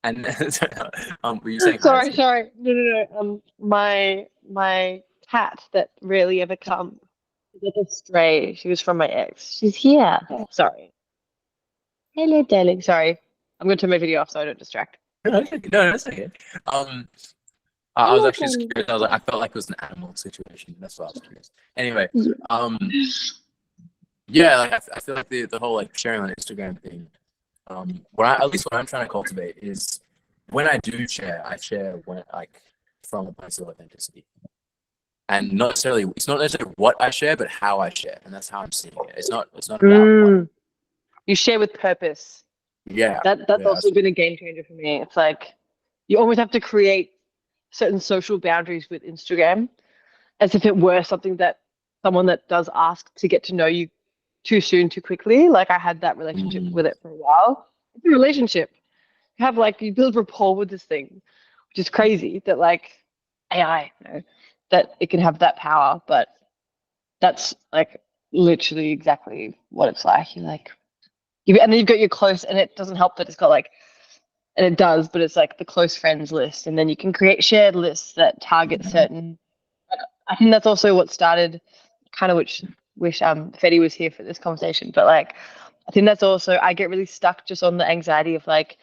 [SPEAKER 1] And were you saying
[SPEAKER 7] Sorry. No. My cat that rarely ever comes. She's like a stray. She was from my ex. She's here. Sorry. Hello, darling. Sorry. I'm going to turn my video off so I don't distract.
[SPEAKER 1] No, that's okay. I was actually just curious. I was like, I felt like it was an animal situation. That's why I was curious. Anyway, yeah, like I feel like the whole like sharing on Instagram thing at least what I'm trying to cultivate is when I do share, I share when like from a place of authenticity. And not necessarily, it's not necessarily what I share, but how I share, and that's how I'm seeing it. It's not about what.
[SPEAKER 7] You share with purpose.
[SPEAKER 1] Yeah.
[SPEAKER 7] That's also been a game changer for me. It's like you always have to create certain social boundaries with Instagram as if it were something that someone that does ask to get to know you too soon, too quickly. Like I had that relationship with it for a while. It's a relationship. You have like you build rapport with this thing, which is crazy that like AI, you know, that it can have that power, but that's like literally exactly what it's like. You're like and then you've got your close, and it doesn't help that it's got like, and it does, but it's like the close friends list, and then you can create shared lists that target certain. I think that's also what started, kind of wish Fetty was here for this conversation, but like, I think that's also I get really stuck just on the anxiety of like,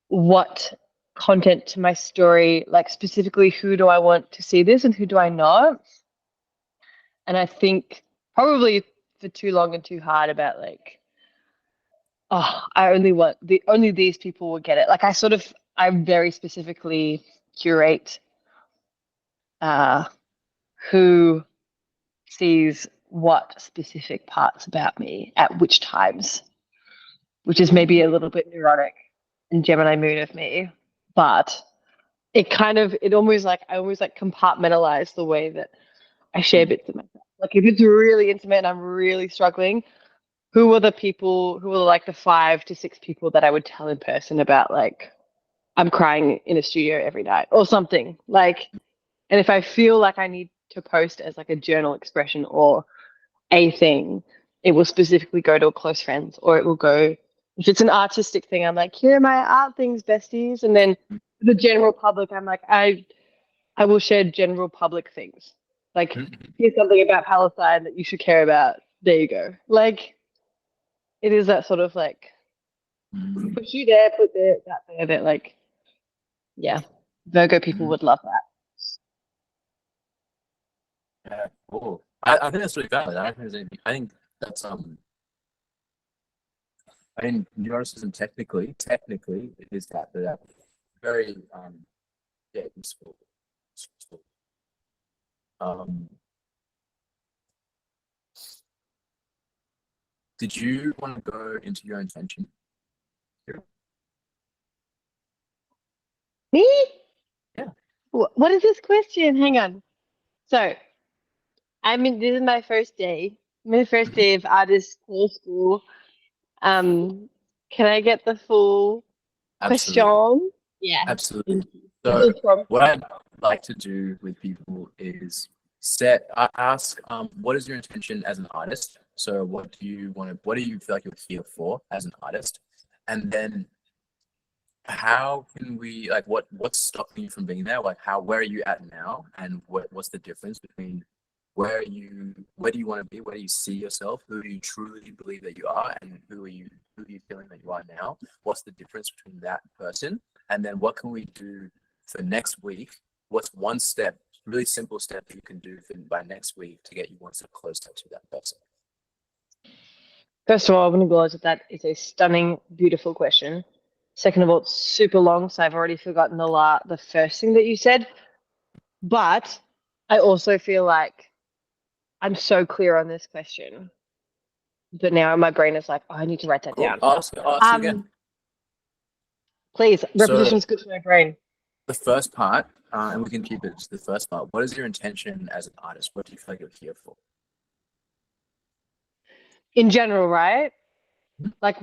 [SPEAKER 7] what content to my story, like specifically who do I want to see this and who do I not, and I think probably for too long and too hard about like, oh, I only want only these people will get it. Like I very specifically curate who sees what specific parts about me at which times, which is maybe a little bit neurotic and Gemini moon of me, but it almost like I always like compartmentalize the way that I share bits of myself. Like if it's really intimate and I'm really struggling, who are the people who are like the 5 to 6 people that I would tell in person about like I'm crying in a studio every night or something like, and if I feel like I need to post as like a journal expression or a thing, it will specifically go to a close friends, or it will go, if it's an artistic thing, I'm like, here are my art things, besties. And then the general public, I'm like, I will share general public things. Like, here's something about Palestine that you should care about. There you go. Like, it is that sort of like, put you there, put that there, that like, yeah, Virgo people would love that.
[SPEAKER 1] Yeah, cool. I think that's really valid. I don't think there's anything. I think that's I think neuroticism technically it is that, but very yeah, useful. Did you want to go into your intention?
[SPEAKER 7] Me?
[SPEAKER 1] Yeah.
[SPEAKER 7] What is this question? Hang on. So, this is my first day. My first day of artist school. Can I get the full
[SPEAKER 1] Absolutely.
[SPEAKER 7] question? Yeah.
[SPEAKER 1] Absolutely.
[SPEAKER 7] Full
[SPEAKER 1] So
[SPEAKER 7] prompt.
[SPEAKER 1] what I'd like to do with people is ask what is your intention as an artist? So what do you feel like you're here for as an artist? And then how can we like what's stopping you from being there? Like where are you at now, and what's the difference between where do you want to be, where do you see yourself, who do you truly believe that you are, and who are you feeling that you are now? What's the difference between that person? And then what can we do for next week? What's one step, really simple step that you can do by next week to get you one step closer to that person?
[SPEAKER 7] First of all, I want to acknowledge that is a stunning, beautiful question. Second of all, it's super long, so I've already forgotten the first thing that you said. But I also feel like I'm so clear on this question. But now my brain is like, oh, I need to write that down.
[SPEAKER 1] Ask again.
[SPEAKER 7] Please, repetition's good for my brain.
[SPEAKER 1] The first part, and we can keep it to the first part. What is your intention as an artist? What do you feel like you're here for?
[SPEAKER 7] In general, right? Like,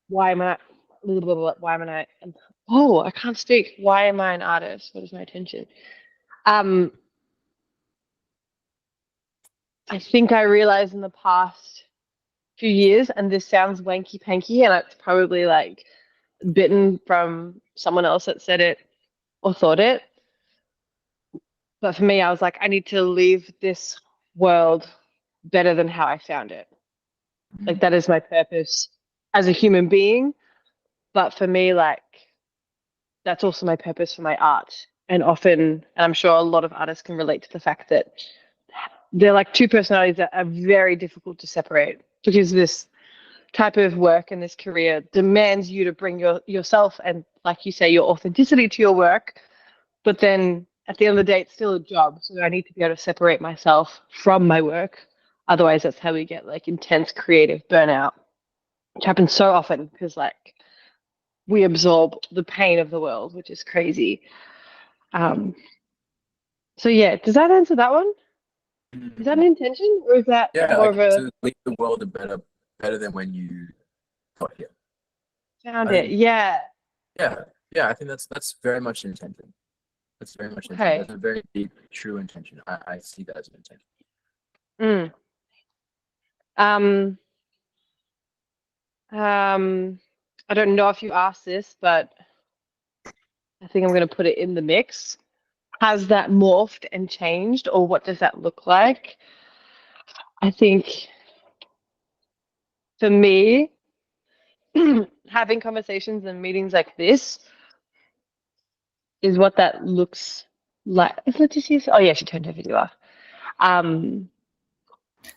[SPEAKER 7] why am I? Why am I? Oh, I can't speak. Why am I an artist? What is my intention? I think I realized in the past few years, and this sounds wanky panky, and it's probably like bitten from someone else that said it or thought it. But for me, I was like, I need to leave this world better than how I found it. Like that is my purpose as a human being. But for me, like that's also my purpose for my art. And often, and I'm sure a lot of artists can relate to the fact that they're like two personalities that are very difficult to separate because this type of work and this career demands you to bring yourself and, like you say, your authenticity to your work. But then at the end of the day, it's still a job. So I need to be able to separate myself from my work. Otherwise, that's how we get like intense creative burnout, which happens so often because like we absorb the pain of the world, which is crazy. So yeah, does that answer that one? Is that an intention, or is that
[SPEAKER 1] Yeah,
[SPEAKER 7] more
[SPEAKER 1] like
[SPEAKER 7] of a
[SPEAKER 1] to leave the world a better than when you got here.
[SPEAKER 7] found
[SPEAKER 1] I
[SPEAKER 7] it?
[SPEAKER 1] think-
[SPEAKER 7] Yeah.
[SPEAKER 1] Yeah, I think that's very much intention. That's very much intention.
[SPEAKER 7] Okay.
[SPEAKER 1] That's a very deep, true intention. I see that as an intention.
[SPEAKER 7] Mm. I don't know if you asked this, but I think I'm going to put it in the mix. Has that morphed and changed, or what does that look like? I think for me, having conversations and meetings like this is what that looks like. Is Leticia? Oh yeah, she turned her video off.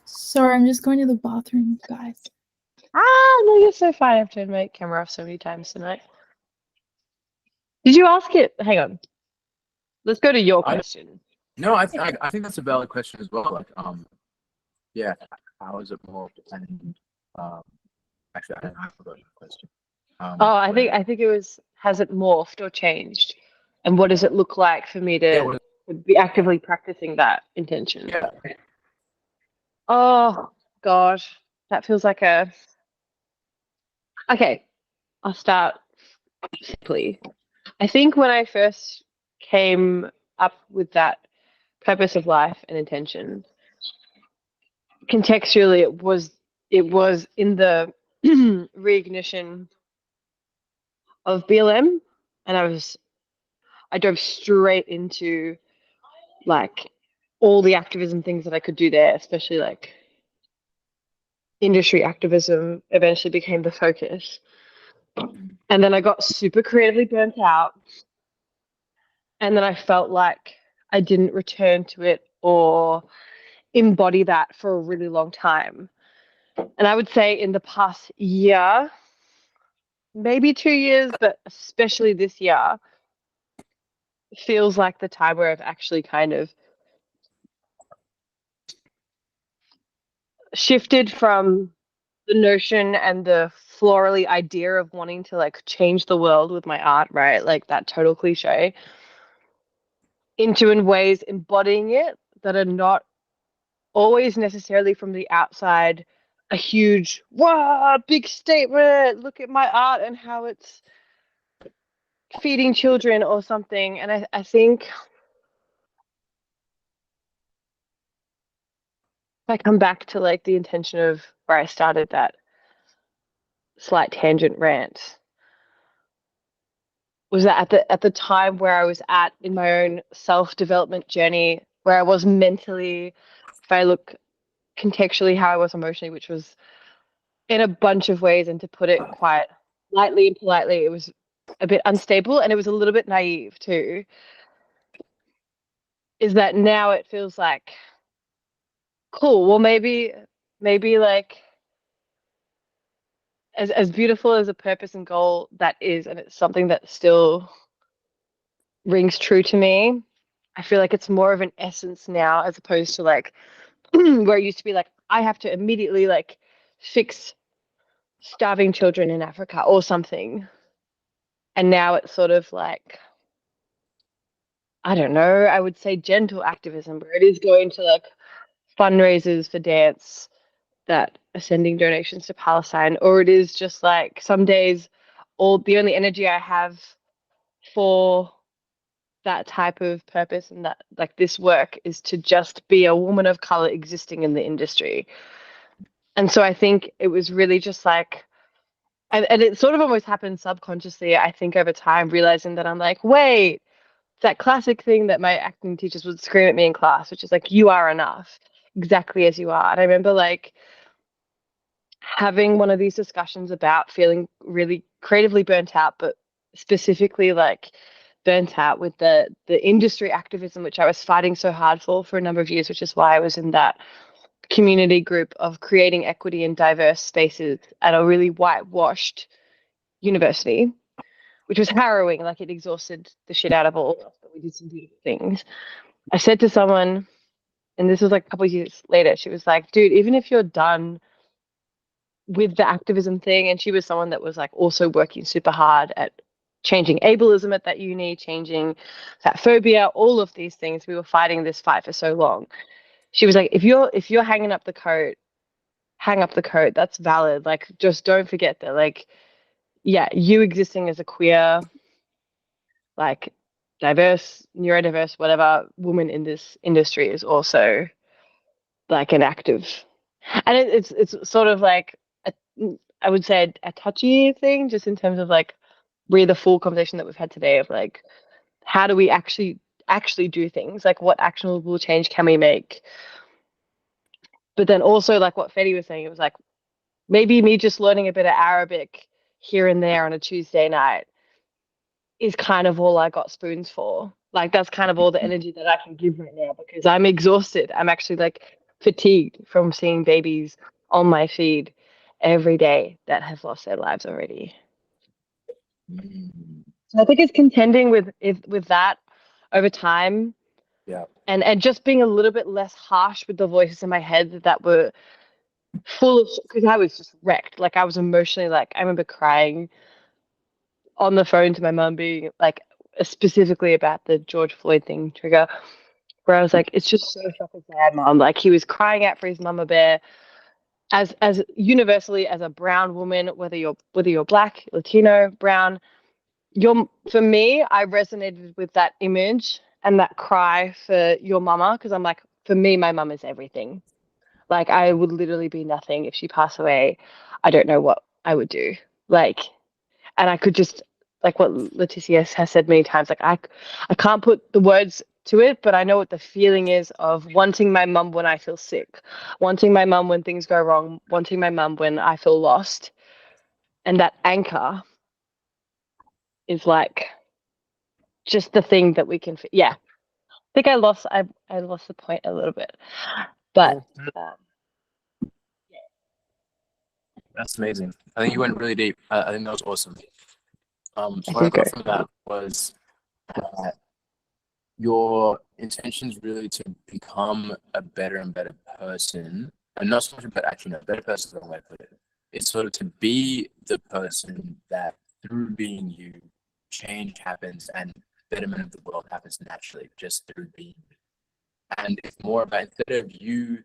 [SPEAKER 3] Sorry, I'm just going to the bathroom, guys.
[SPEAKER 7] No, you're so fine. I've turned my camera off so many times tonight. Did you ask it? Hang on. Let's go to your question.
[SPEAKER 1] No, I think that's a valid question as well. Like, yeah, how is it more dependent? Actually, I forgot the question.
[SPEAKER 7] I think it was, has it morphed or changed? And what does it look like for me to be actively practicing that intention?
[SPEAKER 1] Yeah.
[SPEAKER 7] Oh, God. That feels like a... Okay, I'll start simply. I think when I first came up with that purpose of life and intention, contextually, it was in the reignition of BLM, and I dove straight into like all the activism things that I could do there, especially like industry activism eventually became the focus. And then I got super creatively burnt out. And then I felt like I didn't return to it or embody that for a really long time. And I would say in the past year, maybe 2 years, but especially this year, feels like the time where I've actually kind of shifted from the notion and the florally idea of wanting to like change the world with my art, right? Like that total cliche, into in ways embodying it that are not always necessarily from the outside a huge, wow, big statement. Look at my art and how it's feeding children or something. And I think if I come back to like the intention of where I started that slight tangent rant, was that at the time where I was at in my own self-development journey, where I was mentally, if I look contextually how I was emotionally, which was in a bunch of ways, and to put it quite lightly and politely, it was a bit unstable and it was a little bit naive too. Is that now it feels like cool. Well, maybe like as beautiful as a purpose and goal that is, and it's something that still rings true to me. I feel like it's more of an essence now as opposed to like where it used to be like I have to immediately like fix starving children in Africa or something. And now it's sort of like, I don't know, I would say gentle activism where it is going to like fundraisers for dance that are sending donations to Palestine, or it is just like some days all the only energy I have for that type of purpose and that like this work is to just be a woman of color existing in the industry. And so I think it was really just like, and it sort of almost happened subconsciously, I think, over time, realizing that I'm like, wait, that classic thing that my acting teachers would scream at me in class, which is like, you are enough, exactly as you are. And I remember like having one of these discussions about feeling really creatively burnt out, but specifically like burnt out with the industry activism, which I was fighting so hard for a number of years, which is why I was in that community group of creating equity in diverse spaces at a really whitewashed university, which was harrowing. Like, it exhausted the shit out of all of us, but we did some beautiful things. I said to someone, and this was like a couple of years later, she was like, dude, even if you're done with the activism thing, and she was someone that was like also working super hard at changing ableism at that uni, changing fat phobia, all of these things. We were fighting this fight for so long. She was like, if you're hanging up the coat, hang up the coat. That's valid. Like, just don't forget that, like, yeah, you existing as a queer, like, diverse, neurodiverse, whatever woman in this industry is also like an active, and it's sort of like a, I would say a touchy thing, just in terms of like really the full conversation that we've had today of like, how do we actually do things, like what actionable change can we make? But then also, like what Fedi was saying, it was like maybe me just learning a bit of Arabic here and there on a Tuesday night is kind of all I got spoons for. Like, that's kind of all the energy that I can give right now, because I'm exhausted. I'm actually like fatigued from seeing babies on my feed every day that have lost their lives already. So I think it's contending with that over time.
[SPEAKER 1] Yeah.
[SPEAKER 7] And just being a little bit less harsh with the voices in my head that were full of, because I was just wrecked. Like, I was emotionally, like, I remember crying on the phone to my mum, being like, specifically about the George Floyd thing trigger, where I was like, it's just so fucking sad, mom. Like, he was crying out for his mama bear. As universally as a brown woman, whether you're black, Latino, brown, for me, I resonated with that image and that cry for your mama, because I'm like, for me, my mum is everything. Like, I would literally be nothing if she passed away. I don't know what I would do. Like, and I could just, like what Leticia has said many times, like, I can't put the words to it, but I know what the feeling is of wanting my mum when I feel sick, wanting my mum when things go wrong, wanting my mum when I feel lost. And that anchor is like just the thing that we can, yeah. I think I lost the point a little bit, but
[SPEAKER 1] That's amazing. I think you went really deep. I think that was awesome. So
[SPEAKER 7] I
[SPEAKER 1] what I
[SPEAKER 7] think
[SPEAKER 1] got from that was that your intentions really to become a better and better person, and not so much about actually, no, better person is the wrong way to put it. It's sort of to be the person that through being you, change happens and betterment of the world happens naturally just through being you. And it's more about, instead of you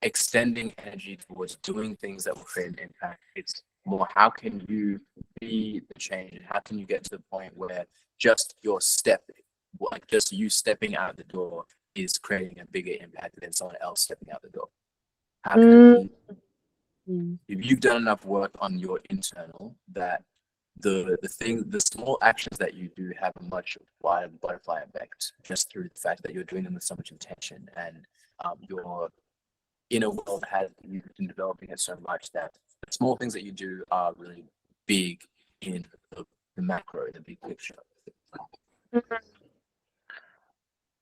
[SPEAKER 1] extending energy towards doing things that will create an impact, it's more how can you be the change, and how can you get to the point where just your step, like just you stepping out the door, is creating a bigger impact than someone else stepping out the door. How can you, if you've done enough work on your internal, that the small actions that you do have a much wider butterfly effect, just through the fact that you're doing them with so much intention, and your inner world has, you've been developing it so much that the small things that you do are really big in the macro, the big picture.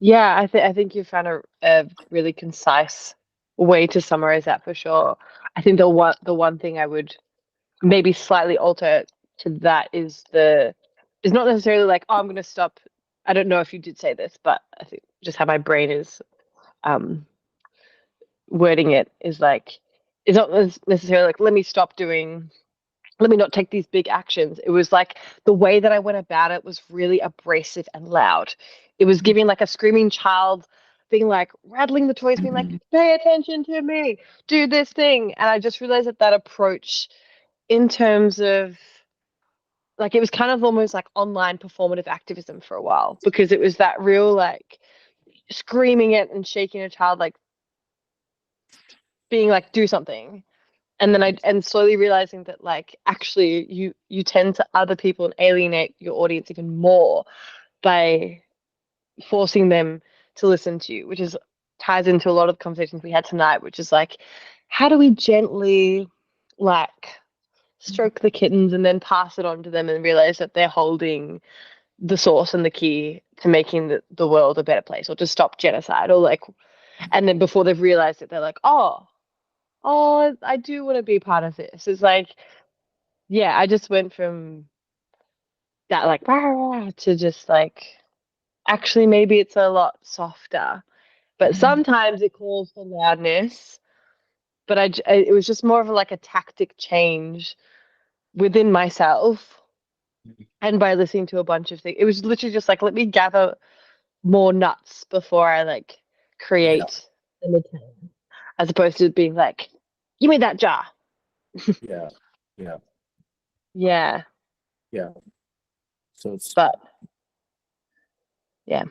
[SPEAKER 7] yeah, I think you found a really concise way to summarize that, for sure. I think the one thing I would maybe slightly alter to that is not necessarily like, oh, I'm going to stop. I don't know if you did say this, but I think just how my brain is wording it is like, it's not necessarily like, let me not take these big actions. It was like the way that I went about it was really abrasive and loud. It was giving like a screaming child, being like rattling the toys, being like, pay attention to me, do this thing. And I just realized that approach, in terms of like, it was kind of almost like online performative activism for a while, because it was that real like screaming it and shaking a child, like being like, do something. And then and slowly realizing that like actually you tend to other people and alienate your audience even more by forcing them to listen to you, which is ties into a lot of the conversations we had tonight, which is like, how do we gently like stroke the kittens and then pass it on to them and realize that they're holding the source and the key to making the world a better place, or to stop genocide, or like, and then before they've realized it, they're like, oh, oh, I do want to be part of this. It's like, yeah, I just went from that like rah, rah, to just like actually maybe it's a lot softer. But sometimes it calls for loudness. But it was just more of like a tactic change within myself, and by listening to a bunch of things, it was literally just like let me gather more nuts before I like
[SPEAKER 1] Yeah.
[SPEAKER 7] create an attempt, as opposed to being like, give me that jar.
[SPEAKER 1] Yeah. Yeah.
[SPEAKER 7] Yeah,
[SPEAKER 1] Yeah. So it's
[SPEAKER 7] but yeah.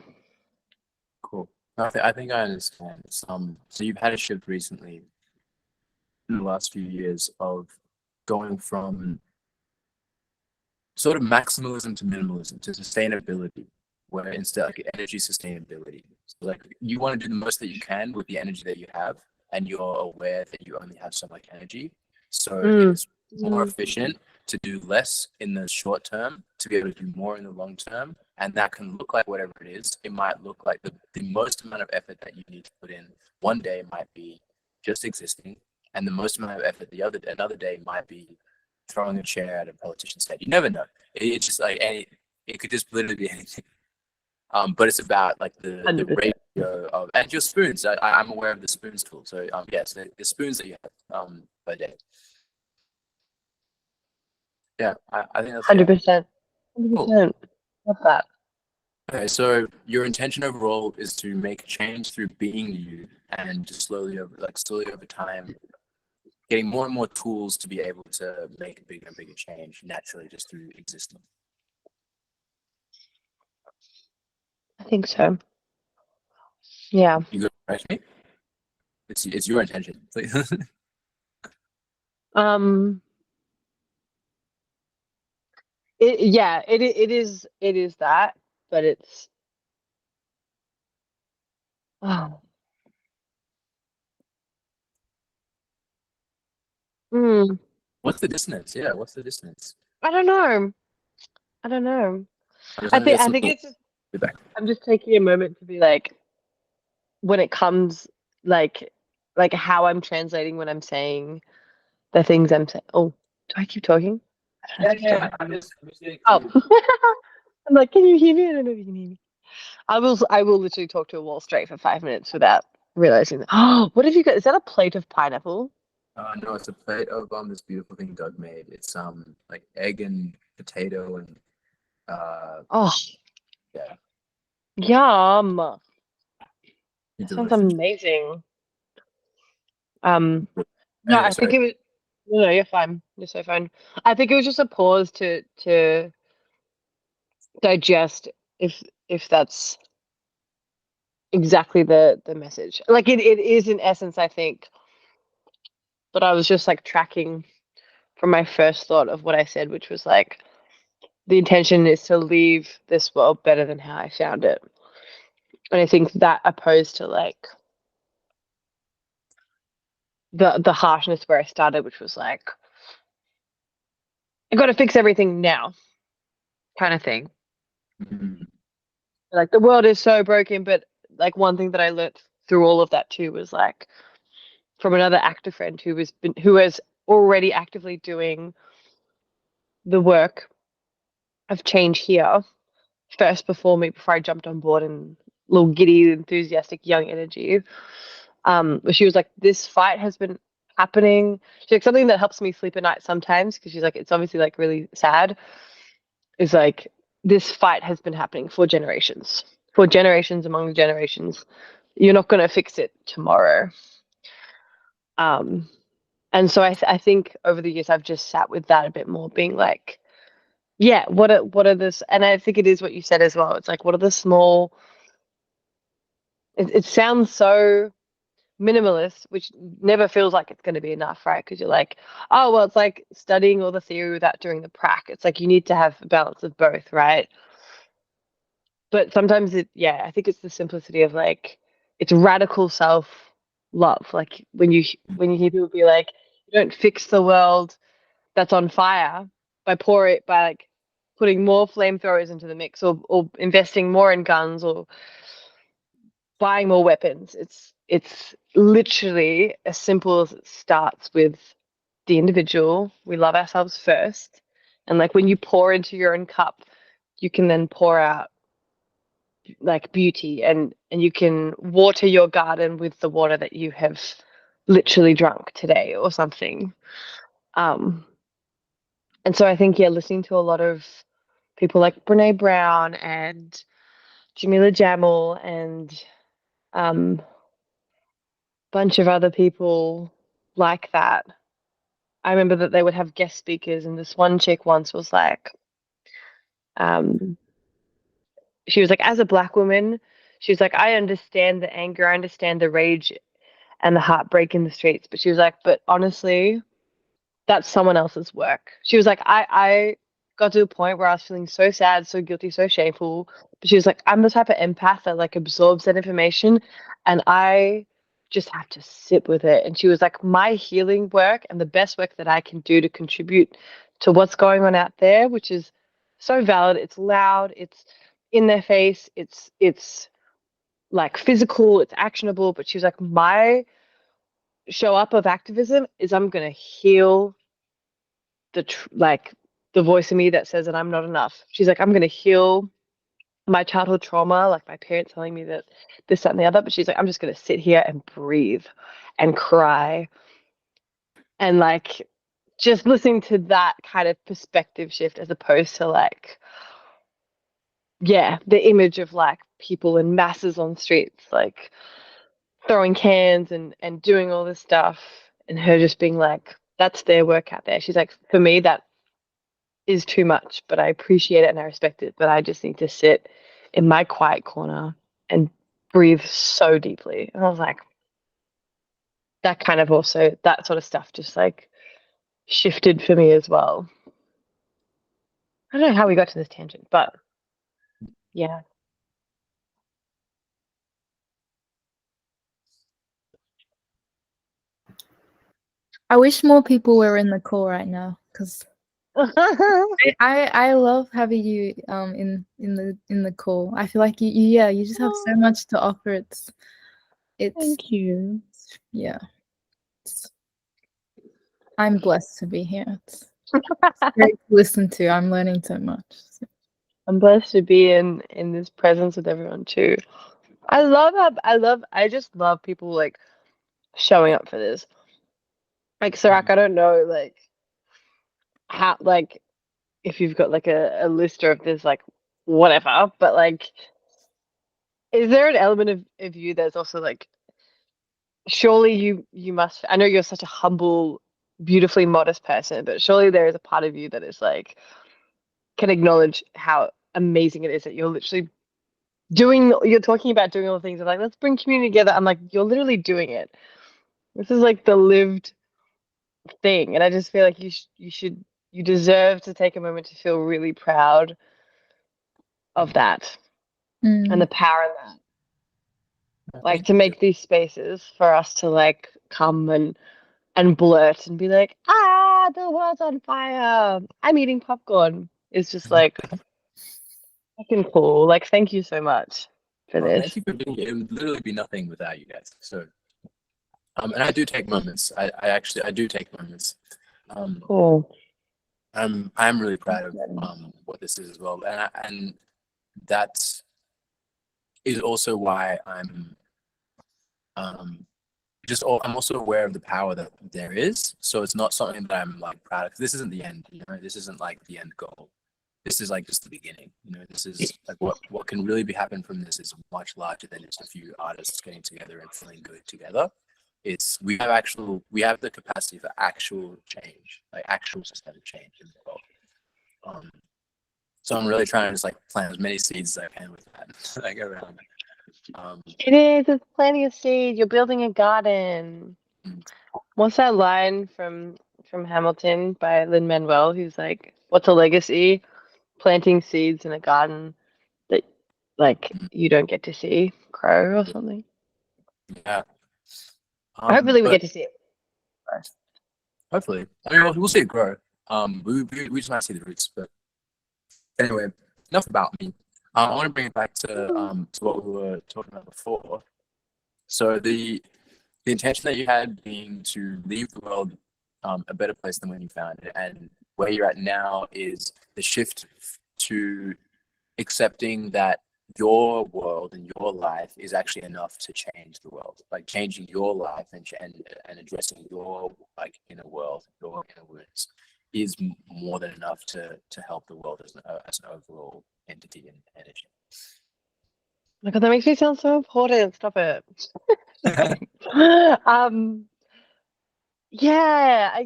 [SPEAKER 1] cool. I think I understand some. So you've had a shift recently in the last few years of going from sort of maximalism to minimalism to sustainability, where instead like energy sustainability. So like you want to do the most that you can with the energy that you have, and you're aware that you only have so much energy. So it
[SPEAKER 7] Mm.
[SPEAKER 1] is more efficient to do less in the short term to be able to do more in the long term. And that can look like whatever it is. It might look like the most amount of effort that you need to put in one day might be just existing, and the most amount of effort another day might be throwing a chair at a politician's head. You never know. It's just like it could just literally be anything. But it's about like the
[SPEAKER 7] 100%.
[SPEAKER 1] ratio of and your spoons. I'm aware of the spoons tool. So yes, the spoons that you have per day. Yeah, I think that's
[SPEAKER 7] 100%.
[SPEAKER 1] cool.
[SPEAKER 7] 100%. Love that.
[SPEAKER 1] Okay, so your intention overall is to make change through being you, and just slowly over time, getting more and more tools to be able to make a bigger and bigger change naturally just through existing.
[SPEAKER 7] I think so. Yeah.
[SPEAKER 1] You go correct me? It's your intention.
[SPEAKER 7] Um. It is that, but it's oh. Mm,
[SPEAKER 1] What's the dissonance? Yeah, what's the dissonance?
[SPEAKER 7] I don't know. I don't know.
[SPEAKER 1] I just want to get
[SPEAKER 7] I
[SPEAKER 1] some
[SPEAKER 7] think it's just,
[SPEAKER 1] feedback.
[SPEAKER 7] I'm just taking a moment to be like when it comes like how I'm translating when I'm saying the things I'm saying. Oh, do I keep talking? I don't know if I keep talking.
[SPEAKER 1] I'm just getting
[SPEAKER 7] Oh, I'm like, can you hear me? I don't know if you can hear me. I will literally talk to a wall straight for 5 minutes without realizing that. Oh, what have you got? Is that a plate of pineapple?
[SPEAKER 1] no, it's a plate of this beautiful thing Doug made. It's like egg and potato and
[SPEAKER 7] Oh,
[SPEAKER 1] yeah,
[SPEAKER 7] yum. That
[SPEAKER 1] it's
[SPEAKER 7] sounds
[SPEAKER 1] delicious.
[SPEAKER 7] amazing. Um, no,
[SPEAKER 1] Anyway,
[SPEAKER 7] I think
[SPEAKER 1] sorry.
[SPEAKER 7] it was. No, you're fine. You're so fine. I think it was just a pause to digest if that's exactly the message. Like it is in essence, I think. But I was just like tracking from my first thought of what I said, which was like the intention is to leave this world better than how I found it. And I think that opposed to like the harshness where I started, which was like I got to fix everything now, kind of thing.
[SPEAKER 1] Mhm.
[SPEAKER 7] Like the world is so broken, but like one thing that I learned through all of that too was like from another actor friend who was already actively doing the work of change here first before me before I jumped on board and little giddy, enthusiastic, young energy. Where she was like, "This fight has been happening." She's like, something that helps me sleep at night sometimes because she's like, it's obviously like really sad. Is like this fight has been happening for generations among generations. You're not going to fix it tomorrow. Um, and so I think over the years I've just sat with that a bit more, being like, yeah, what are this? And I think it is what you said as well. It's like, what are the small? It sounds so minimalist, which never feels like it's going to be enough, right? Because you're like, oh, well, it's like studying all the theory without doing the prac. It's like you need to have a balance of both, right? But sometimes I think it's the simplicity of like, it's radical self love. Like when you hear people be like, you don't fix the world that's on fire by like putting more flamethrowers into the mix or investing more in guns or buying more weapons. It's literally as simple as it starts with the individual. We love ourselves first. And like when you pour into your own cup, you can then pour out like beauty, and you can water your garden with the water that you have literally drunk today or something. Um and so I think, yeah, listening to a lot of people like Brene Brown and Jamila Jamil and bunch of other people like that. I remember that they would have guest speakers, and this one chick once was like, um, she was like, as a black woman, she was like, I understand the anger, I understand the rage and the heartbreak in the streets, but she was like, but honestly, that's someone else's work. She was like, I got to a point where I was feeling so sad, so guilty, so shameful. But she was like, I'm the type of empath that like absorbs that information, and I just have to sit with it. And she was like, my healing work and the best work that I can do to contribute to what's going on out there, which is so valid. It's loud. It's in their face. It's like physical. It's actionable. But she was like, my show up of activism is I'm gonna heal like the voice in me that says that I'm not enough. She's like, I'm going to heal my childhood trauma, like my parents telling me that this, that, and the other. But she's like, I'm just going to sit here and breathe and cry. And like, just listening to that kind of perspective shift as opposed to like, yeah, the image of like people in masses on streets, like throwing cans and doing all this stuff. And her just being like, that's their work out there. She's like, for me, that is too much, but I appreciate it and I respect it. But I just need to sit in my quiet corner and breathe so deeply. And I was like, that kind of also, that sort of stuff just like shifted for me as well. I don't know how we got to this tangent, but yeah.
[SPEAKER 3] I wish more people were in the call right now because I love having you in the call. I feel like you just have so much to offer. It's
[SPEAKER 7] Thank you.
[SPEAKER 3] yeah. I'm blessed to be here. It's great to listen to. I'm learning so much. So.
[SPEAKER 7] I'm blessed to be in this presence with everyone too. I just love people like showing up for this. Like Sarak, I don't know like how like if you've got like a list or if there's like whatever, but like is there an element of you that's also like surely you must, I know you're such a humble, beautifully modest person, but surely there is a part of you that is like can acknowledge how amazing it is that you're literally you're talking about doing all the things of like let's bring community together. I'm like, you're literally doing it. This is like the lived thing, and I just feel like you deserve to take a moment to feel really proud of that and the power in that. Like to make these spaces for us to like come and blurt and be like, the world's on fire. I'm eating popcorn. It's just like fucking cool. Like, thank you so much for
[SPEAKER 1] Well,
[SPEAKER 7] this.
[SPEAKER 1] thank you for being here. It would literally be nothing without you guys. So, and I do take moments. I do take moments.
[SPEAKER 7] Cool.
[SPEAKER 1] I'm really proud of what this is as well, and that is also why I'm I'm also aware of the power that there is. So it's not something that I'm like proud of. This isn't the end, you know. This isn't like the end goal. This is like just the beginning, you know. This is like what can really be happening from this is much larger than just a few artists getting together and feeling good together. It's we have the capacity for actual change, like actual systemic change in the world. So I'm really trying to just like plant as many seeds as I can with that, like around.
[SPEAKER 7] It's planting a seed. You're building a garden. What's that line from Hamilton by Lin-Manuel? Who's like, "What's a legacy? Planting seeds in a garden that like you don't get to see grow or something."
[SPEAKER 1] Yeah.
[SPEAKER 7] Hopefully we get to see it.
[SPEAKER 1] Hopefully, I mean, we'll see it grow. We just might see the roots, but anyway, enough about me. I want to bring it back to what we were talking about before. So the intention that you had being to leave the world a better place than when you found it, and where you're at now is the shift to accepting that your world and your life is actually enough to change the world. Like changing your life and addressing your like inner world, your inner wounds, is more than enough to help the world as an overall entity and energy.
[SPEAKER 7] My God, that makes me sound so important. Stop it. Yeah,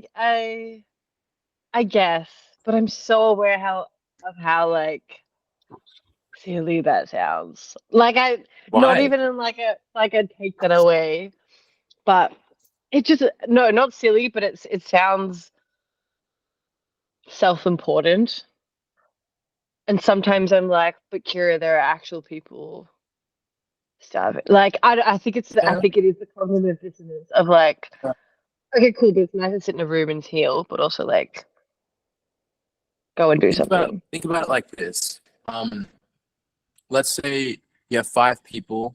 [SPEAKER 7] I guess, but I'm so aware of how like silly that sounds. Like not
[SPEAKER 1] Why?
[SPEAKER 7] even in like a take that away, but it just no, not silly, but it sounds self-important. And sometimes I'm like, but Kira, there are actual people starving. Like I think I
[SPEAKER 1] Yeah.
[SPEAKER 7] think it is the cognitive dissonance of like, okay, cool, but it's nice to sit in a room and heal, but also like go and do something.
[SPEAKER 1] Think about it like this. Let's say you have 5 people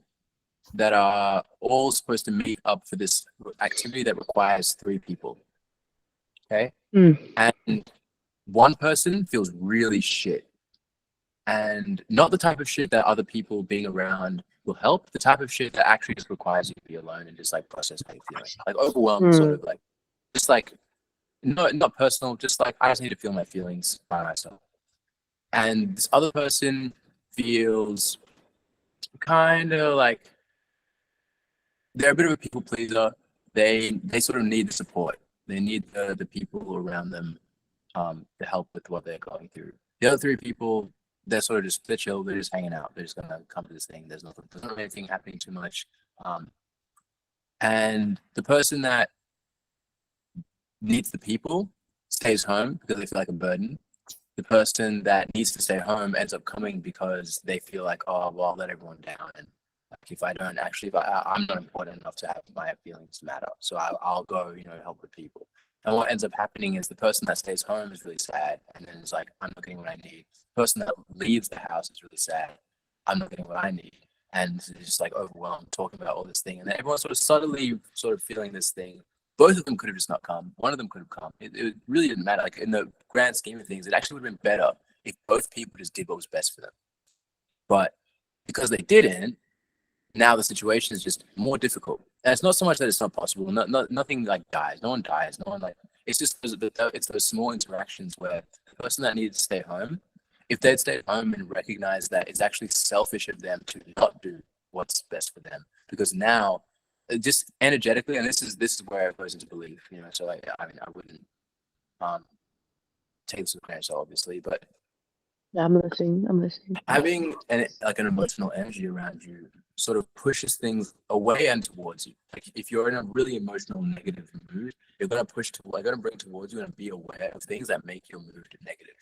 [SPEAKER 1] that are all supposed to meet up for this activity that requires 3 people. Okay?
[SPEAKER 7] Mm.
[SPEAKER 1] And one person feels really shit. And not the type of shit that other people being around will help, the type of shit that actually just requires you to be alone and just like process how you're feeling. Like overwhelmed, sort of like, just like, not personal, just like, I just need to feel my feelings by myself. And this other person feels kind of like they're a bit of a people pleaser. They sort of need the support. They need the people around them to help with what they're going through. The other 3 people, they're chill. They're just hanging out. They're just gonna come to this thing. There's not anything happening too much. And the person that needs the people stays home because they feel like a burden. The person that needs to stay home ends up coming because they feel like, oh, well, I'll let everyone down. And like, if I'm not important enough to have my feelings matter. So I'll go, help with people. And what ends up happening is the person that stays home is really sad. And then it's like, I'm not getting what I need. The person that leaves the house is really sad. I'm not getting what I need. And it's just like overwhelmed talking about all this thing. And then everyone's sort of subtly sort of feeling this thing. Both of them could have just not come. One of them could have come. It really didn't matter. Like in the grand scheme of things, it actually would have been better if both people just did what was best for them. But because they didn't, now the situation is just more difficult. And it's not so much that it's not possible. Nothing like dies. No one dies. No one it's just it's those small interactions where the person that needs to stay home, if they'd stayed home and recognized that it's actually selfish of them to not do what's best for them, because now just energetically, and this is where it goes into belief, so I wouldn't take this for granted, obviously, but
[SPEAKER 7] Yeah, I'm listening.
[SPEAKER 1] having an emotional energy around you sort of pushes things away and towards you. Like if you're in a really emotional negative mood, you're going to bring towards you and be aware of things that make your mood negative.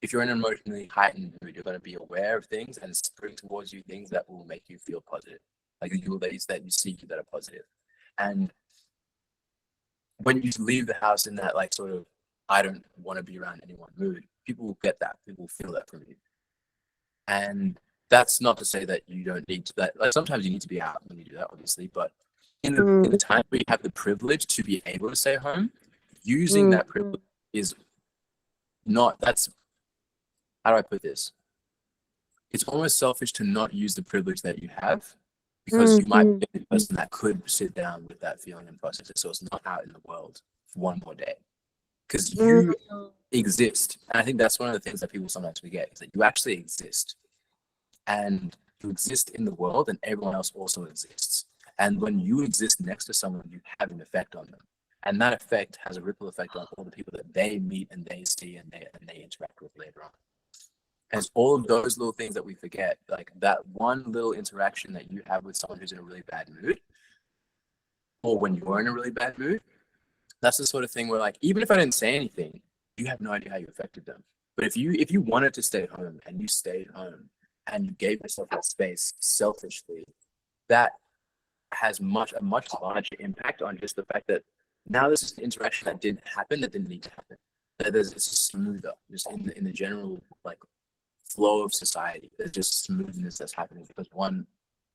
[SPEAKER 1] If you're in an emotionally heightened mood, you're going to be aware of things and bring towards you things that will make you feel positive, like the abilities that you seek that are positive. And when you leave the house in that like sort of I don't want to be around anyone mood, people will get that. People will feel that from you. And that's not to say that you don't need to that. Like sometimes you need to be out when you do that, obviously. But in the time where you have the privilege to be able to stay home, using that privilege is not. That's how do I put this? It's almost selfish to not use the privilege that you have because you might be the person that could sit down with that feeling and process it. So it's not out in the world for one more day. Because you exist. And I think that's one of the things that people sometimes forget is that you actually exist. And you exist in the world and everyone else also exists. And when you exist next to someone, you have an effect on them. And that effect has a ripple effect on all the people that they meet and they see and they interact with later on. And it's all of those little things that we forget, like that one little interaction that you have with someone who's in a really bad mood, or when you're in a really bad mood, that's the sort of thing where like, even if I didn't say anything, you have no idea how you affected them. But if you wanted to stay home and you stayed home and you gave yourself that space selfishly, that has a much larger impact on just the fact that now this is an interaction that didn't happen, that didn't need to happen. That it's smoother, just in the general like flow of society. There's just smoothness that's happening because one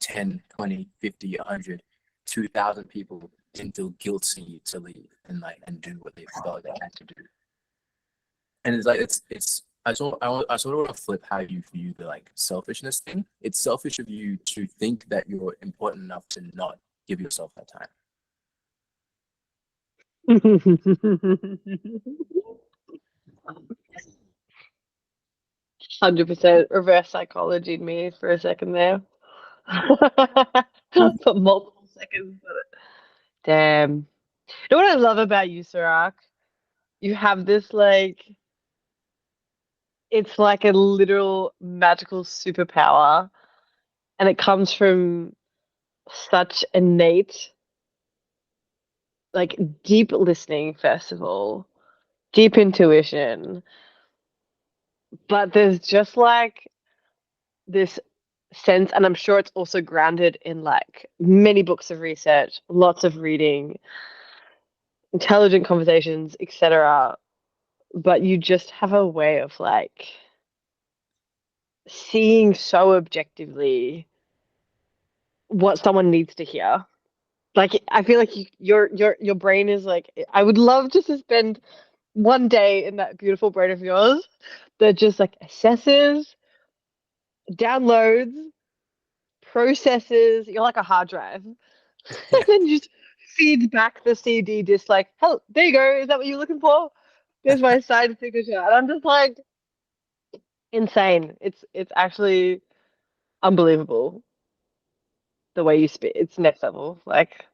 [SPEAKER 1] 10, 20, 50, 100, 2,000 people didn't feel guilty to leave and do what they felt they had to do. And it's like it's I sort of want to flip how you view the like selfishness thing. It's selfish of you to think that you're important enough to not give yourself that time.
[SPEAKER 7] 100% reverse psychology in me for a second there. For multiple seconds. But damn. You know what I love about you, Sirach? You have this like, it's like a literal magical superpower, and it comes from such innate, like deep listening, first of all, deep intuition. But there's just like this sense, and I'm sure it's also grounded in like many books of research, lots of reading, intelligent conversations, etc. But you just have a way of like seeing so objectively what someone needs to hear. Like I feel like your brain is like, I would love just to spend one day in that beautiful brain of yours that just like assesses, downloads, processes. You're like a hard drive, and then just feeds back the CD disc like, "Hell, there you go. Is that what you're looking for? There's my signed signature." And I'm just like, insane. It's actually unbelievable the way you spit. It's next level. Like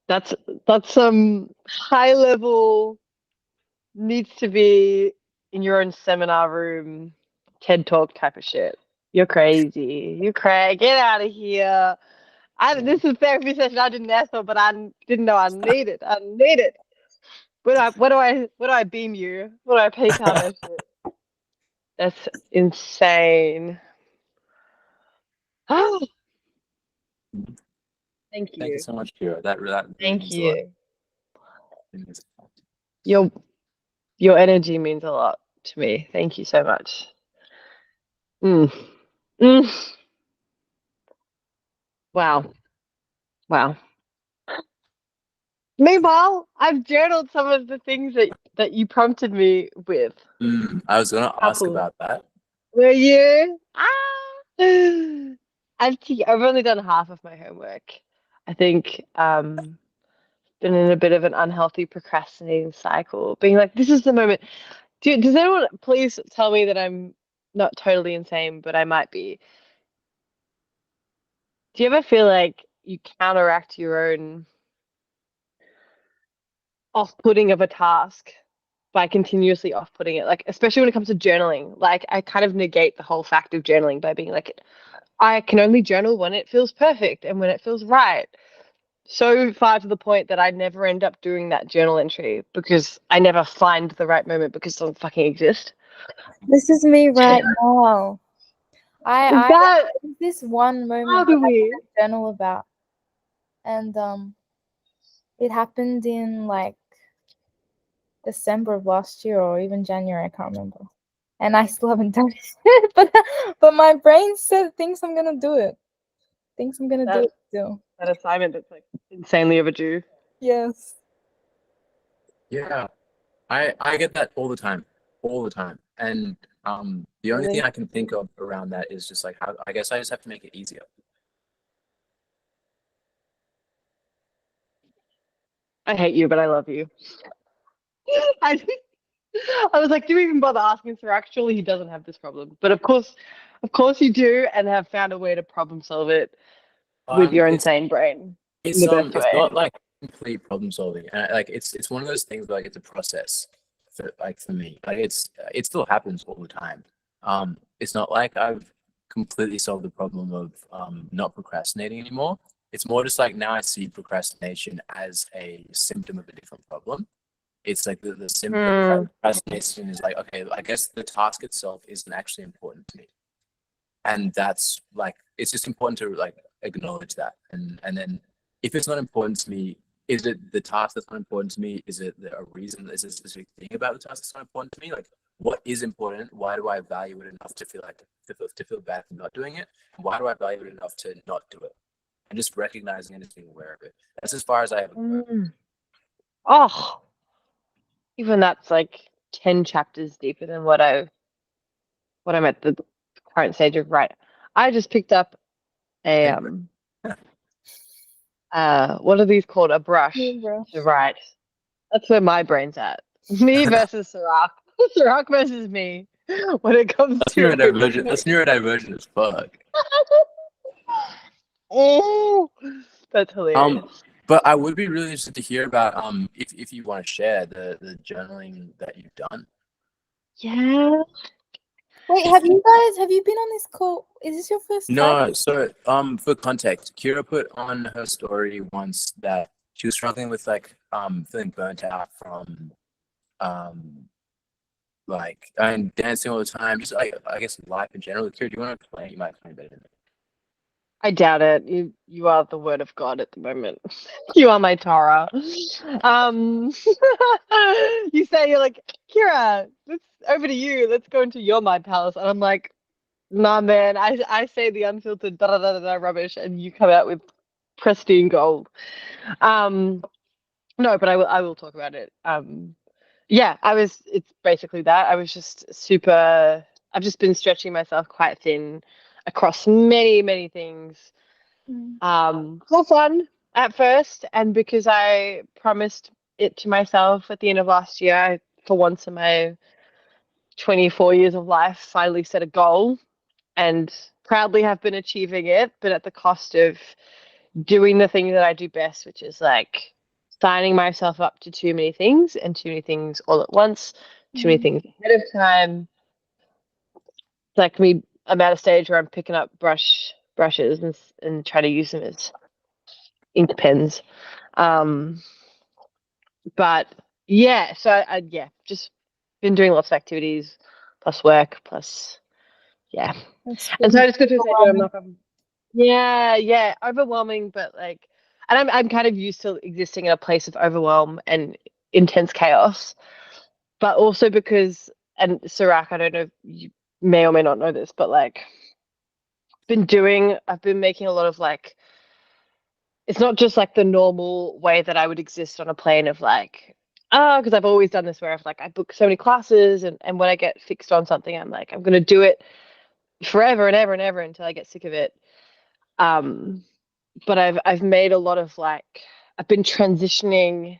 [SPEAKER 7] that's some high level, needs to be in your own seminar room, TED Talk type of shit. You're crazy. You're crazy. Get out of here. This is a therapy session I didn't ask for, but I didn't know I need it. I need it. What do I beam you? What do I PayPal that shit? That's insane. Oh, thank
[SPEAKER 1] Thank you
[SPEAKER 7] you.
[SPEAKER 1] so much, Kira. That really
[SPEAKER 7] Thank
[SPEAKER 1] means a lot.
[SPEAKER 7] you.
[SPEAKER 1] It means a lot.
[SPEAKER 7] Your energy means a lot to me. Thank you so much. Mm. Mm. Wow. Wow. Meanwhile, I've journaled some of the things that you prompted me with.
[SPEAKER 1] I was gonna ask
[SPEAKER 7] Couple.
[SPEAKER 1] about that.
[SPEAKER 7] Were you? I've only done half of my homework. I think been in a bit of an unhealthy procrastinating cycle, being like, this is the moment. Does anyone please tell me that I'm not totally insane, but I might be? Do you ever feel like you counteract your own off-putting of a task by continuously off-putting it? Like, especially when it comes to journaling. Like, I kind of negate the whole fact of journaling by being like, I can only journal when it feels perfect and when it feels right. So far to the point that I never end up doing that journal entry because I never find the right moment because it doesn't fucking exist.
[SPEAKER 3] This is me right now.
[SPEAKER 7] That
[SPEAKER 3] This one moment
[SPEAKER 7] how do
[SPEAKER 3] that I
[SPEAKER 7] we?
[SPEAKER 3] want to journal about, and it happened in like December of last year or even January. I can't remember, and I still haven't done it. but my brain said thinks I'm gonna do it. Thinks I'm gonna do it still.
[SPEAKER 7] That assignment that's like insanely overdue.
[SPEAKER 3] Yes.
[SPEAKER 1] Yeah, I get that all the time, and the only
[SPEAKER 7] Really?
[SPEAKER 1] thing I can think of around that is just like how I guess I just have to make it easier.
[SPEAKER 7] I hate you, but I love you. I was like, do we even bother asking Sir? Actually, he doesn't have this problem, but of course you do, and have found a way to problem solve it with your insane brain in the best
[SPEAKER 1] It's
[SPEAKER 7] way.
[SPEAKER 1] not like complete problem solving, and like it's one of those things where like it's a process for me. Like it still happens all the time. It's not like I've completely solved the problem of not procrastinating anymore. It's more just like now I see procrastination as a symptom of a different problem. It's like the symptom of procrastination is like, okay, I guess the task itself isn't actually important to me. And that's like, it's just important to like acknowledge that. And then if it's not important to me, is it the task that's not important to me? Is it a reason? Is there a specific thing about the task that's not important to me? Like, what is important? Why do I value it enough to feel bad for not doing it? And why do I value it enough to not do it? And just recognizing it and being aware of it. That's as far as I ever go.
[SPEAKER 7] Oh, even that's like 10 chapters deeper than what I'm at the current stage of. Right. I just picked up a what are these called? A brush to write. That's where my brain's at. Me versus Sirach. Sirach versus me. When it comes
[SPEAKER 1] That's
[SPEAKER 7] to
[SPEAKER 1] neurodivergent. That's neurodivergent as fuck.
[SPEAKER 7] Oh, that's hilarious.
[SPEAKER 1] But I would be really interested to hear about if you want to share the journaling that you've done.
[SPEAKER 7] Yeah.
[SPEAKER 3] Wait, have you been on this call? Is this your first time?
[SPEAKER 1] No, so for context, Kira put on her story once that she was struggling with like feeling burnt out from like and dancing all the time, just like I guess life in general. Kira, do you want to explain? You might explain better than me.
[SPEAKER 7] I doubt it. You are the word of God at the moment. You are my Torah. You say you're like, Kira, let's over to you. Let's go into your mind palace. And I'm like, nah man, I say the unfiltered da da da da rubbish and you come out with pristine gold. No, but I will talk about it. Yeah, it's basically that. I was just I've just been stretching myself quite thin across many things. For fun at first, and because I promised it to myself at the end of last year, I, for once in my 24 years of life, finally set a goal and proudly have been achieving it, but at the cost of doing the thing that I do best, which is like signing myself up to too many things and too many things all at once, too many things ahead of time. It's like I'm at a stage where I'm picking up brushes and trying to use them as ink pens. But yeah, so yeah, just been doing lots of activities, plus work, plus yeah. And so I just got to a stage where I'm like, yeah, overwhelming, but like, and I'm kind of used to existing in a place of overwhelm and intense chaos, but also because, and Sirach, I don't know if you may or may not know this, but like, I've been making a lot of like, it's not just like the normal way that I would exist on a plane of like, because I've always done this where I've like, I book so many classes and when I get fixed on something, I'm like, I'm going to do it forever and ever and ever until I get sick of it. But I've made a lot of like, I've been transitioning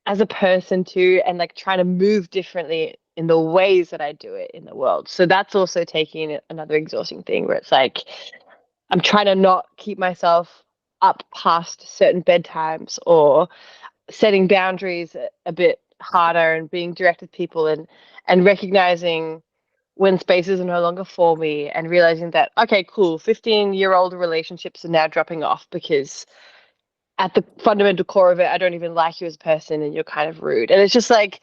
[SPEAKER 7] as a person too, and like trying to move differently in the ways that I do it in the world. So that's also taking another exhausting thing where it's like I'm trying to not keep myself up past certain bedtimes or setting boundaries a bit harder and being direct with people and recognizing when spaces are no longer for me and realizing that, okay, cool, 15-year-old relationships are now dropping off because at the fundamental core of it, I don't even like you as a person and you're kind of rude. And it's just like,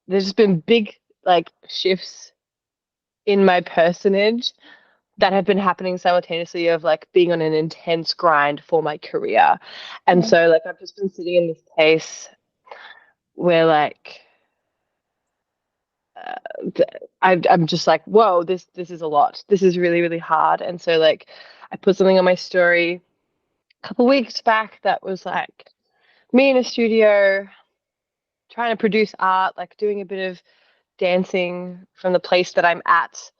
[SPEAKER 7] there's just been big like shifts in my personage that have been happening simultaneously of like being on an intense grind for my career. And so like I've just been sitting in this place where like I'm just like, whoa, this is a lot. This is really, really hard. And so like I put something on my story a couple weeks back that was like me in a studio trying to produce art, like doing a bit of dancing from the place that I'm at.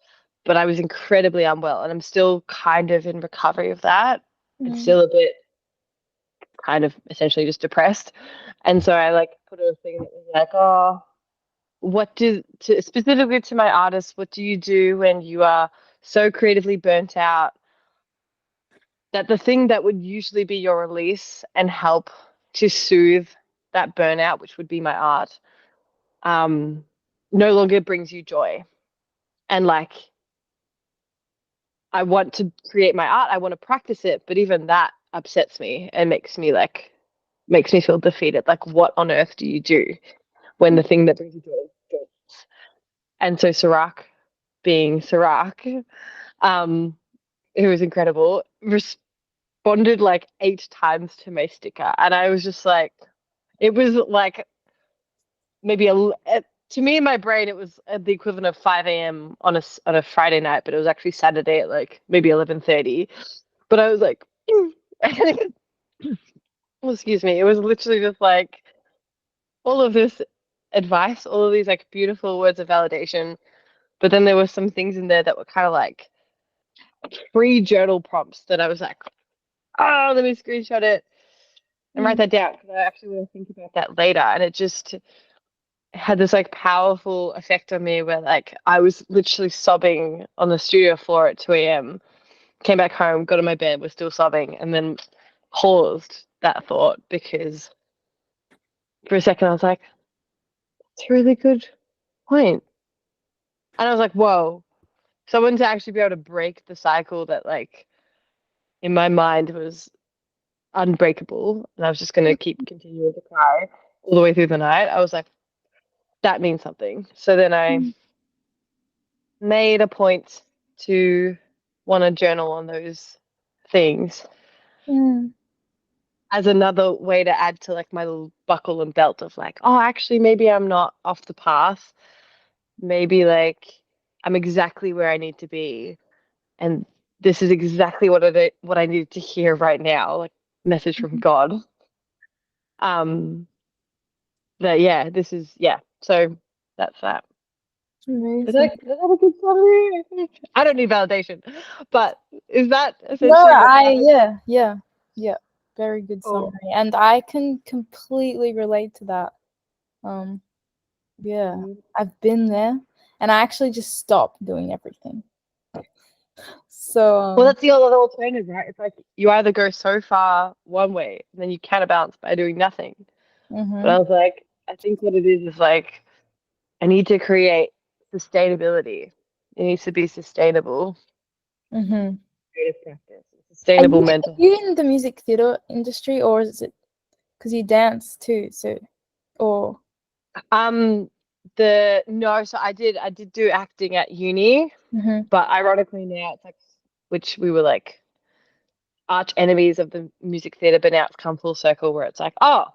[SPEAKER 7] But I was incredibly unwell and I'm still kind of in recovery of that. And still a bit kind of essentially just depressed. And so I like put a thing that was like, oh, specifically to my artists, what do you do when you are so creatively burnt out that the thing that would usually be your release and help to soothe that burnout, which would be my art, no longer brings you joy? And like, I want to create my art, I want to practice it, but even that upsets me and makes me feel defeated. Like, what on earth do you do when the thing that brings you joy goes? And so Sirach, being Sirach, who was incredible, responded like 8 times to my sticker. And I was just like, it was like maybe to me in my brain it was the equivalent of 5 a.m. on a Friday night, but it was actually Saturday at like maybe 11:30. But I was like, well, excuse me, it was literally just like all of this advice, all of these like beautiful words of validation. But then there were some things in there that were kind of like free journal prompts that I was like, oh, let me screenshot it and write that down because I actually want to think about that later. And it just had this like powerful effect on me where like I was literally sobbing on the studio floor at 2 a.m. Came back home, got in my bed, was still sobbing, and then paused that thought because for a second I was like, it's a really good point. And I was like, whoa. So I wanted to actually be able to break the cycle that like in my mind was unbreakable, and I was just gonna keep continuing to cry all the way through the night. I was like, that means something. So then I made a point to want to journal on those things
[SPEAKER 3] Mm.
[SPEAKER 7] as another way to add to like my little buckle and belt of like, oh, actually, maybe I'm not off the path. Maybe like I'm exactly where I need to be, and this is exactly what I needed to hear right now, like message from God. That yeah, this is yeah. So that's that.
[SPEAKER 3] Amazing.
[SPEAKER 7] Is that a good summary? I don't need validation, but is that
[SPEAKER 3] No,
[SPEAKER 7] essentially what happened?
[SPEAKER 3] yeah. Very good
[SPEAKER 7] Cool.
[SPEAKER 3] summary. And I can completely relate to that. Yeah, I've been there and I actually just stopped doing everything. So
[SPEAKER 7] Well, that's the other alternative, right? It's like you either go so far one way and then you counterbalance by doing nothing. But I was like, I think what it is like I need to create sustainability. It needs to be sustainable.
[SPEAKER 3] Are
[SPEAKER 7] Creative practice, sustainable
[SPEAKER 3] you,
[SPEAKER 7] mental
[SPEAKER 3] are you in the music theater industry, or is it because you dance too? So, or
[SPEAKER 7] the no, so I did do acting at uni, but ironically now it's like which we were like arch enemies of the music theater, but now it's come full circle where it's like, oh,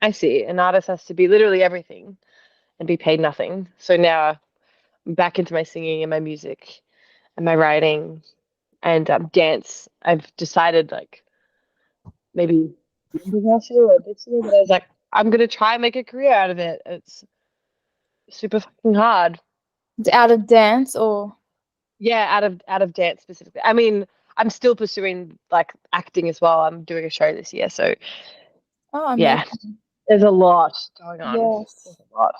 [SPEAKER 7] I see, an artist has to be literally everything and be paid nothing. So now I'm back into my singing and my music and my writing and dance. I've decided like maybe last year or this year, but I was like, I'm gonna try and make a career out of it. It's super fucking hard.
[SPEAKER 3] out of dance, or
[SPEAKER 7] Yeah, out of dance specifically. I mean, I'm still pursuing like acting as well. I'm doing a show this year, so
[SPEAKER 3] oh,
[SPEAKER 7] yeah,
[SPEAKER 3] amazing.
[SPEAKER 7] there's a lot going on.
[SPEAKER 3] Yes.
[SPEAKER 7] There's a lot,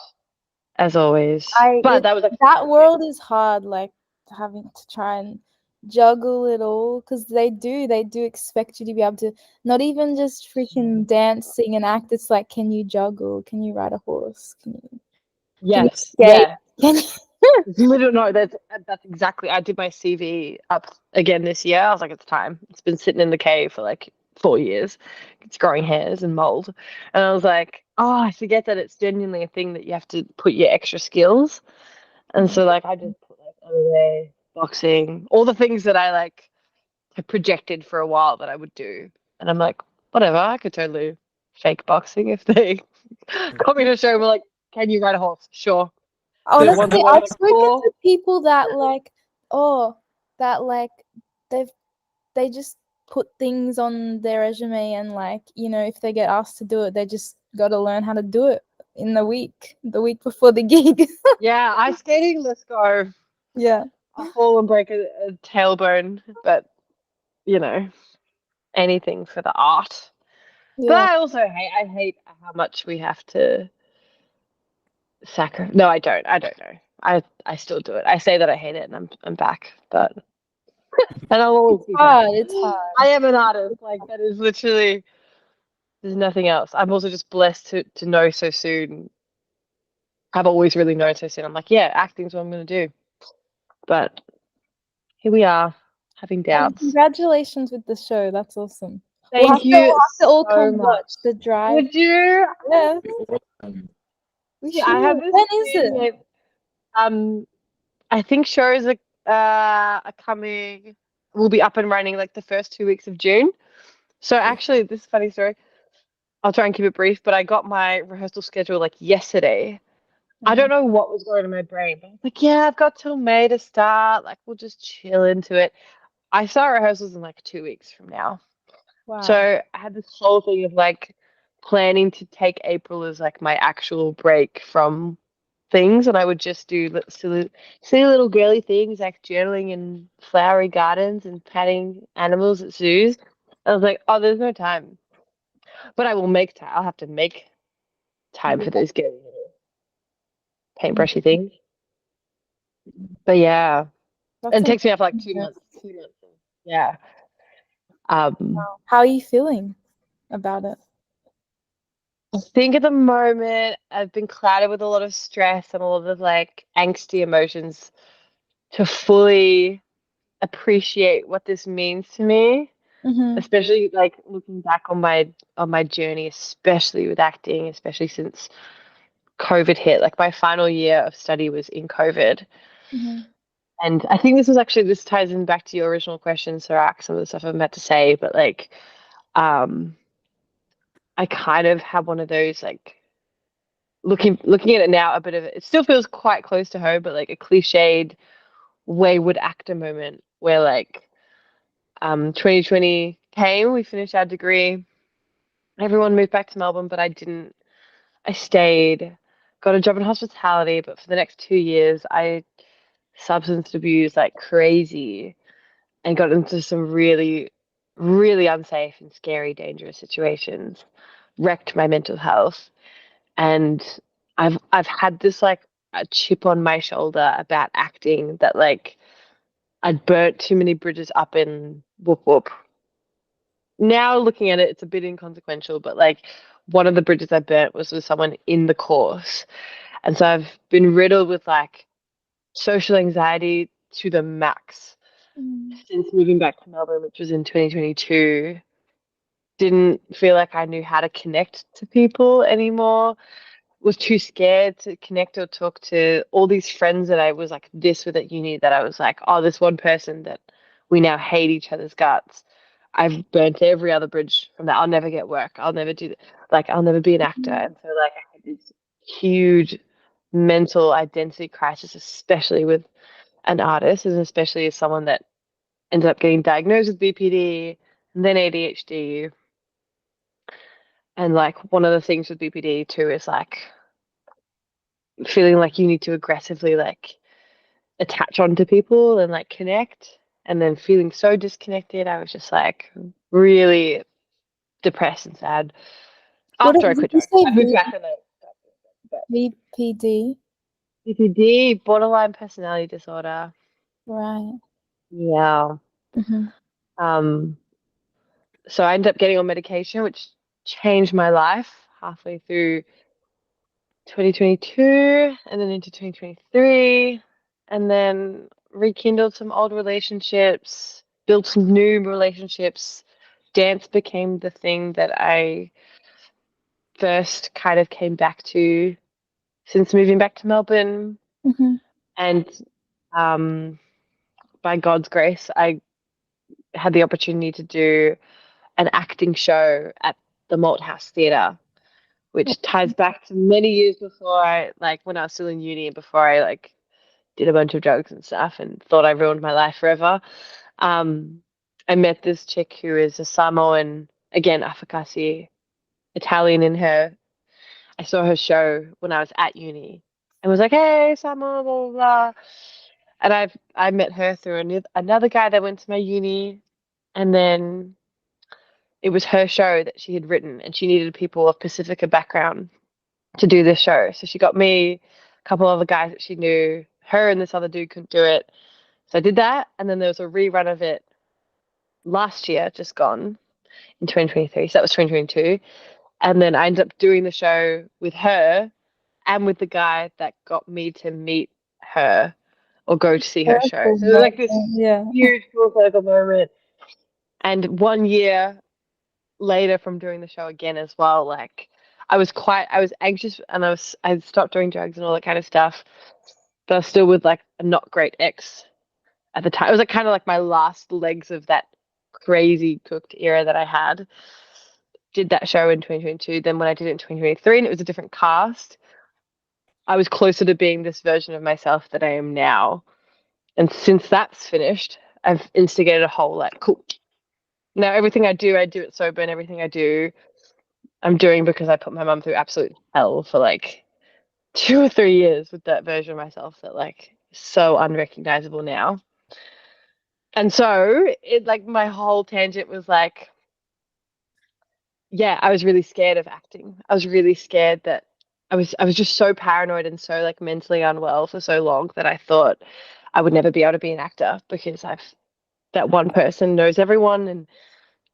[SPEAKER 7] as always.
[SPEAKER 3] I
[SPEAKER 7] But
[SPEAKER 3] it,
[SPEAKER 7] that was like
[SPEAKER 3] that world is hard, like having to try and juggle it all because they do expect you to be able to not even just freaking dance, sing, and act. It's like, can you juggle? Can you ride a horse? Can you
[SPEAKER 7] yes,
[SPEAKER 3] skate?
[SPEAKER 7] yeah.
[SPEAKER 3] Can you?
[SPEAKER 7] Literally, no, that's exactly. I did my CV up again this year. I was like, it's time. It's been sitting in the cave for like 4 years. It's growing hairs and mold, and I was like, oh, I forget that it's genuinely a thing that you have to put your extra skills. And so like I just put like MMA, boxing, all the things that I like have projected for a while that I would do. And I'm like, whatever, I could totally fake boxing if they got me to show me like, can you ride a horse? Sure. There's one
[SPEAKER 3] Honestly,
[SPEAKER 7] horse
[SPEAKER 3] I've
[SPEAKER 7] on a
[SPEAKER 3] spoken
[SPEAKER 7] floor.
[SPEAKER 3] to people that that like they've they just put things on their resume, and like, if they get asked to do it, they just got to learn how to do it in the week before the gig.
[SPEAKER 7] Yeah, ice skating, let's go.
[SPEAKER 3] Yeah.
[SPEAKER 7] I'll fall and break a tailbone, but anything for the art. But
[SPEAKER 3] Yeah.
[SPEAKER 7] I also hate how much we have to sacrifice. No, I don't. I don't know. I still do it. I say that I hate it, and I'm back, but and I'll always be back.
[SPEAKER 3] It's hard.
[SPEAKER 7] I am an artist. Like that is literally. There's nothing else. I'm also just blessed to know so soon. I've always really known so soon. I'm like, yeah, acting's what I'm gonna do. But here we are, having
[SPEAKER 3] And
[SPEAKER 7] doubts.
[SPEAKER 3] congratulations with the show. That's awesome.
[SPEAKER 7] Thank you
[SPEAKER 3] we'll have to all
[SPEAKER 7] so
[SPEAKER 3] come
[SPEAKER 7] much.
[SPEAKER 3] watch the drive.
[SPEAKER 7] Would you?
[SPEAKER 3] Yeah, we
[SPEAKER 7] Yeah,
[SPEAKER 3] should.
[SPEAKER 7] I have this
[SPEAKER 3] When is
[SPEAKER 7] thing
[SPEAKER 3] it?
[SPEAKER 7] that, I think shows are coming. Will be up and running like the first 2 weeks of June. So actually, this is a funny story. I'll try and keep it brief, but I got my rehearsal schedule like yesterday, I don't know what was going on in my brain, but I was like, yeah, I've got till May to start. Like, we'll just chill into it. I start rehearsals in like 2 weeks from now.
[SPEAKER 3] Wow.
[SPEAKER 7] So I had this whole thing of like planning to take April as like my actual break from things, and I would just do silly little girly things like journaling in flowery gardens and patting animals at zoos. I was like, oh, there's no time, but I will make time. I'll have to make time for those girly little paintbrushy things. But yeah,
[SPEAKER 3] That's
[SPEAKER 7] and it takes me out for like
[SPEAKER 3] amazing.
[SPEAKER 7] 2 months. 2 months. Yeah.
[SPEAKER 3] How are you feeling about it?
[SPEAKER 7] I think at the moment I've been clouded with a lot of stress and a lot of like angsty emotions to fully appreciate what this means to me,
[SPEAKER 3] Mm-hmm.
[SPEAKER 7] especially like looking back on my journey, especially with acting, especially since COVID hit. Like my final year of study was in COVID.
[SPEAKER 3] Mm-hmm.
[SPEAKER 7] And I think this ties in back to your original question, Sarak, some of the stuff I'm about to say, but like I kind of have one of those like looking at it now, a bit of it still feels quite close to home, but like a cliched wayward actor moment where like 2020 came, we finished our degree, everyone moved back to Melbourne, but I didn't. I stayed, got a job in hospitality, but for the next 2 years I substance abused like crazy and got into some really, really unsafe and scary, dangerous situations, wrecked my mental health. And I've had this like a chip on my shoulder about acting that like I'd burnt too many bridges up in whoop whoop. Now looking at it, it's a bit inconsequential, but like one of the bridges I burnt was with someone in the course. And so I've been riddled with like social anxiety to the max since moving back to Melbourne, which was in 2022. Didn't feel like I knew how to connect to people anymore. Was too scared to connect or talk to all these friends that I was like this with at uni, that I was like, oh, this one person that we now hate each other's guts. I've burnt every other bridge from that. I'll never get work. I'll never do that. Like, I'll never be an actor. And so, like, I had this huge mental identity crisis, especially with an artist, and especially as someone that ended up getting diagnosed with BPD and then ADHD. And, like, one of the things with BPD too is like feeling like you need to aggressively, like, attach onto people and, like, connect. And then feeling so disconnected, I was just like really depressed and sad after I
[SPEAKER 3] Did
[SPEAKER 7] quit
[SPEAKER 3] you
[SPEAKER 7] drugs.
[SPEAKER 3] say
[SPEAKER 7] I moved back and
[SPEAKER 3] BPD?
[SPEAKER 7] BPD, borderline personality disorder.
[SPEAKER 3] Right.
[SPEAKER 7] Yeah.
[SPEAKER 3] Mm-hmm.
[SPEAKER 7] So I ended up getting on medication, which changed my life halfway through 2022 and then into 2023, and then rekindled some old relationships, built some new relationships. Dance became the thing that I first kind of came back to since moving back to Melbourne.
[SPEAKER 3] Mm-hmm.
[SPEAKER 7] And by God's grace, I had the opportunity to do an acting show at the Malthouse Theatre, which ties back to many years before I, like, when I was still in uni and before I, like, did a bunch of drugs and stuff and thought I ruined my life forever. I met this chick who is a Samoan, again, Afakasi, Italian in her. I saw her show when I was at uni and was like, hey, Samoa, blah, blah, blah. And I met her through another guy that went to my uni, and then it was her show that she had written, and she needed people of Pacifica background to do this show. So she got me, a couple other guys that she knew. Her and this other dude couldn't do it, so I did that. And then there was a rerun of it last year, just gone in 2023. So that was 2022. And then I ended up doing the show with her and with the guy that got me to meet her or go to see her show. So it was like this huge full circle moment. And 1 year later from doing the show again as well, like I was anxious, and I stopped doing drugs and all that kind of stuff, but I was still with like a not great ex at the time. It was like kind of like my last legs of that crazy cooked era that I had. Did that show in 2022. Then when I did it in 2023, and it was a different cast, I was closer to being this version of myself that I am now. And since that's finished, I've instigated a whole like, cool. Now everything I do it sober, and everything I do, I'm doing because I put my mum through absolute hell for like 2 or 3 years with that version of myself that like is so unrecognizable now. And so it like my whole tangent was like, yeah, I was really scared of acting. I was really scared that I was just so paranoid and so like mentally unwell for so long that I thought I would never be able to be an actor because that one person knows everyone, and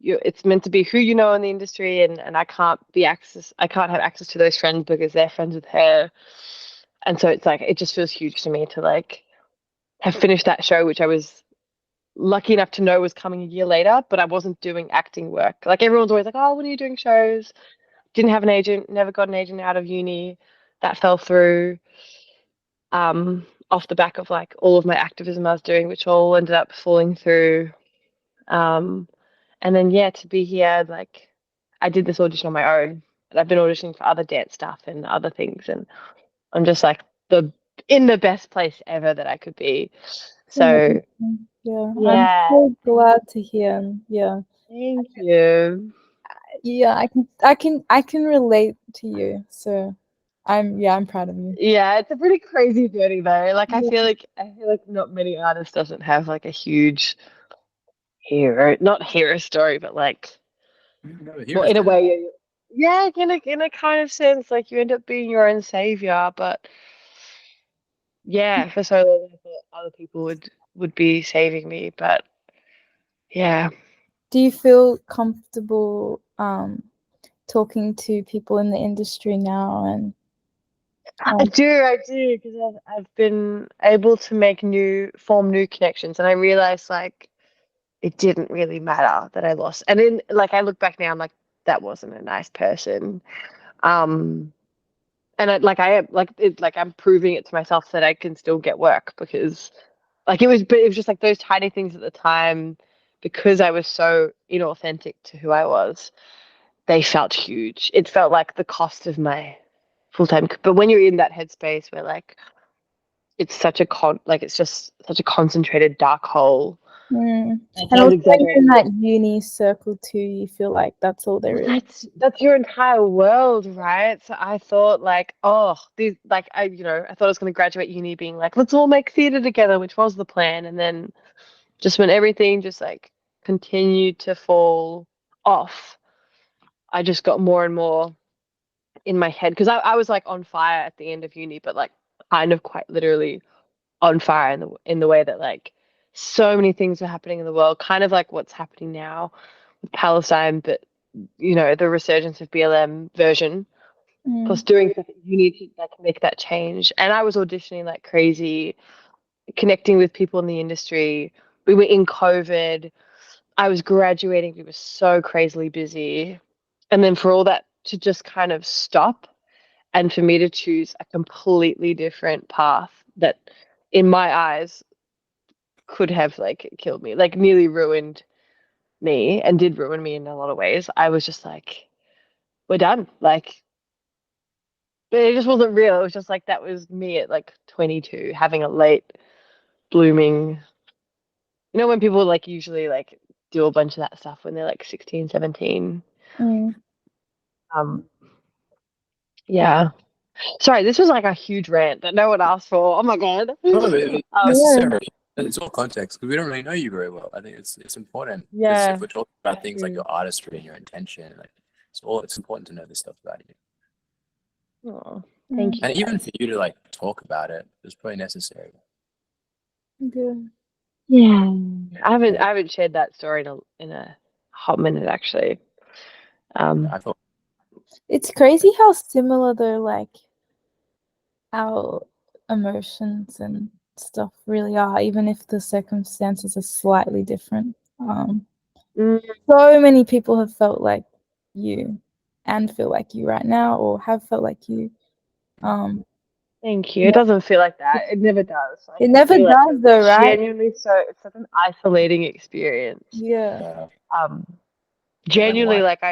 [SPEAKER 7] it's meant to be who you know in the industry, and I can't have access to those friends because they're friends with her. And so it's like it just feels huge to me to like have finished that show, which I was lucky enough to know was coming a year later, but I wasn't doing acting work. Like everyone's always like, oh, when are you doing shows? Didn't have an agent, never got an agent out of uni. That fell through off the back of like all of my activism I was doing, which all ended up falling through. And then yeah, to be here, like I did this audition on my own, and I've been auditioning for other dance stuff and other things, and I'm just like in the best place ever that I could be. So
[SPEAKER 3] yeah,
[SPEAKER 7] yeah,
[SPEAKER 3] I'm so glad to hear. Yeah,
[SPEAKER 7] thank you.
[SPEAKER 3] yeah, I can relate to you. So I'm proud of you.
[SPEAKER 7] Yeah, it's a pretty crazy journey though. Like I feel like not many artists doesn't have like a huge not hero story, but like
[SPEAKER 1] No,
[SPEAKER 7] well,
[SPEAKER 1] hero's
[SPEAKER 7] in a
[SPEAKER 1] death.
[SPEAKER 7] way, yeah, in a kind of sense, like you end up being your own savior. But yeah, for so long I thought other people would be saving me, but yeah.
[SPEAKER 3] Do you feel comfortable talking to people in the industry now? And
[SPEAKER 7] I do, because I've been able to form new connections, and I realized like it didn't really matter that I lost. And then like I look back now, I'm like, that wasn't a nice person. Um, and I am like it, like I'm proving it to myself that I can still get work because like but it was just like those tiny things at the time because I was so inauthentic to who I was. They felt huge. It felt like the cost of my full time. But when you're in that headspace where like it's such a it's just such a concentrated dark hole.
[SPEAKER 3] and
[SPEAKER 7] I
[SPEAKER 3] also
[SPEAKER 7] sound
[SPEAKER 3] you're in
[SPEAKER 7] exaggerating.
[SPEAKER 3] that uni circle too, you feel like that's all there
[SPEAKER 7] Well,
[SPEAKER 3] is.
[SPEAKER 7] that's your entire world, right? So I thought like, oh, these like I thought I was going to graduate uni being like, let's all make theater together, which was the plan, and then just when everything just like continued to fall off, I just got more and more in my head because I was like on fire at the end of uni, but like kind of quite literally on fire in the way that like so many things were happening in the world, kind of like what's happening now with Palestine, but the resurgence of BLM version, plus doing stuff that you need to like make that change. And I was auditioning like crazy, connecting with people in the industry. We were in COVID. I was graduating. We were so crazily busy. And then for all that to just kind of stop and for me to choose a completely different path that in my eyes could have like killed me, like nearly ruined me and did ruin me in a lot of ways. I was just like, we're done. Like, but it just wasn't real. It was just like that was me at like 22 having a late blooming, when people like usually like do a bunch of that stuff when they're like 16, 17. Um, yeah. Sorry, this was like a huge rant that no one asked for. Oh my god.
[SPEAKER 1] No, it's
[SPEAKER 7] Um,
[SPEAKER 1] necessary. It's all context because we don't really know you very well. I think it's important because
[SPEAKER 7] yeah.
[SPEAKER 1] if we're talking about things like
[SPEAKER 7] true.
[SPEAKER 1] your artistry and your intention, like it's important to know this stuff about you.
[SPEAKER 7] Oh, thank you.
[SPEAKER 1] And even for you to like talk about it, it's probably necessary.
[SPEAKER 3] Good.
[SPEAKER 7] Yeah. I haven't shared that story in a hot minute actually.
[SPEAKER 1] I thought
[SPEAKER 3] It's crazy how similar though, like our emotions and stuff really are, even if the circumstances are slightly different.
[SPEAKER 7] Mm,
[SPEAKER 3] So many people have felt like you and feel like you right now, or have felt like you.
[SPEAKER 7] thank you.
[SPEAKER 3] Yeah.
[SPEAKER 7] It doesn't feel like that. It never does. Like,
[SPEAKER 3] It
[SPEAKER 7] I
[SPEAKER 3] never
[SPEAKER 7] feel like
[SPEAKER 3] does though, right?
[SPEAKER 7] genuinely it's such an isolating experience.
[SPEAKER 3] Yeah.
[SPEAKER 7] Genuinely like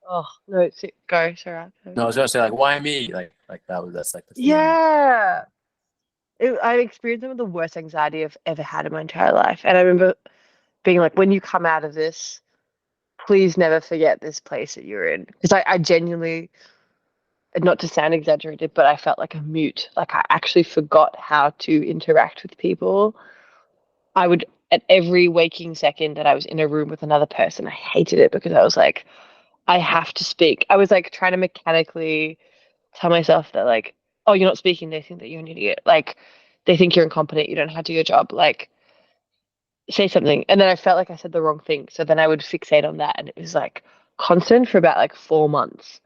[SPEAKER 7] Oh no, go, Sarah.
[SPEAKER 1] No, I was gonna say like, why me? That's like the feeling.
[SPEAKER 7] Yeah. I experienced some of the worst anxiety I've ever had in my entire life. And I remember being like, when you come out of this, please never forget this place that you're in. Because I genuinely, not to sound exaggerated, but I felt like a mute. Like I actually forgot how to interact with people. I would, at every waking second that I was in a room with another person, I hated it because I was like, I have to speak. I was like trying to mechanically tell myself that like, oh, you're not speaking, they think that you're an idiot. Like they think you're incompetent, you don't know how to do your job. Like say something. And then I felt like I said the wrong thing. So then I would fixate on that and it was like constant for about like 4 months.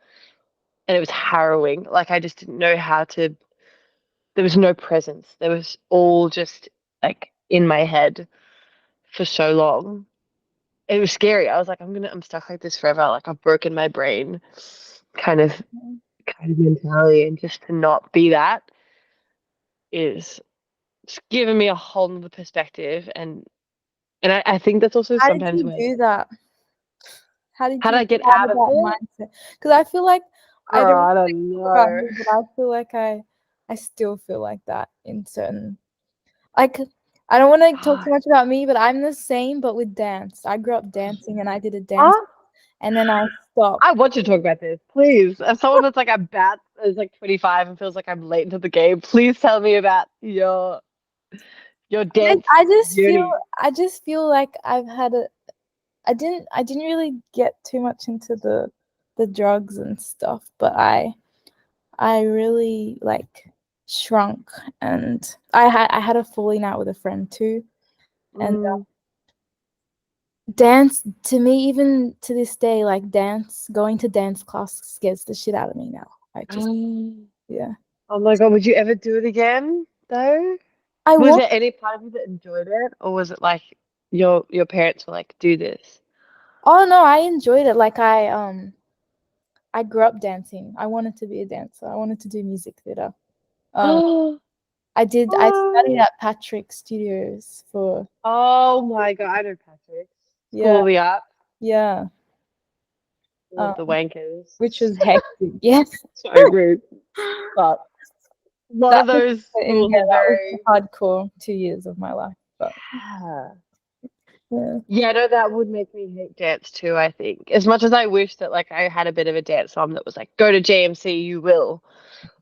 [SPEAKER 7] And it was harrowing. Like I just didn't know how to, there was no presence. There was all just like in my head for so long. It was scary. I was like, I'm stuck like this forever. Like I've broken my brain kind of mentality, and just to not be that is it's given me a whole nother perspective. And I think that's also
[SPEAKER 3] How did
[SPEAKER 7] sometimes
[SPEAKER 3] you
[SPEAKER 7] when
[SPEAKER 3] do that? How did
[SPEAKER 7] how did
[SPEAKER 3] you
[SPEAKER 7] I
[SPEAKER 3] get
[SPEAKER 7] get
[SPEAKER 3] out
[SPEAKER 7] out
[SPEAKER 3] of
[SPEAKER 7] of
[SPEAKER 3] that
[SPEAKER 7] it?
[SPEAKER 3] mindset? Because I feel like I
[SPEAKER 7] Girl,
[SPEAKER 3] don't
[SPEAKER 7] I
[SPEAKER 3] know
[SPEAKER 7] don't
[SPEAKER 3] about
[SPEAKER 7] know.
[SPEAKER 3] me, but I feel like I still feel like that in certain, like, I don't want to talk too much about me, but I'm the same, but with dance. I grew up dancing and I did a dance
[SPEAKER 7] Huh?
[SPEAKER 3] and then I stopped.
[SPEAKER 7] I want you to talk about this, please. As someone that's like is like 25 and feels like I'm late into the game, please tell me about your dance journey.
[SPEAKER 3] I just feel like I've had I didn't really get too much into the drugs and stuff, but I really like shrunk, and I had a falling out with a friend too, and
[SPEAKER 7] Mm.
[SPEAKER 3] dance to me, even to this day, like going to dance class scares the shit out of me now. I just yeah.
[SPEAKER 7] Oh my God, would you ever do it again though?
[SPEAKER 3] I
[SPEAKER 7] Was
[SPEAKER 3] want
[SPEAKER 7] there any part of you that enjoyed it, or was it like your parents were like, do this?
[SPEAKER 3] Oh no, I enjoyed it. Like I grew up dancing. I wanted to be a dancer. I wanted to do music theater. Um
[SPEAKER 7] Oh,
[SPEAKER 3] I studied at Patrick Studios for
[SPEAKER 7] oh my God, I know Patrick. School
[SPEAKER 3] yeah,
[SPEAKER 7] of the Arts,
[SPEAKER 3] yeah.
[SPEAKER 7] School of
[SPEAKER 3] Um
[SPEAKER 7] the Wankers.
[SPEAKER 3] which was hectic. Yes.
[SPEAKER 7] So rude. But a lot
[SPEAKER 3] That
[SPEAKER 7] of
[SPEAKER 3] was
[SPEAKER 7] those schools are
[SPEAKER 3] that was
[SPEAKER 7] very.
[SPEAKER 3] the hardcore 2 years of my life. But
[SPEAKER 7] Yeah.
[SPEAKER 3] yeah.
[SPEAKER 7] Yeah, no, that would make me hate dance too, I think. As much as I wish that like I had a bit of a dance mom that was like, go to JMC, you will.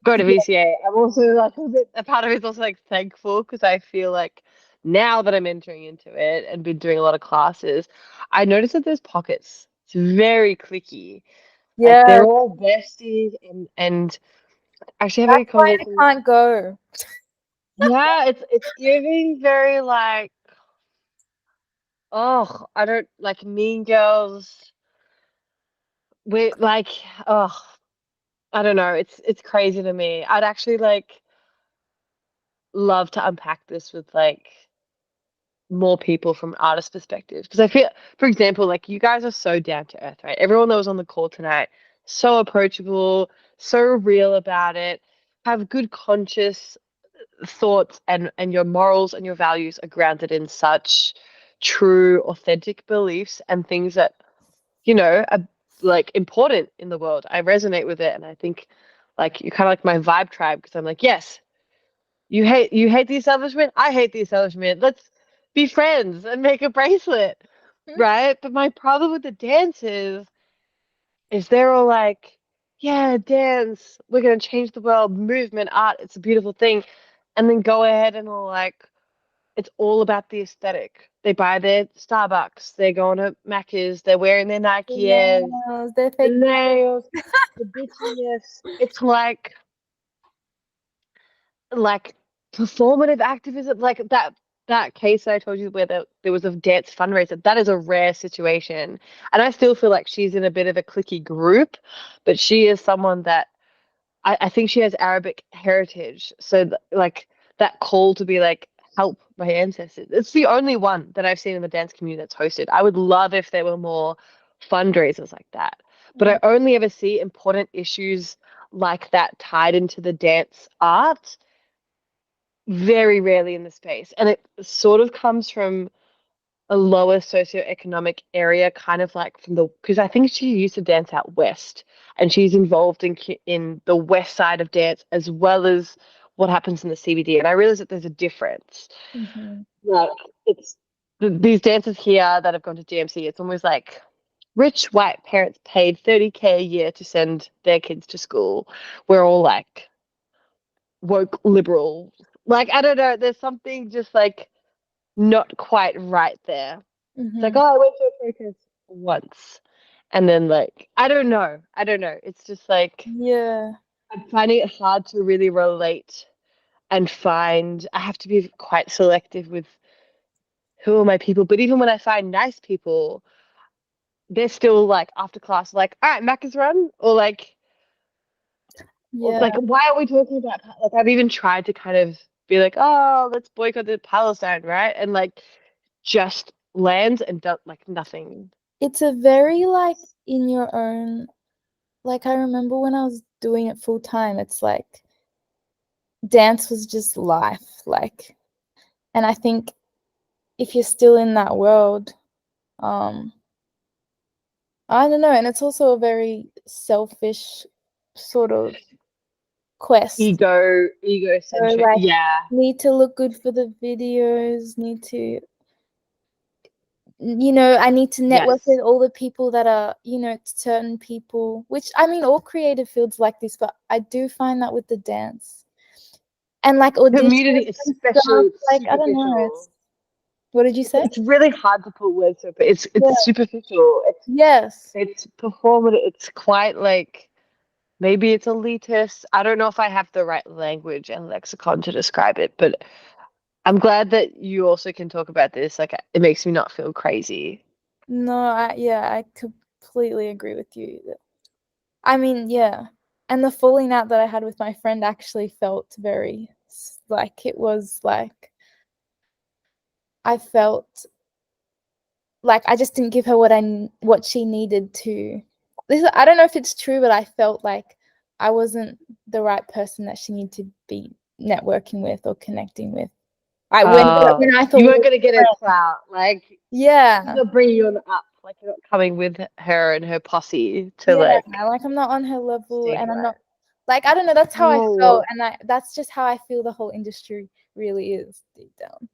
[SPEAKER 7] Go to VCA. I'm also like a part of me is also like thankful because I feel like now that I'm entering into it and been doing a lot of classes, I notice that there's pockets. It's very clicky. Like
[SPEAKER 3] Yeah,
[SPEAKER 7] they're all besties and actually having a
[SPEAKER 3] that's why I
[SPEAKER 7] conversation.
[SPEAKER 3] can't go.
[SPEAKER 7] Yeah, it's giving very like, oh, I don't like Mean Girls. We like, oh, I don't know. It's crazy to me. I'd actually like love to unpack this with like more people from artist perspectives because I feel, for example, like you guys are so down to earth, right? Everyone that was on the call tonight, so approachable, so real about it, have good conscious thoughts, and your morals and your values are grounded in such true, authentic beliefs and things that are like important in the world. I resonate with it, and I think like you're kind of like my vibe tribe because I'm like, yes, you hate the establishment, I hate the establishment. Let's be friends and make a bracelet, right? But my problem with the dance is they're all like, yeah, dance, we're gonna change the world, movement, art, it's a beautiful thing, and then go ahead and all like it's all about the aesthetic. They buy their Starbucks, they're going to Macca's, they're wearing their Nike Airs,
[SPEAKER 3] Nails, they're
[SPEAKER 7] the
[SPEAKER 3] fake.
[SPEAKER 7] nails, the bitchiness. It's like performative activism, like that case that I told you where there was a dance fundraiser. That is a rare situation, and I still feel like she's in a bit of a cliquey group, but she is someone that I think she has Arabic heritage, so like that call to be like help my ancestors. It's the only one that I've seen in the dance community that's hosted. I would love if there were more fundraisers like that, but I only ever see important issues like that tied into the dance art very rarely in the space, and it sort of comes from a lower socioeconomic area, kind of like from the, because I think she used to dance out west, and she's involved in the west side of dance as well as what happens in the CBD. And I realize that there's a difference.
[SPEAKER 3] Mm-hmm.
[SPEAKER 7] Like it's these dancers here that have gone to GMC. It's almost like rich white parents paid 30K a year to send their kids to school. We're all like woke liberal. Like I don't know. There's something just like not quite right there. It's like,
[SPEAKER 3] Mm-hmm.
[SPEAKER 7] oh, I went to a protest once. And then like I don't know. I don't know. It's just like
[SPEAKER 3] Yeah.
[SPEAKER 7] I'm finding it hard to really relate and find I have to be quite selective with who are my people. But even when I find nice people, they're still like after class, like, all right, Macca's run, or
[SPEAKER 3] Yeah.
[SPEAKER 7] like, why are we talking about like I've even tried to kind of be like, oh, let's boycott the Palestine, right? And like just lands and like nothing.
[SPEAKER 3] It's a very like in your own, like I remember when I was doing it full time, it's like dance was just life, like, and I think if you're still in that world, I don't know, and it's also a very selfish sort of quest.
[SPEAKER 7] Ego
[SPEAKER 3] So
[SPEAKER 7] centric.
[SPEAKER 3] like
[SPEAKER 7] Yeah.
[SPEAKER 3] need to look good for the videos, need to, you know, I need to network
[SPEAKER 7] Yes.
[SPEAKER 3] with all the people that are, you know, certain people, which I mean all creative fields like this, but I do find that with the dance and like auditions
[SPEAKER 7] Community
[SPEAKER 3] and stuff,
[SPEAKER 7] especially
[SPEAKER 3] like I don't know,
[SPEAKER 7] superficial.
[SPEAKER 3] what did you say?
[SPEAKER 7] It's really hard to put words to it, but it's
[SPEAKER 3] Yeah.
[SPEAKER 7] superficial.
[SPEAKER 3] Yes.
[SPEAKER 7] It's performative. It's quite like maybe it's elitist. I don't know if I have the right language and lexicon to describe it, but I'm glad that you also can talk about this. Like it makes me not feel crazy.
[SPEAKER 3] No, I completely agree with you. I mean, yeah. And the falling out that I had with my friend actually felt very like it was like I felt like I just didn't give her what she needed to. I don't know if it's true, but I felt like I wasn't the right person that she needed to be networking with or connecting with. When I thought
[SPEAKER 7] You
[SPEAKER 3] we
[SPEAKER 7] weren't
[SPEAKER 3] were
[SPEAKER 7] gonna get her
[SPEAKER 3] friends.
[SPEAKER 7] clout. Like she's
[SPEAKER 3] Yeah.
[SPEAKER 7] not bringing you on the up. Like you're not coming with her and her posse to
[SPEAKER 3] Yeah,
[SPEAKER 7] like
[SPEAKER 3] like I'm not on her level,
[SPEAKER 7] stage
[SPEAKER 3] and I'm
[SPEAKER 7] right.
[SPEAKER 3] not like I don't know. That's how I
[SPEAKER 7] Oh,
[SPEAKER 3] felt, and that's just how I feel the whole industry really is deep down.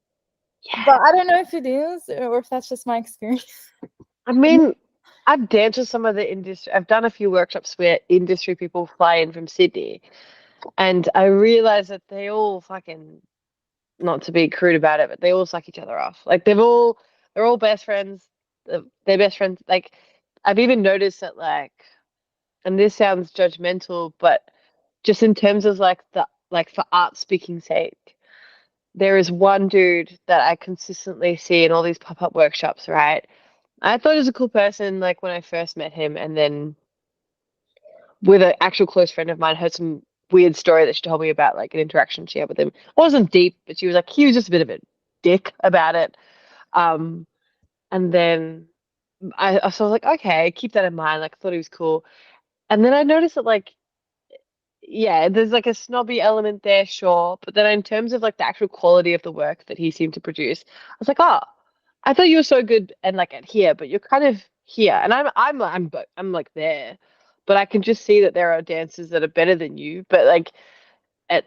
[SPEAKER 7] yeah.
[SPEAKER 3] But I don't know if it is or if that's just my experience.
[SPEAKER 7] I mean, I've danced with some of the industry. I've done a few workshops where industry people fly in from Sydney, and I realize that they all fucking, not to be crude about it, but they all suck each other off. Like they're all best friends. They're best friends. Like I've even noticed that like, and this sounds judgmental, but just in terms of like the like for art speaking sake, there is one dude that I consistently see in all these pop-up workshops, right? I thought he was a cool person like when I first met him, and then with an actual close friend of mine, heard some weird story that she told me about like an interaction she had with him. It wasn't deep, but she was like he was just a bit of a dick about it. Um, and then I was like, okay, keep that in mind. Like I thought he was cool, and then I noticed that like yeah, there's like a snobby element there, sure. But then in terms of like the actual quality of the work that he seemed to produce, I was like, oh, I thought you were so good and like at here, but you're kind of here. And I'm like there. But I can just see that there are dancers that are better than you. But like at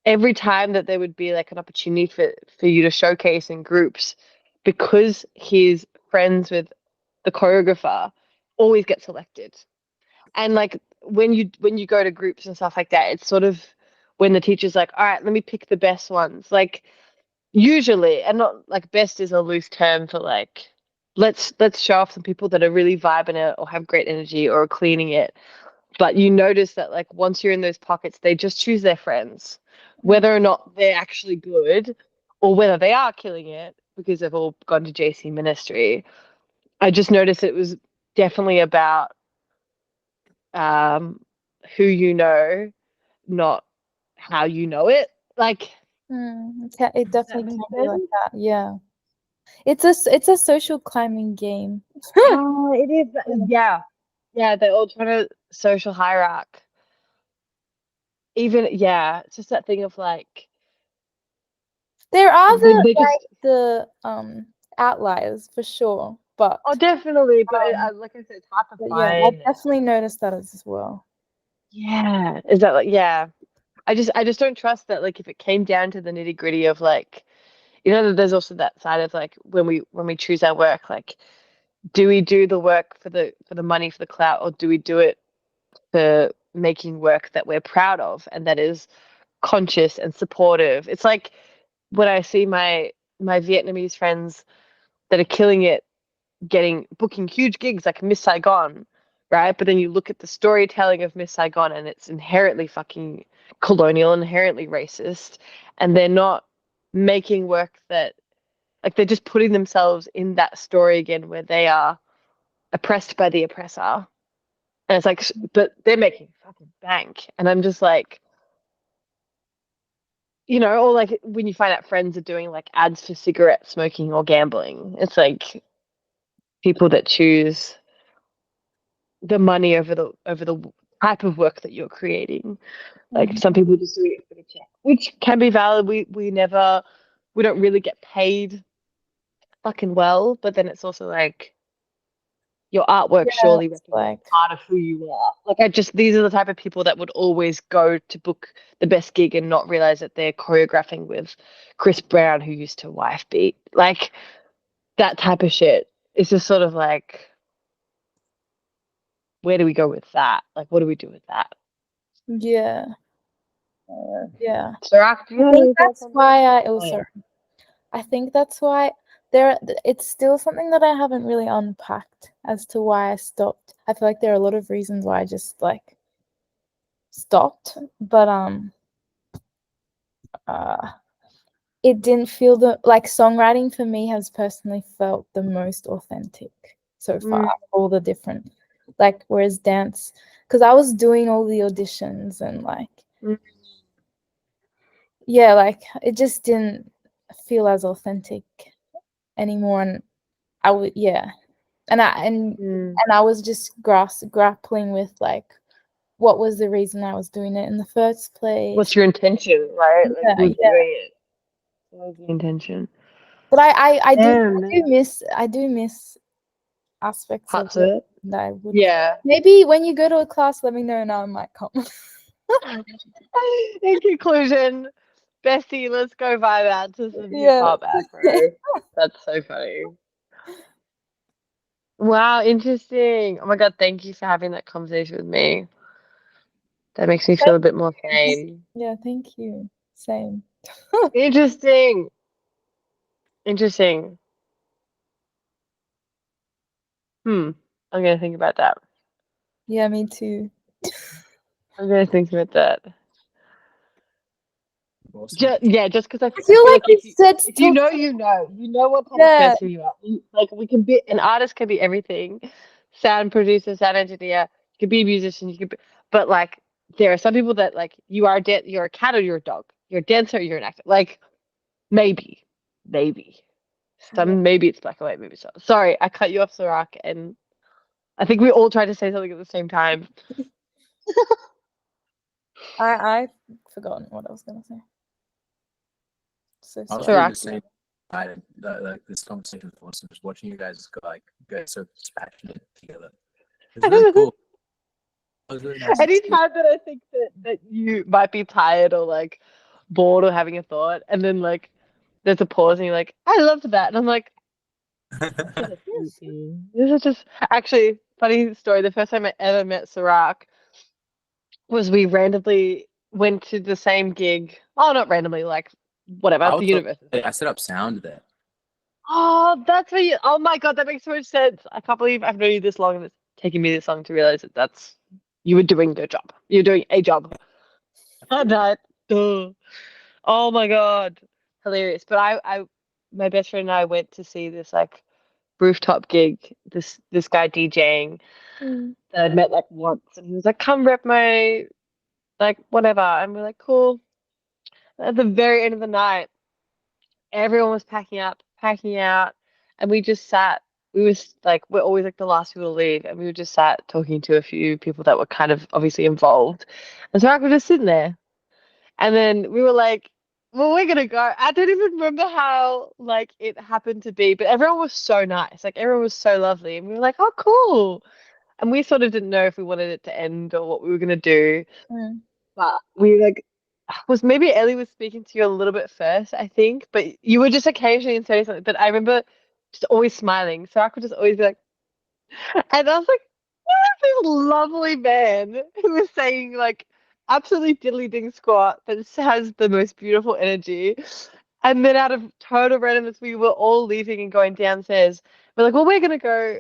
[SPEAKER 7] every time that there would be like an opportunity for you to showcase in groups, because he's friends with the choreographer, always get selected. And like when you go to groups and stuff like that, it's sort of when the teacher's like, all right, let me pick the best ones. Like usually, and not like best is a loose term for like let's show off some people that are really vibing it or have great energy or are cleaning it. But you notice that like once you're in those pockets, they just choose their friends, whether or not they're actually good or whether they are killing it because they've all gone to JC ministry. I just noticed it was definitely about um, who you know, not how you know it. Like,
[SPEAKER 3] It
[SPEAKER 7] does that
[SPEAKER 3] definitely
[SPEAKER 7] make
[SPEAKER 3] can be like
[SPEAKER 7] sense?
[SPEAKER 3] that. Yeah, it's a social climbing game.
[SPEAKER 7] Oh, it is. Yeah. Yeah, they're all trying to social hierarch. Even, yeah, it's just that thing of like,
[SPEAKER 3] There are
[SPEAKER 7] they just,
[SPEAKER 3] the outliers for sure, but
[SPEAKER 7] Oh, definitely. But like I said, it's hard to
[SPEAKER 3] but yeah, I
[SPEAKER 7] find.
[SPEAKER 3] definitely noticed that as well.
[SPEAKER 7] Yeah. Is that like, yeah. I just don't trust that, like, if it came down to the nitty gritty of, like, there's also that side of, like, when we choose our work, like, do we do the work for the money, for the clout, or do we do it for making work that we're proud of and that is conscious and supportive? It's like when I see my Vietnamese friends that are killing it, booking huge gigs like Miss Saigon, right? But then you look at the storytelling of Miss Saigon and it's inherently fucking colonial, inherently racist, and they're not making work that, like, they're just putting themselves in that story again where they are oppressed by the oppressor. And it's like, but they're making fucking bank. And I'm just like, or like when you find out friends are doing like ads for cigarette smoking or gambling, it's like people that choose the money over the type of work that you're creating. Like some people just do it for the check, which can be valid. We don't really get paid fucking well, but then it's also like your artwork surely
[SPEAKER 3] it's
[SPEAKER 7] represents
[SPEAKER 3] like
[SPEAKER 7] part of who you are. Like these are the type of people that would always go to book the best gig and not realize that they're choreographing with Chris Brown, who used to wife beat. Like that type of shit. It's just sort of like, where do we go with that? Like, what do we do with that?
[SPEAKER 3] yeah. Yeah.
[SPEAKER 7] Sirach, do you
[SPEAKER 3] I
[SPEAKER 7] have
[SPEAKER 3] think
[SPEAKER 7] any thoughts
[SPEAKER 3] that's
[SPEAKER 7] on
[SPEAKER 3] why
[SPEAKER 7] that?
[SPEAKER 3] I think that's why it's still something that I haven't really unpacked as to why I stopped. I feel like there are a lot of reasons why I just like stopped, but it didn't feel like songwriting for me has personally felt the most authentic so far. All the different, like, whereas dance, because I was doing all the auditions and like yeah, like it just didn't feel as authentic anymore, and I would and I was just grappling with like what was the reason I was doing it in the first place.
[SPEAKER 7] What's your intention, right? Like,
[SPEAKER 3] Yeah,
[SPEAKER 7] who's
[SPEAKER 3] yeah.
[SPEAKER 7] doing it? What was the intention?
[SPEAKER 3] But I
[SPEAKER 7] Damn,
[SPEAKER 3] do miss aspects of
[SPEAKER 7] parts of it.
[SPEAKER 3] that I would.
[SPEAKER 7] Yeah.
[SPEAKER 3] Maybe when you go to a class, let me know and I might come.
[SPEAKER 7] In conclusion, Bessie, let's go vibe out to some hip
[SPEAKER 3] Yeah.
[SPEAKER 7] hop afro. That's so funny. Wow, interesting. Oh my god, thank you for having that conversation with me. That makes me feel a bit more sane.
[SPEAKER 3] Yeah, thank you. Same.
[SPEAKER 7] Interesting. Interesting. I'm gonna think about that.
[SPEAKER 3] Yeah, me too.
[SPEAKER 7] I'm gonna think about that.
[SPEAKER 1] Awesome.
[SPEAKER 7] Just because I
[SPEAKER 3] I feel
[SPEAKER 7] feel
[SPEAKER 3] like
[SPEAKER 7] like
[SPEAKER 3] you said
[SPEAKER 7] if you
[SPEAKER 3] stuff.
[SPEAKER 7] you know what type of
[SPEAKER 3] Yeah.
[SPEAKER 7] person you are. Like we can be an artist, can be everything, sound producer, sound engineer. You could be a musician. You could be, but like there are some people that like you're a cat or you're a dog. You're a dancer or you're an actor. Like maybe. Maybe it's black and white. Maybe so. Sorry, I cut you off, Sarak, and I think we all tried to say something at the same time.
[SPEAKER 3] I've forgotten what I was gonna say. So
[SPEAKER 1] I was
[SPEAKER 3] sorry.
[SPEAKER 1] feeling the same. Like this conversation was awesome. Just watching you guys go so passionate together. It's really cool. It was really nice.
[SPEAKER 7] Anytime that I think that you might be tired or like bored or having a thought, and then like there's a pause and you're like, I loved that. And I'm like, this is just actually funny story. The first time I ever met Sarak was we randomly went to the same gig. Oh, not randomly, like whatever, the university.
[SPEAKER 1] I set up sound there.
[SPEAKER 7] Oh, that's what you. Oh my god, that makes so much sense. I can't believe I've known you this long and it's taken me this long to realize that you were doing your job. You're doing a job. That. Duh. Oh my god, hilarious. But my best friend and I went to see this like rooftop gig. This guy DJing that I'd met like once, and he was like, "Come rep my like whatever," and we're like, "Cool." At the very end of the night, everyone was packing up, packing out, and we just sat. We was like, we're always like the last people to leave, and we were just sat talking to a few people that were kind of obviously involved, and so I was just sitting there, and then we were like, well, we're gonna go. I don't even remember how like it happened to be, but everyone was so nice. Like everyone was so lovely, and we were like, oh, cool. And we sort of didn't know if we wanted it to end or what we were gonna do.
[SPEAKER 3] Mm.
[SPEAKER 7] But we like was maybe Ellie was speaking to you a little bit first, I think, but you were just occasionally saying something. But I remember just always smiling. So I could just always be like, and I was like, what is this lovely man who is saying like absolutely diddly ding squat, but has the most beautiful energy. And then out of total randomness, we were all leaving and going downstairs. We're like, well, we're gonna go.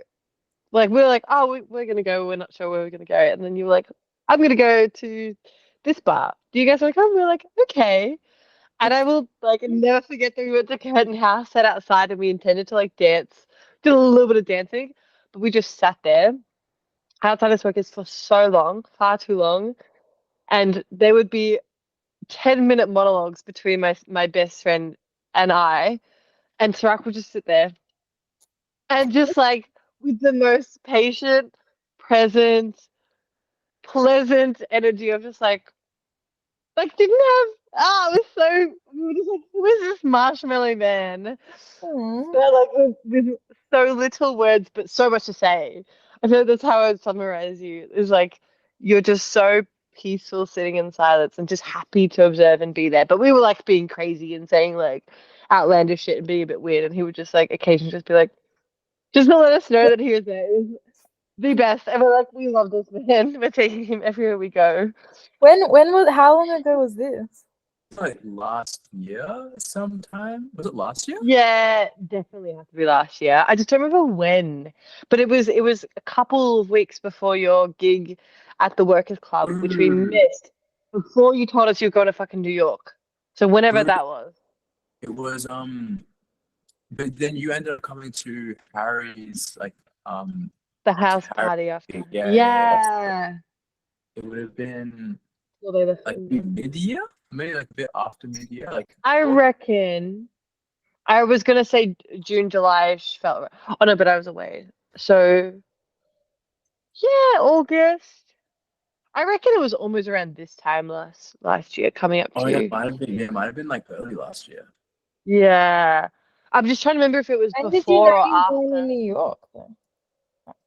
[SPEAKER 7] Like we were like, oh, we're gonna go. We're not sure where we're gonna go. And then you were like, I'm gonna go to this bar. Do you guys want to come? We were like, okay. And I will like never forget that we went to Curtain House, sat outside, and we intended to like dance, did a little bit of dancing, but we just sat there outside this workers for so long, far too long, and there would be 10-minute monologues between my best friend and I, and Tarak would just sit there and just like with the most patient, present, pleasant energy of just didn't have it was so we were just like, who is this marshmallow man?
[SPEAKER 3] Aw.
[SPEAKER 7] But like with so little words but so much to say. I feel like that's how I would summarize you. Is like you're just so peaceful sitting in silence and just happy to observe and be there. But we were like being crazy and saying like outlandish shit and being a bit weird, and he would just like occasionally just be like, just to let us know that he was there. It was the best. And we're like, we love this man. We're taking him everywhere we go.
[SPEAKER 3] When was how long ago was this?
[SPEAKER 1] Like last year sometime. Was it last year?
[SPEAKER 7] Yeah, definitely have to be last year. I just don't remember when, but it was a couple of weeks before your gig at the Workers Club, which we missed before you told us you were going to fucking New York. So whenever that was.
[SPEAKER 1] It was but then you ended up coming to Harry's like
[SPEAKER 7] The house
[SPEAKER 1] Harry-
[SPEAKER 7] party after.
[SPEAKER 1] yeah. It would have been
[SPEAKER 7] Well, they were
[SPEAKER 1] like mid-year, maybe like a bit after mid-year. Like
[SPEAKER 7] I reckon I was gonna say June, July felt right. Oh no, but I was away. So yeah, August. I reckon it was almost around this time last year, coming up
[SPEAKER 1] oh
[SPEAKER 7] to.
[SPEAKER 1] yeah, might have been like early last year.
[SPEAKER 7] Yeah. I'm just trying to remember if it was
[SPEAKER 3] When did you
[SPEAKER 7] before
[SPEAKER 3] know
[SPEAKER 7] or
[SPEAKER 3] you were going to
[SPEAKER 7] after.
[SPEAKER 3] New York? Though?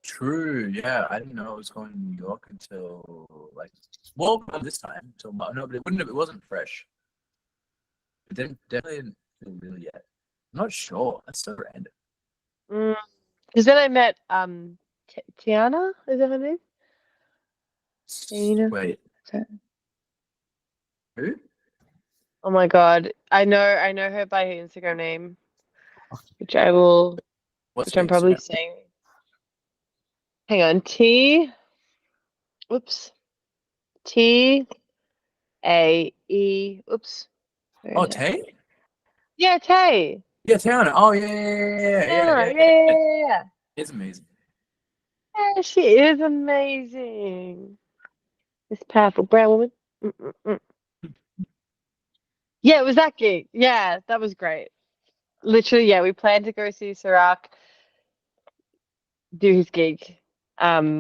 [SPEAKER 1] True, yeah. I didn't know I was going to New York until like not this time. Until no, but it wasn't fresh. It didn't definitely didn't feel real yet. I'm not sure. That's so random.
[SPEAKER 7] Because then I met Tiana, is that her name? Tina?
[SPEAKER 1] Wait, who?
[SPEAKER 7] Oh my god. I know her by her Instagram name, which I will
[SPEAKER 1] What's
[SPEAKER 7] which
[SPEAKER 1] her
[SPEAKER 7] I'm probably
[SPEAKER 1] Instagram?
[SPEAKER 7] saying. Hang on. T A E Where
[SPEAKER 1] Oh,
[SPEAKER 7] is it?
[SPEAKER 1] Tay?
[SPEAKER 7] Yeah, Tay.
[SPEAKER 1] Yeah, Tiana. Oh yeah.
[SPEAKER 7] Yeah.
[SPEAKER 1] It's amazing.
[SPEAKER 7] Yeah, she is amazing. This powerful brown woman. Mm-mm-mm. Yeah, it was that gig. Yeah, that was great. Literally, yeah, we planned to go see Sirac do his gig at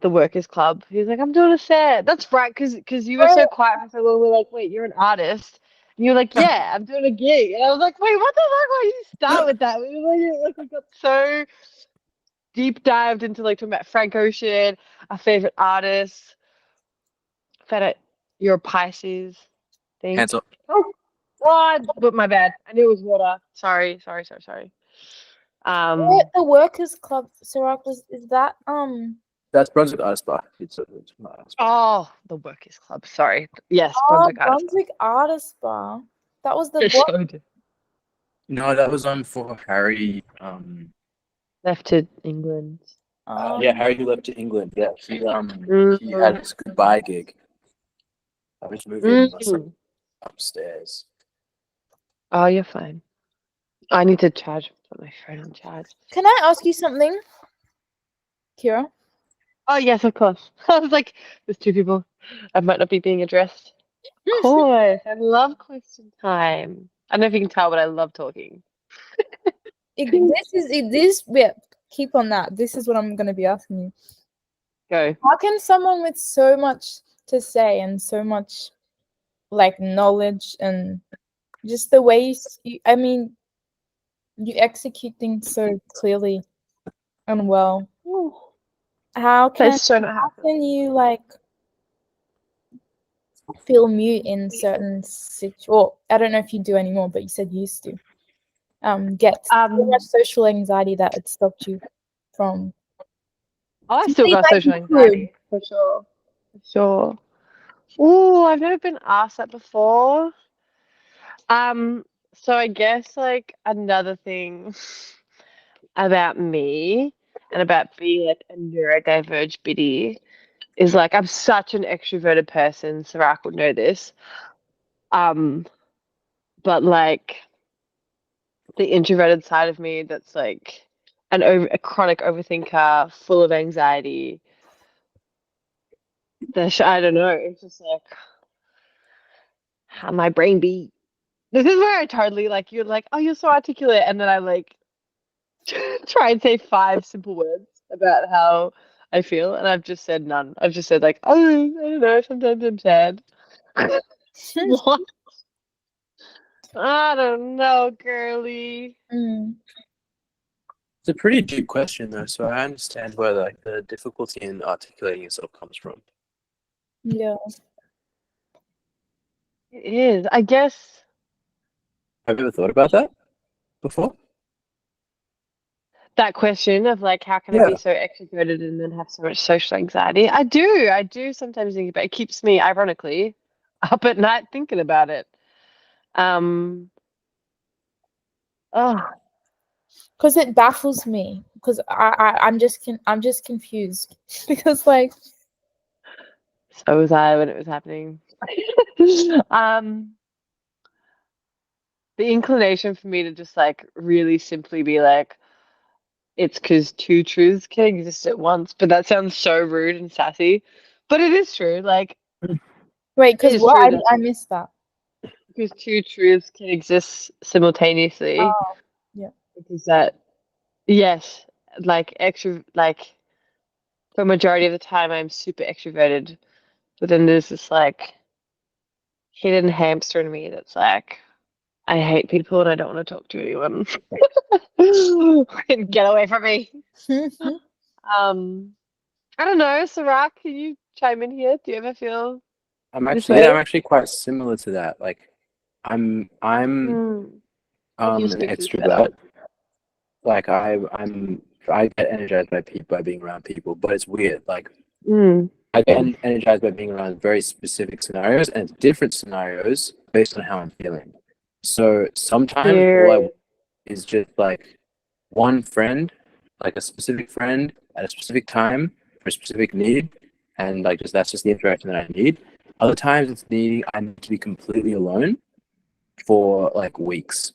[SPEAKER 7] the Workers Club. He was like, I'm doing a set. That's right, because you were so quiet for so long. We're like, wait, you're an artist? And you're like, yeah, I'm doing a gig. And I was like, wait, what the fuck? Why you start with that? We were like we got so deep dived into like talking about Frank Ocean, our favorite artists. Found out you're a Pisces thing.
[SPEAKER 1] Hands up.
[SPEAKER 7] Oh, God, but my bad. I knew it was water. Sorry.
[SPEAKER 3] The Workers Club, Sirac, is that
[SPEAKER 1] That's Brunswick Artist Bar. It's not Artist Bar.
[SPEAKER 7] Oh, the Workers Club. Sorry. Yes, Brunswick Artist.
[SPEAKER 3] Brunswick Artist Bar. That was the
[SPEAKER 7] It's
[SPEAKER 3] what?
[SPEAKER 7] so different.
[SPEAKER 1] No, that was for Harry.
[SPEAKER 7] Left to England.
[SPEAKER 1] Yeah, Harry who left to England. Yeah, he
[SPEAKER 7] Mm.
[SPEAKER 1] had his goodbye gig. I was moving upstairs.
[SPEAKER 7] Oh, you're fine. I need to put my phone on charge.
[SPEAKER 3] Can I ask you something, Kira?
[SPEAKER 7] Oh, yes, of course. I was like, there's two people. I might not be being addressed. Of course. I love question time. I don't know if you can tell, but I love talking.
[SPEAKER 3] Yeah, keep on that. This is what I'm going to be asking you.
[SPEAKER 7] Go.
[SPEAKER 3] How can someone with so much to say and so much like knowledge and just the way I mean, you execute things so clearly and well. How can
[SPEAKER 7] That's so not
[SPEAKER 3] how
[SPEAKER 7] happening.
[SPEAKER 3] can you like feel mute in certain Well, I don't know if you do anymore, but you said you used to. Get so much social anxiety that it stopped you from.
[SPEAKER 7] I still got
[SPEAKER 3] Like
[SPEAKER 7] social
[SPEAKER 3] you could.
[SPEAKER 7] anxiety for sure. For sure. Oh, I've never been asked that before. So I guess like another thing about me and about being like a neurodiverged biddy is like I'm such an extroverted person. Sirac would know this. But like the introverted side of me that's like a chronic overthinker, full of anxiety. I don't know. It's just like how my brain be. This is where I totally like you're like, oh, you're so articulate, and then I like try and say 5 simple words about how I feel, and I've just said none. I've just said like, oh, I don't know. Sometimes I'm sad. What? I don't know, girly.
[SPEAKER 3] Mm,
[SPEAKER 1] It's a pretty deep question though, so I understand where like the difficulty in articulating yourself comes from.
[SPEAKER 3] yeah.
[SPEAKER 7] It is. I guess
[SPEAKER 1] Have you ever thought about that before?
[SPEAKER 7] that question of like, how can I
[SPEAKER 1] Yeah.
[SPEAKER 7] be so extroverted and then have so much social anxiety? I do. I do sometimes think about it. It keeps me, ironically, up at night thinking about it. Oh,
[SPEAKER 3] Because it baffles me. Because I'm just confused. Because like
[SPEAKER 7] so was I when it was happening. The inclination for me to just like really simply be like, it's because two truths can exist at once, but that sounds so rude and sassy. But it is true. Like,
[SPEAKER 3] wait,
[SPEAKER 7] it
[SPEAKER 3] because
[SPEAKER 7] is
[SPEAKER 3] what
[SPEAKER 7] true that
[SPEAKER 3] I missed that.
[SPEAKER 7] because two truths can exist simultaneously.
[SPEAKER 3] Oh, yeah.
[SPEAKER 7] Because that, yes, like extra, like for a majority of the time, I'm super extroverted, but then there's this like hidden hamster in me that's like, I hate people and I don't want to talk to anyone. Get away from me. Um, I don't know, Sirac, can you chime in here? Do you ever feel this way?
[SPEAKER 1] I'm actually quite similar to that. Like I'm
[SPEAKER 7] Mm. You
[SPEAKER 1] an
[SPEAKER 7] speak to this better.
[SPEAKER 1] extrovert. Like I get energized by being around people, but it's weird. Like
[SPEAKER 7] Mm.
[SPEAKER 1] I get energized by being around very specific scenarios and it's different scenarios based on how I'm feeling. So sometimes all I
[SPEAKER 7] Here.
[SPEAKER 1] want is just like one friend, like a specific friend at a specific time for a specific need, and like just that's just the interaction that I need. Other times I need to be completely alone for like weeks.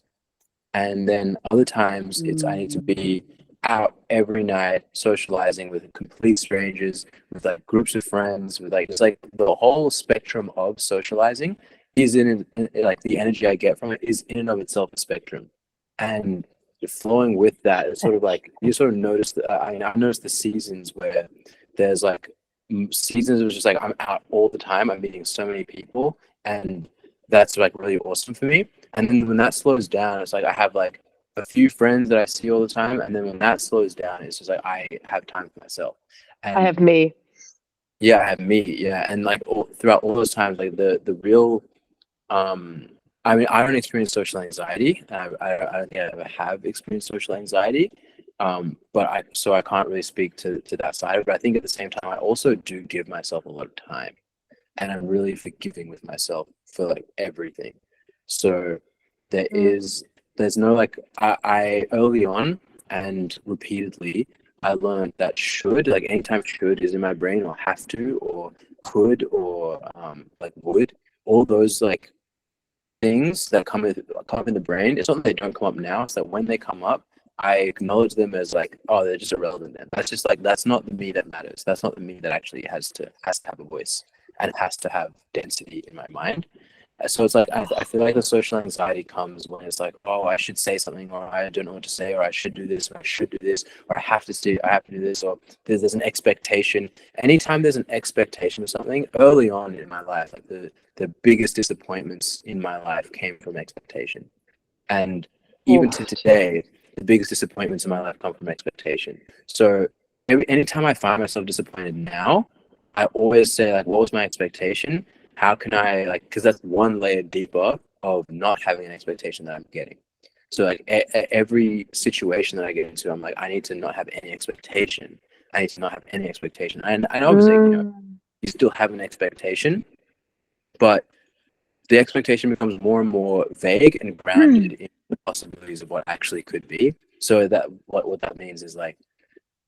[SPEAKER 1] And then other times I need to be out every night socializing with complete strangers, with like groups of friends, with like just like the whole spectrum of socializing is like the energy I get from it is in and of itself a spectrum. And flowing with that, it's sort of like you sort of notice that I've noticed the seasons where there's like seasons where it's just like I'm out all the time, I'm meeting so many people, and that's like really awesome for me. And then when that slows down, it's like I have like a few friends that I see all the time, and then when that slows down, it's just like I have time for myself.
[SPEAKER 7] I
[SPEAKER 1] And
[SPEAKER 7] have me.
[SPEAKER 1] yeah, I have me, yeah, and like throughout all those times, like the real, I mean, I don't experience social anxiety. I don't think I ever have experienced social anxiety, but I can't really speak to that side of it. But I think at the same time, I also do give myself a lot of time, and I'm really forgiving with myself for like everything. So there's no like I early on and repeatedly I learned that should, like anytime should is in my brain or have to or could or like would, all those like things that come up in the brain, it's not that they don't come up now, it's that when they come up I acknowledge them as like, oh, they're just irrelevant then. That's just like that's not the me that matters. That's not the me that actually has to have a voice and has to have density in my mind. So it's like I feel like the social anxiety comes when it's like, oh, I should say something, or I don't know what to say, or I should do this, or I should do this, or I have to do this, or there's an expectation. Anytime there's an expectation of something, early on in my life, like the biggest disappointments in my life came from expectation, and even to today, the biggest disappointments in my life come from expectation. So anytime I find myself disappointed now, I always say like, what was my expectation? How can I like, because that's one layer deeper of not having an expectation that I'm getting. So like every situation that I get into, I'm like, I need to not have any expectation. I need to not have any expectation. And obviously, you still have an expectation, but the expectation becomes more and more vague and grounded in the possibilities of what actually could be. So that what that means is like,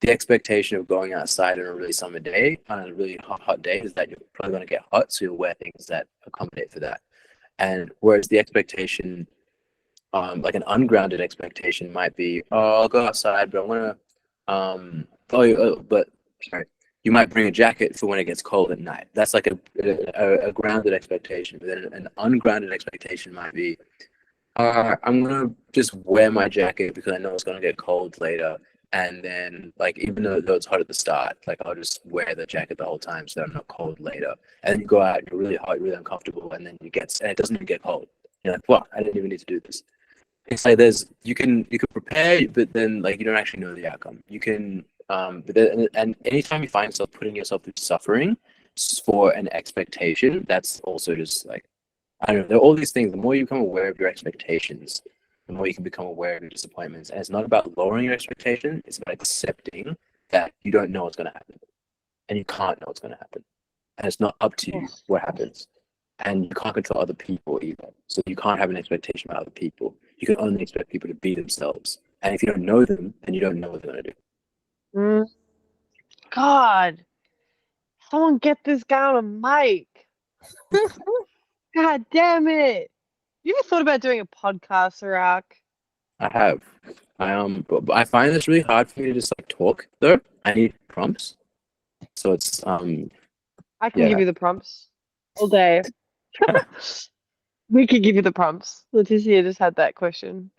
[SPEAKER 1] the expectation of going outside on a really summer day, on a really hot day, is that you're probably going to get hot, so you'll wear things that accommodate for that. And whereas the expectation, like an ungrounded expectation, might be, oh, I'll go outside, but I'm gonna, but sorry, you might bring a jacket for when it gets cold at night. That's like a grounded expectation. But then an ungrounded expectation might be, I'm gonna just wear my jacket because I know it's gonna get cold later. And then, like, even though it's hot at the start, like, I'll just wear the jacket the whole time so that I'm not cold later. And then you go out, you're really hot, really uncomfortable, and then and it doesn't even get cold. You're like, what? I didn't even need to do this. It's like you can prepare, but then like you don't actually know the outcome. You can, but then, and anytime you find yourself putting yourself through suffering for an expectation, that's also just like, I don't know. There are all these things. The more you become aware of your expectations, the more you can become aware of your disappointments. And it's not about lowering your expectation. It's about accepting that you don't know what's going to happen, and you can't know what's going to happen, and it's not up to you what happens. And you can't control other people either. So you can't have an expectation about other people. You can only expect people to be themselves. And if you don't know them, then you don't know what they're going to do.
[SPEAKER 7] God, someone get this guy on a mic. God damn it. You ever thought about doing a podcast, Iraq?
[SPEAKER 1] I have. But I find this really hard for me to just like talk though. I need prompts. So it's
[SPEAKER 7] I can
[SPEAKER 1] yeah.
[SPEAKER 7] give you the prompts all day. We could give you the prompts. Leticia just had that question.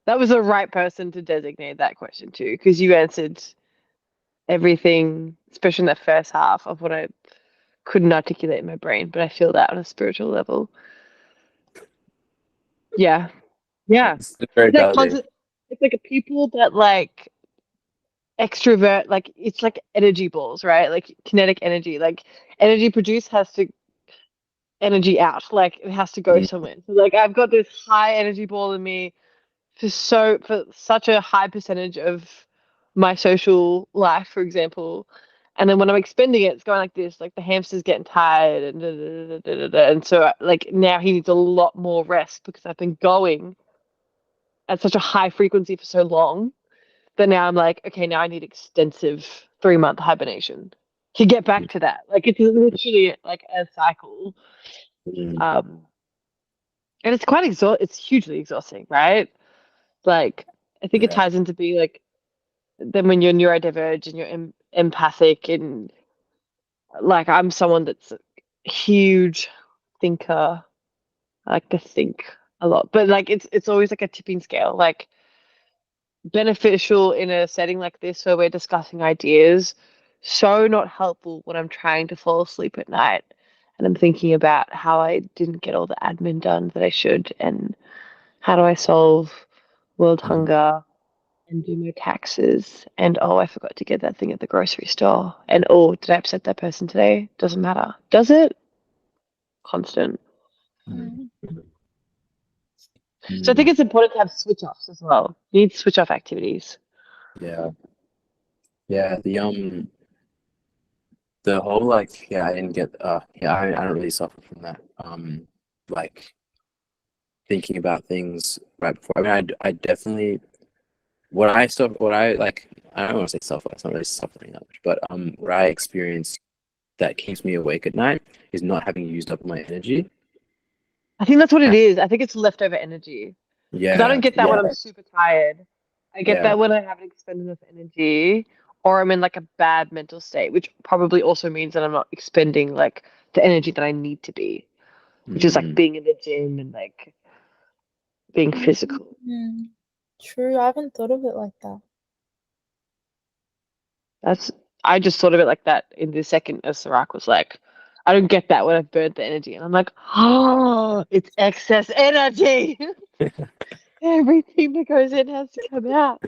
[SPEAKER 7] That was the right person to designate that question to, because you answered everything, especially in that first half of what I couldn't articulate in my brain, but I feel that on a spiritual level. Yeah. Yeah.
[SPEAKER 1] It's very
[SPEAKER 7] It's like
[SPEAKER 1] validating.
[SPEAKER 7] it's like a people that like extrovert, like it's like energy balls, right? Like kinetic energy. Like energy produced has to energy out. Like it has to go somewhere. So like I've got this high energy ball in me for such a high percentage of my social life, for example. And then when I'm expending it, it's going like this, like the hamster's getting tired and and so like now he needs a lot more rest because I've been going at such a high frequency for so long that now I'm like, okay, now I need extensive 3-month hibernation to get back to that. Like it's literally like a cycle. And it's quite it's hugely exhausting, right? Like I think it ties into being like then when you're neurodivergent and you're empathic and like I'm someone that's a huge thinker. I like to think a lot, but like it's always like a tipping scale. Like beneficial in a setting like this where we're discussing ideas, so not helpful when I'm trying to fall asleep at night and I'm thinking about how I didn't get all the admin done that I should and how do I solve world hunger and do my taxes and oh I forgot to get that thing at the grocery store and oh did I upset that person today? Doesn't matter. Does it? Constant. So I think it's important to have switch offs as well. You need switch off activities.
[SPEAKER 1] Yeah. The whole like I didn't get I don't really suffer from that. Like thinking about things right before. I mean, I definitely what I like. I don't want to say suffer. It's not really suffering that much, but what I experience that keeps me awake at night is not having used up my energy.
[SPEAKER 7] I think that's what it is. I think it's leftover energy. Because I don't get that when I'm super tired. I get that when I haven't expended enough energy or I'm in like a bad mental state, which probably also means that I'm not expending like the energy that I need to be. which is like
[SPEAKER 1] Mm.
[SPEAKER 7] being in the gym and like being physical.
[SPEAKER 3] Mm. True. I haven't thought of it like that.
[SPEAKER 7] I just thought of it like that in the second as Sirac was like, I don't get that when I've burnt the energy. And I'm like, oh, it's excess energy. Everything that goes in has to come out.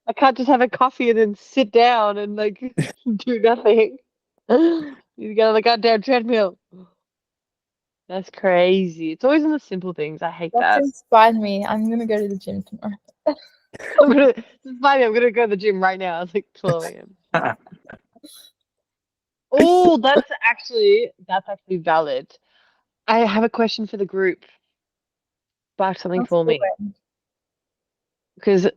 [SPEAKER 7] I can't just have a coffee and then sit down and like do nothing. You get on the goddamn treadmill. That's crazy. It's always in the simple things. I hate
[SPEAKER 3] That's
[SPEAKER 7] that.
[SPEAKER 3] inspired me. I'm gonna go to the gym tomorrow.
[SPEAKER 7] It's funny, I'm gonna go to the gym right now. It's like 12 a.m. Oh, that's actually valid. I have a question for the group. Spark something
[SPEAKER 3] That's
[SPEAKER 7] for
[SPEAKER 3] the
[SPEAKER 7] me.
[SPEAKER 3] way.
[SPEAKER 7] Because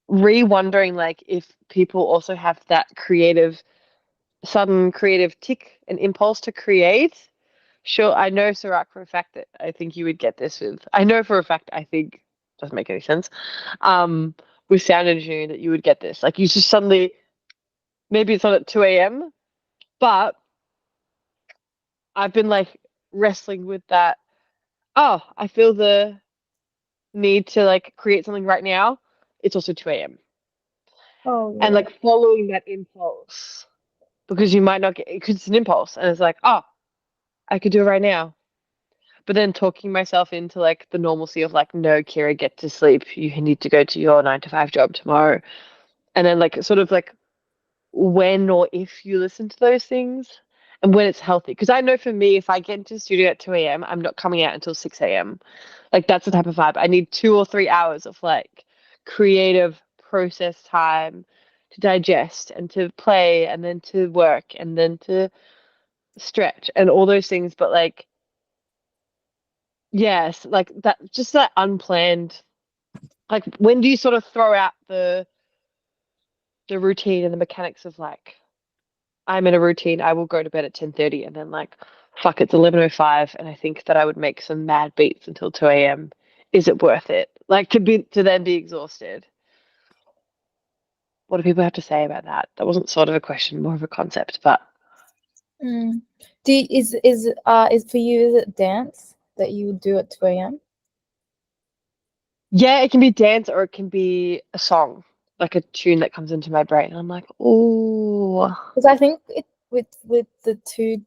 [SPEAKER 7] wondering like if people also have that sudden creative tick and impulse to create. Sure, I know, Sirac, for a fact that I think you would get this with. I know for a fact, I think, doesn't make any sense, with sound engineering that you would get this. Like you just suddenly, maybe it's not at 2 a.m., but I've been like wrestling with that. Oh, I feel the need to like create something right now. It's also 2 a.m.
[SPEAKER 3] Oh
[SPEAKER 7] And
[SPEAKER 3] yeah.
[SPEAKER 7] like following that impulse because you might not get because it's an impulse and it's like, oh, I could do it right now. But then talking myself into like the normalcy of like, no, Kira, get to sleep. You need to go to your 9 to 5 job tomorrow. And then like sort of like when or if you listen to those things and when it's healthy. Because I know for me, if I get into the studio at 2 a.m., I'm not coming out until 6 a.m. Like that's the type of vibe. I need 2 or 3 hours of like creative process time to digest and to play and then to work and then to stretch and all those things. But like, yes, like that, just that unplanned. Like, when do you sort of throw out the routine and the mechanics of like, I'm in a routine. I will go to bed at 10:30, and then like, fuck, it's 11:05, and I think that I would make some mad beats until 2 a.m. Is it worth it? Like to then be exhausted. What do people have to say about that? That wasn't sort of a question, more of a concept, but
[SPEAKER 3] Mm. Is for you, is it dance that you would do at 2 a.m.?
[SPEAKER 7] yeah, it can be dance or it can be a song, like a tune that comes into my brain. And I'm like, oh,
[SPEAKER 3] Because I think with the two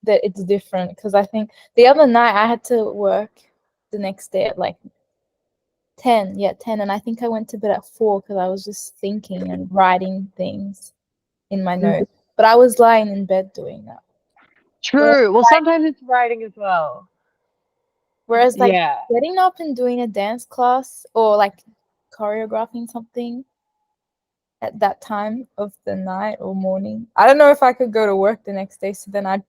[SPEAKER 3] that it's different. Because I think the other night I had to work the next day at like 10, yeah, 10, and I think I went to bed at 4 because I was just thinking and writing things in my notes. But I was lying in bed doing that.
[SPEAKER 7] true. Well, sometimes it's writing as well.
[SPEAKER 3] Whereas like
[SPEAKER 7] Yeah.
[SPEAKER 3] getting up and doing a dance class or like choreographing something at that time of the night or morning, I don't know if I could go to work the next day. So then I'd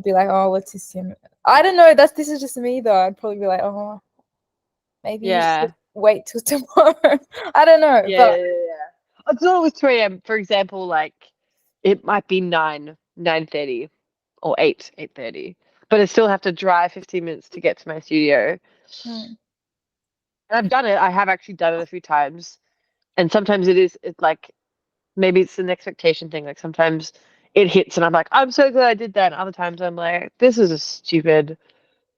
[SPEAKER 3] be like, oh, let's just I don't know. This is just me though. I'd probably be like, oh, maybe you
[SPEAKER 7] Yeah.
[SPEAKER 3] should wait till tomorrow. I don't know.
[SPEAKER 7] Yeah,
[SPEAKER 3] But
[SPEAKER 7] yeah, yeah. It's not with 3 a.m. For example, like it might be 9:30 or 8:30, but I still have to drive 15 minutes to get to my studio.
[SPEAKER 3] mm,
[SPEAKER 7] And I've done it. I have actually done it a few times. And sometimes it's like maybe it's an expectation thing. Like sometimes it hits and I'm like, I'm so glad I did that. And other times I'm like, this is a stupid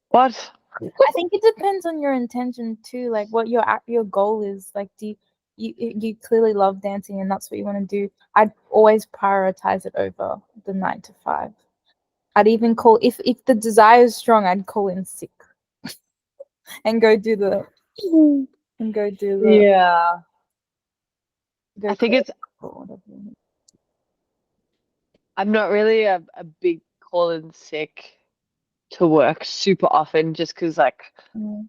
[SPEAKER 7] what?
[SPEAKER 3] I think it depends on your intention too, like what your goal is. Like, do you clearly love dancing and that's what you want to do? I'd always prioritize it over the 9 to 5. I'd even call if the desire is strong, I'd call in sick and go do the and go do the
[SPEAKER 7] Yeah.
[SPEAKER 3] go
[SPEAKER 7] I think it's
[SPEAKER 3] or whatever.
[SPEAKER 7] I'm not really a big call in sick to work super often just because like
[SPEAKER 3] Mm.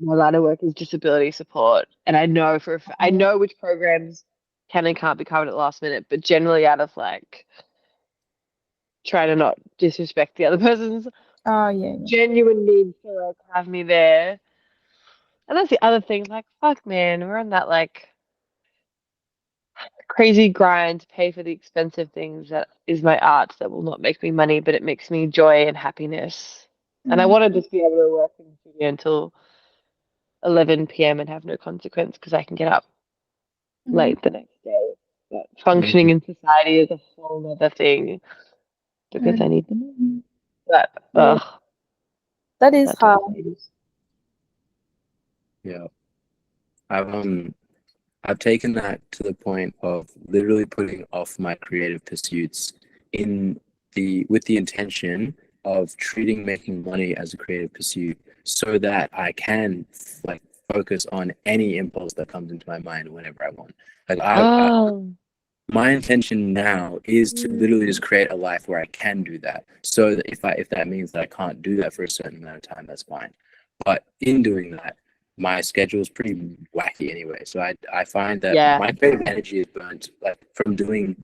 [SPEAKER 7] my line of work is disability support, and I know I know which programs can and can't be covered at the last minute, but generally out of like trying to not disrespect the other person's
[SPEAKER 3] Oh yeah,
[SPEAKER 7] genuine need to like have me there. And that's the other thing, like fuck man, we're on that like crazy grind to pay for the expensive things that is my art that will not make me money, but it makes me joy and happiness. And I
[SPEAKER 3] Mm.
[SPEAKER 7] want to just be able to work in the studio until 11 p.m. and have no consequence because I can get up late the next day. But functioning in society is a whole other thing because I need the money. But
[SPEAKER 3] Yeah.
[SPEAKER 7] ugh.
[SPEAKER 3] That is
[SPEAKER 7] That
[SPEAKER 3] hard.
[SPEAKER 1] Yeah. I've taken that to the point of literally putting off my creative pursuits with the intention of treating making money as a creative pursuit so that I can like focus on any impulse that comes into my mind whenever I want. Like
[SPEAKER 7] Oh,
[SPEAKER 1] my intention now is to literally just create a life where I can do that. So that if that means that I can't do that for a certain amount of time, that's fine. But in doing that, my schedule is pretty wacky anyway. So I find that
[SPEAKER 7] yeah.
[SPEAKER 1] my creative energy is burnt like from doing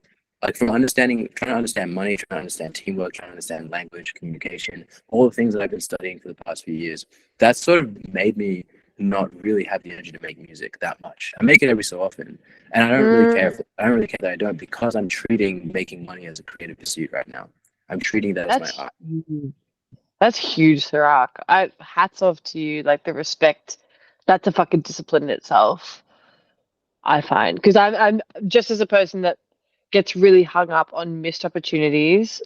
[SPEAKER 1] like from understanding trying to understand money, trying to understand teamwork, trying to understand language, communication, all the things that I've been studying for the past few years. That sort of made me not really have the energy to make music that much. I make it every so often, and I don't really care. I don't really care that I don't because I'm treating making money as a creative pursuit right now. I'm treating that as my
[SPEAKER 7] That's
[SPEAKER 1] art.
[SPEAKER 7] that's huge, Sirach. I hats off to you. Like the respect. That's a fucking discipline in itself. I find because I'm just as a person that gets really hung up on missed opportunities,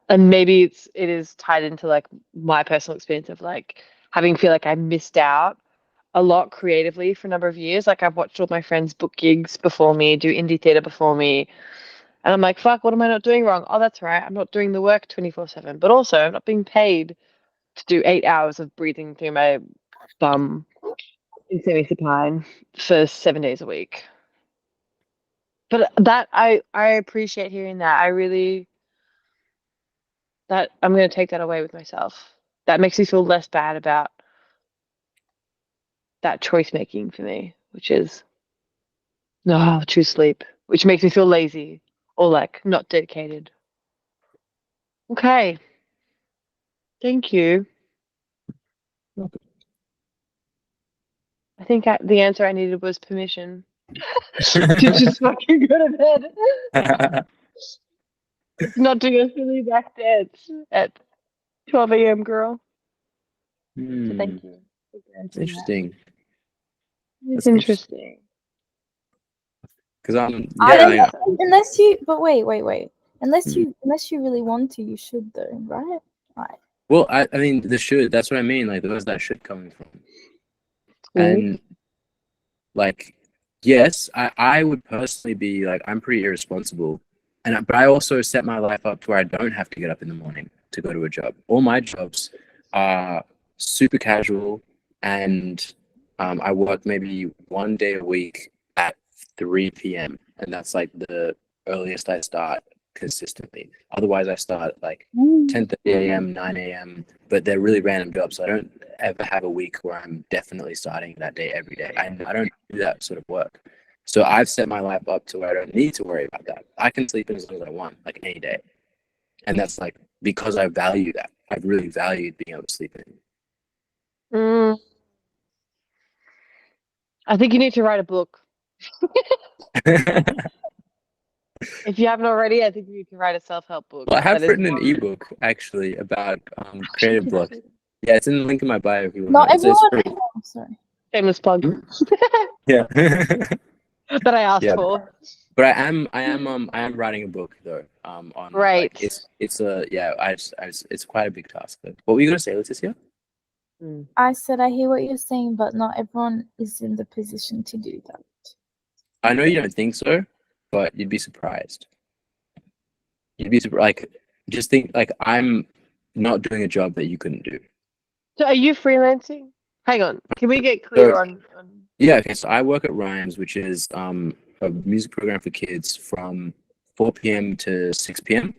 [SPEAKER 7] and maybe it is tied into like my personal experience of like having feel like I missed out a lot creatively for a number of years. Like I've watched all my friends book gigs before me, do indie theater before me, and I'm like, fuck, what am I not doing wrong? Oh, that's right, I'm not doing the work 24/7, but also I'm not being paid to do 8 hours of breathing through my bum in semi-supine for 7 days a week. But that I appreciate hearing that. I really that I'm gonna take that away with myself. That makes me feel less bad about that choice making for me, which is no choose sleep, which makes me feel lazy or like not dedicated. Okay, thank you. I think the answer I needed was permission to just fucking go to bed. Not do a silly back dance at 12 a.m. girl. So thank you for answering that.
[SPEAKER 1] Interesting.
[SPEAKER 7] It's
[SPEAKER 1] That's
[SPEAKER 7] interesting.
[SPEAKER 1] Because I'm
[SPEAKER 3] Unless you, but wait. Unless you really want to, you should though, right? Right.
[SPEAKER 1] well, I mean the should. That's what I mean. Like where's that should coming from? And like, yes, I would personally be like I'm pretty irresponsible, but I also set my life up to where I don't have to get up in the morning to go to a job. All my jobs are super casual, and I work maybe one day a week at 3 p.m. and that's like the earliest I start consistently. Otherwise, I start at like 10:30 a.m., 9 a.m. But they're really random jobs. So I don't ever have a week where I'm definitely starting that day every day. I don't do that sort of work. So I've set my life up to where I don't need to worry about that. I can sleep in as long as I want, like any day. And that's like because I value that. I've really valued being able to sleep in.
[SPEAKER 7] I think you need to write a book. If you haven't already, I think you need to write a self-help book.
[SPEAKER 1] Well, I have written an ebook actually about creative block. Yeah, it's in the link in my bio if you want.
[SPEAKER 3] Not
[SPEAKER 1] It's
[SPEAKER 3] everyone. Oh, sorry.
[SPEAKER 7] Shameless plug.
[SPEAKER 1] Yeah.
[SPEAKER 7] That I asked for.
[SPEAKER 1] But I am writing a book though. On
[SPEAKER 7] Right.
[SPEAKER 1] like, it's a it's quite a big task. Though. What were you gonna say, Leticia?
[SPEAKER 3] I said I hear what you're saying, but not everyone is in the position to do that.
[SPEAKER 1] I know you don't think so, but you'd be surprised. You'd be like, just think like I'm not doing a job that you couldn't do.
[SPEAKER 7] So are you freelancing? Hang on. Can we get clear on
[SPEAKER 1] Yeah, okay, so I work at Rhymes, which is a music program for kids from 4 p.m. to 6 p.m.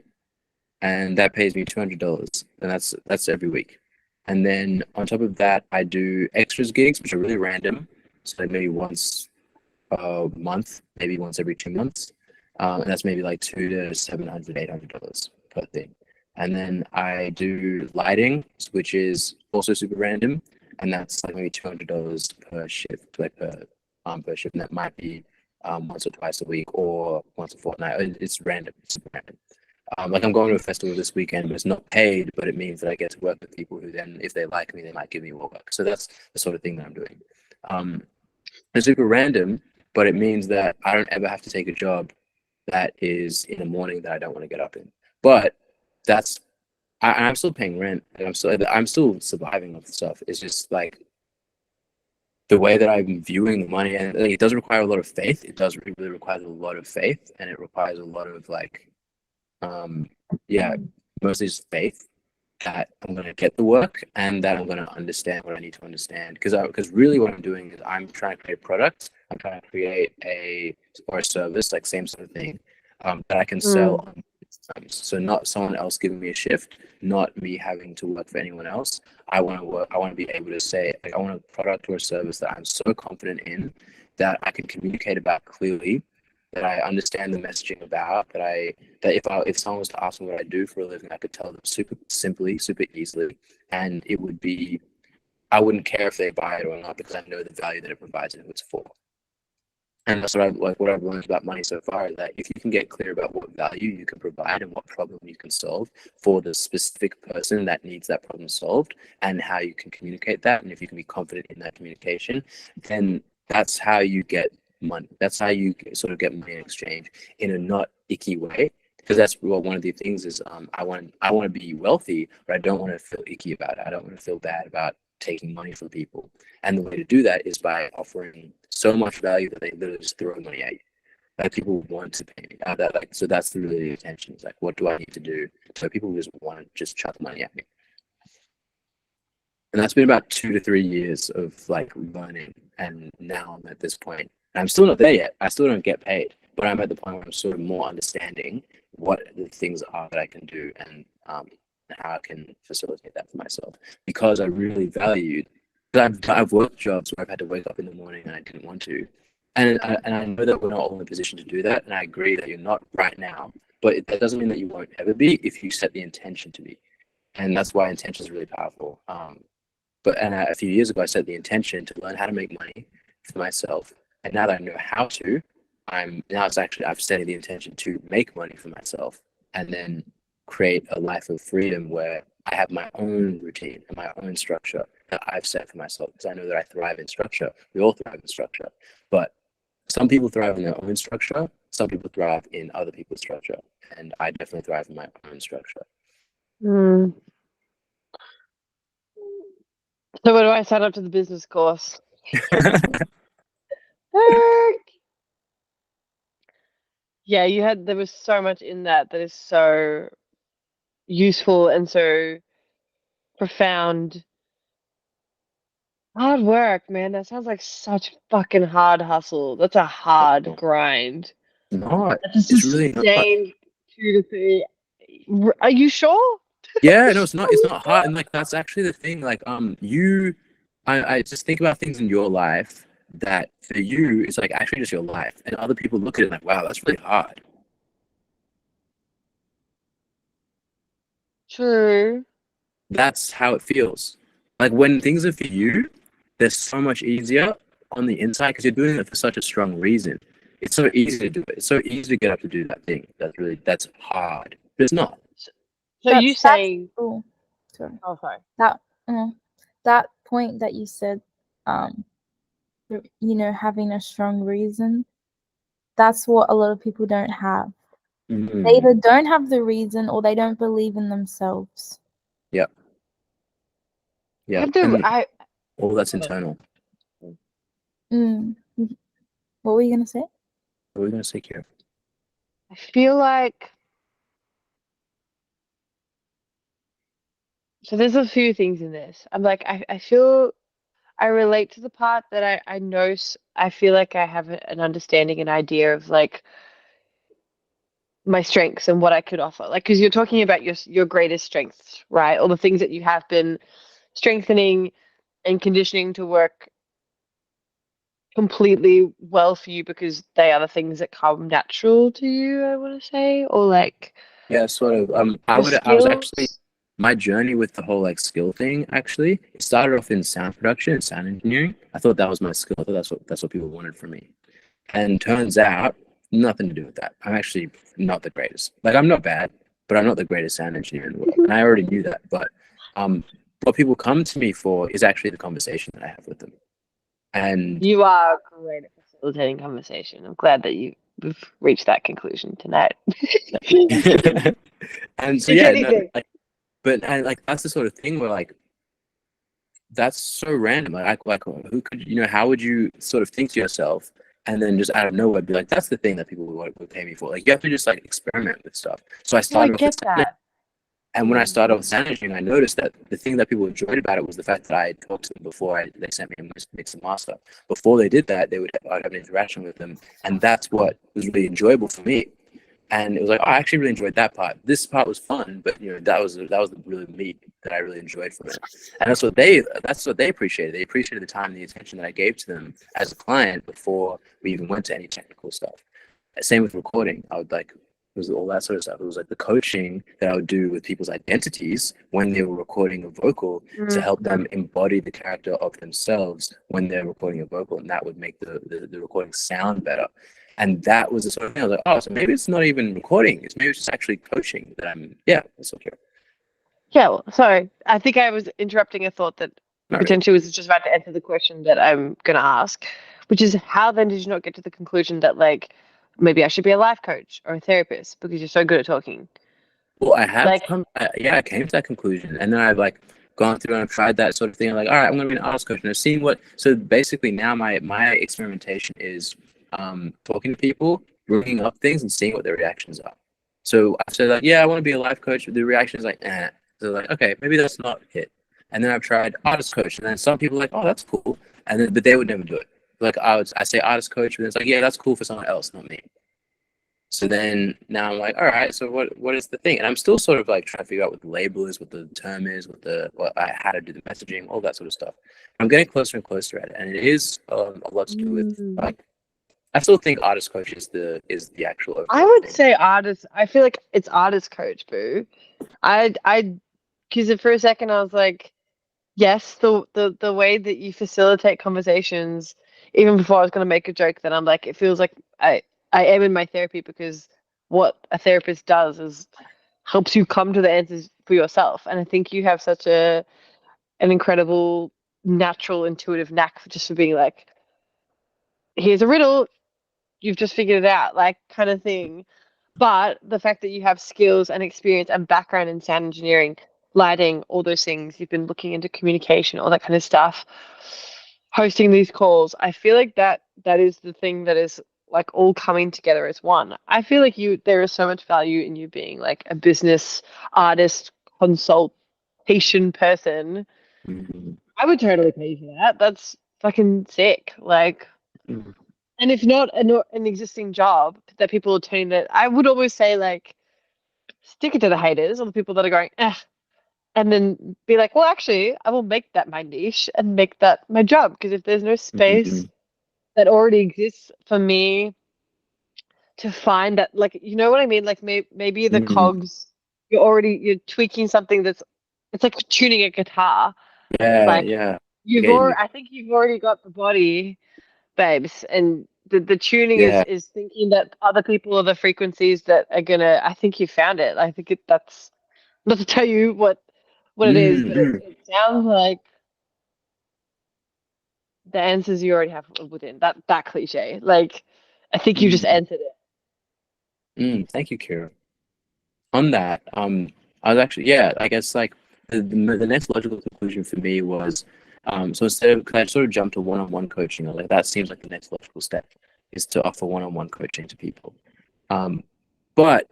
[SPEAKER 1] and that pays me $200, and that's every week. And then on top of that, I do extras gigs, which are really random. So maybe once a month, maybe once every 2 months. And that's maybe like $200 to $700, $800 per thing. And then I do lighting, which is also super random, and that's like maybe $200 per shift, like per shift, and that might be once or twice a week or once a fortnight. It's random, it's super random. Like I'm going to a festival this weekend, but it's not paid, but it means that I get to work with people who then, if they like me, they might give me more work. So that's the sort of thing that I'm doing. It's super random, but it means that I don't ever have to take a job that is in the morning that I don't want to get up in. But I'm still paying rent, and I'm still surviving off stuff. It's just like the way that I'm viewing the money, and like, it does require a lot of faith. It does really require a lot of faith, and it requires a lot of like, yeah, mostly just faith that I'm going to get the work and that I'm going to understand what I need to understand. Because really what I'm doing is I'm trying to create products. I'm trying to create a service, like same sort of thing, that I can sell on systems. So not someone else giving me a shift, not me having to work for anyone else. I want to work. I want to be able to say, like, I want a product or a service that I'm so confident in that I can communicate about clearly, that I understand the messaging about, that if someone was to ask me what I do for a living, I could tell them super simply, super easily, and it would be, I wouldn't care if they buy it or not because I know the value that it provides and who it's for. And that's what I've learned about money so far, is that if you can get clear about what value you can provide and what problem you can solve for the specific person that needs that problem solved, and how you can communicate that, and if you can be confident in that communication, then that's how you get money. That's how you sort of get money in exchange in a not icky way. Because that's one of the things is I want to be wealthy, but I don't want to feel icky about it. I don't want to feel bad about taking money from people. And the way to do that is by offering so much value that they literally just throw money at you. Like people want to pay me. So that's really the intention. It's like, what do I need to do? So people just want to just chuck money at me. And that's been about 2 to 3 years of like learning. And now I'm at this point. And I'm still not there yet. I still don't get paid, but I'm at the point where I'm sort of more understanding what the things are that I can do, and how I can facilitate that for myself, because I really valued. I've worked jobs where I've had to wake up in the morning and I didn't want to, and I know that we're not all in a position to do that, and I agree that you're not right now, but that doesn't mean that you won't ever be if you set the intention to be, and that's why intention is really powerful. A few years ago, I set the intention to learn how to make money for myself, and now that I know how to, I've set the intention to make money for myself, and then create a life of freedom where I have my own routine and my own structure that I've set for myself, because I know that I thrive in structure. We all thrive in structure, but some people thrive in their own structure. Some people thrive in other people's structure, and I definitely thrive in my own structure.
[SPEAKER 7] So what do I sign up to the business course? Yeah, there was so much in that is so useful and so profound. Hard work, man. That sounds like such fucking hard hustle. That's a hard grind.
[SPEAKER 1] Not.
[SPEAKER 7] That's
[SPEAKER 1] It's really not.
[SPEAKER 7] 2 to 3. Are you sure?
[SPEAKER 1] Yeah, no, it's not. It's not hard, and like that's actually the thing. Like, I just think about things in your life that for you it's like actually just your life, and other people look at it like, wow, that's really hard.
[SPEAKER 7] True.
[SPEAKER 1] That's how it feels. Like when things are for you, they're so much easier on the inside because you're doing it for such a strong reason. It's so easy to do it. It's so easy to get up to do that thing. That's hard. But it's not.
[SPEAKER 7] So you saying?
[SPEAKER 3] Oh, sorry.
[SPEAKER 7] Oh, sorry.
[SPEAKER 3] That point that you said, having a strong reason. That's what a lot of people don't have.
[SPEAKER 1] Mm-hmm.
[SPEAKER 3] They either don't have the reason or they don't believe in themselves.
[SPEAKER 1] Yep. Yeah. All that's internal.
[SPEAKER 3] What were you gonna say?
[SPEAKER 1] What were you gonna say, Kira?
[SPEAKER 7] I feel like so there's a few things in this. I'm like I feel I relate to the part that I know. I feel like I have an understanding, an idea of like my strengths and what I could offer. Like, because you're talking about your greatest strengths, right? All the things that you have been strengthening and conditioning to work completely well for you because they are the things that come natural to you, I want to say, or like
[SPEAKER 1] yeah, sort of. I was actually, my journey with the whole like skill thing actually, it started off in sound production and sound engineering. I thought that was my skill. I thought that's what people wanted from me, and turns out nothing to do with that. I'm actually not the greatest. Like, I'm not bad, but I'm not the greatest sound engineer in the world, and I already knew that. But what people come to me for is actually the conversation that I have with them. And
[SPEAKER 7] you are great at facilitating conversation. I'm glad that you've reached that conclusion tonight.
[SPEAKER 1] And so yeah, no, like, But I like that's the sort of thing where like that's so random. Like who could how would you sort of think to yourself and then just out of nowhere be like, that's the thing that people would pay me for. Like you have to just like experiment with stuff. So I
[SPEAKER 7] No, I
[SPEAKER 1] started off
[SPEAKER 7] get
[SPEAKER 1] with
[SPEAKER 7] that.
[SPEAKER 1] and when I started off with Sanity, I noticed that the thing that people enjoyed about it was the fact that I had talked to them before they sent me a mix and master. Before they did that, I'd have an interaction with them, and that's what was really enjoyable for me. And it was like, oh, I actually really enjoyed that part. This part was fun, but that was the really meat that I really enjoyed from it. And that's what they appreciated. They appreciated the time and the attention that I gave to them as a client before we even went to any technical stuff. Same with recording. I would like it was all that sort of stuff. It was like the coaching that I would do with people's identities when they were recording a vocal to help them embody the character of themselves when they're recording a vocal, and that would make the recording sound better. And that was the sort of thing I was like, oh, so maybe it's not even recording. Maybe it's just actually coaching that that's okay.
[SPEAKER 7] Yeah, well, sorry. I think I was interrupting a thought that
[SPEAKER 1] Not
[SPEAKER 7] potentially was just about to answer the question that I'm going to ask, which is how then did you not get to the conclusion that like maybe I should be a life coach or a therapist because you're so good at talking?
[SPEAKER 1] Well, I have
[SPEAKER 7] Like,
[SPEAKER 1] I came to that conclusion, and then I've like gone through and I've tried that sort of thing. I'm like, all right, I'm gonna be an artist coach, and I've seen what. So basically, now my experimentation is talking to people, bringing up things, and seeing what their reactions are. So I said like, yeah, I want to be a life coach, but the reaction is like, eh. So like, okay, maybe that's not it. And then I've tried artist coach, and then some people are like, oh, that's cool, and then but they would never do it. Like I say artist coach, but it's like, yeah, that's cool for someone else, not me. So then now I'm like, all right, so what is the thing? And I'm still sort of like trying to figure out what the label is, what the term is, how to do the messaging, all that sort of stuff. I'm getting closer and closer at it, and it is a lot to do with like. I still think artist coach is the actual.
[SPEAKER 7] I would say artist. I feel like it's artist coach, boo. Because for a second I was like, yes, the way that you facilitate conversations, even before I was going to make a joke, that I'm like, it feels like I am in my therapy because what a therapist does is helps you come to the answers for yourself. And I think you have such an incredible, natural, intuitive knack for just for being like, here's a riddle, you've just figured it out, like kind of thing. But the fact that you have skills and experience and background in sound engineering, lighting, all those things, you've been looking into communication, all that kind of stuff, hosting these calls, I feel like that is the thing that is like all coming together as one. I feel like there is so much value in you being like a business artist, consultation person. I would totally pay you for that. That's fucking sick. Like, and if not an existing job that people are turning that, I would always say like, stick it to the haters or the people that are going, and then be like, well, actually, I will make that my niche and make that my job. Because if there's no space that already exists for me to find that, like, you know what I mean? Like maybe the cogs, you're tweaking something it's like tuning a guitar. Like
[SPEAKER 1] Yeah.
[SPEAKER 7] I think you've already got the body, babes, and the tuning
[SPEAKER 1] Yeah.
[SPEAKER 7] is thinking that other people are the frequencies that are gonna. I think you found it. I think that's not to tell you what it is, but it sounds like the answers you already have within that cliche. Like, I think you just answered it.
[SPEAKER 1] Thank you, Kira. On that, I was actually, I guess like the next logical conclusion for me was, so instead of, cause I sort of jumped to one-on-one coaching, like that seems like the next logical step is to offer one-on-one coaching to people. But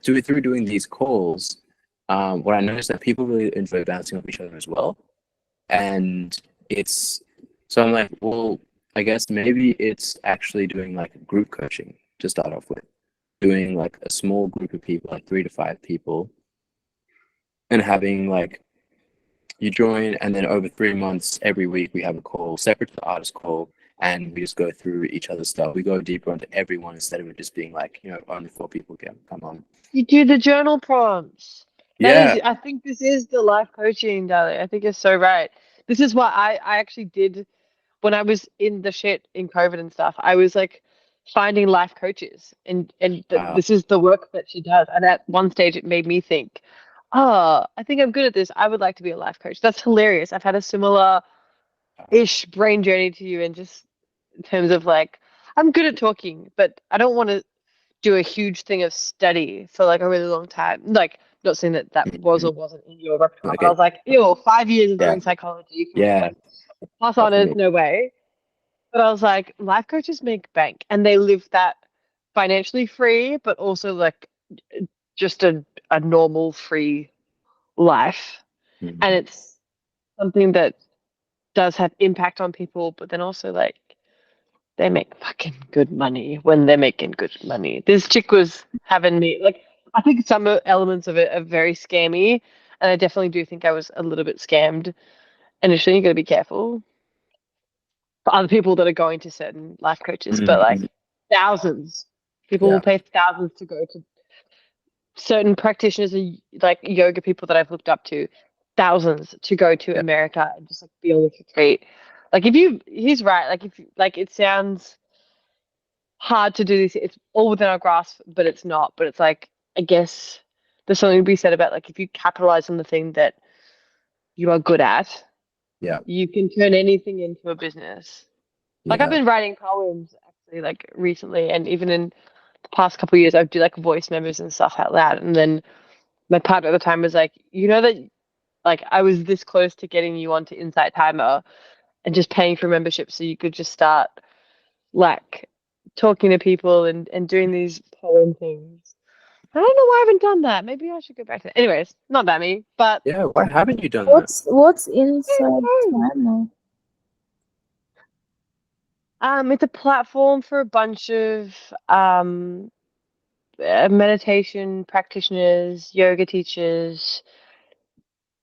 [SPEAKER 1] through doing these calls, what I noticed that people really enjoy bouncing off each other as well. And so I'm like, well, I guess maybe it's actually doing like group coaching to start off with. Doing like a small group of people, like 3 to 5 people, and having like you join, and then over 3 months, every week we have a call separate to the artist call, and we just go through each other's stuff. We go deeper into everyone instead of it just being like, only 4 people can come on.
[SPEAKER 7] You do the journal prompts. I think this is the life coaching, darling. I think you're so right. This is what I actually did when I was in the shit in COVID and stuff. I was like finding life coaches, and this is the work that she does. And at one stage, it made me think, oh, I think I'm good at this. I would like to be a life coach. That's hilarious. I've had a similar-ish brain journey to you, and just in terms of like, I'm good at talking, but I don't want to do a huge thing of study for like a really long time. Like, not saying that that was or wasn't in your repertoire, but I was like, ew, 5 years of doing psychology.
[SPEAKER 1] Yeah.
[SPEAKER 7] Plus honors,
[SPEAKER 1] Definitely.
[SPEAKER 7] no way. But I was like, life coaches make bank, and they live that financially free, but also like just a normal free life.
[SPEAKER 1] Mhm.
[SPEAKER 7] And it's something that does have impact on people, but then also like they make fucking good money when they're making good money. This chick was having me like, I think some elements of it are very scammy, and I definitely do think I was a little bit scammed initially. You got to be careful for other people that are going to certain life coaches, but like
[SPEAKER 1] Mhm.
[SPEAKER 7] thousands, people
[SPEAKER 1] Yeah.
[SPEAKER 7] will pay thousands to go to certain practitioners and like yoga people that I've looked up to, thousands to go to
[SPEAKER 1] Yeah.
[SPEAKER 7] America and just like be on the retreat. Like if you, he's right. Like if like it sounds hard to do this, it's all within our grasp, but it's not. But it's like I guess there's something to be said about like if you capitalize on the thing that you are good at,
[SPEAKER 1] Yeah.
[SPEAKER 7] you can turn anything into a business. Like I've
[SPEAKER 1] Yeah.
[SPEAKER 7] been writing poems actually like recently, and even in the past couple of years, I do like voice memos and stuff out loud, and then my partner at the time was like, you know that like I was this close to getting you onto Insight Timer and just paying for membership so you could just start like talking to people and doing these poem things. I don't know why I haven't done that. Maybe I should go back to that. Anyways, not that me, but
[SPEAKER 1] Yeah. Why haven't you done that?
[SPEAKER 3] What's inside timer?
[SPEAKER 7] it's a platform for a bunch of meditation practitioners, yoga teachers,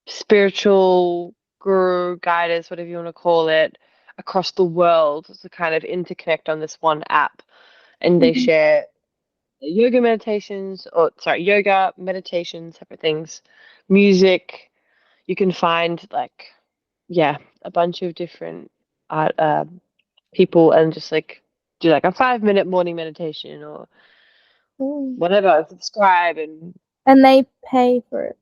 [SPEAKER 7] spiritual guru, guiders, whatever you want to call it, across the world to kind of interconnect on this one app. And they share yoga meditations, or sorry, yoga, meditation, separate things, music. You can find like, yeah, a bunch of different art, people and just like do like a 5 minute morning meditation or whatever, subscribe
[SPEAKER 3] And they pay for it,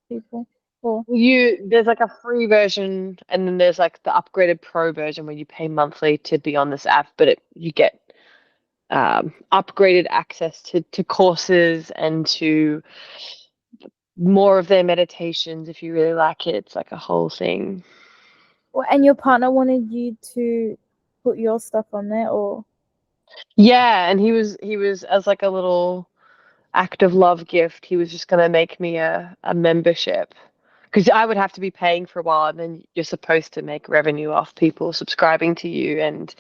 [SPEAKER 3] people. Or
[SPEAKER 7] there's like a free version and then there's like the upgraded pro version where you pay monthly to be on this app, but you get upgraded access to courses and to more of their meditations if you really like it. It's like a whole thing.
[SPEAKER 3] and your partner wanted you to put your stuff on there, or
[SPEAKER 7] Yeah, and he was as like a little act of love gift, he was just gonna make me a membership. Because I would have to be paying for a while, and then you're supposed to make revenue off people subscribing to you and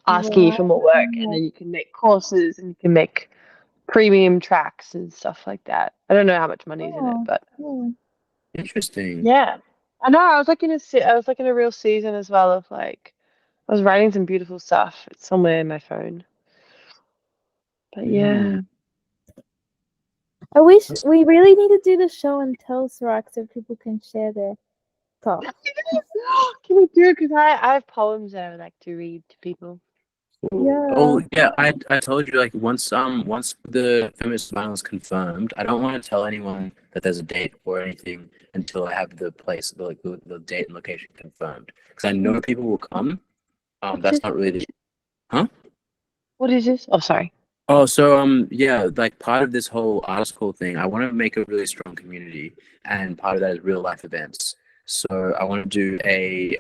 [SPEAKER 7] asking you for more work, and then you can make courses and you can make premium tracks and stuff like that. I don't know how much money's in it, but
[SPEAKER 1] Interesting.
[SPEAKER 7] yeah, I know. I was like I was like in a real season as well of like I was writing some beautiful stuff. It's somewhere in my phone, but yeah.
[SPEAKER 3] I wish we really need to do the show and tell Sirac so people can share their thoughts.
[SPEAKER 7] Can we do it? Because I have poems that I would like to read to people.
[SPEAKER 3] Yeah.
[SPEAKER 1] Oh yeah, I told you like once the feminist final is confirmed, I don't want to tell anyone that there's a date or anything until I have the place, the date and location confirmed. Because I know people will come. That's not really the, huh?
[SPEAKER 7] What is this? Oh, sorry.
[SPEAKER 1] Oh, so yeah, like part of this whole article thing, I want to make a really strong community, and part of that is real life events. So I want to do a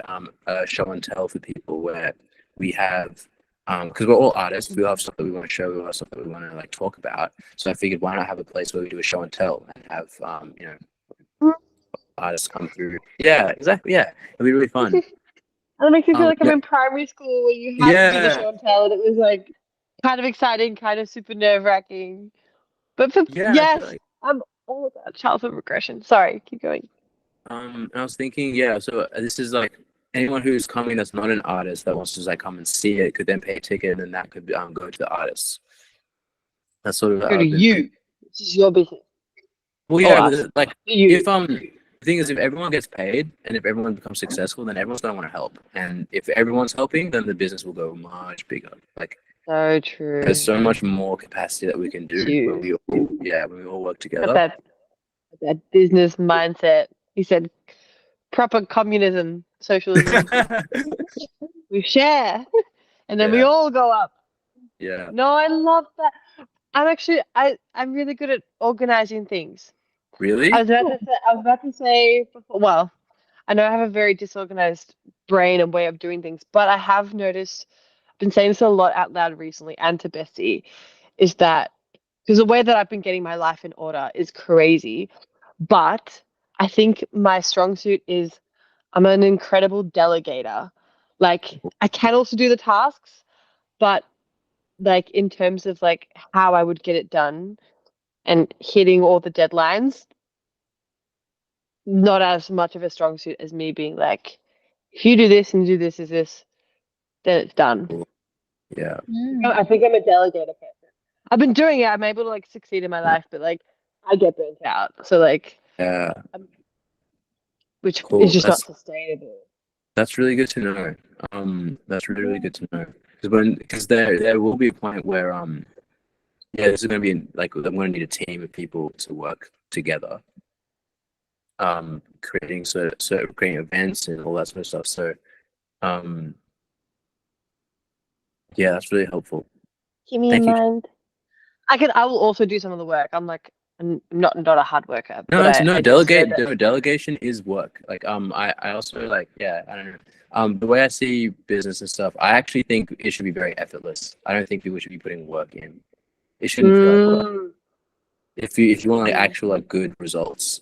[SPEAKER 1] show and tell for people where we have because we're all artists, we all have stuff that we want to show, we all have stuff that we want to like talk about. So I figured why not have a place where we do a show and tell and have you know, artists come through. Yeah, exactly. Yeah, it'll be really fun.
[SPEAKER 7] That makes me feel like I'm
[SPEAKER 1] Yeah.
[SPEAKER 7] in primary school where you had to do the
[SPEAKER 1] Yeah.
[SPEAKER 7] show and tell, and it was like kind of exciting, kind of super nerve wracking. But for
[SPEAKER 1] Yeah, I
[SPEAKER 7] yes,
[SPEAKER 1] feel like
[SPEAKER 7] I'm all about childhood regression. Sorry, keep going.
[SPEAKER 1] and I was thinking, yeah, so this is like anyone who's coming that's not an artist that wants to just like come and see it could then pay a ticket and then that could go to the artists. That's sort of
[SPEAKER 7] Go to you. This is your business.
[SPEAKER 1] well,
[SPEAKER 7] Oh,
[SPEAKER 1] yeah,
[SPEAKER 7] us.
[SPEAKER 1] but like
[SPEAKER 7] You.
[SPEAKER 1] if the thing is if everyone gets paid and if everyone becomes successful, then everyone's gonna want to help. And if everyone's helping, then the business will go much bigger. Like
[SPEAKER 7] So true.
[SPEAKER 1] there's so much more capacity that we can do when
[SPEAKER 7] Huge.
[SPEAKER 1] we all work
[SPEAKER 7] Got
[SPEAKER 1] together.
[SPEAKER 7] that business mindset. He said proper communism, socialism. We share, and then we
[SPEAKER 1] Yeah.
[SPEAKER 7] all go up.
[SPEAKER 1] Yeah.
[SPEAKER 7] No, I love that. I'm really good at organizing things.
[SPEAKER 1] Really?
[SPEAKER 7] I was about to say before, well, I know I have a very disorganized brain and way of doing things, but I have noticed, I've been saying this a lot out loud recently and to Bessie, is that because the way that I've been getting my life in order is crazy, but I think my strong suit is I'm an incredible delegator. Like I can also do the tasks, but like in terms of like how I would get it done and hitting all the deadlines, not as much of a strong suit as me being like, if you do this and do this, is this, then it's done.
[SPEAKER 1] Yeah.
[SPEAKER 7] I think I'm a delegator person. I've been doing it. I'm able to like succeed in my life, but like I get burnt out. So like,
[SPEAKER 1] Yeah.
[SPEAKER 7] which
[SPEAKER 1] Cool.
[SPEAKER 7] is just not sustainable.
[SPEAKER 1] That's really good to know. That's really good to know. Because there will be a point where yeah, this is gonna be like I'm gonna need a team of people to work together. Creating creating events and all that sort of stuff. So yeah, that's really helpful.
[SPEAKER 7] Keep me
[SPEAKER 1] Thank
[SPEAKER 7] in
[SPEAKER 1] you.
[SPEAKER 7] mind. I will also do some of the work. I'm not a hard worker,
[SPEAKER 1] No,
[SPEAKER 7] but I just know that.
[SPEAKER 1] no, delegation is work. Like I also like, yeah, I don't know. The way I see business and stuff, I actually think it should be very effortless. I don't think people should be putting work in. It shouldn't feel like work.
[SPEAKER 7] Mm,
[SPEAKER 1] If you want like actual like good results,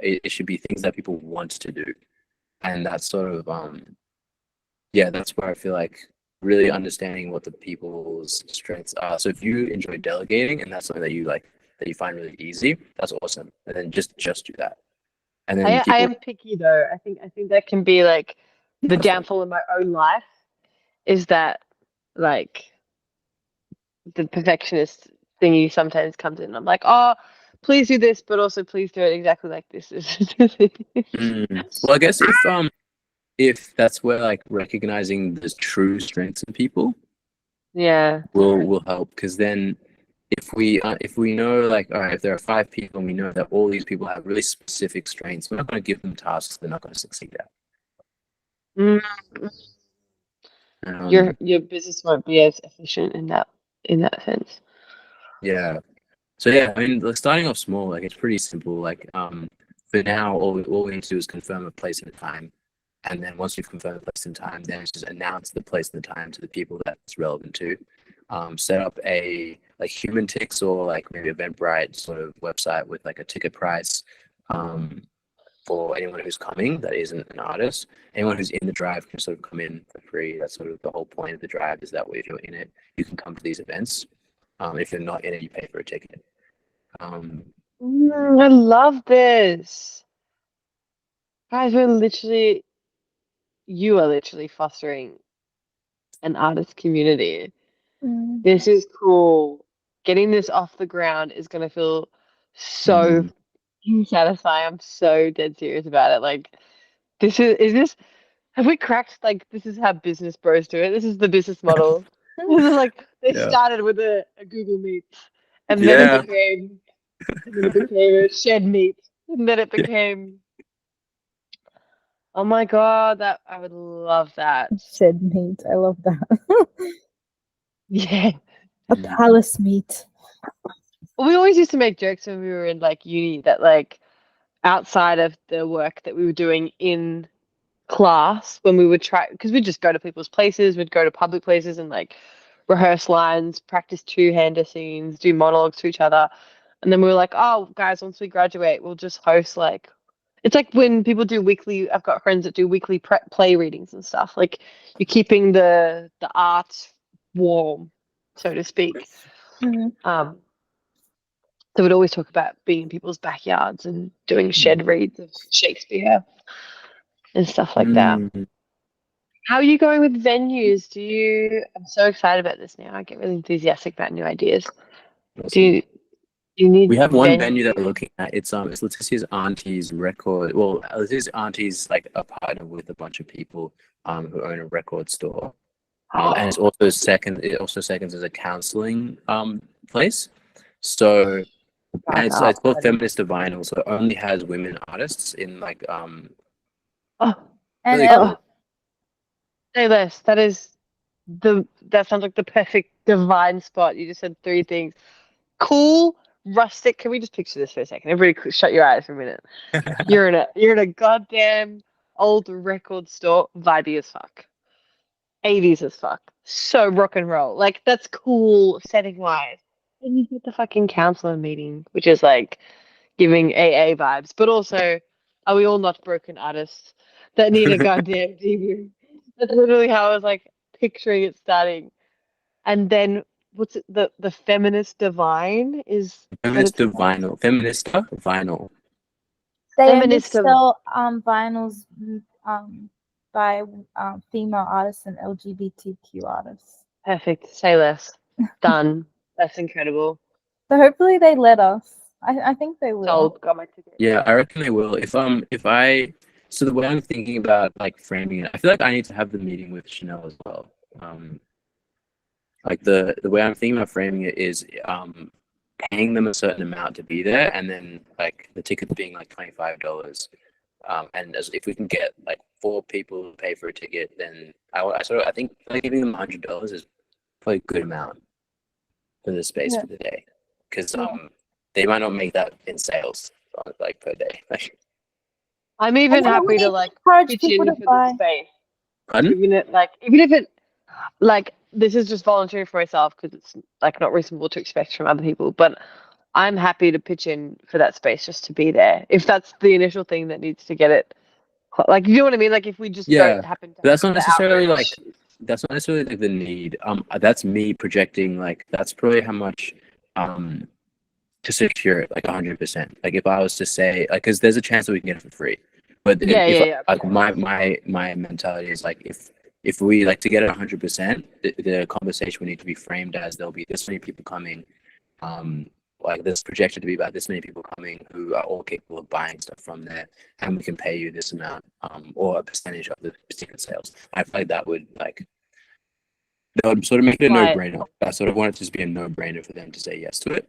[SPEAKER 1] it should be things that people want to do. And that's sort of yeah, that's where I feel like really understanding what the people's strengths are. So if you enjoy delegating and that's something that you like that you find really easy, that's awesome. And then just do that. And then
[SPEAKER 7] I
[SPEAKER 1] people
[SPEAKER 7] am picky though. I think that can be like the
[SPEAKER 1] that's fine.
[SPEAKER 7] downfall in my own life is that like the perfectionist thingy sometimes comes in. I'm like, oh, please do this, but also please do it exactly like this.
[SPEAKER 1] Well, I guess if that's where like recognizing the true strengths in people
[SPEAKER 7] Yeah.
[SPEAKER 1] will help, because then if we know like, all right, if there are 5 people and we know that all these people have really specific strengths, we're not going to give them tasks they're not going to succeed at.
[SPEAKER 7] Mm,
[SPEAKER 1] Um,
[SPEAKER 7] your business won't be as efficient in that sense.
[SPEAKER 1] yeah. So yeah, I mean, like starting off small, like it's pretty simple. Like for now, all we need to do is confirm a place and a time, and then once you've confirmed the place and time, then it's just announce the place and the time to the people that it's relevant to. Set up a like human ticks or like maybe Eventbrite sort of website with like a ticket price for anyone who's coming that isn't an artist. Anyone who's in the drive can sort of come in for free. That's sort of the whole point of the drive, is that if you're in it, you can come to these events. If you're not in it, you pay for a ticket.
[SPEAKER 7] I love this. Guys, you are literally fostering an artist community.
[SPEAKER 3] Mm.
[SPEAKER 7] This is cool. Getting this off the ground is gonna feel so satisfying. I'm so dead serious about it. Like, have we cracked, like, this is how business bros do it? This is the business model. This is like, they
[SPEAKER 1] Yeah.
[SPEAKER 7] started with a Google Meet, and then
[SPEAKER 1] Yeah.
[SPEAKER 7] it became a Shed Meet, and then it became, oh my God, I would love that.
[SPEAKER 3] Shed meat. I love that.
[SPEAKER 7] Yeah.
[SPEAKER 3] A palace meat.
[SPEAKER 7] We always used to make jokes when we were in like uni that like outside of the work that we were doing in class, when we would try, because we'd just go to people's places, we'd go to public places and like rehearse lines, practice two-hander scenes, do monologues to each other. And then we were like, oh, guys, once we graduate, we'll just host like, it's like when people do weekly, I've got friends that do weekly play readings and stuff. Like you're keeping the art warm, so to speak.
[SPEAKER 3] Mhm.
[SPEAKER 7] So we'd always talk about being in people's backyards and doing shed reads of Shakespeare and stuff like that. How are you going with venues? I'm so excited about this now. I get really enthusiastic about new ideas. Do you need
[SPEAKER 1] We have one
[SPEAKER 7] venues?
[SPEAKER 1] venue that we're looking at. It's Letitia's auntie's record. Well, Letitia's auntie's like a partner with a bunch of people who own a record store. And it's also seconds as a counseling place. So and it's called Feminist to Vinyl, so it only has women artists in like
[SPEAKER 7] Oh,
[SPEAKER 3] And
[SPEAKER 1] really cool.
[SPEAKER 7] say less. That is that sounds like the perfect divine spot. You just said three things. Cool, rustic. Can we just picture this for a second? Everybody, shut your eyes for a minute. You're in a goddamn old record store, vibey as fuck, 80s as fuck, so rock and roll. Like that's cool setting wise. And you get the fucking counselor meeting, which is like giving AA vibes, but also, are we all not broken artists that need a goddamn TV? That's literally how I was like picturing it starting. And then what's it? The feminist divine is what
[SPEAKER 1] Feminist
[SPEAKER 7] it's
[SPEAKER 1] to
[SPEAKER 7] called?
[SPEAKER 1] vinyl. Feminista vinyl.
[SPEAKER 3] They only
[SPEAKER 7] Feminist of
[SPEAKER 3] sell vinyls by female artists and LGBTQ artists.
[SPEAKER 7] perfect. Say less. Done. That's incredible.
[SPEAKER 3] So hopefully they let us. I think they will.
[SPEAKER 7] Sold. Got my ticket.
[SPEAKER 1] Yeah, I reckon they will. So the way I'm thinking about like framing it, I feel like I need to have the meeting with Chanel as well. Like the way I'm thinking about framing it is paying them a certain amount to be there, and then like the tickets being like $25. And if we can get like 4 people to pay for a ticket, then I think like giving them $100 is probably a good amount for the space
[SPEAKER 3] Yeah.
[SPEAKER 1] for the day, because
[SPEAKER 3] Yeah.
[SPEAKER 1] they might not make that in sales like per day.
[SPEAKER 7] I'm even
[SPEAKER 3] And then
[SPEAKER 7] happy
[SPEAKER 3] we
[SPEAKER 7] to like
[SPEAKER 3] encourage
[SPEAKER 7] pitch
[SPEAKER 3] people
[SPEAKER 7] in
[SPEAKER 3] to
[SPEAKER 7] for
[SPEAKER 3] buy.
[SPEAKER 7] the space.
[SPEAKER 1] Pardon?
[SPEAKER 7] Even if it like this is just voluntary for myself because it's like not reasonable to expect from other people, but I'm happy to pitch in for that space just to be there. If that's the initial thing that needs to get it, like you know what I mean. Like if we just
[SPEAKER 1] Yeah,
[SPEAKER 7] don't happen to
[SPEAKER 1] that's
[SPEAKER 7] have
[SPEAKER 1] not
[SPEAKER 7] the
[SPEAKER 1] necessarily
[SPEAKER 7] outreach.
[SPEAKER 1] like the need. That's me projecting, like that's probably how much to secure it, like 100%. Like if I was to say, like, because there's a chance that we can get it for free, but
[SPEAKER 7] Yeah.
[SPEAKER 1] like my mentality is like if we like to get it 100%, the conversation would need to be framed as there'll be this many people coming, like there's projected to be about this many people coming who are all capable of buying stuff from there, and we can pay you this amount, or a percentage of the ticket sales. I feel like that would sort of make it a
[SPEAKER 7] Right.
[SPEAKER 1] no-brainer. I sort of want it to just be a no-brainer for them to say yes to it.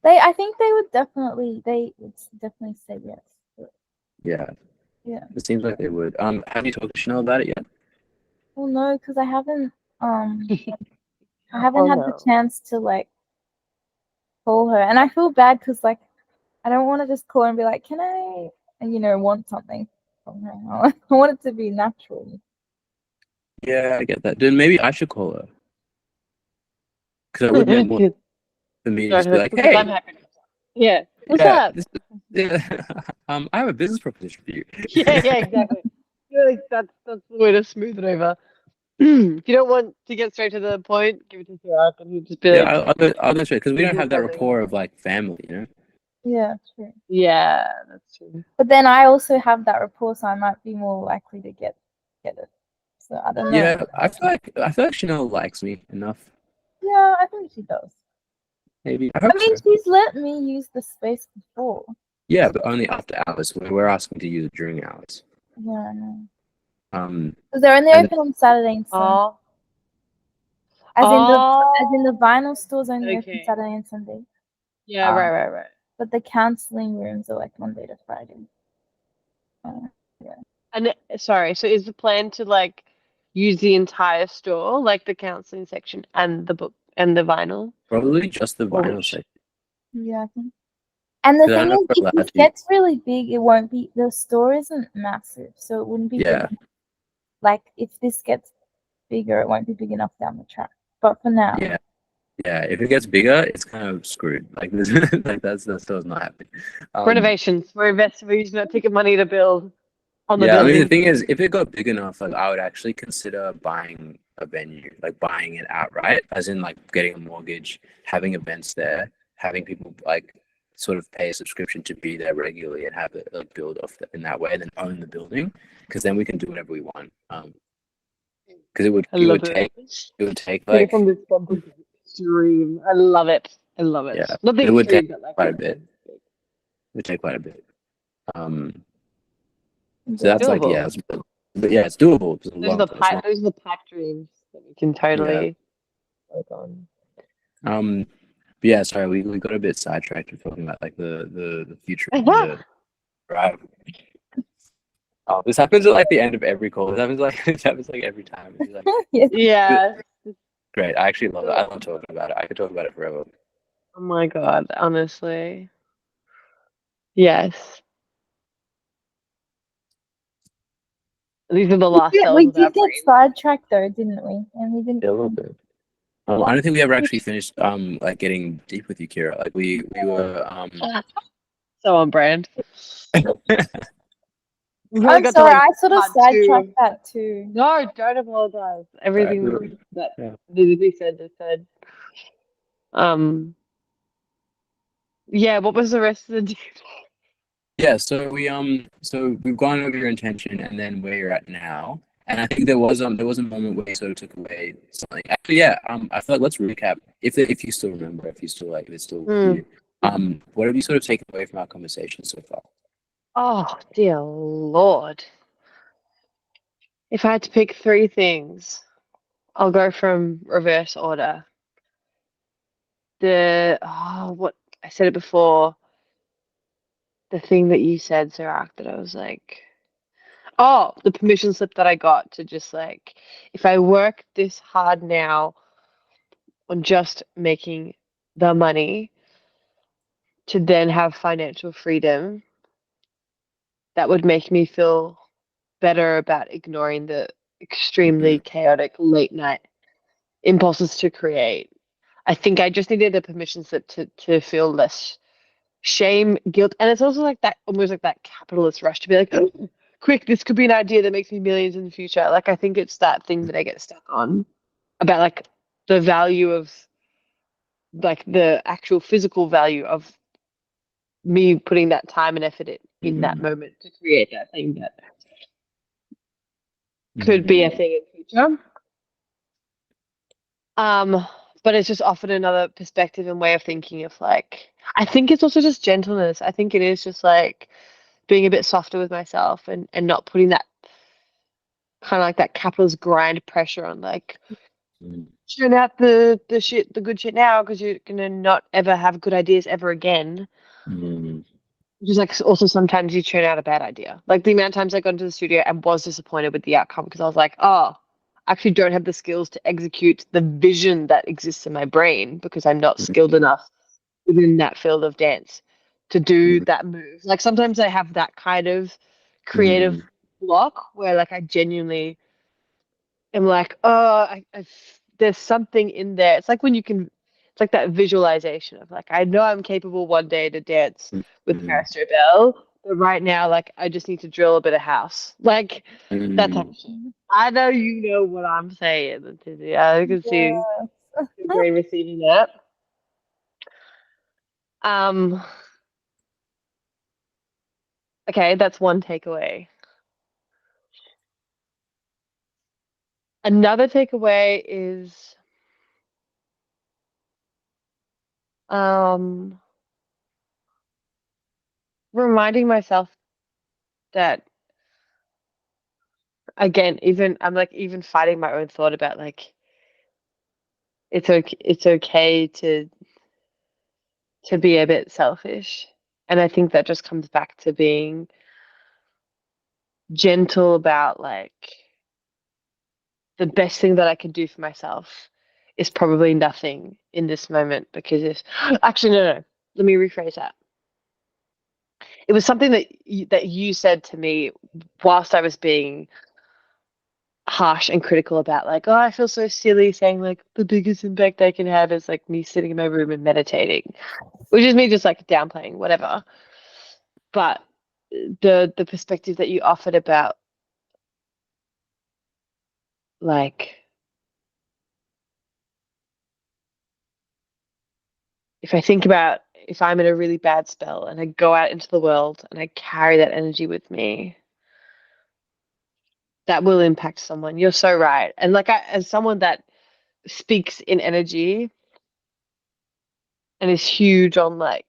[SPEAKER 3] I think they would definitely say yes.
[SPEAKER 1] Yeah.
[SPEAKER 3] Yeah.
[SPEAKER 1] It seems like they would. Have you talked to Chanel about it yet?
[SPEAKER 3] Well, no, because I haven't had the chance to like call her, and I feel bad because like I don't want to just call her and be like, can I, and want something from her. I want it to be natural.
[SPEAKER 1] Yeah, I get that. Then maybe I should call her, because I wouldn't want the meeting to just be like,
[SPEAKER 7] Because I'm
[SPEAKER 1] hey,
[SPEAKER 7] happy. Yeah. What's
[SPEAKER 1] yeah,
[SPEAKER 7] up?
[SPEAKER 1] I have a business proposition for you.
[SPEAKER 7] Yeah, exactly. I feel like that's the way to smooth it over. If you don't want to get straight to the point, give it to Sirach and he'll just be like,
[SPEAKER 1] I'll go straight, because we don't have that
[SPEAKER 7] Business
[SPEAKER 1] rapport of like family.
[SPEAKER 3] Yeah, true.
[SPEAKER 7] yeah, that's true.
[SPEAKER 3] But then I also have that rapport, so I might be more likely to get it. So I don't know.
[SPEAKER 1] Yeah, I feel like Chanel likes me enough.
[SPEAKER 3] Yeah, I think she does.
[SPEAKER 1] Maybe I
[SPEAKER 3] I
[SPEAKER 1] hope
[SPEAKER 3] mean,
[SPEAKER 1] so.
[SPEAKER 3] she's let me use the space before.
[SPEAKER 1] Yeah, but only after hours. We're asking to use it during hours.
[SPEAKER 3] Yeah, I know.
[SPEAKER 1] Um,
[SPEAKER 3] Because they're only
[SPEAKER 1] and-
[SPEAKER 3] open on Saturday and Sunday.
[SPEAKER 7] Oh,
[SPEAKER 3] As in the vinyl stores only open
[SPEAKER 7] Okay.
[SPEAKER 3] Saturday and Sunday.
[SPEAKER 7] yeah, right.
[SPEAKER 3] But the counseling rooms are like Monday to Friday.
[SPEAKER 7] And sorry, so is the plan to like use the entire store, like the counseling section and the book and the vinyl?
[SPEAKER 1] probably just the
[SPEAKER 7] Or
[SPEAKER 1] vinyl
[SPEAKER 7] which?
[SPEAKER 1] section.
[SPEAKER 3] Yeah, I think. And the
[SPEAKER 1] 'Cause I
[SPEAKER 3] thing
[SPEAKER 1] don't know
[SPEAKER 3] is,
[SPEAKER 1] if we're
[SPEAKER 3] if
[SPEAKER 1] allowed
[SPEAKER 3] it
[SPEAKER 1] to.
[SPEAKER 3] gets really big, it won't be. The store isn't massive, so it wouldn't be.
[SPEAKER 1] Yeah.
[SPEAKER 3] Big. Like if this gets bigger, it won't be big enough down the track. But for now,
[SPEAKER 1] Yeah. Yeah, if it gets bigger, it's kind of screwed. Like this, like that store's not happening.
[SPEAKER 7] Renovations. We're investing. We're using that ticket money to build on the
[SPEAKER 1] Yeah, I mean the
[SPEAKER 7] building.
[SPEAKER 1] thing is, if it got big enough, like I would actually consider buying a venue, like buying it outright, as in like getting a mortgage, having events there, having people like sort of pay a subscription to be there regularly and have it like build off in that way, and then own the building, because then we can do whatever we want. Because it would take like
[SPEAKER 7] from this extreme. I love it. I love it.
[SPEAKER 1] Yeah,
[SPEAKER 7] Not the
[SPEAKER 1] it would
[SPEAKER 7] extreme,
[SPEAKER 1] take
[SPEAKER 7] but like
[SPEAKER 1] quite a bit. It would take quite a bit. So that's like
[SPEAKER 7] doable.
[SPEAKER 1] but yeah, it's doable. It's a
[SPEAKER 7] Those are
[SPEAKER 1] lot-
[SPEAKER 7] the
[SPEAKER 1] it's not-
[SPEAKER 7] pipe. Those are the pipe dreams that we can totally work on.
[SPEAKER 1] But yeah, sorry, we got a bit sidetracked with talking about like the future of the drive. Oh, this happens at like the end of every call. This happens like every time. It's like,
[SPEAKER 3] Yes.
[SPEAKER 7] Yeah.
[SPEAKER 1] great. I actually love it. I love talking about it. I could talk about it forever.
[SPEAKER 7] Oh my God, honestly. Yes. These are the last cells
[SPEAKER 3] We
[SPEAKER 7] of our
[SPEAKER 3] did get
[SPEAKER 7] brain.
[SPEAKER 3] sidetracked though, didn't we? And we didn't.
[SPEAKER 1] Yeah, a little bit. I don't think we ever actually finished like getting deep with you, Kira. Like we were
[SPEAKER 7] So on brand. We really
[SPEAKER 3] I'm
[SPEAKER 7] got
[SPEAKER 3] sorry,
[SPEAKER 7] to like
[SPEAKER 3] I sort of
[SPEAKER 7] part
[SPEAKER 3] sidetracked
[SPEAKER 7] two.
[SPEAKER 3] that too.
[SPEAKER 7] No, don't apologize. Everything that
[SPEAKER 1] Yeah.
[SPEAKER 7] needed to be said is said. Yeah, what was the rest of the
[SPEAKER 1] Yeah, so we've gone over your intention and then where you're at now. And I think there was a moment where you sort of took away something. Actually, yeah, I feel like let's recap if you still remember, if you still like it's still with you. What have you sort of taken away from our conversation so far?
[SPEAKER 7] Oh, dear Lord. If I had to pick three things, I'll go from reverse order. What I said it before, the thing that you said, Sirach, that I was like, oh, the permission slip that I got to just like, if I work this hard now on just making the money to then have financial freedom, that would make me feel better about ignoring the extremely chaotic late night impulses to create. I think I just needed a permission slip to feel less shame, guilt, and it's also like that almost like that capitalist rush to be like, "Oh, quick, this could be an idea that makes me millions in the future." Like I think it's that thing that I get stuck on about like the value of like the actual physical value of me putting that time and effort in that moment to create that thing that could be a thing in the future. But it's just offered another perspective and way of thinking of like, I think it's also just gentleness. I think it is just like being a bit softer with myself and not putting that kind of like that capitalist grind pressure on like churn out the good shit now because you're gonna not ever have good ideas ever again. Which is like also sometimes you churn out a bad idea. Like the amount of times I got into the studio and was disappointed with the outcome because I was like, oh, I actually don't have the skills to execute the vision that exists in my brain because I'm not skilled enough within that field of dance to do that move. Like sometimes I have that kind of creative block where like I genuinely am like, oh, there's something in there. It's like when you can, it's like that visualization of like, I know I'm capable one day to dance with Master Bell, but right now, like, I just need to drill a bit of house. Like, that type of shit. I know you know what I'm saying. Yeah, I can see your brain receiving that. Okay, that's one takeaway. Another takeaway is reminding myself that again, even I'm like even fighting my own thought about like it's okay to be a bit selfish. And I think that just comes back to being gentle about like the best thing that I can do for myself is probably nothing in this moment because if actually no, let me rephrase that. It was something that you said to me whilst I was being harsh and critical about like, oh, I feel so silly saying like the biggest impact I can have is like me sitting in my room and meditating, which is me just like downplaying whatever. But the perspective that you offered about like if I think about if I'm in a really bad spell and I go out into the world and I carry that energy with me, that will impact someone. You're so right. And like as someone that speaks in energy and is huge on like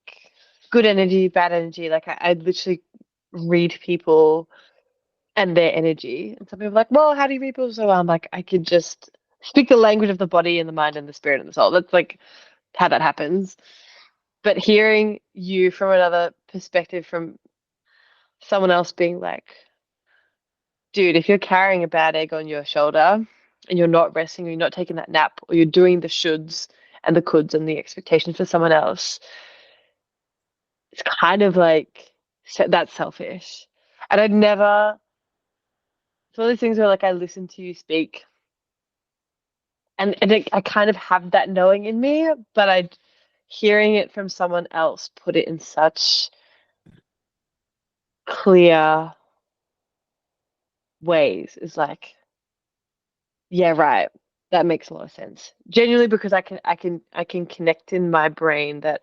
[SPEAKER 7] good energy, bad energy, like I literally read people and their energy. And some people are like, well, how do you read people so well? I'm like, I can just speak the language of the body and the mind and the spirit and the soul. That's like how that happens. But hearing you from another perspective, from someone else being like, dude, if you're carrying a bad egg on your shoulder and you're not resting or you're not taking that nap or you're doing the shoulds and the coulds and the expectations for someone else, it's kind of like that's selfish. And I'd never, it's one of those things where like I listen to you speak and I kind of have that knowing in me, but I hearing it from someone else put it in such clear ways is like, yeah, right. That makes a lot of sense. Genuinely because I can connect in my brain that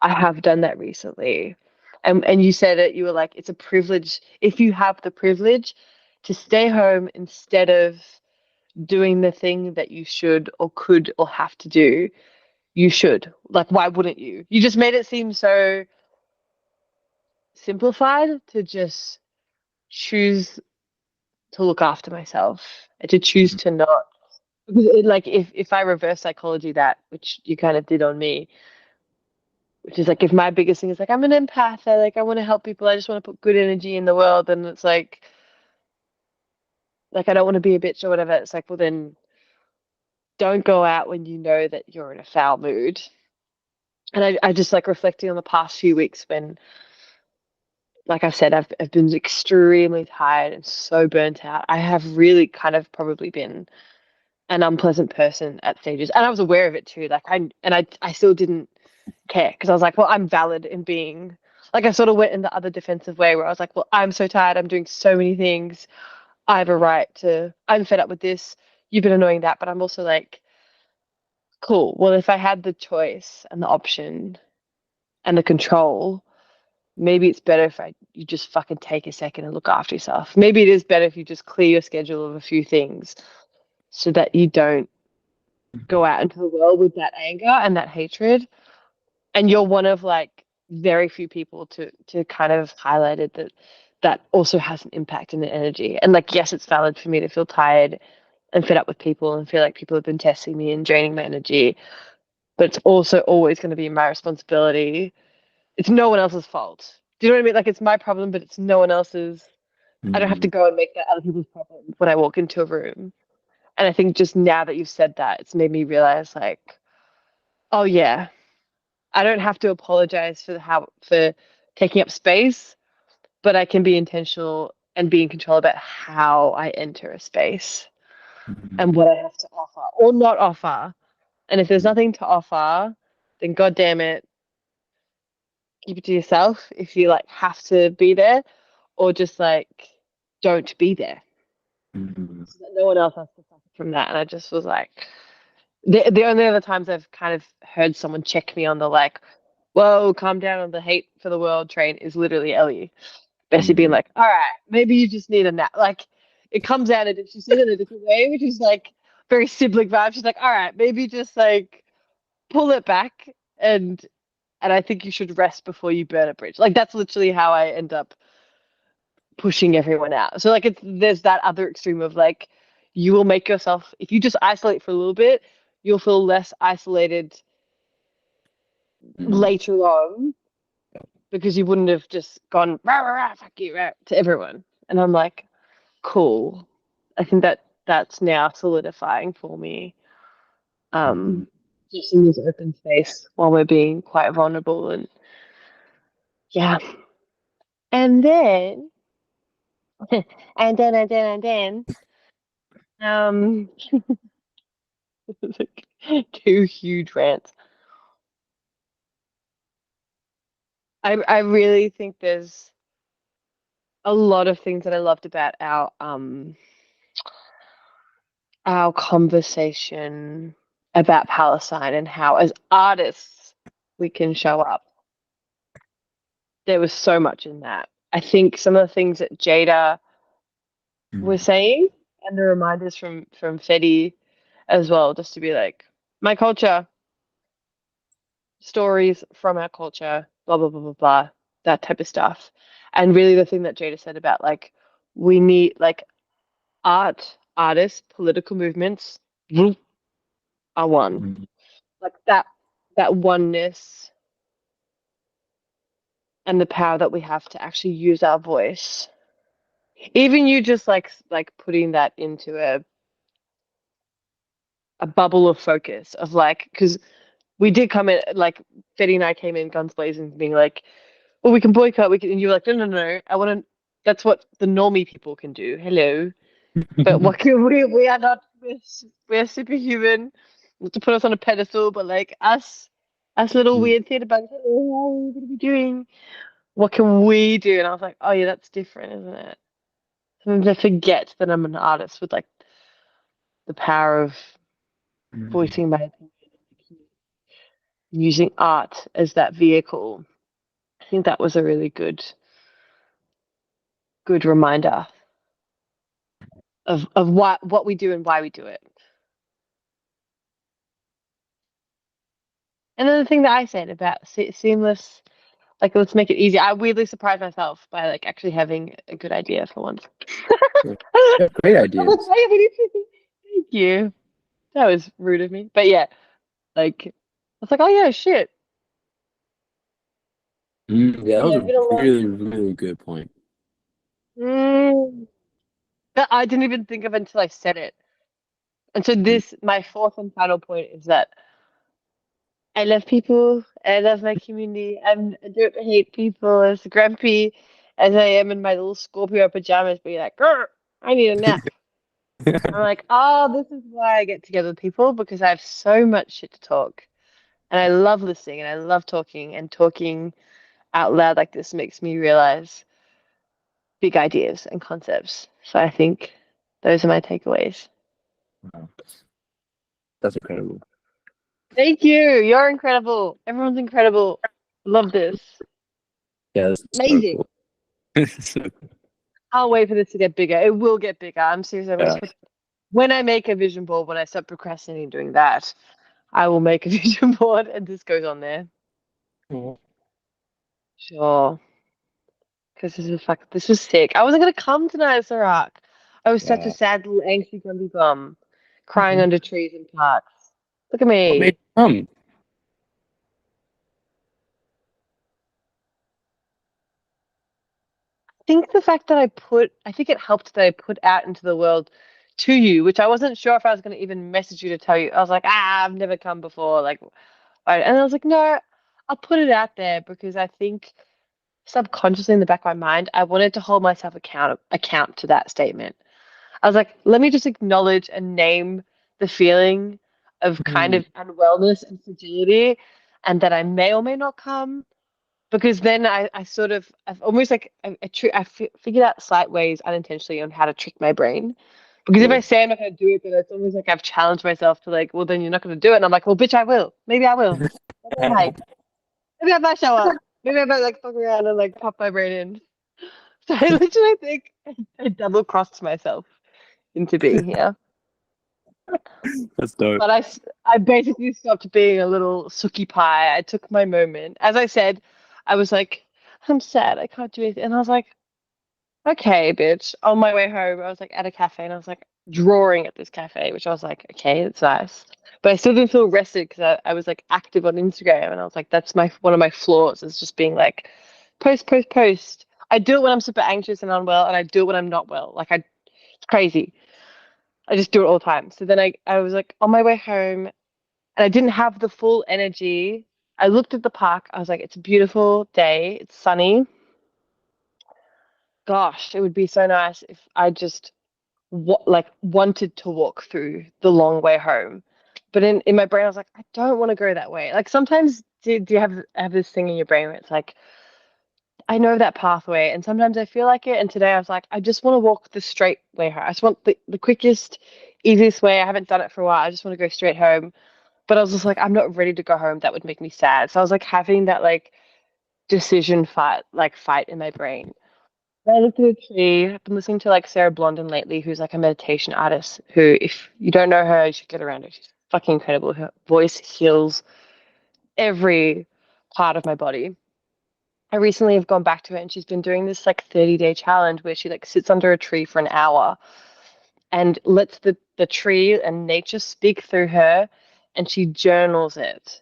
[SPEAKER 7] I have done that recently. And you said it, you were like, it's a privilege if you have the privilege to stay home instead of doing the thing that you should or could or have to do, you should. Like, why wouldn't you? You just made it seem so simplified to just choose to look after myself and to choose to not because like if I reverse psychology that, which you kind of did on me, which is like if my biggest thing is like I'm an empath, I want to help people, I just want to put good energy in the world, and it's like I don't want to be a bitch or whatever. It's like, well then don't go out when you know that you're in a foul mood. And I just like reflecting on the past few weeks when, like I've said, I've been extremely tired and so burnt out. I have really kind of probably been an unpleasant person at stages, and I was aware of it too. Like I still didn't care because I was like, well, I'm valid in being. Like I sort of went in the other defensive way where I was like, well, I'm so tired. I'm doing so many things. I have a right to. I'm fed up with this. You've been annoying that, but I'm also like, cool. Well, if I had the choice and the option and the control, maybe it's better if you just fucking take a second and look after yourself. Maybe it is better if you just clear your schedule of a few things so that you don't go out into the world with that anger and that hatred. And you're one of like very few people to kind of highlighted that also has an impact in the energy. And like, yes, it's valid for me to feel tired and fed up with people and feel like people have been testing me and draining my energy. But it's also always going to be my responsibility. It's no one else's fault. Do you know what I mean? Like it's my problem, but it's no one else's. I don't have to go and make that other people's problem when I walk into a room. And I think just now that you've said that, it's made me realize like, oh yeah, I don't have to apologize for taking up space, but I can be intentional and be in control about how I enter a space and what I have to offer or not offer. And if there's nothing to offer, then god damn it, keep it to yourself if you like have to be there, or just like don't be there. So that no one else has to suffer from that. And I just was like, the only other times I've kind of heard someone check me on the like, whoa, calm down on the hate for the world train is literally Ellie. Bessie being like, all right, maybe you just need a nap. Like it comes out, and she said it in a different way, which is like very sibling vibe. She's like, all right, maybe just like pull it back and I think you should rest before you burn a bridge. Like that's literally how I end up pushing everyone out. So like there's that other extreme of like you will make yourself, if you just isolate for a little bit, you'll feel less isolated later on because you wouldn't have just gone rah, rah, rah, fuck you rah, to everyone. And I'm like, cool. I think that's now solidifying for me. Just in this open space while we're being quite vulnerable and yeah. And then and then um like two huge rants. I really think there's a lot of things that I loved about our conversation about Palestine and how as artists we can show up. There was so much in that. I think some of the things that Jada was saying and the reminders from Fetty as well, just to be like, my culture, stories from our culture, blah blah blah blah blah, that type of stuff. And really the thing that Jada said about like we need like artists, political movements are one. Like that oneness and the power that we have to actually use our voice Even you just like putting that into a bubble of focus of like, because we did come in, like Betty and I came in guns blazing, being like, well, we can boycott, we can, and you were like, no, no, no, I want to, that's what the normie people can do. Hello. But what can we are not, we're superhuman. Not to put us on a pedestal, but like us little
[SPEAKER 1] Mm.
[SPEAKER 7] weird theatre bugs, hello, how are we going to be doing? What can we do? And I was like, oh yeah, that's different, isn't it? Sometimes I forget that I'm an artist with like the power of voicing my opinion, using art as that vehicle. I think that was a really good reminder of what we do and why we do it. And then the thing that I said about seamless, like let's make it easy. I weirdly surprised myself by like actually having a good idea for once.
[SPEAKER 1] Yeah, great ideas.
[SPEAKER 7] Thank you. That was rude of me, but yeah, like I was like, oh yeah, shit.
[SPEAKER 1] Yeah, that was
[SPEAKER 7] Yeah,
[SPEAKER 1] a
[SPEAKER 7] it's been a long.
[SPEAKER 1] really, really good point.
[SPEAKER 7] That I didn't even think of until I said it. And so this, my fourth and final point is that I love people. I love my community. I don't hate people as grumpy as I am in my little Scorpio pajamas, being like, "Grr, I need a nap." I'm like, oh, this is why I get together with people because I have so much shit to talk. And I love listening and I love talking, and talking out loud like this makes me realize big ideas and concepts. So I think those are my takeaways.
[SPEAKER 1] Wow. That's incredible.
[SPEAKER 7] Thank you. You're incredible. Everyone's incredible. Love this.
[SPEAKER 1] Yeah, that's so
[SPEAKER 7] Amazing.
[SPEAKER 1] cool. So cool.
[SPEAKER 7] Can't wait for this to get bigger. It will get bigger. I'm serious. When I make a vision board, when I stop procrastinating doing that, I will make a vision board and this goes on there. Sure. Because this was sick. I wasn't gonna come tonight, Sarak. I was such a
[SPEAKER 1] Yeah.
[SPEAKER 7] sad little angsty grumpy bum, crying under trees in parks. Look at me.
[SPEAKER 1] What made you come?
[SPEAKER 7] Think the fact that I think it helped that I put out into the world to you, which I wasn't sure if I was going to even message you to tell you. I was like, I've never come before. Like, and I was like, no, I'll put it out there because I think subconsciously in the back of my mind, I wanted to hold myself account to that statement. I was like, let me just acknowledge and name the feeling of kind of unwellness and fragility, and that I may or may not come because then I sort of I've almost like figured out slight ways unintentionally on how to trick my brain. Because if I
[SPEAKER 1] Cool.
[SPEAKER 7] say I'm not going to do it, then it's almost like I've challenged myself to like, well, then you're not going to do it. And I'm like, well, bitch, I will. Maybe I will. Maybe I might. Maybe I might show up. Maybe I might like fuck around and like pop my brain in. So I literally think I double crossed myself into being here.
[SPEAKER 1] That's dope.
[SPEAKER 7] But I basically stopped being a little sookie pie. I took my moment. As I said, I was like, I'm sad. I can't do anything. And I was like, okay, bitch. On my way home, I was like at a cafe and I was like drawing at this cafe, which I was like, okay, it's nice. But I still didn't feel rested because I was like active on Instagram and I was like, that's one of my flaws is just being like, post, post, post. I do it when I'm super anxious and unwell, and I do it when I'm not well. It's crazy. I just do it all the time. So then I was like on my way home and I didn't have the full energy. I looked at the park. I was like, it's a beautiful day. It's sunny. Gosh, it would be so nice if I just wanted to walk through the long way home. But in my brain, I was like, I don't want to go that way. Like sometimes do you have this thing in your brain where it's like, I know that pathway, and sometimes I feel like it. And today I was like, I just want to walk the straight way home. I just want the quickest, easiest way. I haven't done it for a while. I just want to go straight home. But I was just like, I'm not ready to go home. That would make me sad. So I was like having that like decision fight in my brain. And I looked at a tree. I've been listening to like Sarah Blondin lately, who's like a meditation artist. Who, if you don't know her, you should get around her. She's fucking incredible. Her voice heals every part of my body. I recently have gone back to it and she's been doing this like 30-day challenge where she like sits under a tree for an hour and lets the tree and nature speak through her, and she journals it.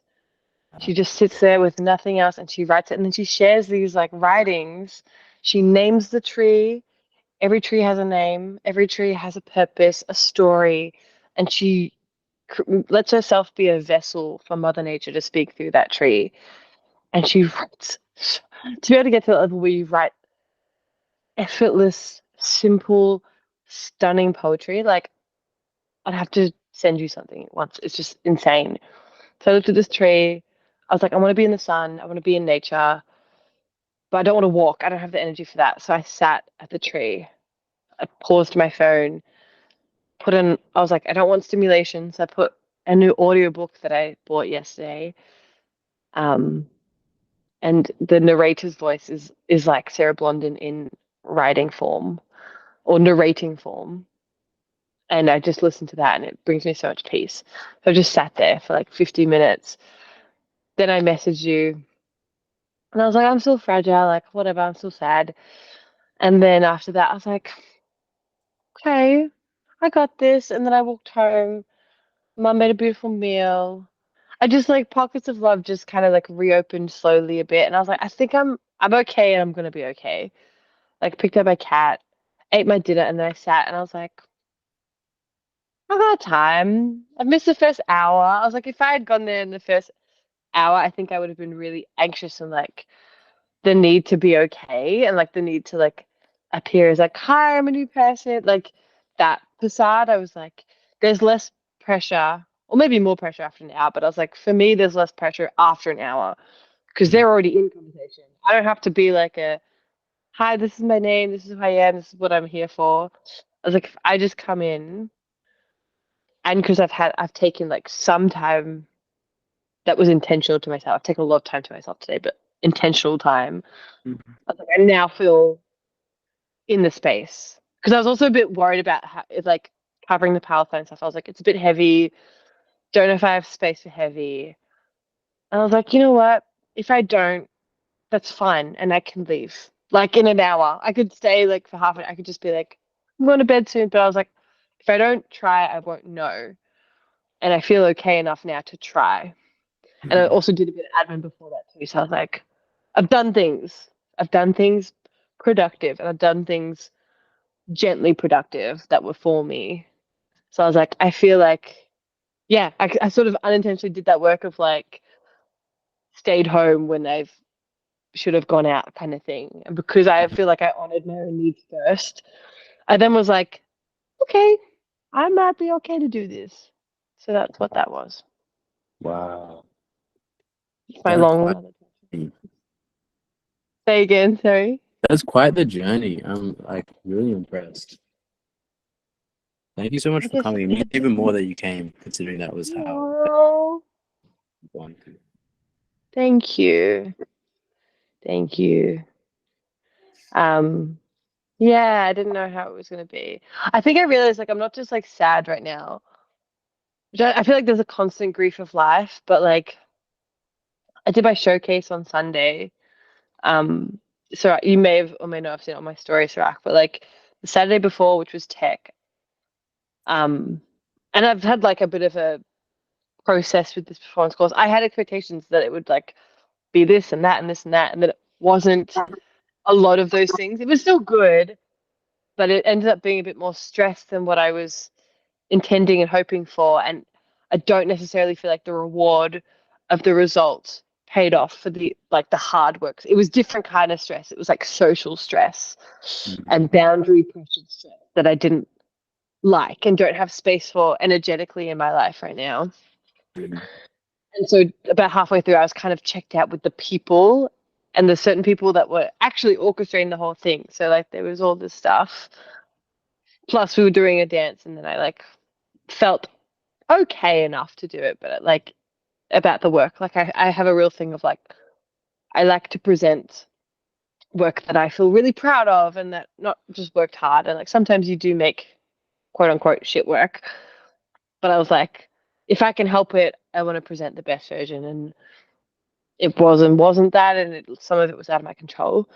[SPEAKER 7] She just sits there with nothing else and she writes it, and then she shares these like writings. She names the tree every tree has a name, every tree has a purpose, a story, and she lets herself be a vessel for Mother Nature to speak through that tree. And she writes, to be able to get to the level where you write effortless, simple, stunning poetry, like I'd have to send you something once. It's just insane. So I looked at this tree. I was like, I want to be in the sun. I want to be in nature, but I don't want to walk. I don't have the energy for that. So I sat at the tree. I paused my phone, put in, I was like, I don't want stimulation. So I put a new audiobook that I bought yesterday. And the narrator's voice is like Sarah Blondin in writing form or narrating form. And I just listened to that and it brings me so much peace. So I just sat there for like 50 minutes. Then I messaged you and I was like, I'm still fragile, like whatever, I'm still sad. And then after that, I was like, okay, I got this. And then I walked home. Mum made a beautiful meal. I just like pockets of love just kind of like reopened slowly a bit. And I was like, I think I'm okay and I'm gonna be okay. Like picked up my cat, ate my dinner, and then I sat and I was like, I got time. I've missed the first hour. I was like, if I had gone there in the first hour, I think I would have been really anxious and like the need to be okay and like the need to like appear as like, hi, I'm a new person. Like that facade, I was like, there's less pressure, or maybe more pressure after an hour, but I was like, for me, there's less pressure after an hour because they're already in conversation. I don't have to be like a, hi, this is my name, this is who I am, this is what I'm here for. I was like, if I just come in and because I've taken like some time that was intentional to myself. I've taken a lot of time to myself today, but intentional time.
[SPEAKER 1] Mhm.
[SPEAKER 7] I was like, I now feel in the space because I was also a bit worried about how it's like covering the power and stuff. I was like, it's a bit heavy. Don't know if I have space for heavy. And I was like, you know what? If I don't, that's fine, and I can leave. Like in an hour, I could stay like for half an hour. I could just be like, I'm going to bed soon. But I was like, if I don't try, I won't know. And I feel okay enough now to try. And I also did a bit of admin before that too. So I was like, I've done things. I've done things productive and I've done things gently productive that were for me. So I was like, I feel like, yeah, I sort of unintentionally did that work of like stayed home when I should have gone out kind of thing. And because I feel like I honored my own needs first, I then was like, okay, I might be okay to do this. So that's what that was.
[SPEAKER 1] Wow.
[SPEAKER 7] My
[SPEAKER 1] That's
[SPEAKER 7] long
[SPEAKER 1] quite,
[SPEAKER 7] say again, sorry.
[SPEAKER 1] that's quite the journey. I'm like really impressed. Thank you so much
[SPEAKER 7] I
[SPEAKER 1] for
[SPEAKER 7] just,
[SPEAKER 1] coming. It means even more that you came, considering that was how
[SPEAKER 7] oh,
[SPEAKER 1] I wanted.
[SPEAKER 7] thank you. Thank you. Um, yeah, I didn't know how it was gonna be. I think I realized like I'm not just like sad right now. I feel like there's a constant grief of life, but like I did my showcase on Sunday. Um, so you may have or may not have seen it on my story, Sirach, but like the Saturday before, which was tech. Um, and I've had like a bit of a process with this performance course. I had expectations that it would like be this and that and this and that, and that it wasn't a lot of those things. It was still good, but it ended up being a bit more stress than what I was intending and hoping for. And I don't necessarily feel like the reward of the results paid off for the like the hard work. It was different kind of stress. It was like social stress and boundary pressured stress that I didn't like and don't have space for energetically in my life right now.
[SPEAKER 1] Mhm.
[SPEAKER 7] And so about halfway through, I was kind of checked out with the people and the certain people that were actually orchestrating the whole thing. So like there was all this stuff. Plus we were doing a dance and then I like felt okay enough to do it, but like about the work, like I have a real thing of like I like to present work that I feel really proud of and that not just worked hard. And like sometimes you do make quote unquote shit work. But I was like, if I can help it, I want to present the best version. And it wasn't that, and some of it was out of my control.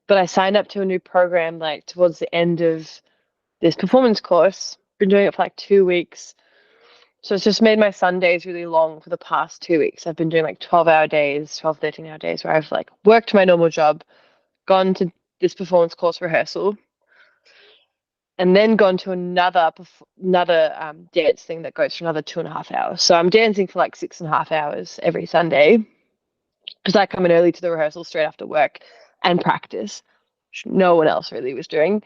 [SPEAKER 7] But I signed up to a new program like towards the end of this performance course. Been doing it for like 2 weeks. So it's just made my Sundays really long for the past 2 weeks. I've been doing like 12-hour days, 12, 13-hour days where I've like worked my normal job, gone to this performance course rehearsal, and then gone to another dance thing that goes for another 2.5 hours. So I'm dancing for like 6.5 hours every Sunday because I come in early to the rehearsal straight after work and practice, which no one else really was doing,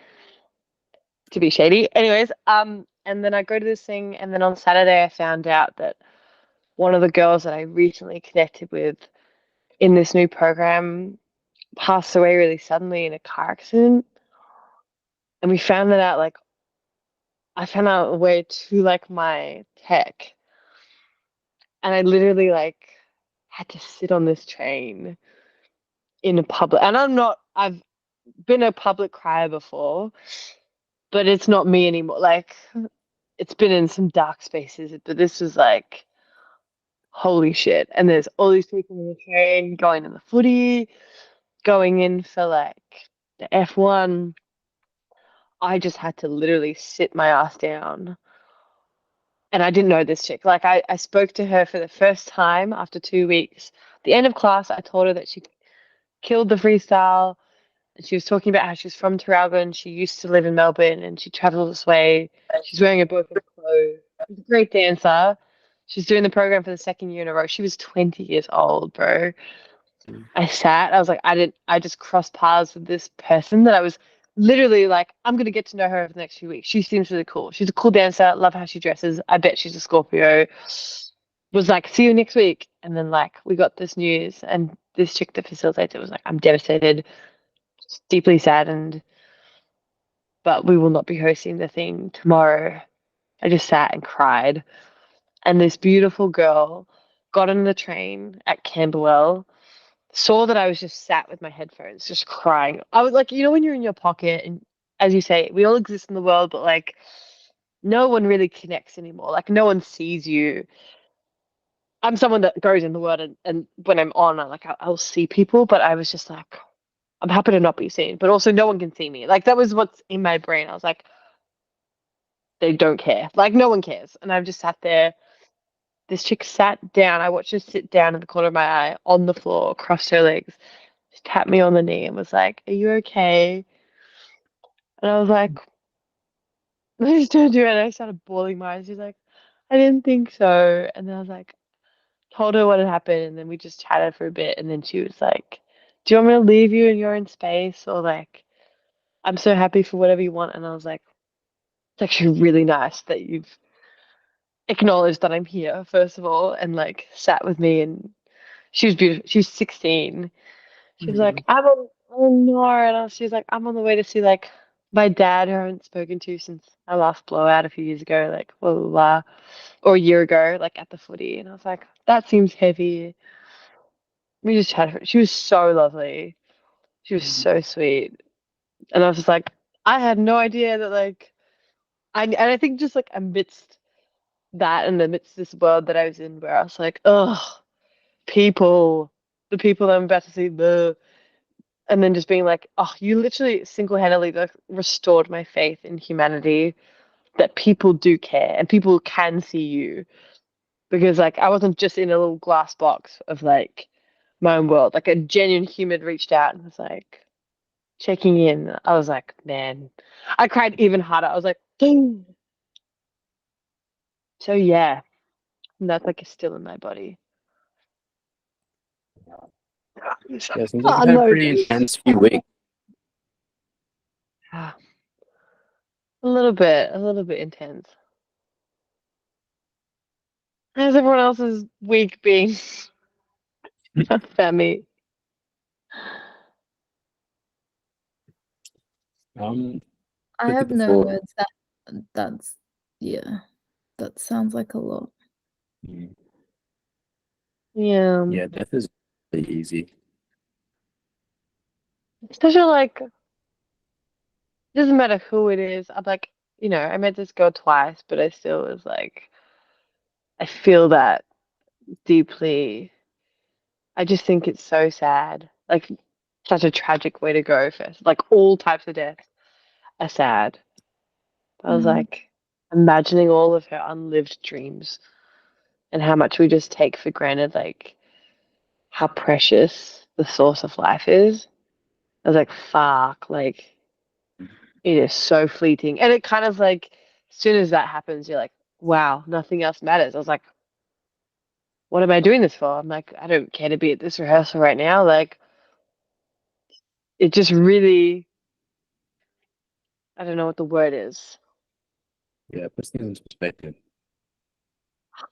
[SPEAKER 7] to be shady. Anyways, and then I go to this thing, and then on Saturday I found out that one of the girls that I recently connected with in this new program passed away really suddenly in a car accident. And we found that out, like, I found out a way to like my tech. And I literally like had to sit on this train in a public, and I've been a public crier before, but it's not me anymore. Like, it's been in some dark spaces, but this was like, holy shit. And there's all these people in the train going in the footy, going in for like the F1. I just had to literally sit my ass down. And I didn't know this chick. Like, I spoke to her for the first time after 2 weeks. At the end of class, I told her that she killed the freestyle. And she was talking about how she's from Traralgon. She used to live in Melbourne and she traveled this way. She's wearing a boyfriend's clothes. She's a great dancer. She's doing the program for the second year in a row. She was 20 years old, bro. I was like, I just crossed paths with this person that I was literally like, I'm going to get to know her over the next few weeks. She seems really cool. She's a cool dancer. Love how she dresses. I bet she's a Scorpio. Was like, see you next week. And then like, we got this news, and this chick that facilitated was like, I'm devastated, deeply saddened, but we will not be hosting the thing tomorrow. I just sat and cried. And this beautiful girl got on the train at Camberwell, saw that I was just sat with my headphones, just crying. I was like, when you're in your pocket, and as you say, we all exist in the world, but like, no one really connects anymore. Like, no one sees you. I'm someone that goes in the world, and when I'm on, I'll see people, but I was just like, I'm happy to not be seen, but also no one can see me. Like, that was what's in my brain. I was like, they don't care. Like, no one cares. And I've just sat there. This chick sat down. I watched her sit down in the corner of my eye on the floor, crossed her legs, just tapped me on the knee and was like, "Are you okay?" And I was like, I just turned to her and I started bawling my eyes. She's like, "I didn't think so." And then I was like, told her what had happened, and then we just chatted for a bit. And then she was like, "Do you want me to leave you and you're in space? Or like, I'm so happy for whatever you want." And I was like, it's actually really nice that you've acknowledged that I'm here, first of all, and like sat with me. And she was beautiful. She was 16. She was like, I'm on, oh no. And she was like, I'm on the way to see like my dad, who I haven't spoken to since my last blowout a few years ago, like, blah, blah, blah, or a year ago, like at the footy. And I was like, that seems heavy. We just chatted. She was so lovely. She was so sweet. And I was just like, I had no idea that like, and I think just like amidst that and amidst this world that I was in, where I was like, oh, people, the people that I'm about to see, and then just being like, oh, you literally single-handedly like restored my faith in humanity, that people do care and people can see you, because like I wasn't just in a little glass box of like my own world. Like, a genuine human reached out and was like checking in. I was like, man, I cried even harder. I was like, "Dang." So yeah, and that's like still in my body.
[SPEAKER 1] Yeah, seems like you've had a
[SPEAKER 7] Unload.
[SPEAKER 1] pretty intense few weeks.
[SPEAKER 7] A little bit intense. How's everyone else's week been? Family.
[SPEAKER 3] I
[SPEAKER 1] Look
[SPEAKER 3] have
[SPEAKER 1] at the
[SPEAKER 3] no
[SPEAKER 1] four.
[SPEAKER 3] words. That's yeah. That sounds like a lot.
[SPEAKER 7] Yeah.
[SPEAKER 1] Yeah, death is really easy.
[SPEAKER 7] Especially like, doesn't matter who it is. I'm like, I met this girl twice, but I still was like, I feel that deeply. I just think it's so sad. Like, such a tragic way to go first. Like, all types of deaths are sad. I was like imagining all of her unlived dreams and how much we just take for granted, like how precious the source of life is. I was like, fuck, like It is so fleeting. And it kind of like, as soon as that happens, you're like, wow, nothing else matters. I was like, what am I doing this for? I'm like, I don't care to be at this rehearsal right now. Like, it just really, I don't know what the word is.
[SPEAKER 1] Yeah, puts things into perspective.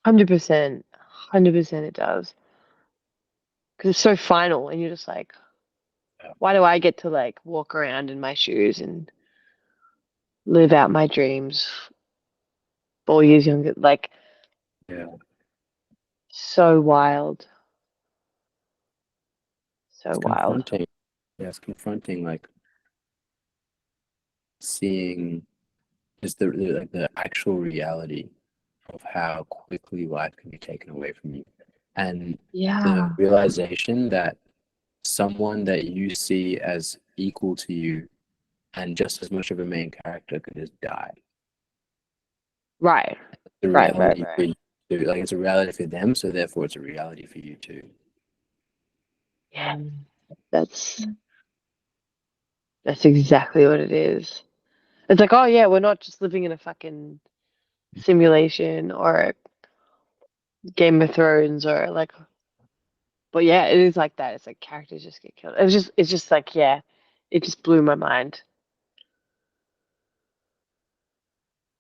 [SPEAKER 7] 100%, 100% it does. Because it's so final, and you're just like, why do I get to like walk around in my shoes and live out my dreams 4 years younger? Like,
[SPEAKER 1] Yeah.
[SPEAKER 7] so wild. So
[SPEAKER 1] It's
[SPEAKER 7] wild.
[SPEAKER 1] confronting. Yeah, it's confronting, like seeing just the actual reality of how quickly life can be taken away from you, and
[SPEAKER 7] Yeah.
[SPEAKER 1] the realization that someone that you see as equal to you and just as much of a main character could just die.
[SPEAKER 7] Right.
[SPEAKER 1] The
[SPEAKER 7] Right,
[SPEAKER 1] reality
[SPEAKER 7] right.
[SPEAKER 1] for you too. Like it's a reality for them, so therefore it's a reality for you too.
[SPEAKER 7] Yeah. That's exactly what it is. It's like, oh yeah, we're not just living in a fucking simulation or Game of Thrones or like, but yeah, it is like that. It's like characters just get killed. It's just like, yeah, it just blew my mind.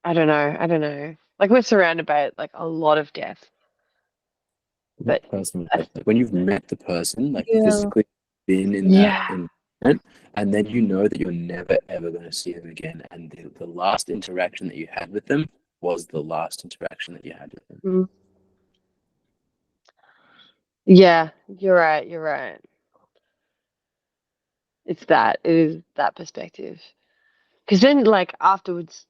[SPEAKER 7] I don't know. I don't know. Like we're surrounded by like a lot of death,
[SPEAKER 1] Not
[SPEAKER 7] but
[SPEAKER 1] personal death. Like when you've met the person, like
[SPEAKER 3] Yeah.
[SPEAKER 1] physically been in that
[SPEAKER 7] yeah,
[SPEAKER 1] environment, and then you know that you're never ever going to see them again, and the last interaction that you had with them was the last interaction that you had with them.
[SPEAKER 7] mm. Yeah, you're right. You're right. It's that. It is that perspective. Because then, like afterwards,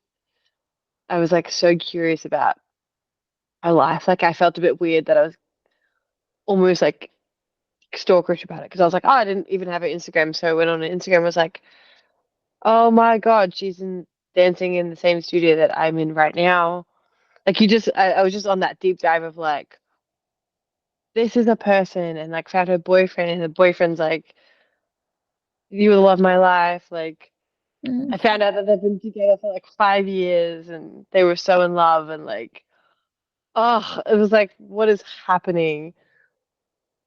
[SPEAKER 7] I was like so curious about my life. Like I felt a bit weird that I was almost like stalkerish about it because I was like, oh, I didn't even have an Instagram, so I went on Instagram. And was like, oh my god, dancing in the same studio that I'm in right now. Like I was just on that deep dive of like, this is a person, and like found her boyfriend, and the boyfriend's like, you will love my life. Like
[SPEAKER 3] Mm.
[SPEAKER 7] I found out that they've been together for like 5 years, and they were so in love, and like, oh, it was like, what is happening?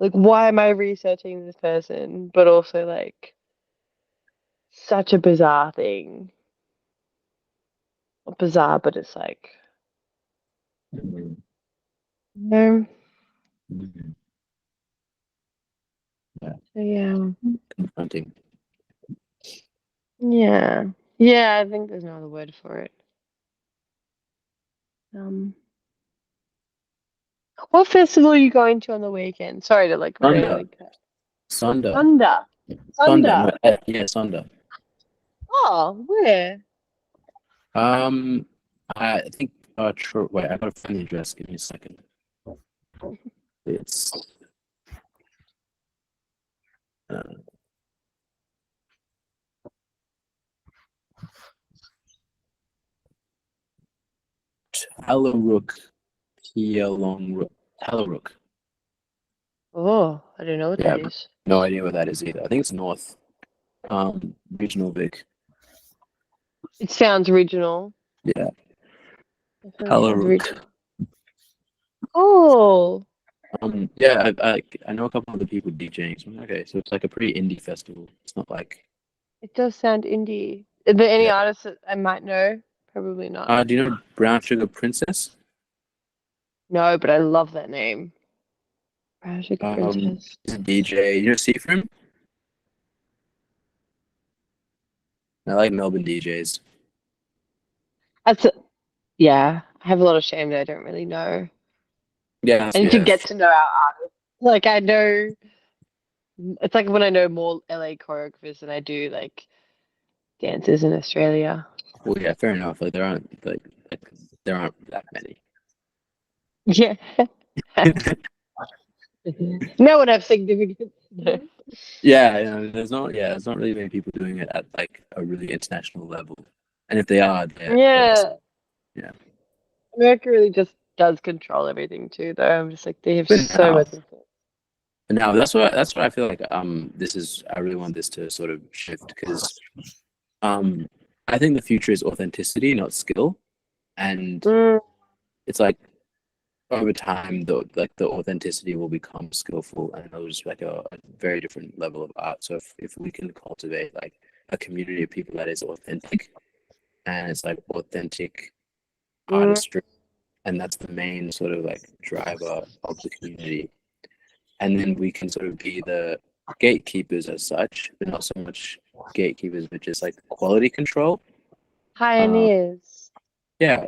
[SPEAKER 7] Like, why am I researching this person? But also like, such a bizarre thing. Not bizarre, but it's like,
[SPEAKER 1] Mhm.
[SPEAKER 7] no,
[SPEAKER 1] Mhm.
[SPEAKER 7] so yeah.
[SPEAKER 1] Confronting.
[SPEAKER 7] Yeah. Yeah, I think there's no other word for it. Um, what festival are you going to on the weekend? Sorry to like
[SPEAKER 1] Sonder.
[SPEAKER 7] randomly cut.
[SPEAKER 1] Sonder.
[SPEAKER 7] Thunder.
[SPEAKER 1] Sonder.
[SPEAKER 7] Thunder.
[SPEAKER 1] No, yeah, Sonder.
[SPEAKER 7] Oh, where?
[SPEAKER 1] Um, I think. Wait, I gotta find the address. Give me a second. It's uh, Talarook, Long Talarook.
[SPEAKER 7] Oh, I don't know what
[SPEAKER 1] Yeah,
[SPEAKER 7] that is.
[SPEAKER 1] no idea what that is either. I think it's north. Regional Vic.
[SPEAKER 7] It sounds regional.
[SPEAKER 1] Yeah,
[SPEAKER 7] Definitely sounds
[SPEAKER 1] Talarook.
[SPEAKER 7] regional. Oh,
[SPEAKER 1] Yeah, I know a couple of the people DJing. So okay, so it's like a pretty indie festival. It's not like.
[SPEAKER 7] it does sound indie. Are there any
[SPEAKER 1] Yeah.
[SPEAKER 7] artists that I might know? Probably not.
[SPEAKER 1] Do you know Brown Sugar Princess?
[SPEAKER 7] No, but I love that name. Brown Sugar Princess.
[SPEAKER 1] He's a DJ. You know Seafrim? I like Melbourne DJs.
[SPEAKER 7] That's yeah. I have a lot of shame that I don't really know.
[SPEAKER 1] Yeah,
[SPEAKER 7] I need to
[SPEAKER 1] yeah.
[SPEAKER 7] get to know our artists. Like I know, it's like when I know more LA choreographers than I do like dancers in Australia.
[SPEAKER 1] Well, yeah, fair enough. Like there aren't that many.
[SPEAKER 7] Yeah. No one have significance. No.
[SPEAKER 1] Yeah, there's not really many people doing it at like a really international level. And if they are, they're
[SPEAKER 7] Yeah.
[SPEAKER 1] yeah.
[SPEAKER 7] America really just does control everything too, though. I'm just like they have
[SPEAKER 1] But
[SPEAKER 7] so
[SPEAKER 1] now,
[SPEAKER 7] much influence.
[SPEAKER 1] but now that's what I feel like. This is I really want this to sort of shift because I think the future is authenticity, not skill, and
[SPEAKER 7] Mm,
[SPEAKER 1] it's like over time, the authenticity will become skillful, and it'll just like a very different level of art. So if we can cultivate like a community of people that is authentic, and it's like authentic
[SPEAKER 7] mm.
[SPEAKER 1] artistry, and that's the main sort of like driver of the community, and then we can sort of be the gatekeepers as such, but not so much gatekeepers, but just like quality control.
[SPEAKER 7] Pioneers.
[SPEAKER 1] Yeah,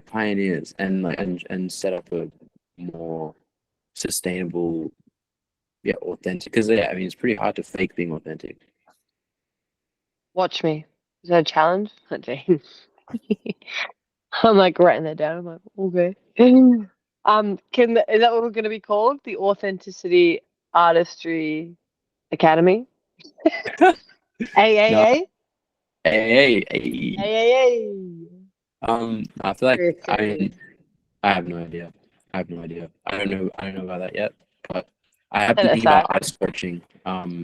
[SPEAKER 1] pioneers, and like and set up a more sustainable, yeah, authentic. Because yeah, I mean, it's pretty hard to fake being authentic.
[SPEAKER 7] Watch me. Is that a challenge? Jane. I'm like writing that down. I'm like, okay. Is that what we're going to be called? The Authenticity Artistry Academy?
[SPEAKER 1] No,
[SPEAKER 7] AAA?
[SPEAKER 1] hey,
[SPEAKER 7] AAA.
[SPEAKER 1] I feel like I mean, I have no idea. I have no idea. I don't know about that yet. But I have
[SPEAKER 7] Set
[SPEAKER 1] been
[SPEAKER 7] it
[SPEAKER 1] thinking about
[SPEAKER 7] aside.
[SPEAKER 1] art searching,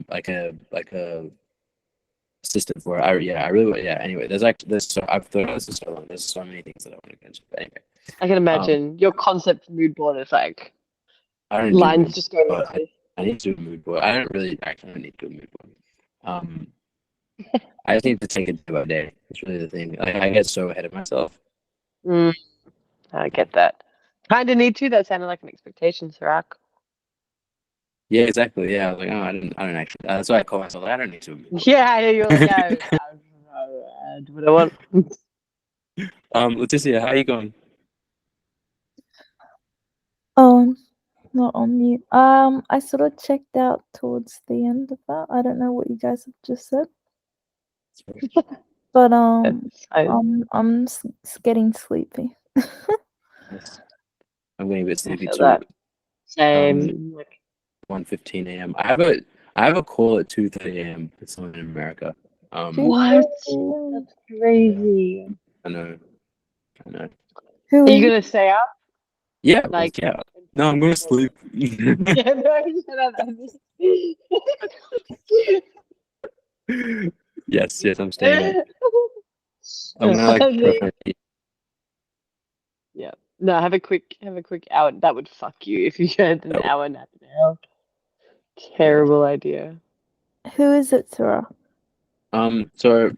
[SPEAKER 1] like a system for it. I really yeah. Anyway, there's so I've thought this is so long. There's so many things that I want to get into. But anyway,
[SPEAKER 7] I can imagine your concept mood board is like
[SPEAKER 1] I don't do
[SPEAKER 7] lines
[SPEAKER 1] mood
[SPEAKER 7] just going
[SPEAKER 1] board.
[SPEAKER 7] like this.
[SPEAKER 1] I need to do a mood board. I don't really actually don't need to do a mood board. Um, I just need to take it day by day. It's really the thing. Like, I get so ahead of myself.
[SPEAKER 7] Mm, I get that. Kind of need to. That sounded like an expectation, Sirac.
[SPEAKER 1] Yeah, exactly. Yeah, I was like, oh, I don't actually. That's why I call myself. I don't need to. Do a mood board.
[SPEAKER 7] Yeah, I know you're like, I do what I want.
[SPEAKER 1] Leticia, how are you going?
[SPEAKER 3] Oh, not on mute. I sort of checked out towards the end of that. I don't know what you guys have just said, but getting sleepy.
[SPEAKER 1] Yes. I'm getting a bit
[SPEAKER 7] I
[SPEAKER 1] sleepy
[SPEAKER 7] feel
[SPEAKER 1] too.
[SPEAKER 7] that. Same.
[SPEAKER 1] 1:15 a.m. I have a call at 2:30 a.m. with someone in America.
[SPEAKER 7] What? That's crazy.
[SPEAKER 1] I know.
[SPEAKER 3] Who
[SPEAKER 7] Are you
[SPEAKER 3] is
[SPEAKER 7] gonna stay up?
[SPEAKER 1] Yeah,
[SPEAKER 7] Like,
[SPEAKER 1] yeah. No, I'm gonna sleep.
[SPEAKER 7] yeah, no, shut up.
[SPEAKER 1] Yes, I'm staying up. I'm gonna like prefer.
[SPEAKER 7] Yeah. No, have a quick hour. That would fuck you if you had an hour nap now. Terrible idea.
[SPEAKER 3] who is it, Sarah?
[SPEAKER 1] So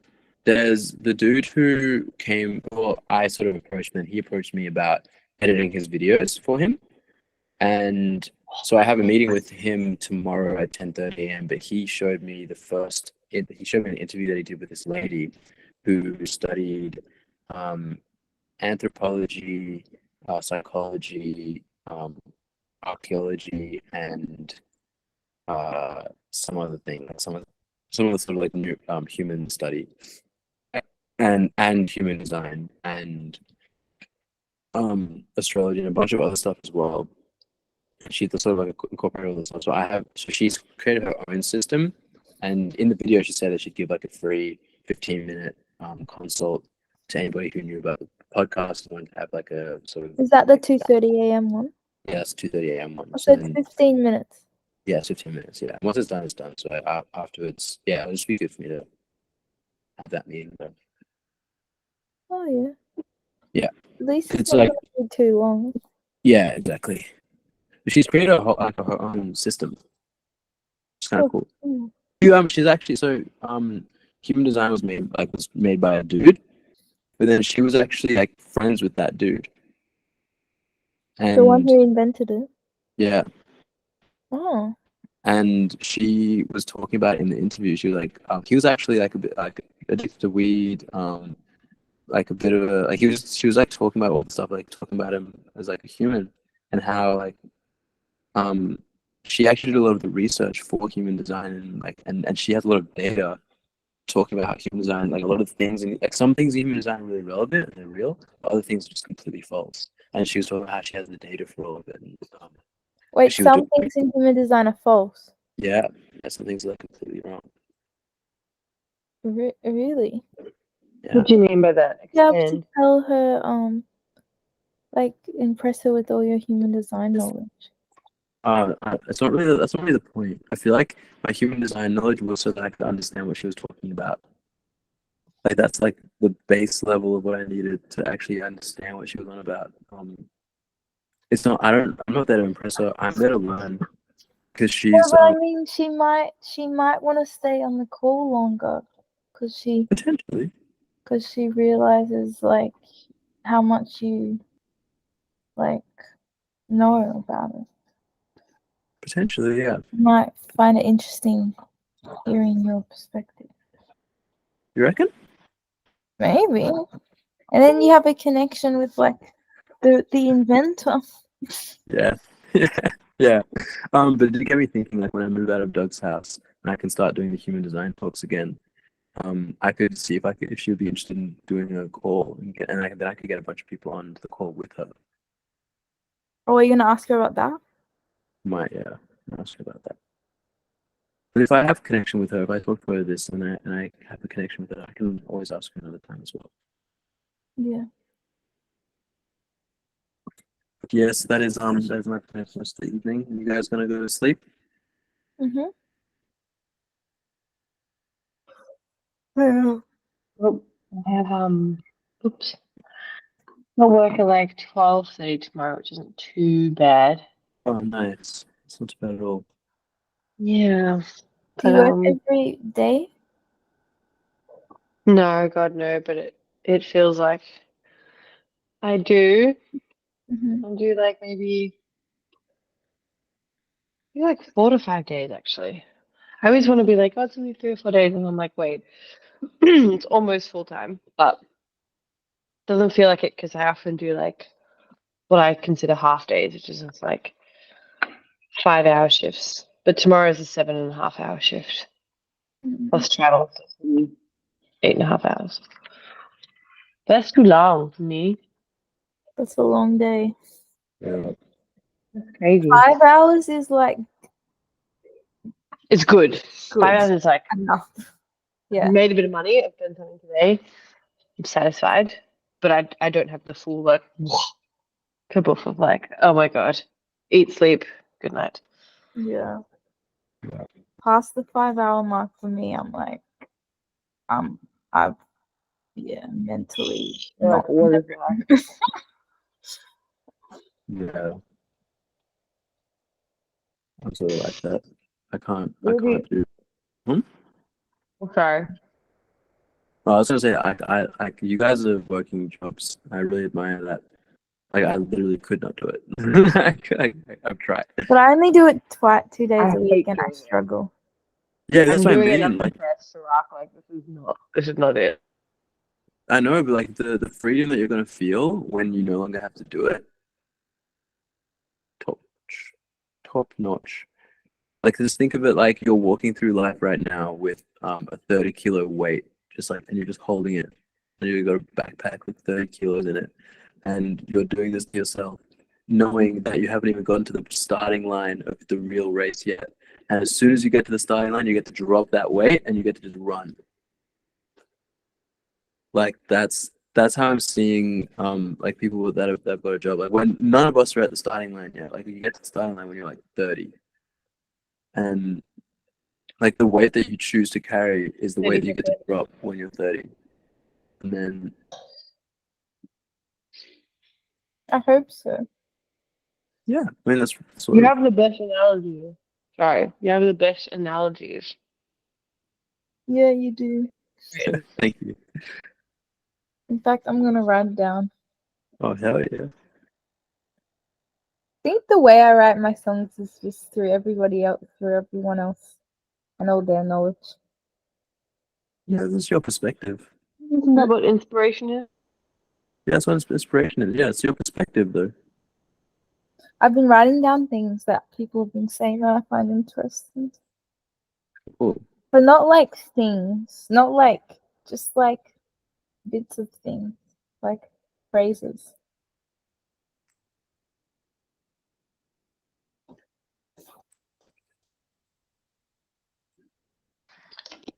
[SPEAKER 1] there's the dude who came. Well, I sort of approached him, and he approached me about editing his videos for him. And so I have a meeting with him tomorrow at 10:30 a.m. But he showed me he showed me an interview that he did with this lady who studied anthropology, psychology, archaeology, and some other thing, like some of the sort of like new human study and human design and astrology and a bunch of other stuff as well. She sort of like incorporated all this stuff. So she's created her own system, and in the video she said that she'd give like a free 15-minute consult to anybody who knew about the podcast and wanted to have like a sort of.
[SPEAKER 3] Is that the 2:30 a.m. one?
[SPEAKER 1] Yeah, it's 2:30 a.m. one.
[SPEAKER 3] So it's 15 minutes.
[SPEAKER 1] Yeah, it's 15 minutes. Yeah, once it's done, it's done. So afterwards, yeah, it'll just be good for me to have that meeting. But
[SPEAKER 3] Oh yeah.
[SPEAKER 1] Yeah.
[SPEAKER 3] At least
[SPEAKER 1] It's
[SPEAKER 3] it's not
[SPEAKER 1] like-
[SPEAKER 3] gonna be too long.
[SPEAKER 1] yeah, exactly. She's created her own system. It's kind of
[SPEAKER 3] Oh,
[SPEAKER 1] cool.
[SPEAKER 3] cool.
[SPEAKER 1] She's actually human design was made by a dude, but then she was actually like friends with that dude.
[SPEAKER 3] The one
[SPEAKER 1] And
[SPEAKER 3] who invented it.
[SPEAKER 1] yeah,
[SPEAKER 3] Oh.
[SPEAKER 1] and she was talking about it in the interview. She was like, he was actually like a bit like addicted to weed, like a bit of a like she was like talking about all the stuff, like talking about him as like a human and how like she actually did a lot of the research for human design and like and she has a lot of data talking about how human design, like a lot of things, and like some things in human design are really relevant and they're real, but other things are just completely false. And she was talking about how she has the data for all of it. And,
[SPEAKER 3] Wait,
[SPEAKER 1] she was
[SPEAKER 3] some things in human design are false.
[SPEAKER 1] yeah, some things are completely wrong.
[SPEAKER 3] Really?
[SPEAKER 1] Yeah.
[SPEAKER 7] What do you mean by that?
[SPEAKER 3] You have to
[SPEAKER 7] Expand.
[SPEAKER 3] tell her, like, impress her with all your human design knowledge.
[SPEAKER 1] That's not really the point. I feel like my human design knowledge was so that I could understand what she was talking about. Like that's like the base level of what I needed to actually understand what she was on about. It's not. I'm not there to impress her. I'm there to learn because
[SPEAKER 3] Yeah,
[SPEAKER 1] she's
[SPEAKER 3] but I mean, she might want to stay on the call longer because
[SPEAKER 1] potentially.
[SPEAKER 3] she realizes like how much you like know about it.
[SPEAKER 1] Potentially, yeah.
[SPEAKER 3] You might find it interesting hearing your perspective.
[SPEAKER 1] You reckon?
[SPEAKER 3] Maybe. And then you have a connection with like the inventor.
[SPEAKER 1] Yeah. Yeah. But it did get me thinking, like when I move out of Doug's house and I can start doing the human design talks again, I could see if she would be interested in doing a call then I could get a bunch of people on the call with her.
[SPEAKER 3] Oh, are you gonna ask her about that?
[SPEAKER 1] Might, yeah. I'll ask her about that. But if I have a connection with her, if I talk to her this and I have a connection with her, I can always ask her another time as well.
[SPEAKER 3] Yeah.
[SPEAKER 1] But yes, that is my plan for the rest of the evening. You guys gonna go to sleep?
[SPEAKER 3] Mhm.
[SPEAKER 7] Oh, I have oops. I'll work at like 12:30 tomorrow, which isn't too bad.
[SPEAKER 1] Oh, nice. It's not too bad at all.
[SPEAKER 7] Yeah.
[SPEAKER 3] Do you
[SPEAKER 7] But
[SPEAKER 3] work every day?
[SPEAKER 7] no, God no, but it feels like I do.
[SPEAKER 3] Mhm.
[SPEAKER 7] I do like maybe like 4 to 5 days actually. I always want to be like, oh, it's only 3 or 4 days, and I'm like, wait, it's almost full time, but doesn't feel like it because I often do like what I consider half days, which is just like 5 hour shifts. But tomorrow's a 7.5 hour shift
[SPEAKER 3] Mhm.
[SPEAKER 7] plus travel, so it's gonna be 8.5 hours. That's too long for me.
[SPEAKER 3] That's a long day.
[SPEAKER 1] Yeah.
[SPEAKER 7] That's crazy.
[SPEAKER 3] 5 hours is like
[SPEAKER 7] It's good.
[SPEAKER 3] good
[SPEAKER 7] 5 hours is like
[SPEAKER 3] enough.
[SPEAKER 7] I
[SPEAKER 3] Yeah.
[SPEAKER 7] made a bit of money. I've done something today. I'm satisfied, but I don't have the full like kabuff of like, oh my god, eat, sleep, good night.
[SPEAKER 3] Yeah. Past the 5 hour mark for me, I'm like, I've mentally
[SPEAKER 7] You're
[SPEAKER 3] not.
[SPEAKER 7] like, what is that?
[SPEAKER 1] Yeah. I'm sort of like that. I can't
[SPEAKER 7] Maybe.
[SPEAKER 1] do.
[SPEAKER 7] Sorry.
[SPEAKER 1] Well, I was gonna say, you guys are working jobs. I really admire that. Like, I literally could not do it. I've tried.
[SPEAKER 3] But I only do it 2 days
[SPEAKER 7] I
[SPEAKER 3] a week,
[SPEAKER 7] hate
[SPEAKER 3] and I
[SPEAKER 7] doing it.
[SPEAKER 3] struggle.
[SPEAKER 1] Yeah, that's
[SPEAKER 7] I'm
[SPEAKER 1] what I
[SPEAKER 7] doing
[SPEAKER 1] mean.
[SPEAKER 7] enough
[SPEAKER 1] Like,
[SPEAKER 7] stress to rock. Like this is not it.
[SPEAKER 1] I know, but like the freedom that you're gonna feel when you no longer have to do it, top, top notch. Like, just think of it like you're walking through life right now with a 30-kilo weight, just like, and you're just holding it, and you've got a backpack with 30 kilos in it, and you're doing this to yourself, knowing that you haven't even gotten to the starting line of the real race yet. And as soon as you get to the starting line, you get to drop that weight and you get to just run. Like that's how I'm seeing like people that have got a job. Like when none of us are at the starting line yet. Like you get to the starting line when you're like 30. And like the weight that you choose to carry is the weight that you get to drop when you're 30. And then
[SPEAKER 3] I hope so.
[SPEAKER 1] yeah, I mean that's sort
[SPEAKER 7] You
[SPEAKER 1] of
[SPEAKER 7] have the best analogy. Sorry, you have the best analogies.
[SPEAKER 3] Yeah, you do.
[SPEAKER 1] thank you.
[SPEAKER 3] In fact, I'm gonna write it down.
[SPEAKER 1] Oh hell yeah.
[SPEAKER 3] I think the way I write my songs is just through everyone else, and all their knowledge.
[SPEAKER 1] Yeah, that's your perspective.
[SPEAKER 7] Isn't that what inspiration is?
[SPEAKER 1] Yeah, that's what inspiration is. Yeah, it's your perspective though.
[SPEAKER 3] I've been writing down things that people have been saying that I find interesting,
[SPEAKER 1] Cool.
[SPEAKER 3] but not like things, not like just like bits of things, like phrases.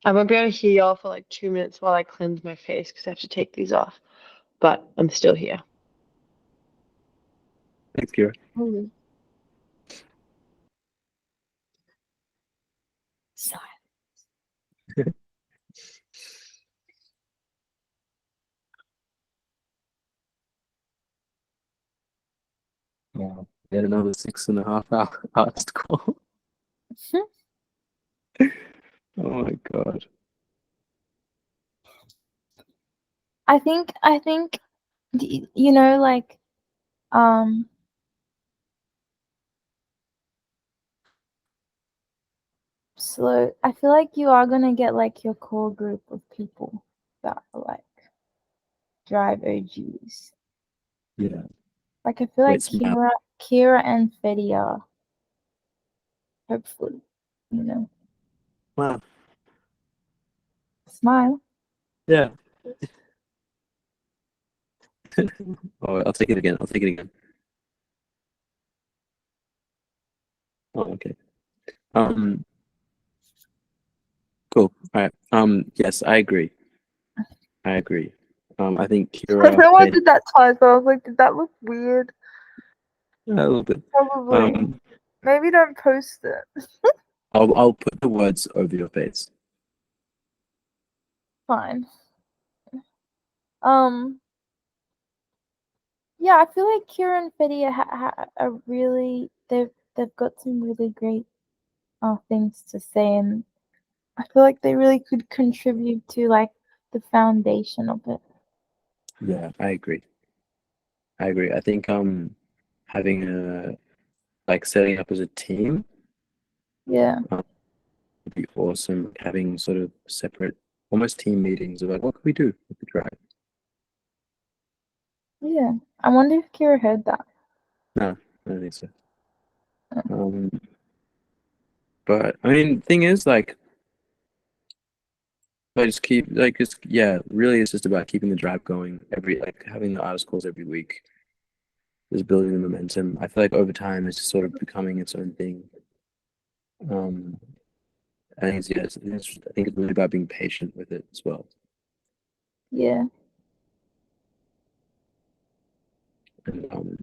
[SPEAKER 7] I won't be able to hear y'all for like 2 minutes while I cleanse my face because I have to take these off. But I'm still here.
[SPEAKER 1] Thanks, Kira.
[SPEAKER 3] Holy. Silence.
[SPEAKER 1] Wow. Yet another 6.5 hour article. Oh my god.
[SPEAKER 3] I think you know, like slow. I feel like you are gonna get like your core group of people that are like drive OGs.
[SPEAKER 1] Yeah.
[SPEAKER 3] Like I feel like
[SPEAKER 1] Wait, smile.
[SPEAKER 3] Kira and Fetty are hopefully, you know.
[SPEAKER 1] Wow.
[SPEAKER 3] Smile.
[SPEAKER 1] Yeah. Oh, I'll take it again. I'll take it again. Oh, okay. Cool. All right. Yes, I agree. I agree. I think
[SPEAKER 3] I
[SPEAKER 1] Kira,
[SPEAKER 3] know I did that twice, but I was like, did that look weird?
[SPEAKER 1] a little bit.
[SPEAKER 3] Probably. Maybe don't post it.
[SPEAKER 1] I'll put the words over your face.
[SPEAKER 3] Fine. Yeah, I feel like Kira and Fetty are really they've got some really great things to say, and I feel like they really could contribute to like the foundation of it.
[SPEAKER 1] Yeah, I agree. I agree. I think having a like setting up as a team
[SPEAKER 3] Yeah.
[SPEAKER 1] would be awesome. Having sort of separate, almost team meetings of like, what could we do with the drive?
[SPEAKER 3] Yeah. I wonder if Kira heard that.
[SPEAKER 1] No, I don't think so. But I mean, thing is, like, I just keep like, just yeah, really, it's just about keeping the drive going like having the artist calls every week, just building the momentum. I feel like over time, it's just sort of becoming its own thing. I think I think it's really about being patient with it as well.
[SPEAKER 3] Yeah.
[SPEAKER 1] And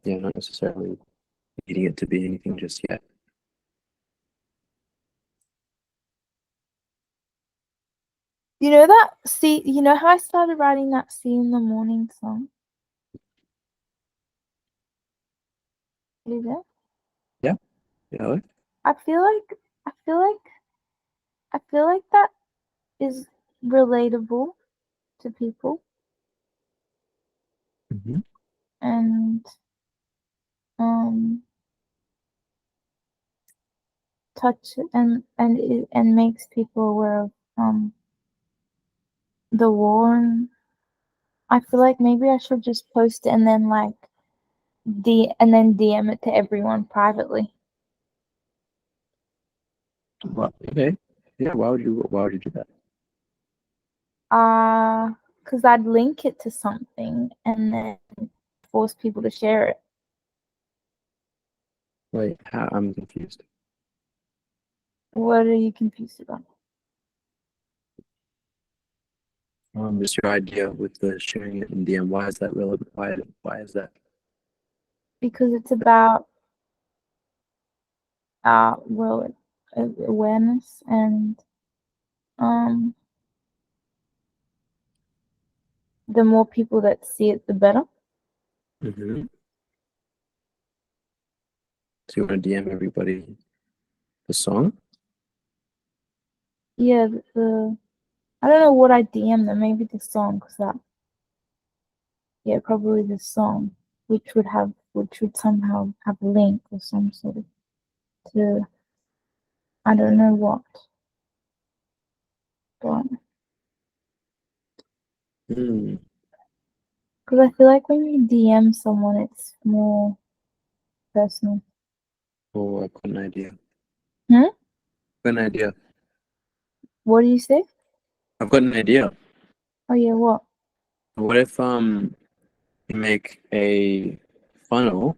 [SPEAKER 1] yeah, not necessarily needing it to be anything just yet.
[SPEAKER 3] You know that you know how I started writing that "See in the Morning" song? You know?
[SPEAKER 1] Yeah, yeah.
[SPEAKER 3] I feel like I feel like I feel like that is relatable to people,
[SPEAKER 1] Mm-hmm.
[SPEAKER 3] and um touch and makes people aware of the war. And I feel like maybe I should just post it and then like DM it to everyone privately.
[SPEAKER 1] Well, okay. Yeah. Why would you do that?
[SPEAKER 3] Because I'd link it to something and then force people to share it.
[SPEAKER 1] Wait, I'm confused.
[SPEAKER 3] What are you confused about?
[SPEAKER 1] Just your idea with the sharing it in DM. Why is that relevant? Why is that?
[SPEAKER 3] Because it's about well, awareness and um the more people that see it, the better.
[SPEAKER 1] Mm-hmm. So you want to DM everybody the song?
[SPEAKER 3] Yeah, I don't know what I DM them. Maybe the song, cause that yeah, probably the song, which would somehow have a link or some sort of to I don't know what, but
[SPEAKER 1] Hmm.
[SPEAKER 3] because I feel like when you DM someone, it's more personal.
[SPEAKER 1] Oh, I've got an idea.
[SPEAKER 3] Hmm?
[SPEAKER 1] I've got an idea.
[SPEAKER 3] What do you say?
[SPEAKER 1] I've got an idea.
[SPEAKER 3] Oh yeah, what?
[SPEAKER 1] What if you make a funnel,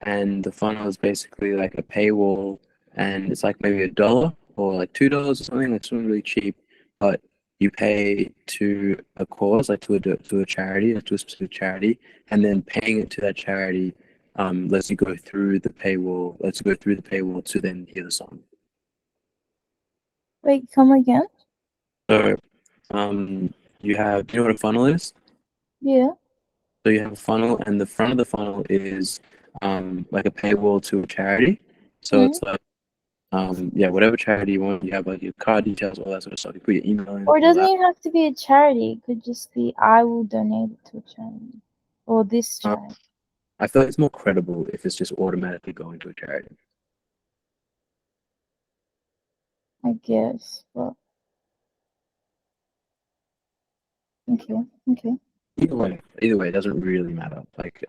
[SPEAKER 1] and the funnel is basically like a paywall, and it's like maybe $1 or like $2 or something, like something really cheap, but you pay to a cause, like to a charity, like to a specific charity, and then paying it to that charity lets you go through the paywall, to then hear the song.
[SPEAKER 3] Wait, come again?
[SPEAKER 1] So you know what a funnel is?
[SPEAKER 3] Yeah.
[SPEAKER 1] So you have a funnel, and the front of the funnel is like a paywall to a charity. So it's like yeah, whatever charity you want, you have like your card details, all that sort of stuff. You put your email in,
[SPEAKER 3] Or it
[SPEAKER 1] all
[SPEAKER 3] doesn't
[SPEAKER 1] that.
[SPEAKER 3] even have to be a charity. It could just be I will donate it to a charity. Or this charity.
[SPEAKER 1] I feel like it's more credible if it's just automatically going to a charity.
[SPEAKER 3] I guess. But okay.
[SPEAKER 1] Either way, it doesn't really matter. Like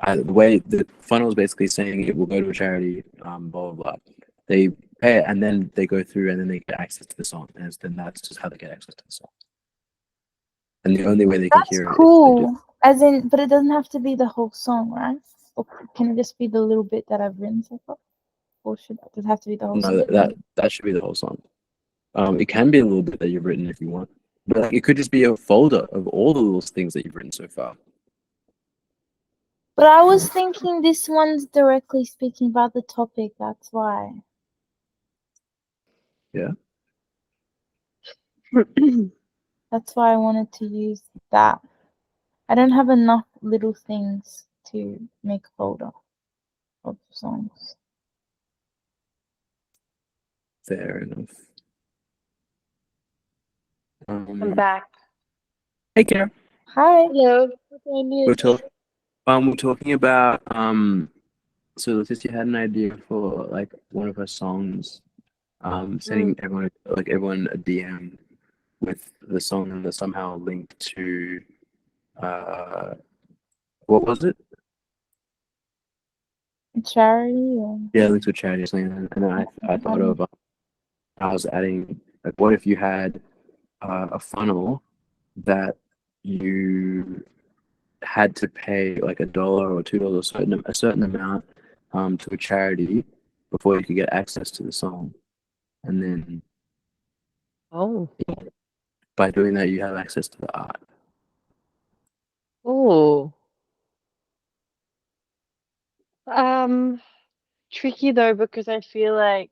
[SPEAKER 1] the way the funnel is basically saying it will go to a charity, blah blah blah. They pay it and then they go through and then they get access to the song, and then that's just how they get access to the song. And the only way they can
[SPEAKER 3] That's
[SPEAKER 1] hear it,
[SPEAKER 3] cool. As in, but it doesn't have to be the whole song, right? Or can it just be the little bit that I've written so far? Or does it have to be the whole song?
[SPEAKER 1] no, that should be the whole song. It can be a little bit that you've written if you want, but like, it could just be a folder of all the little things that you've written so far.
[SPEAKER 3] But I was thinking this one's directly speaking about the topic, that's why.
[SPEAKER 1] Yeah.
[SPEAKER 3] That's why I wanted to use that. I don't have enough little things to make a folder of songs.
[SPEAKER 1] Fair enough.
[SPEAKER 7] I'm back.
[SPEAKER 1] Hey, Kara.
[SPEAKER 3] Hi.
[SPEAKER 7] Hello. What
[SPEAKER 1] We're
[SPEAKER 7] do I need?
[SPEAKER 1] we're talking about so Leticia had an idea for like one of her songs, sending everyone a DM with the song that's somehow linked to what was it?
[SPEAKER 3] A charity or
[SPEAKER 1] Yeah, linked to a charity or something. And then I thought of I was adding like, what if you had a funnel that you had to pay like $1 or $2, a certain amount to a charity before you could get access to the song, and then
[SPEAKER 7] Oh.
[SPEAKER 1] by doing that you have access to the art.
[SPEAKER 7] Oh. Tricky though, because I feel like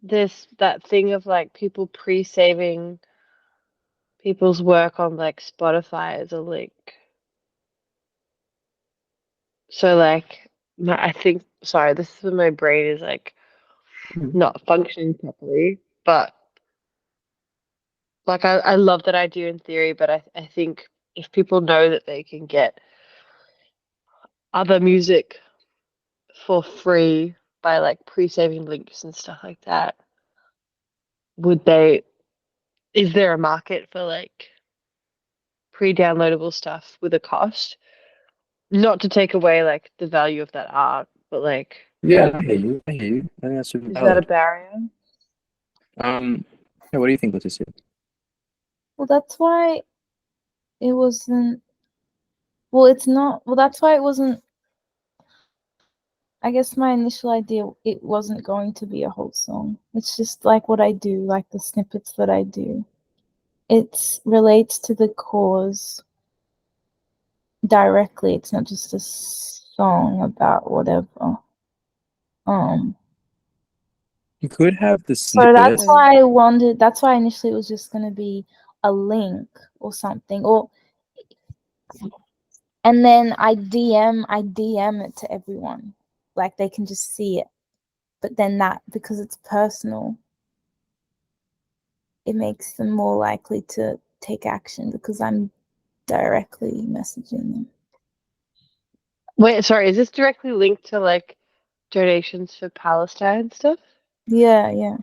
[SPEAKER 7] that thing of like people pre-saving people's work on like Spotify as a link. So like I think, sorry, this is when my brain is like not functioning properly, but like I love that idea in theory, but I think if people know that they can get other music for free by like pre-saving links and stuff like that, is there a market for like pre-downloadable stuff with a cost? Not to take away like the value of that art, but like,
[SPEAKER 1] Yeah, I hear you. I think that's super
[SPEAKER 7] is that a
[SPEAKER 1] valid.
[SPEAKER 7] barrier?
[SPEAKER 1] Yeah, what do you think, Leticia?
[SPEAKER 3] well, that's why it wasn't. Well, it's not. Well, that's why it wasn't. I guess my initial idea, it wasn't going to be a whole song. It's just like what I do, like the snippets that I do. It relates to the cause directly. It's not just a song about whatever.
[SPEAKER 1] You could have the
[SPEAKER 3] So that's
[SPEAKER 1] snippets.
[SPEAKER 3] why I wanted. That's why initially it was just gonna be a link or something, and then I DM it to everyone, like they can just see it. But then that, because it's personal, it makes them more likely to take action because I'm directly messaging them.
[SPEAKER 7] Wait, sorry, is this directly linked to like donations for Palestine stuff?
[SPEAKER 3] Yeah.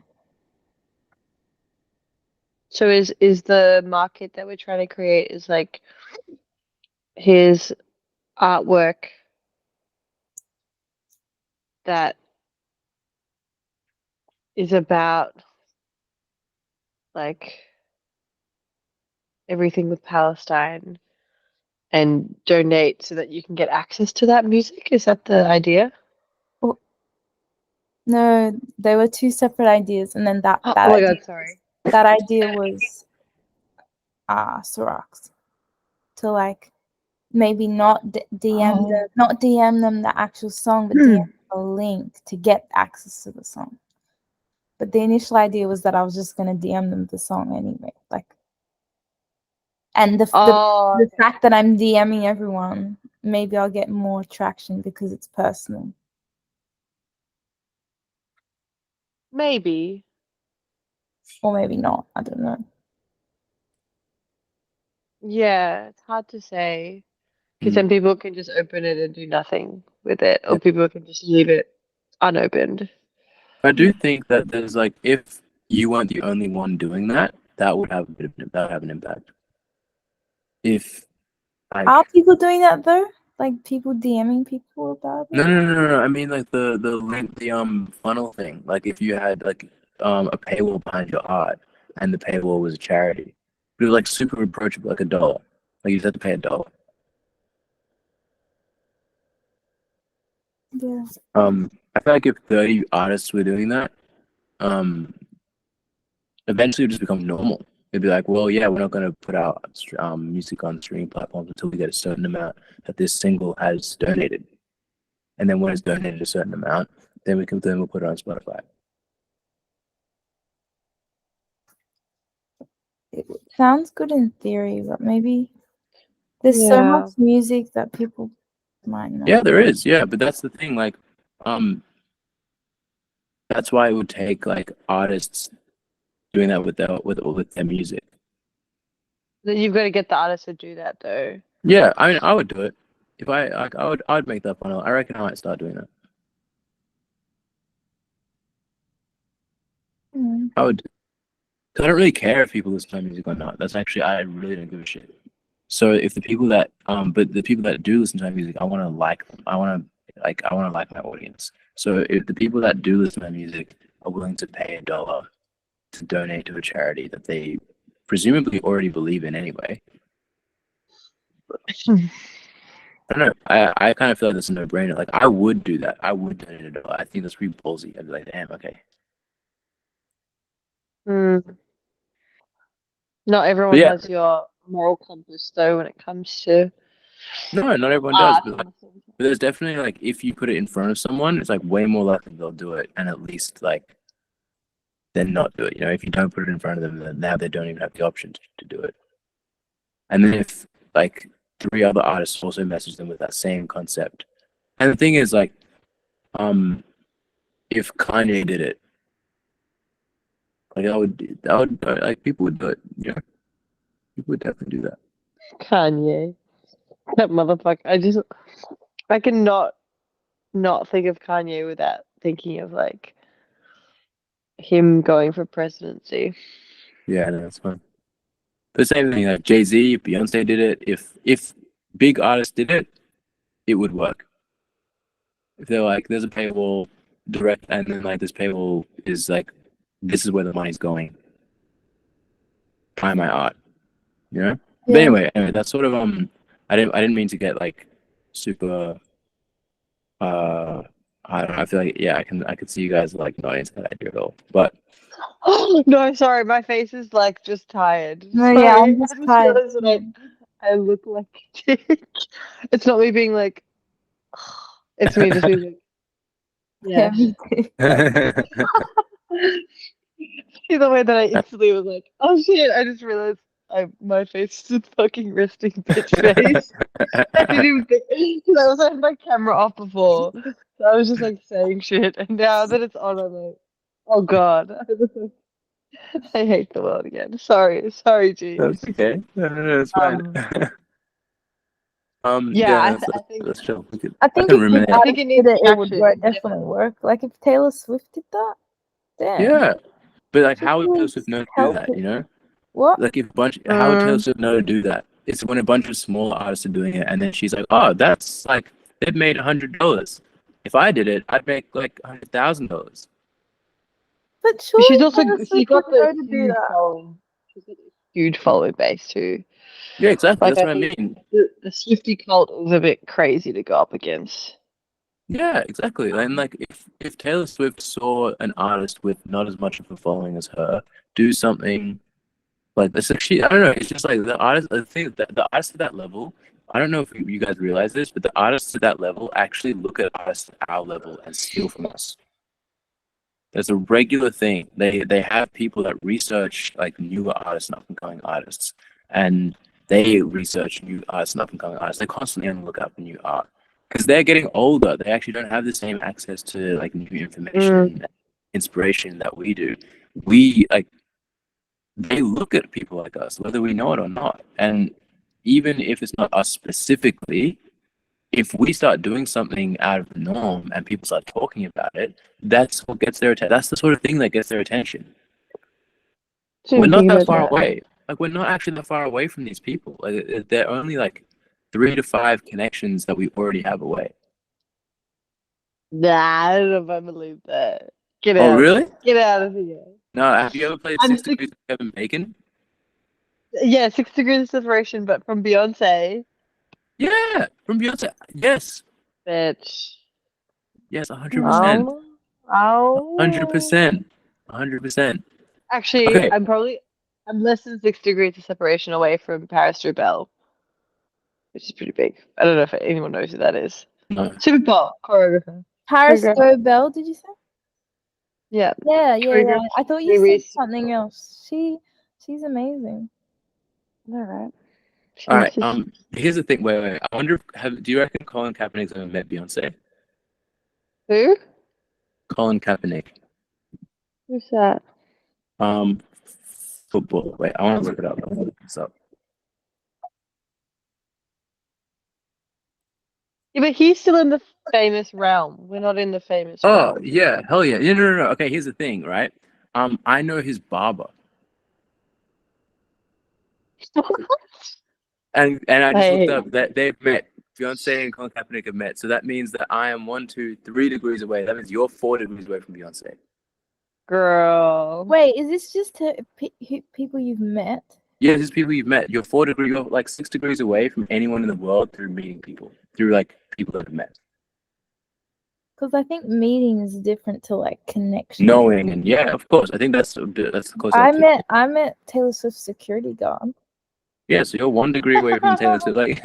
[SPEAKER 7] So is the market that we're trying to create is like his artwork that is about like everything with Palestine and donate so that you can get access to that music? Is that the idea?
[SPEAKER 3] No, they were two separate ideas, and then that
[SPEAKER 7] Oh my
[SPEAKER 3] idea,
[SPEAKER 7] God, sorry.
[SPEAKER 3] that idea was Sirach's, to like maybe not DM them, not DM them the actual song, but DM a link to get access to the song. But the initial idea was that I was just gonna DM them the song anyway, like. And the
[SPEAKER 7] Oh,
[SPEAKER 3] fact that I'm DMing everyone maybe I'll get more traction because it's personal.
[SPEAKER 7] Maybe.
[SPEAKER 3] Or maybe not. I don't know.
[SPEAKER 7] Yeah, it's hard to say. Because
[SPEAKER 1] Mm.
[SPEAKER 7] some people can just open it and do nothing with it, or people can just leave it unopened.
[SPEAKER 1] I do think that there's like, if you weren't the only one doing that, that would have a bit of that would have an impact. If like,
[SPEAKER 3] Are people doing that though? Like people DMing people about it?
[SPEAKER 1] no. I mean like the link, the funnel thing. Like if you had like a paywall behind your art and the paywall was a charity, it was like super approachable, like $1. Like you just had to pay $1.
[SPEAKER 3] Yeah.
[SPEAKER 1] I feel like if 30 artists were doing that, eventually it would just become normal. It'd be like, well, yeah, we're not going to put out music on streaming platforms until we get a certain amount that this single has donated. And then when it's donated a certain amount, then we'll put it on Spotify.
[SPEAKER 3] It sounds good in theory, but maybe there's so
[SPEAKER 7] Yeah.
[SPEAKER 3] much music that people might not.
[SPEAKER 1] Yeah, there is. Yeah, but that's the thing. Like, that's why it would take like artists doing that with their music.
[SPEAKER 7] Then you've got to get the artist to do that, though.
[SPEAKER 1] Yeah, I mean, I would do it if I'd make that funnel. I reckon I might start doing that.
[SPEAKER 3] Mm.
[SPEAKER 1] I would. 'Cause I don't really care if people listen to my music or not. That's actually, I really don't give a shit. So if the people that but the people that do listen to my music, I want to like them. I want to like my audience. So if the people that do listen to my music are willing to pay $1 to donate to a charity that they presumably already believe in anyway, I don't know. I kind of feel like that's a no-brainer. Like I would do that. I would donate $1. I think that's pretty ballsy. I'd be like, damn, okay.
[SPEAKER 7] Not everyone
[SPEAKER 1] yeah.
[SPEAKER 7] has your moral compass, though, when it comes to
[SPEAKER 1] No, not everyone does.
[SPEAKER 7] art.
[SPEAKER 1] But there's definitely like, if you put it in front of someone, it's like way more likely they'll do it, and at least like then not do it. You know, if you don't put it in front of them, then now they don't even have the option to do it. And then if like 3 other artists also message them with that same concept, and the thing is like, if Kanye did it, like I would like people would do it. You know, people would definitely do that.
[SPEAKER 7] Kanye. That motherfucker. I cannot not think of Kanye without thinking of like him going for presidency.
[SPEAKER 1] Yeah, no, that's fine. The same thing, like Jay-Z, if Beyonce did it, if big artists did it, it would work. If they're like, there's a paywall direct, and then like this paywall is like, this is where the money's going. Buy my art, you know.
[SPEAKER 3] Yeah.
[SPEAKER 1] But anyway, that's sort of I didn't mean to get like super. I don't know. I feel like I could see you guys like not into that idea at all. But
[SPEAKER 7] Oh no, sorry, my face is like just tired.
[SPEAKER 3] No, yeah,
[SPEAKER 7] Sorry,
[SPEAKER 3] I'm just
[SPEAKER 7] I just
[SPEAKER 3] tired.
[SPEAKER 7] realized that I look like a dick. It's not me being like, it's me just being like,
[SPEAKER 3] Yeah,
[SPEAKER 7] yeah.
[SPEAKER 3] me too.
[SPEAKER 7] See the way that I instantly was like, oh shit, I just realized my face is a fucking resting bitch face. I didn't even think, because I was had my camera off before. So I was just like saying shit, and now that it's on, I'm like, oh god. I hate the world again. Sorry, G.
[SPEAKER 1] That's okay. No, it's fine.
[SPEAKER 7] Yeah, I think
[SPEAKER 1] that's chill.
[SPEAKER 3] I think
[SPEAKER 1] can
[SPEAKER 3] if
[SPEAKER 1] ruminate.
[SPEAKER 3] I
[SPEAKER 7] I think it needs
[SPEAKER 3] it would
[SPEAKER 7] traction.
[SPEAKER 3] work, definitely work. Like if Taylor Swift did that, damn.
[SPEAKER 1] Yeah, but like,
[SPEAKER 3] She
[SPEAKER 1] how would Taylor
[SPEAKER 3] would
[SPEAKER 1] Swift know to do
[SPEAKER 3] help
[SPEAKER 1] that?
[SPEAKER 3] it.
[SPEAKER 1] You know,
[SPEAKER 3] What?
[SPEAKER 1] like how would Taylor Swift know to do that? It's when a bunch of small artists are doing it, and then she's like, oh, that's like they've made $100. If I did it, I'd make like $100,000.
[SPEAKER 3] But surely
[SPEAKER 7] She's also
[SPEAKER 3] Taylor
[SPEAKER 7] she's
[SPEAKER 3] Swift
[SPEAKER 7] got
[SPEAKER 3] would know
[SPEAKER 7] the
[SPEAKER 3] to do
[SPEAKER 7] huge
[SPEAKER 3] that.
[SPEAKER 7] following. She's got a huge following base too.
[SPEAKER 1] Yeah, exactly.
[SPEAKER 7] Like,
[SPEAKER 1] That's
[SPEAKER 7] I
[SPEAKER 1] what I
[SPEAKER 7] think
[SPEAKER 1] mean.
[SPEAKER 7] the Swifty cult is a bit crazy to go up against.
[SPEAKER 1] Yeah, exactly. And like, if Taylor Swift saw an artist with not as much of a following as her do something like this, like I don't know. It's just like the artist. The thing that the artists at that level. I don't know if you guys realize this, but the artists at that level actually look at artists at our level and steal from us. There's a regular thing. They have people that research like newer artists and up and coming artists, and they research new artists and up and coming artists. They're constantly on the lookout for new art because they're getting older. They actually don't have the same access to like new information and inspiration that we do. We like they look at people like us, whether we know it or not. And even if it's not us specifically, if we start doing something out of the norm and people start talking about it, that's what gets their attention. That's the sort of thing that gets their attention. We're not that far away. Like we're not actually that far away from these people. Like they're only like 3 to 5 connections that we already have away.
[SPEAKER 7] Nah, I don't know if I believe that. Get
[SPEAKER 1] Oh,
[SPEAKER 7] out.
[SPEAKER 1] really?
[SPEAKER 7] Get out of here.
[SPEAKER 1] No, have you ever played
[SPEAKER 7] I'm
[SPEAKER 1] 6 Degrees of Kevin Bacon?
[SPEAKER 7] Yeah, 6 degrees of separation, but from Beyonce.
[SPEAKER 1] Yeah, from Beyonce. Yes.
[SPEAKER 7] Bitch.
[SPEAKER 1] Yes, 100%.
[SPEAKER 7] Oh.
[SPEAKER 1] 100%. 100%.
[SPEAKER 7] Actually,
[SPEAKER 1] Okay.
[SPEAKER 7] I'm less than 6 degrees of separation away from Paris Rebelle, which is pretty big. I don't know if anyone knows who that is.
[SPEAKER 1] No.
[SPEAKER 7] Super Bowl choreographer.
[SPEAKER 3] Paris
[SPEAKER 7] Choreographer.
[SPEAKER 3] Bell, did you say?
[SPEAKER 7] Yeah.
[SPEAKER 3] Yeah. I thought you said
[SPEAKER 7] Maybe
[SPEAKER 3] something else. She's amazing.
[SPEAKER 7] All right.
[SPEAKER 1] All right. Here's the thing. Wait. I wonder. Do you reckon Colin Kaepernick's ever met Beyonce?
[SPEAKER 7] Who?
[SPEAKER 1] Colin Kaepernick.
[SPEAKER 7] Who's that?
[SPEAKER 1] Football. Wait, I want to look it up. I'll look this up.
[SPEAKER 7] Yeah, but he's still in the famous realm. We're not in the famous
[SPEAKER 1] Oh
[SPEAKER 7] realm.
[SPEAKER 1] yeah, hell yeah. No. Okay, here's the thing, right? I know his barber, and I just looked up that they've met. Beyonce and Colin Kaepernick have met, so that means that I am 1, 2, 3 degrees away. That means you're 4 degrees away from Beyonce.
[SPEAKER 7] Girl.
[SPEAKER 3] Wait, is this just people you've met?
[SPEAKER 1] Yeah, these people you've met. You're 4 degrees, you're like 6 degrees away from anyone in the world through meeting people, through like people that have met.
[SPEAKER 3] Because I think meeting is different to like connection.
[SPEAKER 1] Knowing and yeah, of course. I think that's close.
[SPEAKER 3] I met Taylor Swift's security guard.
[SPEAKER 1] Yeah, so you're 1 degree away from Taylor Swift. Like,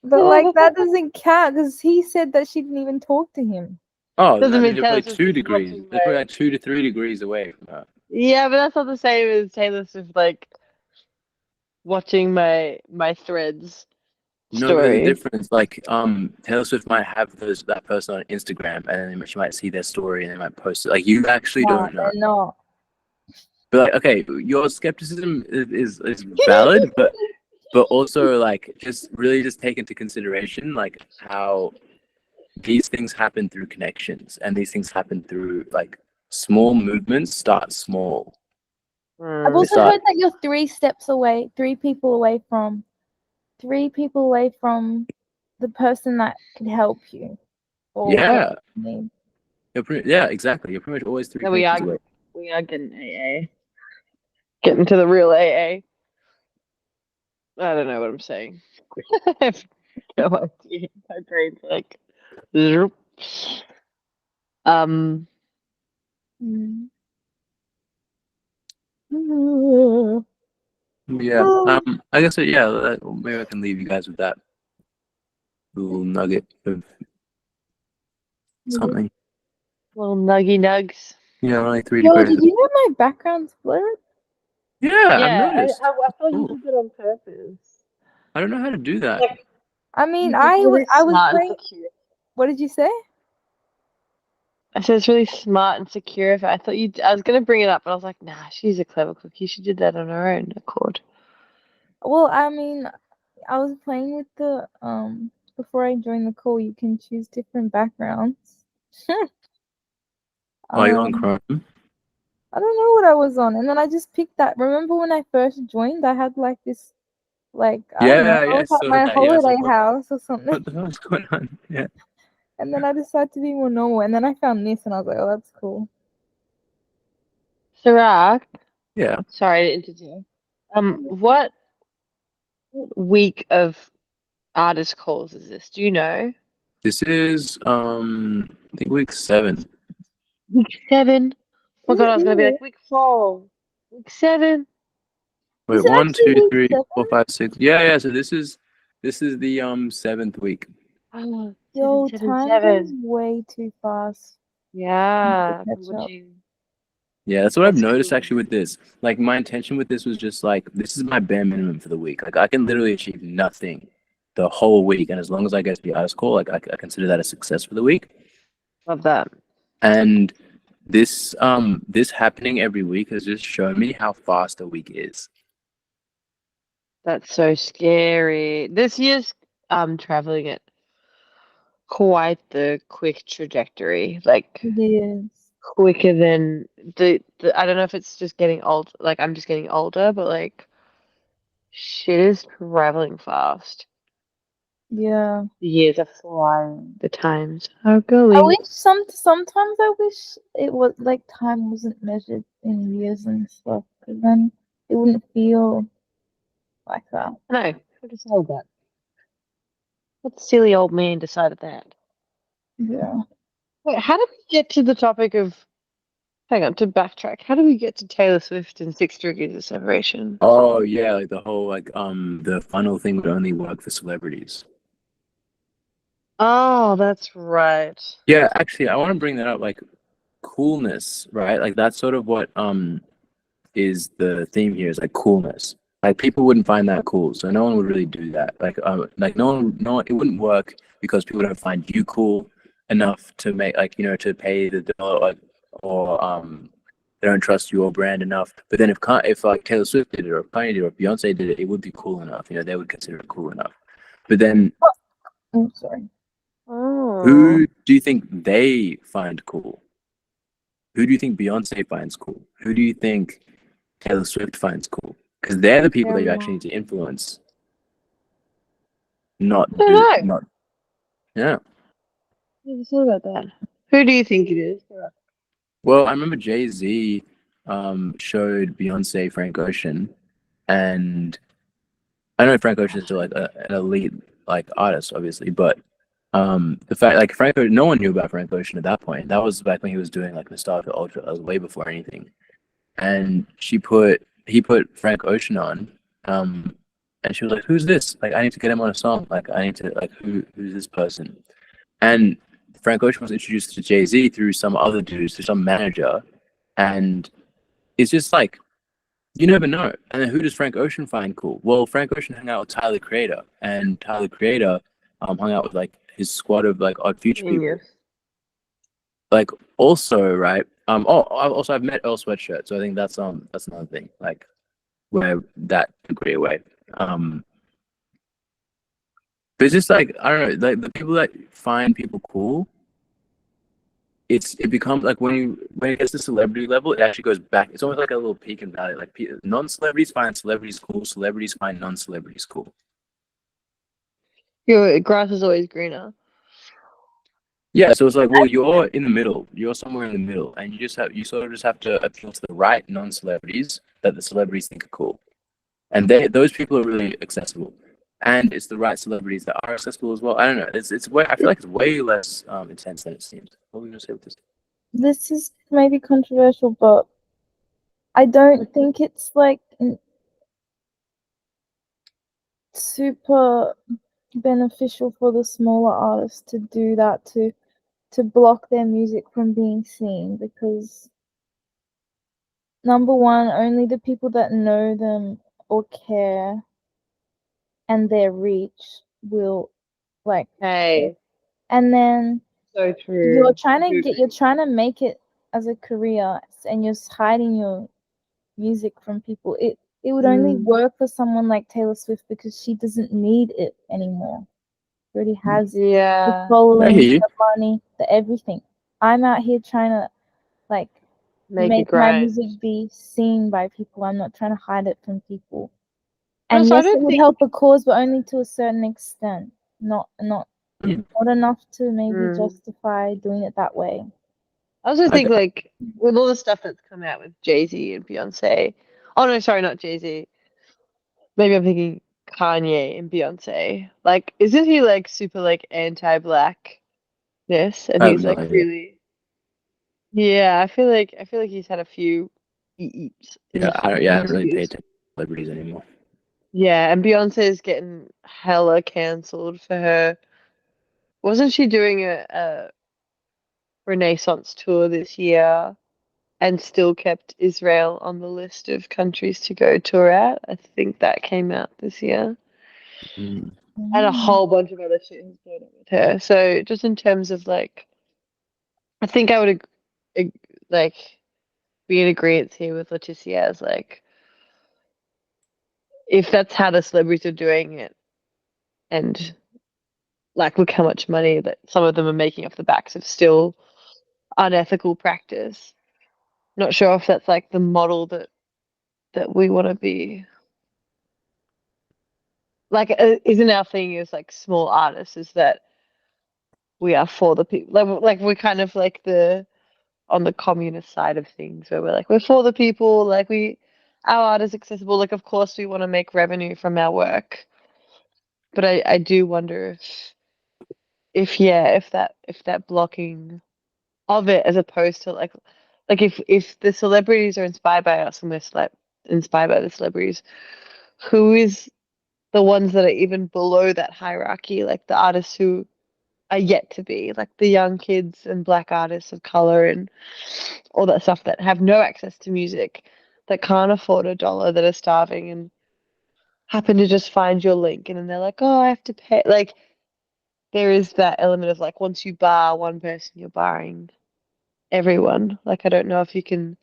[SPEAKER 3] but like that doesn't count because he said that she didn't even talk to him.
[SPEAKER 1] Oh,
[SPEAKER 7] Doesn't mean
[SPEAKER 1] you're
[SPEAKER 7] Taylor
[SPEAKER 1] probably
[SPEAKER 7] Swift
[SPEAKER 1] 2
[SPEAKER 7] is
[SPEAKER 1] degrees.
[SPEAKER 7] watching
[SPEAKER 1] They're probably like 2 to 3 degrees away from her.
[SPEAKER 7] Yeah, but that's not the same as Taylor Swift like watching my threads
[SPEAKER 1] No, but there's a
[SPEAKER 7] story.
[SPEAKER 1] difference. Like, Taylor Swift might have that person on Instagram, and then she might see their story, and they might post it. Like, you actually don't know.
[SPEAKER 3] They're not.
[SPEAKER 1] But like, okay, your skepticism is valid, but also like just take into consideration like how these things happen through connections, and these things happen through like small movements start small.
[SPEAKER 3] I've also heard that you're 3 people away from the person that could help you. Or
[SPEAKER 1] Yeah.
[SPEAKER 3] me.
[SPEAKER 1] Yeah, exactly. You're pretty much always 3 connections away.
[SPEAKER 7] We are getting AA. Getting to the real AA. I don't know what I'm saying. I have no idea. My brain's like zoop.
[SPEAKER 1] Yeah. I guess yeah. Maybe I can leave you guys with that little nugget of something.
[SPEAKER 7] Little nuggy nugs.
[SPEAKER 1] Yeah, only 3
[SPEAKER 3] Yo,
[SPEAKER 1] degrees.
[SPEAKER 3] did you know my background's blurred?
[SPEAKER 1] Yeah, I've noticed.
[SPEAKER 7] I thought you
[SPEAKER 1] Cool.
[SPEAKER 7] did it on purpose.
[SPEAKER 1] I don't know how to do that.
[SPEAKER 3] I mean,
[SPEAKER 7] It's
[SPEAKER 3] I
[SPEAKER 7] really
[SPEAKER 3] was
[SPEAKER 7] smart and
[SPEAKER 3] playing.
[SPEAKER 7] secure.
[SPEAKER 3] What did you say?
[SPEAKER 7] I said it's really smart and secure. I thought I was gonna bring it up, but I was like, nah, she's a clever cookie. She did that on her own accord.
[SPEAKER 3] Well, I mean, I was playing with the before I joined the call. You can choose different backgrounds.
[SPEAKER 1] Oh, you're on Chrome.
[SPEAKER 3] I don't know what I was on, and then I just picked that. Remember when I first joined? I had like this, like I don't know, I was at my holiday house or something.
[SPEAKER 1] What the hell's going on? Yeah.
[SPEAKER 3] And then I decided to be more normal, and then I found this, and I was like, oh, that's cool.
[SPEAKER 7] Sirach.
[SPEAKER 1] Yeah.
[SPEAKER 7] Sorry to interject. What week of artist calls is this? Do you know?
[SPEAKER 1] This is I think week 7.
[SPEAKER 7] Week 7. Oh my god, I was gonna be like week 4. Week 7.
[SPEAKER 1] Wait,
[SPEAKER 3] Is it
[SPEAKER 1] 1,
[SPEAKER 3] actually
[SPEAKER 1] 2,
[SPEAKER 3] week
[SPEAKER 1] 3,
[SPEAKER 3] 7?
[SPEAKER 1] 4, 5, 6. Yeah. So this is the 7th week.
[SPEAKER 7] Oh,
[SPEAKER 3] Yo,
[SPEAKER 7] 7,
[SPEAKER 3] time
[SPEAKER 7] 7.
[SPEAKER 3] goes way too fast.
[SPEAKER 7] Yeah.
[SPEAKER 3] Catch up.
[SPEAKER 1] Yeah, that's what I've
[SPEAKER 7] That's
[SPEAKER 1] noticed
[SPEAKER 7] cool.
[SPEAKER 1] actually with this. Like my intention with this was just like this is my bare minimum for the week. Like I can literally achieve nothing the whole week, and as long as I get to the artist call, like I consider that a success for the week.
[SPEAKER 7] Love that.
[SPEAKER 1] And this happening every week has just shown me how fast a week is.
[SPEAKER 7] That's so scary. This year's traveling at quite the quick trajectory. Like
[SPEAKER 3] It is.
[SPEAKER 7] quicker than the I don't know if it's just getting old, like I'm just getting older, but like shit is traveling fast.
[SPEAKER 3] Yeah.
[SPEAKER 7] The years are flying, the times are
[SPEAKER 3] I
[SPEAKER 7] going.
[SPEAKER 3] wish sometimes I wish it was like time wasn't measured in years and stuff, because then it wouldn't feel like that.
[SPEAKER 7] No, who decided that? What silly old man decided that?
[SPEAKER 3] Yeah.
[SPEAKER 7] Wait, how did we get to the topic of, hang on, to backtrack, how do we get to Taylor Swift and 6 Degrees of Separation?
[SPEAKER 1] Oh yeah, like the whole like the funnel thing would only work for celebrities.
[SPEAKER 7] Oh, that's right.
[SPEAKER 1] Yeah, actually, I want to bring that up. Like coolness, right? Like that's sort of what is the theme here is like coolness. Like people wouldn't find that cool, so no one would really do that. Like no one, it wouldn't work because people don't find you cool enough to make like to pay the dollar or they don't trust your brand enough. But then if like Taylor Swift did it or Kanye did it or Beyonce did it, it would be cool enough. They would consider it cool enough. But then
[SPEAKER 3] Oh, sorry.
[SPEAKER 7] Oh.
[SPEAKER 1] who do you think they find cool? Who do you think Beyonce finds cool? Who do you think Taylor Swift finds cool? Because they're the people that you actually need to influence, not
[SPEAKER 7] I don't know.
[SPEAKER 1] not yeah.
[SPEAKER 7] Never thought about that. Who do you think it is?
[SPEAKER 1] Well, I remember Jay-Z showed Beyonce Frank Ocean, and I know Frank Ocean is still like an elite like artist, obviously, but the fact like no one knew about Frank Ocean at that point. That was back when he was doing like Nostalgia Ultra, that was way before anything. And he put Frank Ocean on, and she was like, "Who's this? Like, I need to get him on a song. Like, I need to like who's this person?" And Frank Ocean was introduced to Jay-Z through some other dudes, through some manager, and it's just like you never know. And then who does Frank Ocean find cool? Well, Frank Ocean hung out with Tyler Creator, and Tyler Creator hung out with like his squad of like Odd Future people.
[SPEAKER 7] Genius.
[SPEAKER 1] Like also, right? I've met Earl Sweatshirt, so I think that's another thing. Like where that degree away. But it's just like I don't know, like the people that find people cool, it becomes like when it gets to celebrity level, it actually goes back. It's almost like a little peak and valley. Like non-celebrities find celebrities cool, celebrities find non-celebrities cool.
[SPEAKER 7] Your grass is always greener.
[SPEAKER 1] Yeah, so it's like, well, you're in the middle. You're somewhere in the middle, and you sort of just have to appeal to the right non-celebrities that the celebrities think are cool, and those people are really accessible, and it's the right celebrities that are accessible as well. I don't know. It's way I feel like it's way less intense than it seems. What were we gonna say with this?
[SPEAKER 3] This is maybe controversial, but I don't think it's like super beneficial for the smaller artists to do that, to block their music from being seen, because number one, only the people that know them or care and their reach will like,
[SPEAKER 7] Hey,
[SPEAKER 3] and then
[SPEAKER 7] so true.
[SPEAKER 3] you're trying to make it as a career, and you're hiding your music from people. It would only work for someone like Taylor Swift because she doesn't need it anymore. She already has the
[SPEAKER 7] Yeah.
[SPEAKER 3] following,
[SPEAKER 1] I hear you.
[SPEAKER 3] the money, the everything. I'm out here trying to like
[SPEAKER 7] Make it
[SPEAKER 3] make my
[SPEAKER 7] grind.
[SPEAKER 3] music be seen by people. I'm not trying to hide it from people.
[SPEAKER 7] No,
[SPEAKER 3] And
[SPEAKER 7] so I
[SPEAKER 3] yes, it
[SPEAKER 7] don't
[SPEAKER 3] would
[SPEAKER 7] think.
[SPEAKER 3] help a cause, but only to a certain extent. Not
[SPEAKER 1] Mm.
[SPEAKER 3] enough to maybe
[SPEAKER 7] Mm.
[SPEAKER 3] justify doing it that way.
[SPEAKER 7] I also
[SPEAKER 1] I
[SPEAKER 7] think
[SPEAKER 1] d-
[SPEAKER 7] like with all the stuff that's come out with Jay-Z and Beyonce. Oh no, sorry, not Jay-Z. Maybe I'm thinking Kanye and Beyonce. Like, isn't he like super like anti-blackness? And
[SPEAKER 1] I have
[SPEAKER 7] he's
[SPEAKER 1] no
[SPEAKER 7] like
[SPEAKER 1] idea.
[SPEAKER 7] really. Yeah, I feel like he's had a few eeps in
[SPEAKER 1] Yeah,
[SPEAKER 7] his
[SPEAKER 1] I
[SPEAKER 7] in
[SPEAKER 1] don't
[SPEAKER 7] his
[SPEAKER 1] really pay
[SPEAKER 7] views.
[SPEAKER 1] attention to celebrities anymore.
[SPEAKER 7] Yeah, and Beyonce is getting hella cancelled for her. Wasn't she doing a Renaissance tour this year? and still kept Israel on the list of countries to go tour at. I think that came out this year.
[SPEAKER 1] Mm.
[SPEAKER 7] And a whole bunch of other shit has blown up with her. So just in terms of like, I think I would like be in agreement here with Leticia as like, if that's how the celebrities are doing it, and like look how much money that some of them are making off the backs of still unethical practice. Not sure if that's like the model that we want to be. Like, isn't our thing as like small artists is that we are for the people, like we're kind of like the on the communist side of things where we're like we're for the people, like our art is accessible, like of course we want to make revenue from our work, but I do wonder if that blocking of it as opposed to like if the celebrities are inspired by us and we're inspired by the celebrities, who is the ones that are even below that hierarchy, like the artists who are yet to be, like the young kids and black artists of color and all that stuff that have no access to music, that can't afford $1, that are starving and happen to just find your link and then they're like, oh, I have to pay. Like there is that element of like once you bar one person, you're barring everyone. Like I don't know if you can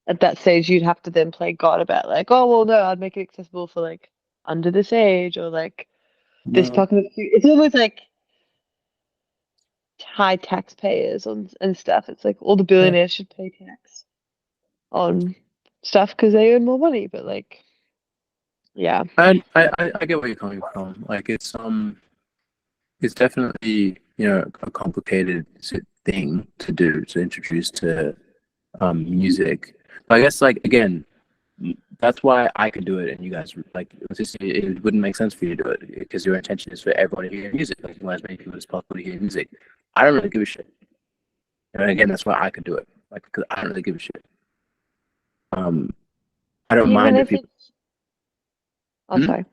[SPEAKER 7] at that stage you'd have to then play God about like, oh well no, I'd make it accessible for like under this age or like this
[SPEAKER 1] No.
[SPEAKER 7] pocket. It's almost like high taxpayers and stuff. It's like all the billionaires should pay tax on stuff because they earn more money. But like, yeah,
[SPEAKER 1] I get where you're coming from. Like it's definitely, you know, a complicated thing to do to introduce to music. But I guess like again, that's why I could do it and you guys like it wouldn't make sense for you to do it because your intention is for everyone to hear music, like you want as many people as possible to hear music. I don't really give a shit. And again, that's why I could do it, like because I don't really give a shit. I don't
[SPEAKER 7] even
[SPEAKER 1] mind
[SPEAKER 7] if
[SPEAKER 1] if people.
[SPEAKER 7] it's. Oh,
[SPEAKER 1] Hmm?
[SPEAKER 7] sorry.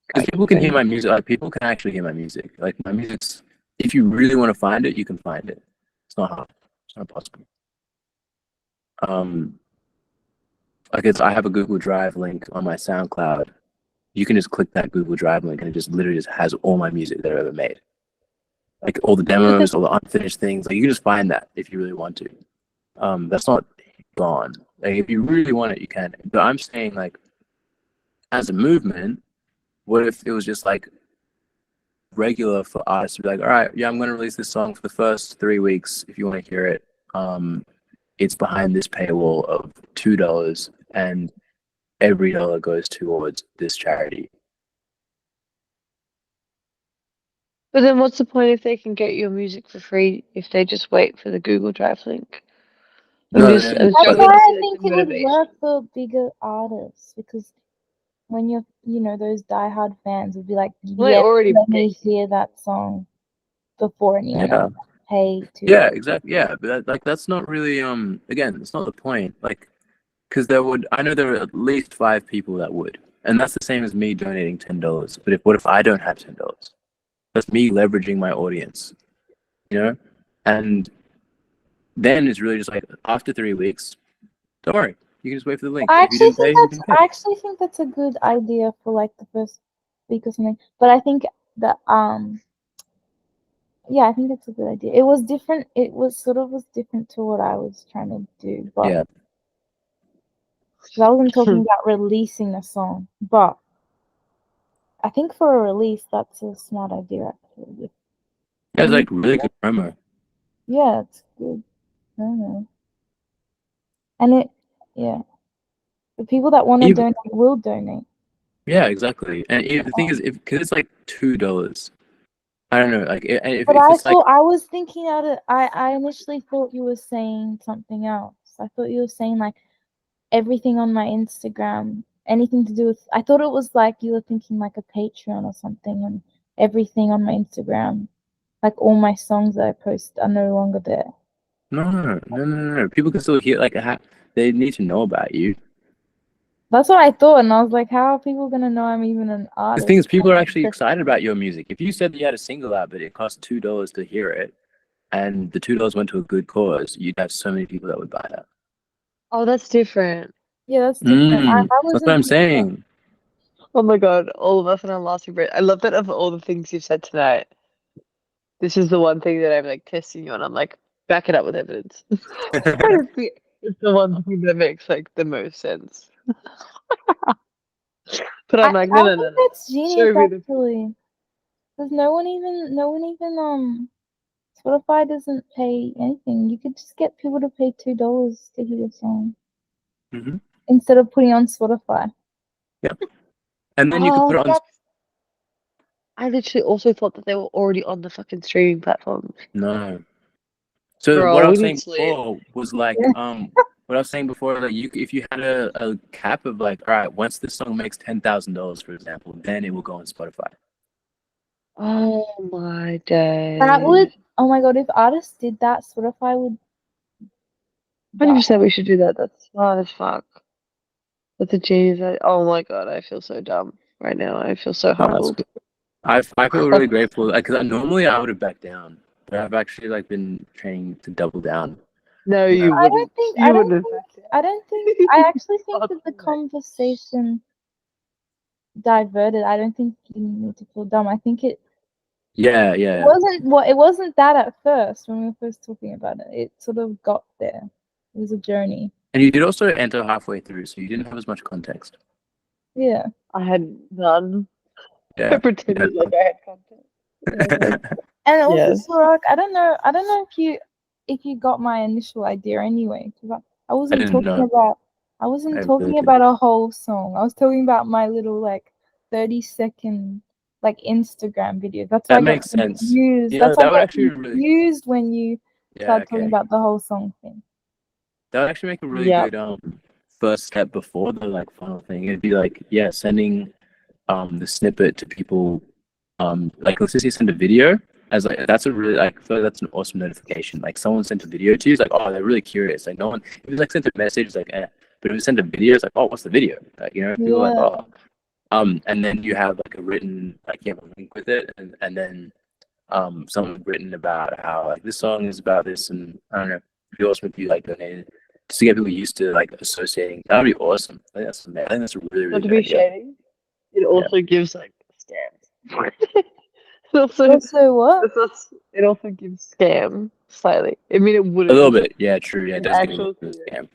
[SPEAKER 1] Because people can hear my music. Like people can actually hear my music. Like my music's. If you really want to find it, you can find it. It's not hard. It's not possible. Like I have a Google Drive link on my SoundCloud. You can just click that Google Drive link, and it just literally just has all my music that I've ever made. Like all the demos, all the unfinished things. Like you can just find that if you really want to. That's not gone. Like if you really want it, you can. But I'm saying like, as a movement, what if it was just like regular for artists to be like, all right, yeah, I'm going to release this song for the first 3 weeks. If you want to hear it, it's behind this paywall of $2, and every dollar goes towards this charity.
[SPEAKER 7] But then, what's the point if they can get your music for free if they just wait for the Google Drive link? I'm
[SPEAKER 1] No,
[SPEAKER 7] just
[SPEAKER 1] no,
[SPEAKER 7] I'm
[SPEAKER 3] That's
[SPEAKER 7] struggling
[SPEAKER 3] why
[SPEAKER 7] to
[SPEAKER 3] I
[SPEAKER 7] see like
[SPEAKER 3] think
[SPEAKER 7] the
[SPEAKER 3] it would
[SPEAKER 7] motivation.
[SPEAKER 3] work for bigger artists because when you're, those diehard fans would be like,
[SPEAKER 7] Well, they
[SPEAKER 3] yeah,
[SPEAKER 7] already
[SPEAKER 3] let me hear that song before anyone
[SPEAKER 1] yeah,
[SPEAKER 3] else. Pay to.
[SPEAKER 1] yeah, exactly, yeah. But that's not really again, that's not the point. Like, because I know there are at least 5 people that would, and that's the same as me donating $10. But what if I don't have $10? That's me leveraging my audience, you know, and then it's really just like after 3 weeks, don't worry, you can just wait for the link.
[SPEAKER 3] I
[SPEAKER 1] If you didn't pay, you didn't pay.
[SPEAKER 3] actually think that's a good idea for like the first week or something. But I think that yeah, I think that's a good idea. It was different. It was different to what I was trying to do, but
[SPEAKER 1] Yeah,
[SPEAKER 3] 'cause I wasn't talking about releasing a song. But I think for a release, that's a smart idea actually.
[SPEAKER 1] it's like really good promo.
[SPEAKER 3] Yeah, it's good. I don't know. And yeah, the people that want to
[SPEAKER 1] Even
[SPEAKER 3] donate will donate.
[SPEAKER 1] yeah, exactly. And the thing is, because it's like $2, I don't know, like if
[SPEAKER 3] But
[SPEAKER 1] it's like
[SPEAKER 3] I was thinking out of, I initially thought you were saying something else. I thought you were saying like everything on my Instagram, anything to do with, I thought it was like you were thinking like a Patreon or something, and everything on my Instagram, like all my songs that I post are no longer there.
[SPEAKER 1] no. People can still hear like they need to know about you.
[SPEAKER 3] That's what I thought, and I was like, how are people gonna know I'm even an
[SPEAKER 1] The thing is,
[SPEAKER 3] artist?
[SPEAKER 1] people are actually excited about your music. If you said that you had a single out, but it cost $2 to hear it, and the $2 went to a good cause, you'd have so many people that would buy that.
[SPEAKER 7] Oh, that's different.
[SPEAKER 3] Yeah, that's different. I
[SPEAKER 1] That's what
[SPEAKER 3] wasn't
[SPEAKER 1] I'm
[SPEAKER 3] thinking about-
[SPEAKER 1] saying.
[SPEAKER 7] Oh my God, all of us in our last break. I love that of all the things you've said tonight. This is the one thing that I'm like testing you on. I'm like, back it up with evidence. It's the one thing that makes like the most sense. But I'm like, no,
[SPEAKER 3] I
[SPEAKER 7] no, no,
[SPEAKER 3] think
[SPEAKER 7] no.
[SPEAKER 3] that's genius
[SPEAKER 7] Show me the
[SPEAKER 3] actually, because no one even Spotify doesn't pay anything. You could just get people to pay $2 to hear your song
[SPEAKER 1] Hmm.
[SPEAKER 3] instead of putting it on Spotify.
[SPEAKER 1] And then you could put it on.
[SPEAKER 7] I literally also thought that they were already on the fucking streaming platform.
[SPEAKER 1] No. So
[SPEAKER 7] Bro,
[SPEAKER 1] what I
[SPEAKER 7] we
[SPEAKER 1] was
[SPEAKER 7] need
[SPEAKER 1] saying
[SPEAKER 7] sleep.
[SPEAKER 1] before was like what I was saying before, like if you had a cap of like, all right, once this song makes $10,000, for example, then it will go on Spotify.
[SPEAKER 7] Oh my day.
[SPEAKER 3] That would, oh my God, if artists did that, Spotify would
[SPEAKER 7] 100% we should do that. That's smart as fuck. That's a genius. Oh my God, I feel so dumb right now. I feel so
[SPEAKER 1] No, that's
[SPEAKER 7] humbled.
[SPEAKER 1] good. I feel really grateful because normally I would have backed down, but I've actually like been training to double down.
[SPEAKER 7] No,
[SPEAKER 1] Yeah.
[SPEAKER 7] you
[SPEAKER 3] I
[SPEAKER 7] wouldn't.
[SPEAKER 3] don't think,
[SPEAKER 7] You
[SPEAKER 3] I don't
[SPEAKER 7] wouldn't.
[SPEAKER 3] think, I don't think, I actually think that the conversation diverted. I don't think you need to feel dumb. I think it
[SPEAKER 1] Yeah.
[SPEAKER 3] it wasn't that at first when we were first talking about it. It sort of got there. It was a journey.
[SPEAKER 1] And you did also enter halfway through, so you didn't have as much context.
[SPEAKER 3] Yeah.
[SPEAKER 7] I had none. I
[SPEAKER 1] Yeah.
[SPEAKER 7] pretended like I had content.
[SPEAKER 3] And also,
[SPEAKER 7] Yes.
[SPEAKER 3] Surak, I don't know if you got my initial idea anyway, because I wasn't
[SPEAKER 1] didn't
[SPEAKER 3] talking
[SPEAKER 1] know.
[SPEAKER 3] about I wasn't
[SPEAKER 1] I
[SPEAKER 3] talking
[SPEAKER 1] really
[SPEAKER 3] about a whole song. I was talking about my little like 30-second like Instagram video. That's why
[SPEAKER 1] That
[SPEAKER 3] I got
[SPEAKER 1] makes sense.
[SPEAKER 3] confused.
[SPEAKER 1] You know,
[SPEAKER 3] That's why I
[SPEAKER 1] that would
[SPEAKER 3] got
[SPEAKER 1] actually really.
[SPEAKER 3] confused when you
[SPEAKER 1] Yeah.
[SPEAKER 3] started talking
[SPEAKER 1] Okay.
[SPEAKER 3] about the whole song thing.
[SPEAKER 1] That would actually make a really
[SPEAKER 7] Yep.
[SPEAKER 1] good first step before the like final thing. It'd be like, yeah, sending the snippet to people like let's just say send a video as like that's a really like I feel like that's an awesome notification. Like someone sent a video to you, it's like, oh, they're really curious. Like no one if it's like sent a message, it's like but if you send a video, it's like, oh, what's the video? Like, you know, people are like, oh, and then you have like a written like you have a link with it and then something written about how like this song is about this and I don't know, it'd be awesome if you like donated just to get people used to like associating. That would be awesome. I think that's amazing. I think that's a really,
[SPEAKER 7] Not
[SPEAKER 1] really
[SPEAKER 7] to
[SPEAKER 1] good
[SPEAKER 7] be
[SPEAKER 1] idea.
[SPEAKER 7] shady, it also gives like scams. It also,
[SPEAKER 3] Also, what?
[SPEAKER 7] it also gives scam slightly. I mean, it
[SPEAKER 1] A
[SPEAKER 7] wouldn't.
[SPEAKER 1] little bit, yeah, true. Yeah, it
[SPEAKER 7] An
[SPEAKER 1] does give
[SPEAKER 7] actual
[SPEAKER 1] you a scam.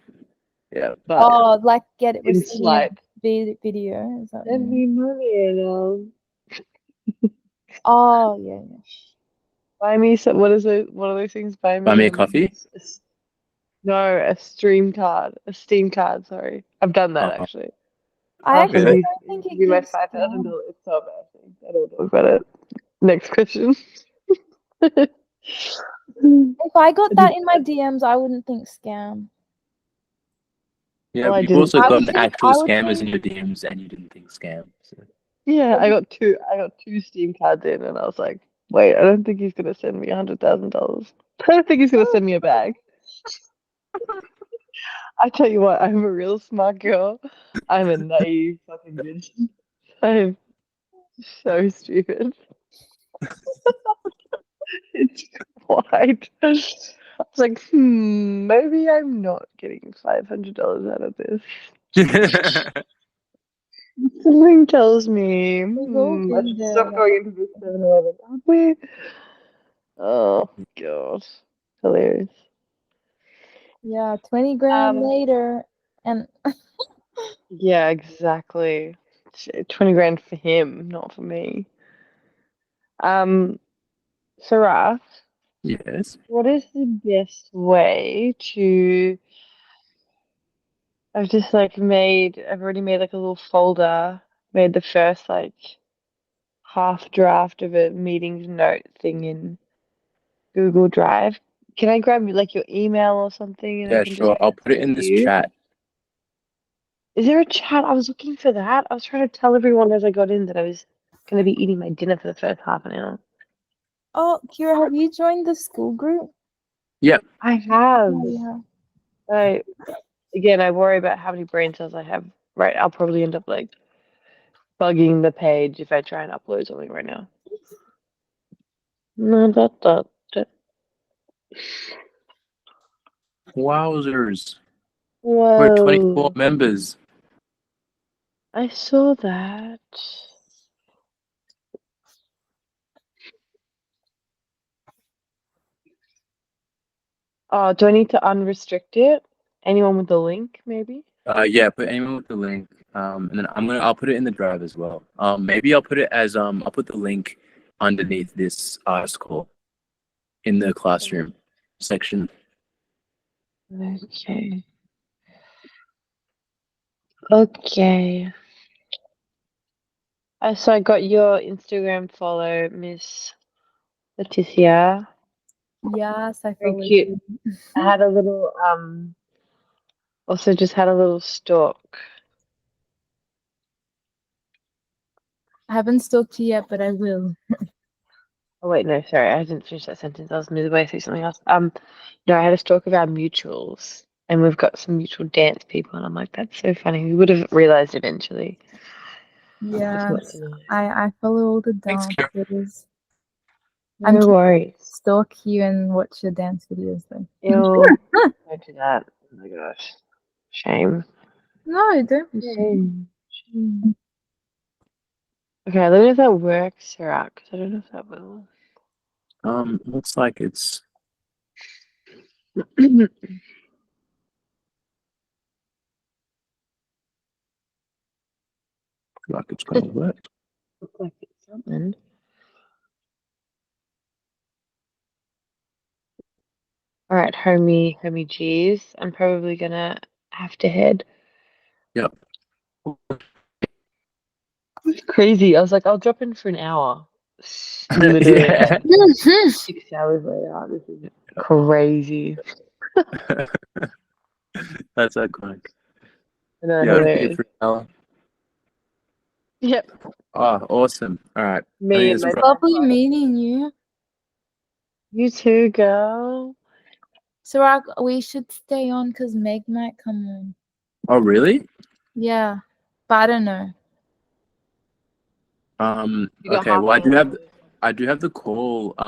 [SPEAKER 1] Yeah.
[SPEAKER 7] But
[SPEAKER 3] Oh, like get it
[SPEAKER 7] in
[SPEAKER 3] receiving
[SPEAKER 7] slight.
[SPEAKER 3] a video. Is that what you
[SPEAKER 7] Send
[SPEAKER 3] mean?
[SPEAKER 7] me money and
[SPEAKER 3] Oh yeah.
[SPEAKER 7] buy me some. What are those things? Buy me.
[SPEAKER 1] Buy me a coffee?
[SPEAKER 7] No, a stream card, a Steam card. Sorry, I've done that
[SPEAKER 1] Uh-huh.
[SPEAKER 7] actually.
[SPEAKER 3] I actually
[SPEAKER 1] Really?
[SPEAKER 3] don't think it
[SPEAKER 7] Give my
[SPEAKER 3] gives
[SPEAKER 7] $5,000. It's so embarrassing. I don't talk about it. Next question.
[SPEAKER 3] If I got that in my DMs, I wouldn't think scam.
[SPEAKER 1] Yeah,
[SPEAKER 7] Well, I
[SPEAKER 1] you've
[SPEAKER 7] didn't.
[SPEAKER 1] also
[SPEAKER 3] I would
[SPEAKER 1] gotten
[SPEAKER 3] think-
[SPEAKER 1] actual
[SPEAKER 3] I would
[SPEAKER 1] scammers in
[SPEAKER 3] think-
[SPEAKER 1] your DMs and you didn't think scam. So.
[SPEAKER 7] Yeah, I got two. I got two Steam cards in, and I was like, "Wait, I don't think he's gonna send me $100,000. I don't think he's gonna send me a bag." I tell you what, I'm a real smart girl. I'm a naive fucking bitch. I'm so stupid. It's quite. I was like, maybe I'm not getting $500 out of this. Something tells me,
[SPEAKER 3] all
[SPEAKER 7] I
[SPEAKER 3] been
[SPEAKER 7] should
[SPEAKER 3] there,
[SPEAKER 7] stop
[SPEAKER 3] like-
[SPEAKER 7] going into this 7-Eleven, aren't we? Oh, God. Hilarious.
[SPEAKER 3] Yeah, 20 grand
[SPEAKER 7] Um,
[SPEAKER 3] later, and
[SPEAKER 7] Yeah, exactly. 20 grand for him, not for me. Sarah,
[SPEAKER 1] Yes.
[SPEAKER 7] what is the best way to? I've already made like a little folder, made the first like half draft of a meetings note thing in Google Drive. Can I grab like your email or something and I
[SPEAKER 1] Yeah,
[SPEAKER 7] can just
[SPEAKER 1] sure. I'll put it in
[SPEAKER 7] send
[SPEAKER 1] this
[SPEAKER 7] you?
[SPEAKER 1] chat.
[SPEAKER 7] Is there a chat? I was looking for that. I was trying to tell everyone as I got in that I was going to be eating my dinner for the first half an hour.
[SPEAKER 3] oh, Kira, have you joined the school group?
[SPEAKER 7] I have.
[SPEAKER 3] Oh, yeah.
[SPEAKER 7] I worry about how many brain cells I have. Right, I'll probably end up like bugging the page if I try and upload something right now. No,
[SPEAKER 1] Wowzers. We're 24
[SPEAKER 7] Whoa.
[SPEAKER 1] members.
[SPEAKER 7] I saw that. Oh, do I need to unrestrict it? Anyone with the link, maybe?
[SPEAKER 1] Yeah, put anyone with the link. And then I'll put it in the drive as well. Maybe I'll put it as I'll put the link underneath this article in the classroom section.
[SPEAKER 7] Okay. Okay. So I got your Instagram follow, Miss Leticia.
[SPEAKER 3] Yes, I
[SPEAKER 7] Very
[SPEAKER 3] follow
[SPEAKER 7] cute.
[SPEAKER 3] you.
[SPEAKER 7] I had a little also just had a little stalk.
[SPEAKER 3] I haven't stalked you yet, but I will.
[SPEAKER 7] Oh wait, no, sorry, I didn't finish that sentence. I was midway through something else. No, I had a stalk of our mutuals, and we've got some mutual dance people, and I'm like, that's so funny. We would have realized eventually. Just
[SPEAKER 3] Yes,
[SPEAKER 7] not to know.
[SPEAKER 3] I follow all the
[SPEAKER 1] Thanks,
[SPEAKER 3] dance
[SPEAKER 1] Kira.
[SPEAKER 3] videos. I'm
[SPEAKER 7] No
[SPEAKER 3] cute.
[SPEAKER 7] worries.
[SPEAKER 3] Stalk you and watch your dance videos though.
[SPEAKER 7] Ew, don't do that. Oh my gosh, shame.
[SPEAKER 3] No, don't be ashamed.
[SPEAKER 7] Shame. Shame. Okay, let me know if that works, Sirach, because I don't know if that will.
[SPEAKER 1] Looks like it's gonna work.
[SPEAKER 7] Looks like it's something. All right, homie G's. I'm probably gonna have to head.
[SPEAKER 1] Yep.
[SPEAKER 7] It's crazy. I was like, I'll drop in for an hour. Literally,
[SPEAKER 1] Yeah.
[SPEAKER 7] 6 hours later. This is crazy.
[SPEAKER 1] That's iconic.
[SPEAKER 7] I know,
[SPEAKER 1] Yeah, I'll be here
[SPEAKER 7] hilarious.
[SPEAKER 1] for an hour.
[SPEAKER 7] Yep,
[SPEAKER 1] Oh, awesome. All right. I
[SPEAKER 7] me
[SPEAKER 1] think
[SPEAKER 7] and
[SPEAKER 1] it's
[SPEAKER 7] my
[SPEAKER 3] Lovely
[SPEAKER 7] bad.
[SPEAKER 3] meeting you.
[SPEAKER 7] You too, girl.
[SPEAKER 3] Sarak, we should stay on because Meg might come on.
[SPEAKER 1] Oh, really?
[SPEAKER 3] Yeah, but I don't know.
[SPEAKER 7] You got
[SPEAKER 1] Okay.
[SPEAKER 7] half
[SPEAKER 1] Well,
[SPEAKER 7] an hour.
[SPEAKER 1] I do have the call.
[SPEAKER 3] I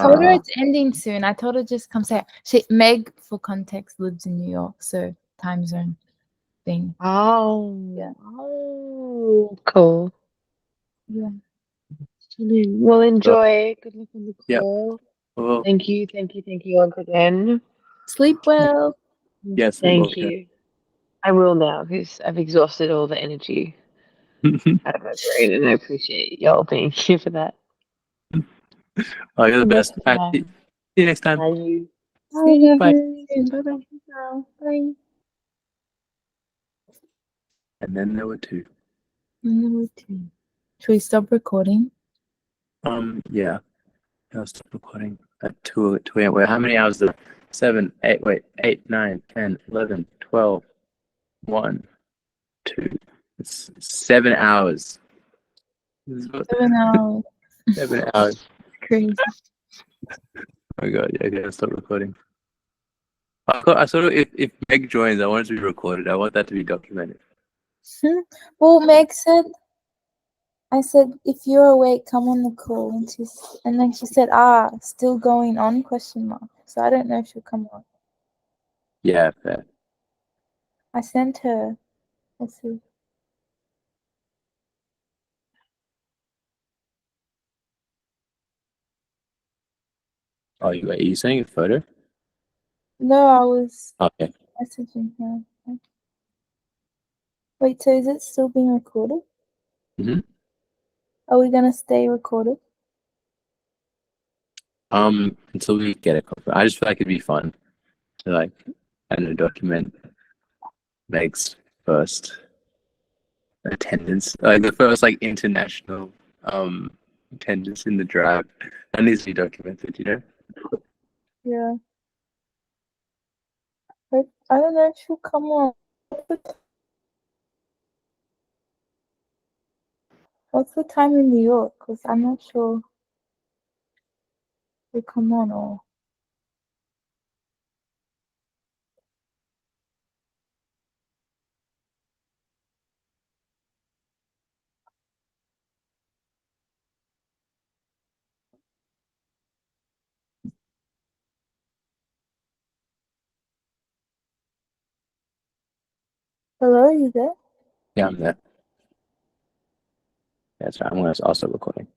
[SPEAKER 3] told her
[SPEAKER 1] Uh,
[SPEAKER 3] it's ending soon. I told her just come say it. Meg, for context, lives in New York, so time zone thing.
[SPEAKER 7] Oh,
[SPEAKER 3] Yeah.
[SPEAKER 7] oh, cool.
[SPEAKER 3] Yeah.
[SPEAKER 7] Well, enjoy. Good luck on the
[SPEAKER 1] Yep.
[SPEAKER 7] call.
[SPEAKER 1] Well,
[SPEAKER 7] Thank you once again.
[SPEAKER 3] Sleep well.
[SPEAKER 1] yes, we will.
[SPEAKER 7] Thank you. I will now because I've exhausted all the energy out of my brain, and I appreciate y'all being here for that.
[SPEAKER 1] Oh, you're the
[SPEAKER 7] Next
[SPEAKER 1] best. All right, see
[SPEAKER 7] time.
[SPEAKER 1] you next time.
[SPEAKER 7] Bye, you.
[SPEAKER 3] See you
[SPEAKER 1] Bye.
[SPEAKER 3] soon.
[SPEAKER 7] Bye bye. Bye.
[SPEAKER 1] And then there were two.
[SPEAKER 3] Number 2. Should we stop recording?
[SPEAKER 1] Yeah. I'll stop recording at 2 a.m. Wait, how many hours is it? 7, 8, wait, 8, 9, 10, 11, 12, 1, 2. It's 7 hours. This is what-
[SPEAKER 3] 7 hours.
[SPEAKER 1] 7 hours.
[SPEAKER 3] Crazy.
[SPEAKER 1] Oh my god, yeah, okay, I'll stop recording. I sort of, if Meg joins, I want it to be recorded. I want that to be documented.
[SPEAKER 3] Well, Meg said, I said, if you're awake, come on the call. And then she said, still going on, question mark. So I don't know if she'll come on.
[SPEAKER 1] Yeah, fair.
[SPEAKER 3] I sent her. Let's see.
[SPEAKER 1] Oh, are you sending a photo?
[SPEAKER 3] No, I was
[SPEAKER 1] Okay.
[SPEAKER 3] messaging her. Wait, so is it still being recorded?
[SPEAKER 1] Mm-hmm.
[SPEAKER 3] Are we gonna stay recorded?
[SPEAKER 1] Until we get a copy. I just feel like it'd be fun to like, I don't know, document Meg's first attendance, like the first like international attendance in the drive. That needs to be documented, you know?
[SPEAKER 3] Yeah. But I don't know if she'll come on. What's the time in New York? Because I'm not sure if she'll come on or. Hello, you there?
[SPEAKER 1] Yeah, I'm there. That's right. I'm also recording.